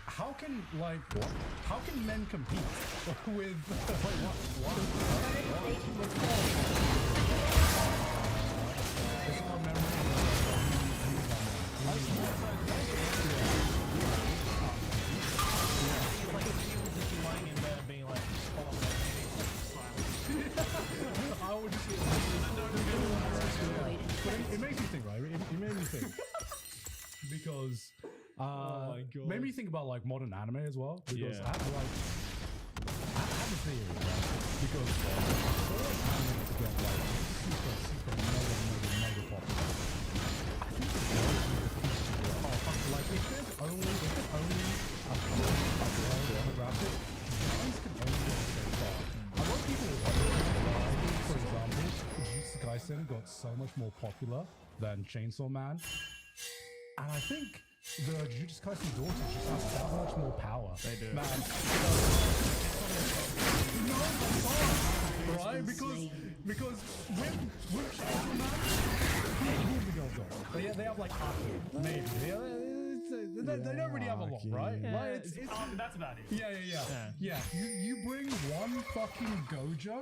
S3: How can men compete with It's our memory.
S2: Lying in bed being like,
S3: I would just it makes me think, right? It made me think. Because
S2: my God.
S3: made me think about like modern anime as well. Because
S2: Yeah.
S3: I have a theory, right? Because for anime to get like super mega popular, I think it's like if there's only a couple of demographic, guys can only go so far. A lot of people wonder why, for example, Jujutsu Kaisen got so much more popular than Chainsaw Man. And I think the Jujutsu Kaisen daughters just have that much more power. They do. Man, right? Because with Chainsaw Man, who the girls are? They have like Aki, maybe. They don't really have a lot, right? Like, it's
S2: that's about it.
S3: yeah. You bring one fucking Gojo,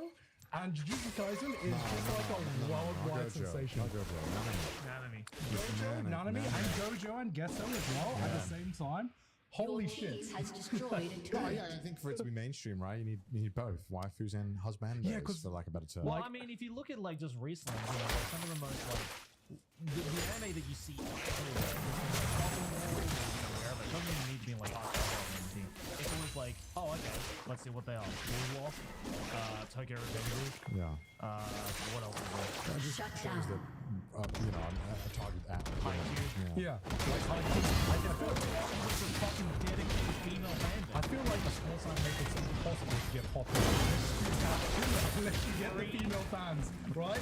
S3: and Jujutsu Kaisen is just like a worldwide sensation.
S2: Nanami.
S3: Nanami and Gojo and Gesso as well at the same time. Holy
S4: Your
S3: shit!
S4: team has destroyed a
S1: Oh
S4: turret.
S1: yeah, I think for it to be mainstream, right? You need both waifus and husbandos,
S3: Yeah, 'cause-
S1: for lack of a better term.
S2: Well, I mean, if you look at like just recently, you know, like some of the most like the anime that you see everywhere, wherever, it doesn't even need to be in like October or anything. If it was like, oh, okay, let's see what they are. Blue Wolf, Tokyo Revengers,
S1: Yeah.
S2: what else is there?
S1: It just
S4: Shut
S1: shows
S4: down.
S1: that a target at.
S3: Yeah.
S2: I feel like it's a fucking dedicated female fan
S3: I feel like the sports anime could get popular. Unless you get the female fans, right?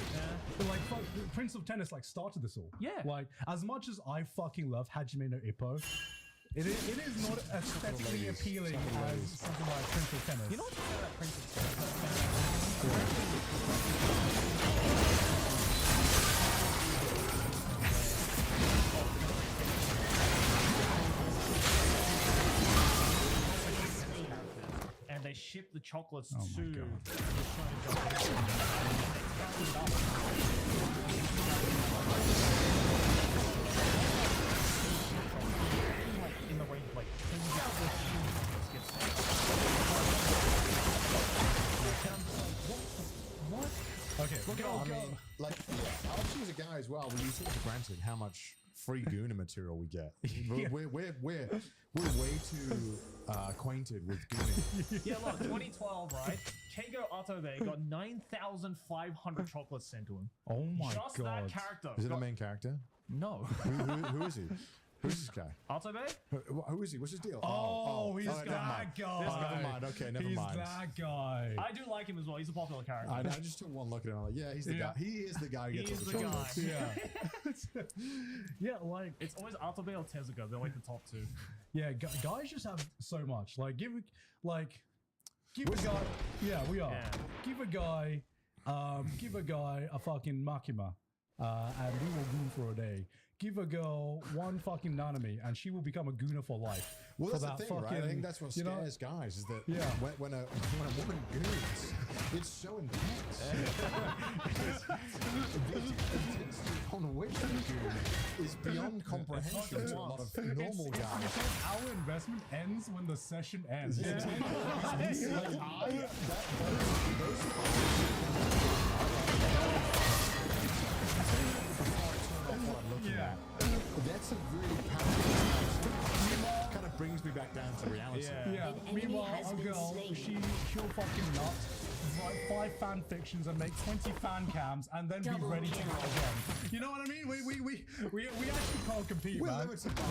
S3: But like, fuck, Prince of Tennis like started this all.
S2: Yeah.
S3: Like, as much as I fucking love Hajime no Ippo, it is not aesthetically appealing as something like Prince of Tennis.
S2: You know what's about Prince of Tennis? And they ship the chocolates to the in the range of like
S3: What? Okay,
S1: I mean, like, I'll choose a guy as well. We take for granted how much free Guna material we get. We're way too acquainted with Guna.
S2: Yeah, look, 2012, right? Keigo Otobe got 9,500 chocolates sent to him.
S3: Oh my
S2: Just
S3: god.
S2: that character.
S1: Is it a
S2: got-
S1: main character?
S2: No.
S1: Who is he? Who's this guy?
S2: Otobe?
S1: Who is he? What's his deal?
S3: He's
S1: never
S3: that
S1: mind.
S3: guy.
S1: Never mind. Okay, never
S3: He's
S1: mind.
S3: that guy.
S2: I do like him as well. He's a popular character.
S1: I just took one look at him. I'm like, yeah, he's the guy. He is the guy who gets
S2: He
S1: all
S2: is
S1: the
S2: the guy.
S1: chocolates.
S3: Yeah. Yeah, like
S2: It's always Otobe or Tezuka. They're like the top two.
S3: yeah, guys just have so much. Like give a guy. Yeah, we are.
S2: Yeah.
S3: Give a guy a fucking Makima, and we will goon for a day. Give a girl one fucking Nanami, and she will become a gooner for life.
S1: Well,
S3: for
S1: that's the thing, right? I think that's what
S3: you know-
S1: scares guys is that
S3: Yeah.
S1: when a woman goons, it's so intense. The intensity on which they goon is beyond comprehension to a lot of normal guys.
S3: Our investment ends when the session ends.
S1: Yeah.
S3: Yeah.
S1: That's a really powerful kind of brings me back down to reality.
S3: Yeah. Meanwhile, a girl, she'll fucking nut, write 5 fan fictions and make 20 fan cams, and then be ready to go again. You know what I mean? We actually can't compete,
S1: We're
S3: man.
S1: limited by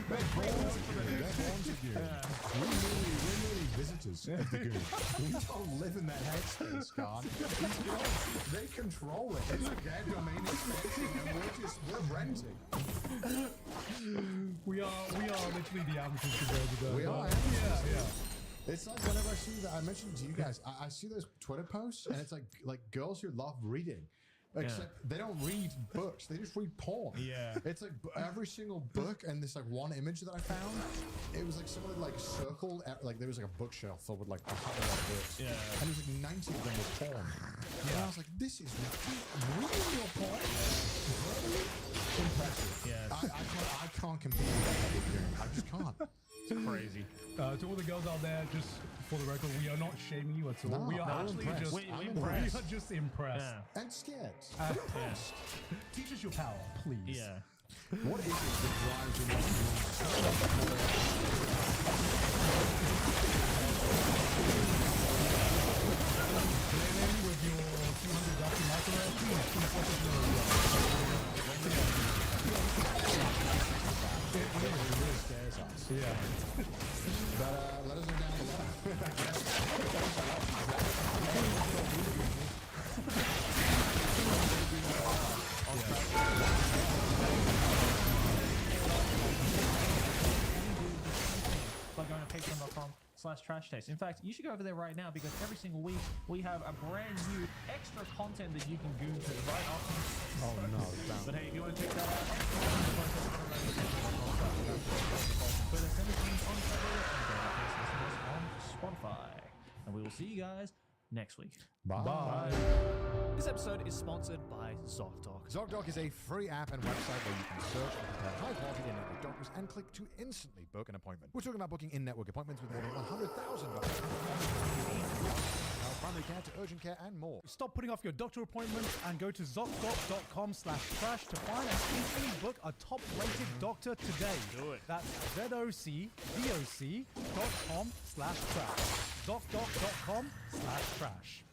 S1: They're born to goon. We're merely visitors of the goon. We don't live in that headspace, God. They control it. It's their domain expansion, and we're renting.
S3: We are literally the amateurs to go to the.
S1: We are.
S3: Yeah.
S1: It's like whenever I see that, I mentioned to you guys, I see those Twitter posts, and it's like girls who love reading. Except they don't read books; they just read porn.
S2: Yeah,
S1: it's like every single book, and this like one image that I found, it was like someone like circled, like there was like a bookshelf filled with like a hundred books.
S2: Yeah,
S1: and it was like 90 of them were porn. Yeah, and I was like, this is reading your porn. Really impressive.
S2: Yeah,
S1: I can't compete with that type of thing. I just can't.
S2: It's crazy.
S3: To all the girls out there, just for the record, we are not shaming you at all.
S1: No,
S3: we are
S1: I'm
S3: actually
S1: impressed.
S3: just
S1: I'm
S3: we
S1: impressed.
S3: are just impressed.
S2: Yeah.
S1: And scared.
S3: Impressed. Teach us your power, please.
S2: Yeah.
S1: What is it that drives you to
S3: with your 200 Dr. microwave?
S1: It really scares us.
S3: Yeah.
S1: But let us know down below.
S2: By going to patreon.com/trashtaste. In fact, you should go over there right now because every single week we have a brand new extra content that you can goon to, right?
S1: Oh no,
S2: But hey, if you want to check that out, Twitter, send us links on Twitter, and on Spotify. And we will see you guys next week.
S1: Bye.
S2: This episode is sponsored by ZocDoc.
S1: ZocDoc is a free app and website where you can search and compare high-quality in-network doctors and click to instantly book an appointment. We're talking about booking in-network appointments with more than 100,000 doctors. Primary care to urgent care and more.
S3: Stop putting off your doctor appointments and go to ZocDoc.com/trash to find and instantly book a top-rated doctor today.
S2: Do it.
S3: That's ZocDoc.com/trash. ZocDoc.com/trash.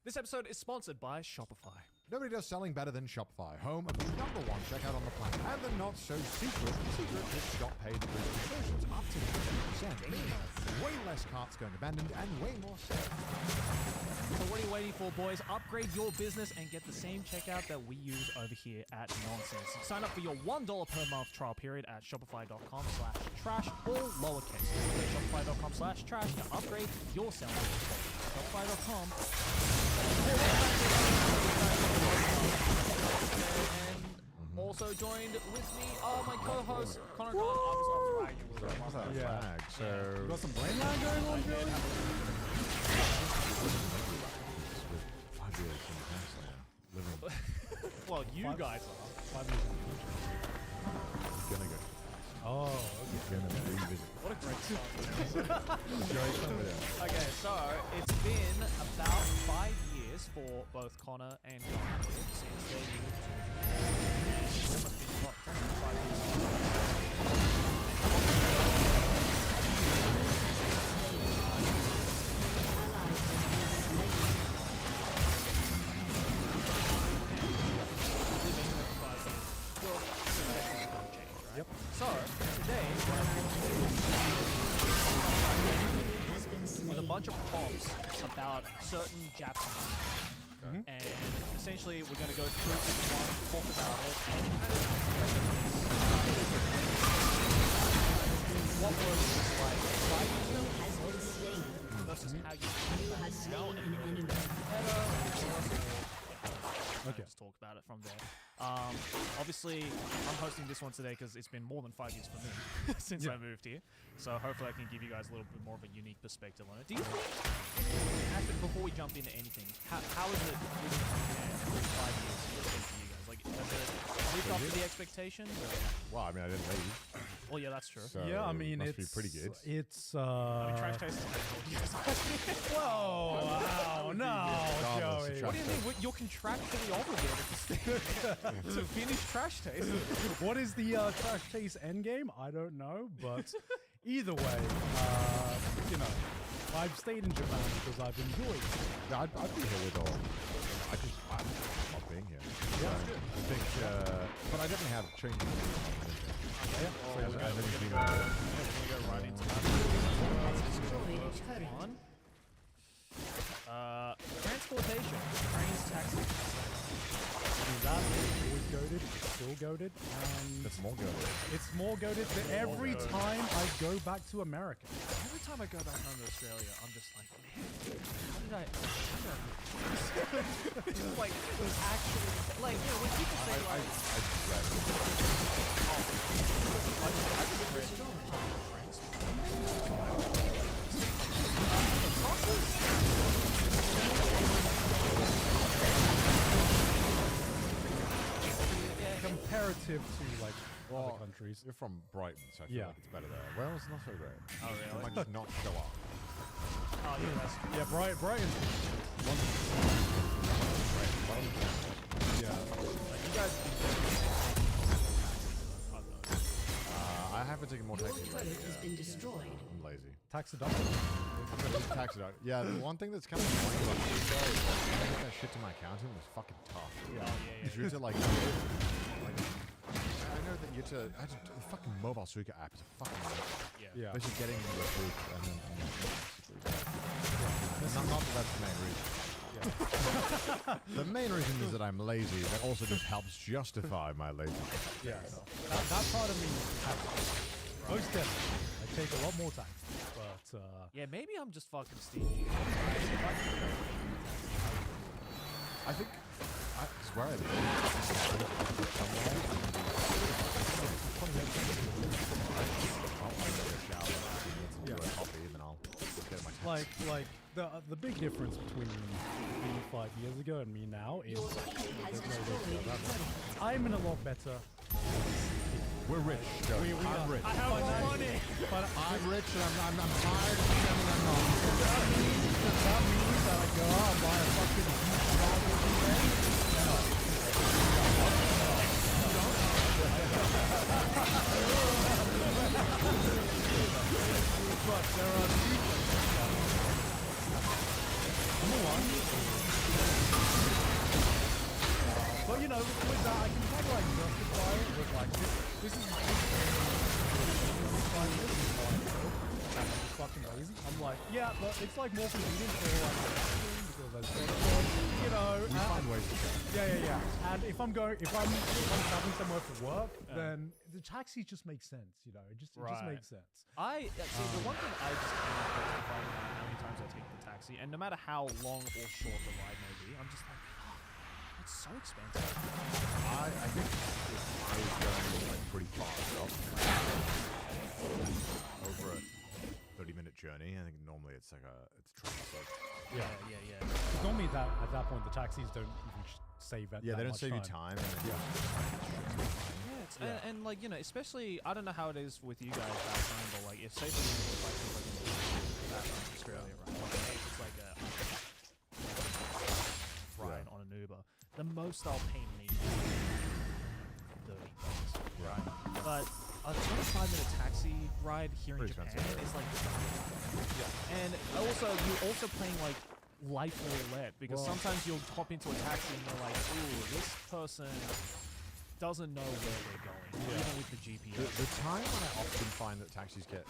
S2: This episode is sponsored by Shopify.
S1: Nobody does selling better than Shopify, home of the #1 checkout on the planet, and the not-so-secret that Shop paid conversions up to 50%, meaning way less carts going abandoned and way more sales.
S2: So what are you waiting for, boys? Upgrade your business and get the same checkout that we use over here at Nonsense. Sign up for your $1 per month trial period at shopify.com/trash, all lowercase. Go to shopify.com/trash to upgrade your selling. Shopify.com. And also joined with me are my co-host Connor Grant.
S1: Yeah. So
S3: You got some brain lag going on, Joey?
S1: with 5 years in the past now, living
S2: Well, you guys are.
S3: 5 years in the future.
S1: gonna go.
S3: Oh,
S1: Gonna revisit.
S2: What a great start.
S1: Joey, come with it.
S2: Okay, so it's been about 5 years for both Connor and Connor since they moved to It must be what, 5 years.
S3: Yep.
S2: So, today, with a bunch of prompts about certain Japanese. And essentially, we're going to go through each one, talk about it, and what was like 5 years ago versus how you feel now, and better.
S3: Okay.
S2: Just talk about it from there. Obviously, I'm hosting this one today because it's been more than 5 years for me since I moved here. So hopefully I can give you guys a little bit more of a unique perspective on it. Do you think, before we jump into anything, how is it living in Japan for 5 years for you guys? Like, has it lived up to the expectations?
S1: Well, I mean, I didn't leave.
S2: Well, yeah, that's true.
S1: So
S3: Yeah, I mean,
S1: must
S3: it's
S1: be pretty good.
S3: It's
S2: I mean, Trash Taste is
S3: Whoa! Wow! No,
S1: Regardless of
S3: Joey.
S2: What do you mean? You're contractually obligated to finish Trash Taste.
S3: What is the Trash Taste endgame? I don't know, but either way, you know, I've stayed in Japan because I've enjoyed it.
S1: Yeah, I'd be here with all. I love being here. Yeah, I think, but I definitely have changed. Yeah, so I think it's been
S2: We're gonna go right into that. One. Transportation. Trains, taxis.
S3: That always goaded, still goaded, and
S1: It's more good.
S3: it's more goaded than every time I go back to America.
S2: Every time I go back home to Australia, I'm just like, man, how did I just like, actually, like, you know, when people say, like,
S3: comparative to like other countries.
S1: You're from Brighton, so I feel
S3: Yeah.
S1: like it's better there. Wales, not so great.
S2: Oh, really?
S1: It might just not show up.
S2: Oh, yeah, that's
S3: Yeah, Brighton.
S1: Yeah.
S2: you guys.
S1: I haven't taken more taxis lately.
S4: Has been destroyed.
S1: I'm lazy.
S3: Taxidermy.
S1: I'm gonna just tax it out. Yeah, the one thing that's kind of funny about this though is that getting that shit to my accountant was fucking tough.
S2: Yeah.
S1: Because you had to like, I know that you had to, the fucking mobile Suica app is a fucking
S3: Yeah.
S1: basically getting the group and then not that that's the main reason. The main reason is that I'm lazy. That also just helps justify my laziness.
S3: Yeah. That part of me, most definitely. I take a lot more time, but
S2: Yeah, maybe I'm just fucking stingy.
S1: I think I swear I live
S3: like the big difference between me 5 years ago and me now is I'm in a lot better.
S1: We're rich, Joey. I'm rich.
S2: I have more money.
S3: But
S1: I'm rich and I'm tired of spending my money.
S3: that means that I go out and buy a fucking but there are two things. Number one, that, but it's like more convenient for like because I sort of, you know,
S1: We find ways to go.
S3: yeah. And if I'm traveling somewhere for work, then the taxi just makes sense, you know. It just makes sense.
S2: See, the one thing I just can't justify no matter how many times I take the taxi, and no matter how long or short the ride may be, I'm just like, oh, it's so expensive.
S1: I think if I was going like pretty far up, over a 30-minute journey, I think normally it's like it's transport.
S2: Yeah.
S3: Normally at that point the taxis don't even save that.
S1: Yeah, they don't
S3: much
S1: save you time.
S2: And like, you know, especially, I don't know how it is with you guys back home, but like, if say for example, like back in Australia, right? Like, it's like a ride on an Uber. The most I'll pay me $30, right? But a 25-minute taxi ride here in
S1: Pretty
S2: Japan
S1: expensive.
S2: is like, and also you're also playing like life roulette because sometimes you'll hop into a taxi and you're like, ooh, this person doesn't know where we're going, even with the GPS.
S1: The time when I often find that taxis get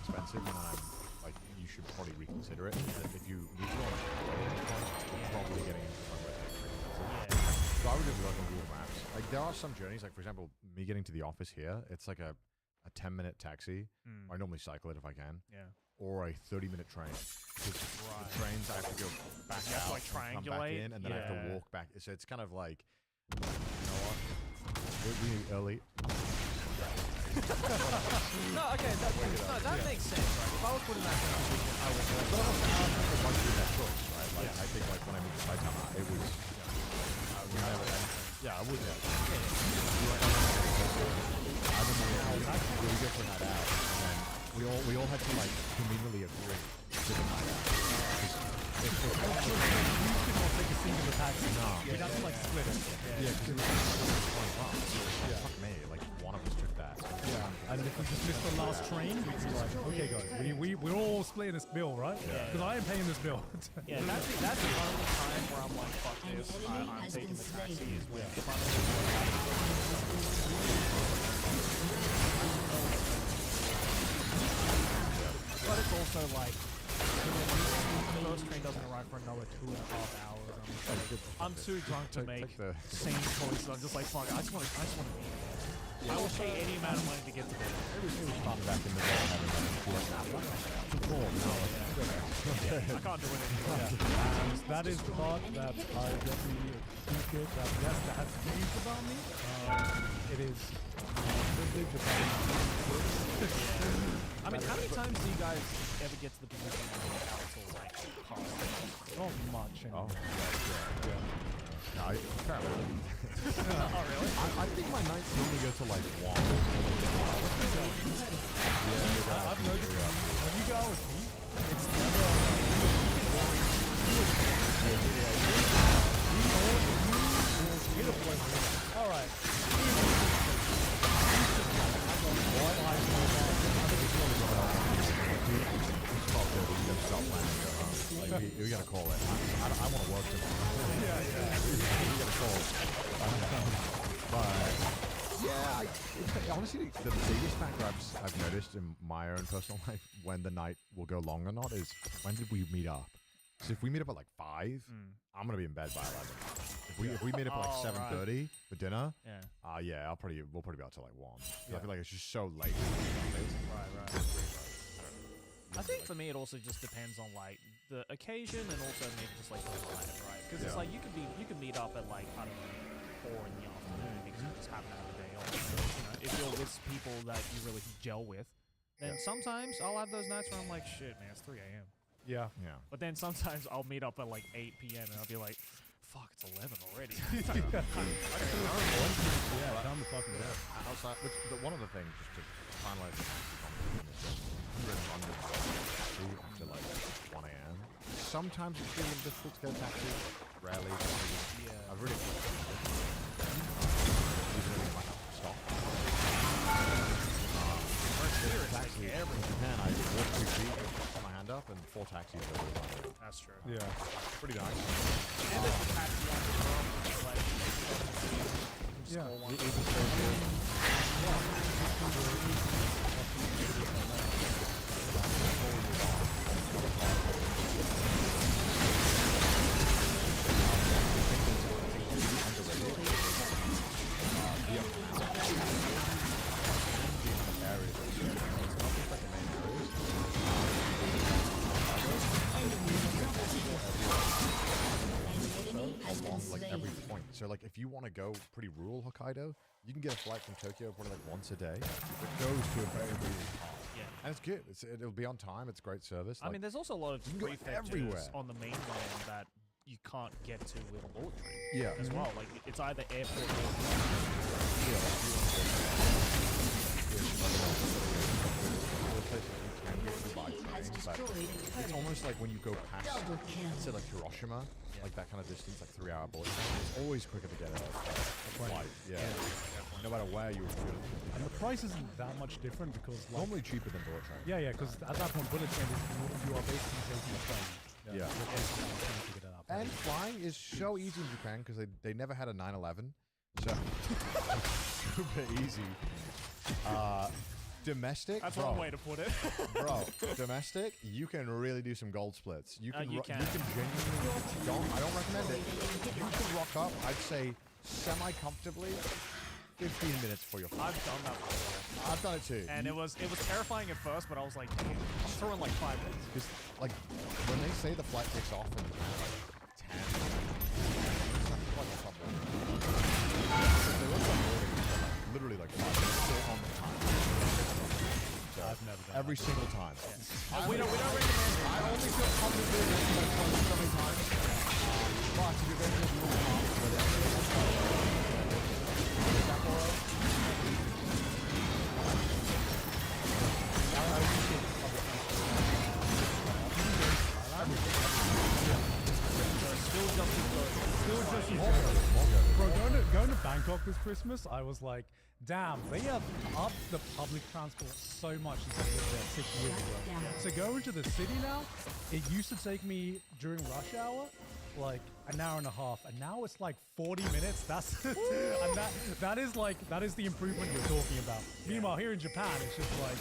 S1: expensive, and I'm like, you should probably reconsider it. Is that if you need to go on a you're probably getting into somewhere that's expensive. So I would just look on Google Maps. Like there are some journeys, like for example, me getting to the office here, it's like a 10-minute taxi. I normally cycle it if I can.
S2: Yeah.
S1: Or a 30-minute train. The trains I have to go back
S2: You have
S1: out,
S2: to, like,
S1: and come back
S2: triangulate.
S1: in, and then I have to walk back. So it's kind of like, you know what? We need early.
S2: No, okay, that makes sense, right? If I was put in that kind of position, I would.
S1: But I'm also like doing that choice, right? Like I think like when I moved to Saitama, it was. Yeah, I would. I remember we were going for a night out, and then we all had to like conveniently agree to the night out.
S3: You could not take a single taxi.
S1: No.
S3: We'd have to like split it.
S1: Yeah, because it was like $20. Yeah. Fuck me, like one of us took that.
S3: Yeah, and if we just missed the last train, we'd be like, okay guys, we're all splitting this bill, right? Because I am paying this bill.
S2: Yeah, that's the only time where I'm like, fuck this, I'm taking the taxi is when if I'm but it's also like, the first train doesn't arrive for another 2.5 hours. I'm too drunk to make sane choices. I'm just like, fuck it, I just want to eat. I will pay any amount of money to get to bed.
S1: It was fun back in the day having
S2: I can't do it anymore.
S3: And that is the part that I definitely appreciate that, yes, that has changed about me. It is
S2: I mean, how many times do you guys ever get to the position where you're out till like past?
S3: not much anymore.
S1: No, apparently.
S2: Oh, really?
S1: I think my nights normally go to like 1.
S3: I've noticed when you go out with me, it's never alright.
S1: Like, we gotta call it. I want to work tomorrow. We gotta call it. But yeah, honestly, the biggest factor I've noticed in my own personal life when the night will go long or not is when did we meet up? So if we meet up at like 5, I'm gonna be in bed by 11. If we meet up at like 7:30 for dinner, we'll probably be out till like 1. I feel like it's just so late.
S2: Right. I think for me it also just depends on like the occasion and also maybe just like the vibe, right? Because it's like you could meet up at like, I don't know, 4 in the afternoon because you just happen to have a day off. So, you know, if you're with people that you really gel with, then sometimes I'll have those nights where I'm like, shit, man, it's 3 a.m.
S3: Yeah.
S2: But then sometimes I'll meet up at like 8 p.m. and I'll be like, fuck, it's 11 already.
S3: Time to fucking go.
S1: Outside, one of the things, just to finalize the conversation, is that you're in London after like 1 a.m. Sometimes it's really difficult to get a taxi. Rarely. I've really even if I have to stop. Taxi in Japan, I walk 2 feet, put my hand up, and 4 taxis over the line.
S2: That's true.
S3: Yeah.
S1: Pretty nice.
S2: And there's a taxi on the road, like,
S1: along like every point. So like if you want to go pretty rural Hokkaido, you can get a flight from Tokyo probably like once a day. It goes to a very rural part.
S2: Yeah.
S1: And it's good. It'll be on time. It's great service.
S2: I mean, there's also a lot of
S1: you can go everywhere.
S2: prefectures on the mainland that you can't get to with a bullet train.
S1: Yeah.
S2: As well. Like it's either airport or
S1: it's almost like when you go past, say like Hiroshima, like that kind of distance, like 3-hour bullet train, it's always quicker to get a flight. Yeah. No matter where you're
S3: And the price isn't that much different because like,
S1: normally cheaper than bullet train.
S3: Yeah, because at that point bullet train is you are basically taking a train.
S1: Yeah.
S3: You're basically trying to get it up.
S1: And flying is so easy in Japan because they never had a 9/11, so super easy. Domestic,
S2: that's
S1: bro,
S2: one way to put it.
S1: bro. Domestic, you can really do some gold splits. You can,
S2: you can.
S1: genuinely. I don't recommend it. You can rock up. I'd say semi-comfortably. 15 minutes for your flight.
S2: I've done that before.
S1: I've done it too.
S2: And it was terrifying at first, but I was like, I'm throwing like 5 minutes.
S1: Because like when they say the flight takes off in like 10, it's not quite a couple. There was some literally like 5 minutes still on the time. So
S3: I've never done
S1: every
S3: that.
S1: single time.
S2: Yeah. We don't recommend it.
S1: I only feel comfortable with it so many times. But if you're going to do it,
S3: Bro, going to Bangkok this Christmas, I was like, damn, they have upped the public transport so much since I lived there 6 years ago. So going to the city now, it used to take me during rush hour like an hour and a half, and now it's like 40 minutes. That's and that is the improvement you're talking about. Meanwhile, here in Japan, it's just like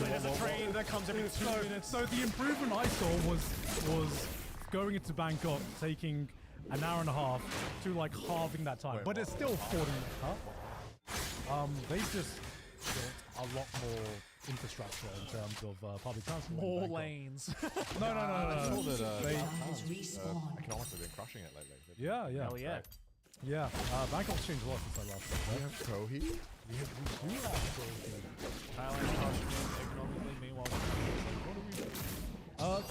S2: There's a train that comes every 2 minutes.
S3: So the improvement I saw was going into Bangkok, taking an hour and a half to like halving that time. But it's still 40 minutes, huh? They just built a lot more infrastructure in terms of public transport.
S2: More lanes.
S3: No.
S1: I'm sure that
S3: They-
S1: economically been crushing it lately.
S3: Yeah.
S2: Hell yeah.
S3: Yeah, Bangkok's changed a lot since I last
S1: We
S3: was there.
S1: have Kohi.
S3: We do have Kohi.
S2: Thailand's crushing it economically, meanwhile, what are we doing?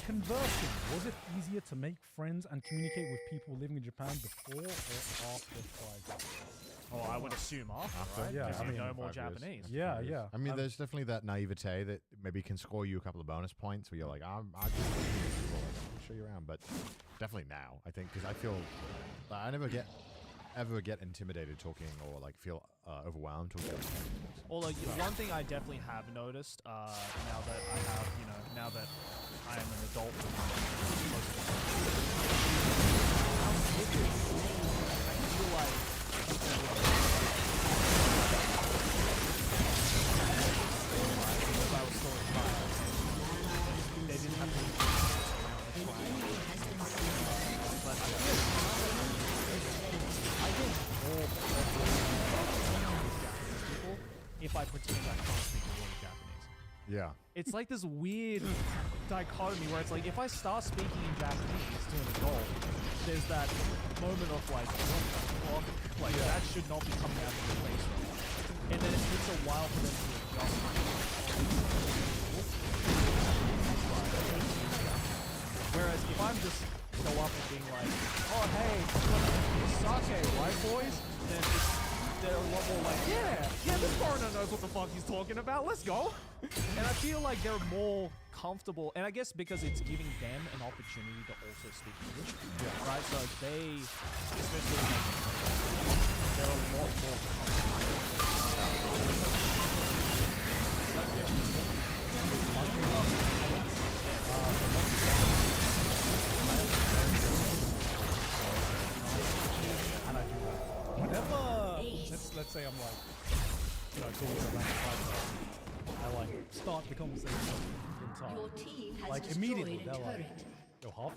S3: Conversing. Was it easier to make friends and communicate with people living in Japan before or after 5 years?
S2: Oh, I would assume after, right?
S3: Yeah,
S2: Because
S3: I
S2: you
S3: mean,
S2: know more
S1: 5 years.
S2: Japanese.
S3: Yeah.
S1: I mean, there's definitely that naivete that maybe can score you a couple of bonus points where you're like, I'm just I'll show you around. But definitely now, I think, because I feel I never ever get intimidated talking or like feel overwhelmed talking.
S2: Although one thing I definitely have noticed now that I have, now that I am an adult, I feel like if I was still a child, they didn't have to but I get more people if I pretend I can't speak a word of Japanese.
S1: Yeah.
S2: It's like this weird dichotomy where it's like if I start speaking in Japanese to an adult, there's that moment of like, what the fuck? Like that should not be coming out of your face right now. And then it takes a while for them to adjust. Whereas if I'm just go up and being like, oh hey, sake, right boys? Then they're a lot more like, yeah, this foreigner knows what the fuck he's talking about, let's go. And I feel like they're more comfortable, and I guess because it's giving them an opportunity to also speak English, right? So they, especially, they're a lot more
S3: And I do that. Whenever, let's say I'm like, talking about I like start the conversation in time.
S4: Your team has
S3: Like
S4: destroyed
S3: immediately,
S4: a
S3: they're like,
S4: turret.
S3: "Yo, half?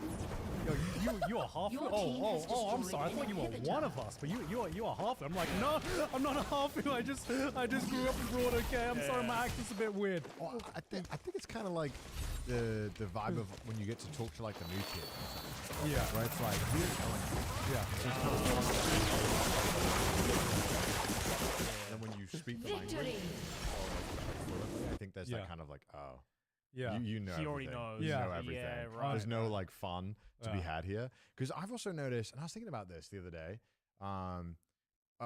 S3: Yo, you are half?
S4: Your team has
S3: Oh, I'm
S4: destroyed
S3: sorry. I
S4: an
S3: thought you were
S4: inhibitor.
S3: one of us, but you are half." I'm like, "No, I'm not a half. I just grew up abroad. Okay, I'm sorry, my accent's a bit weird."
S1: Well, I think it's kind of like the vibe of when you get to talk to like the new kid.
S3: Yeah.
S1: Where it's like, then when you speak the language,
S4: Victory!
S1: I think there's
S3: Yeah.
S1: that kind of like, oh,
S3: Yeah.
S1: you know,
S2: He already
S1: everything.
S2: knows.
S1: You
S3: Yeah.
S1: know everything.
S2: Yeah, right.
S1: There's no like fun to be
S3: Yeah.
S1: had here. Because I've also noticed, and I was thinking about this the other day.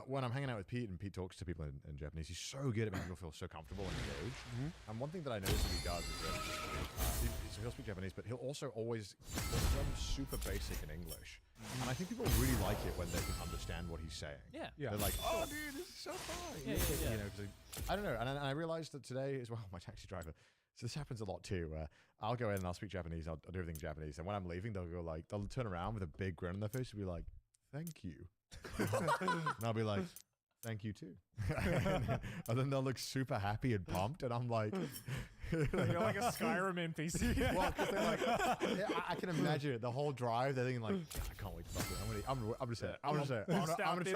S1: When I'm hanging out with Pete and Pete talks to people in Japanese, he's so good at making people feel so comfortable and engaged. And one thing that I noticed that he does is that he'll speak Japanese, but he'll also always talk to them super basic in English. And I think people really like it when they can understand what he's saying.
S2: Yeah.
S3: Yeah.
S1: They're like, oh, dude, this is so fun.
S2: Yeah.
S1: You know, 'cause I don't know. And I realized that today as well, my taxi driver, so this happens a lot too, where I'll go in and I'll speak Japanese, I'll do everything in Japanese. And when I'm leaving, they'll turn around with a big grin on their face and be like, thank you. And I'll be like, thank you too. And then they'll look super happy and pumped. And I'm like,
S2: You're like a Skyrim NPC.
S1: well, 'cause they're like, I can imagine it. The whole drive, they're thinking like, I can't wait to fuck it. I'm gonna say it. I'm gonna say it. I'm gonna try.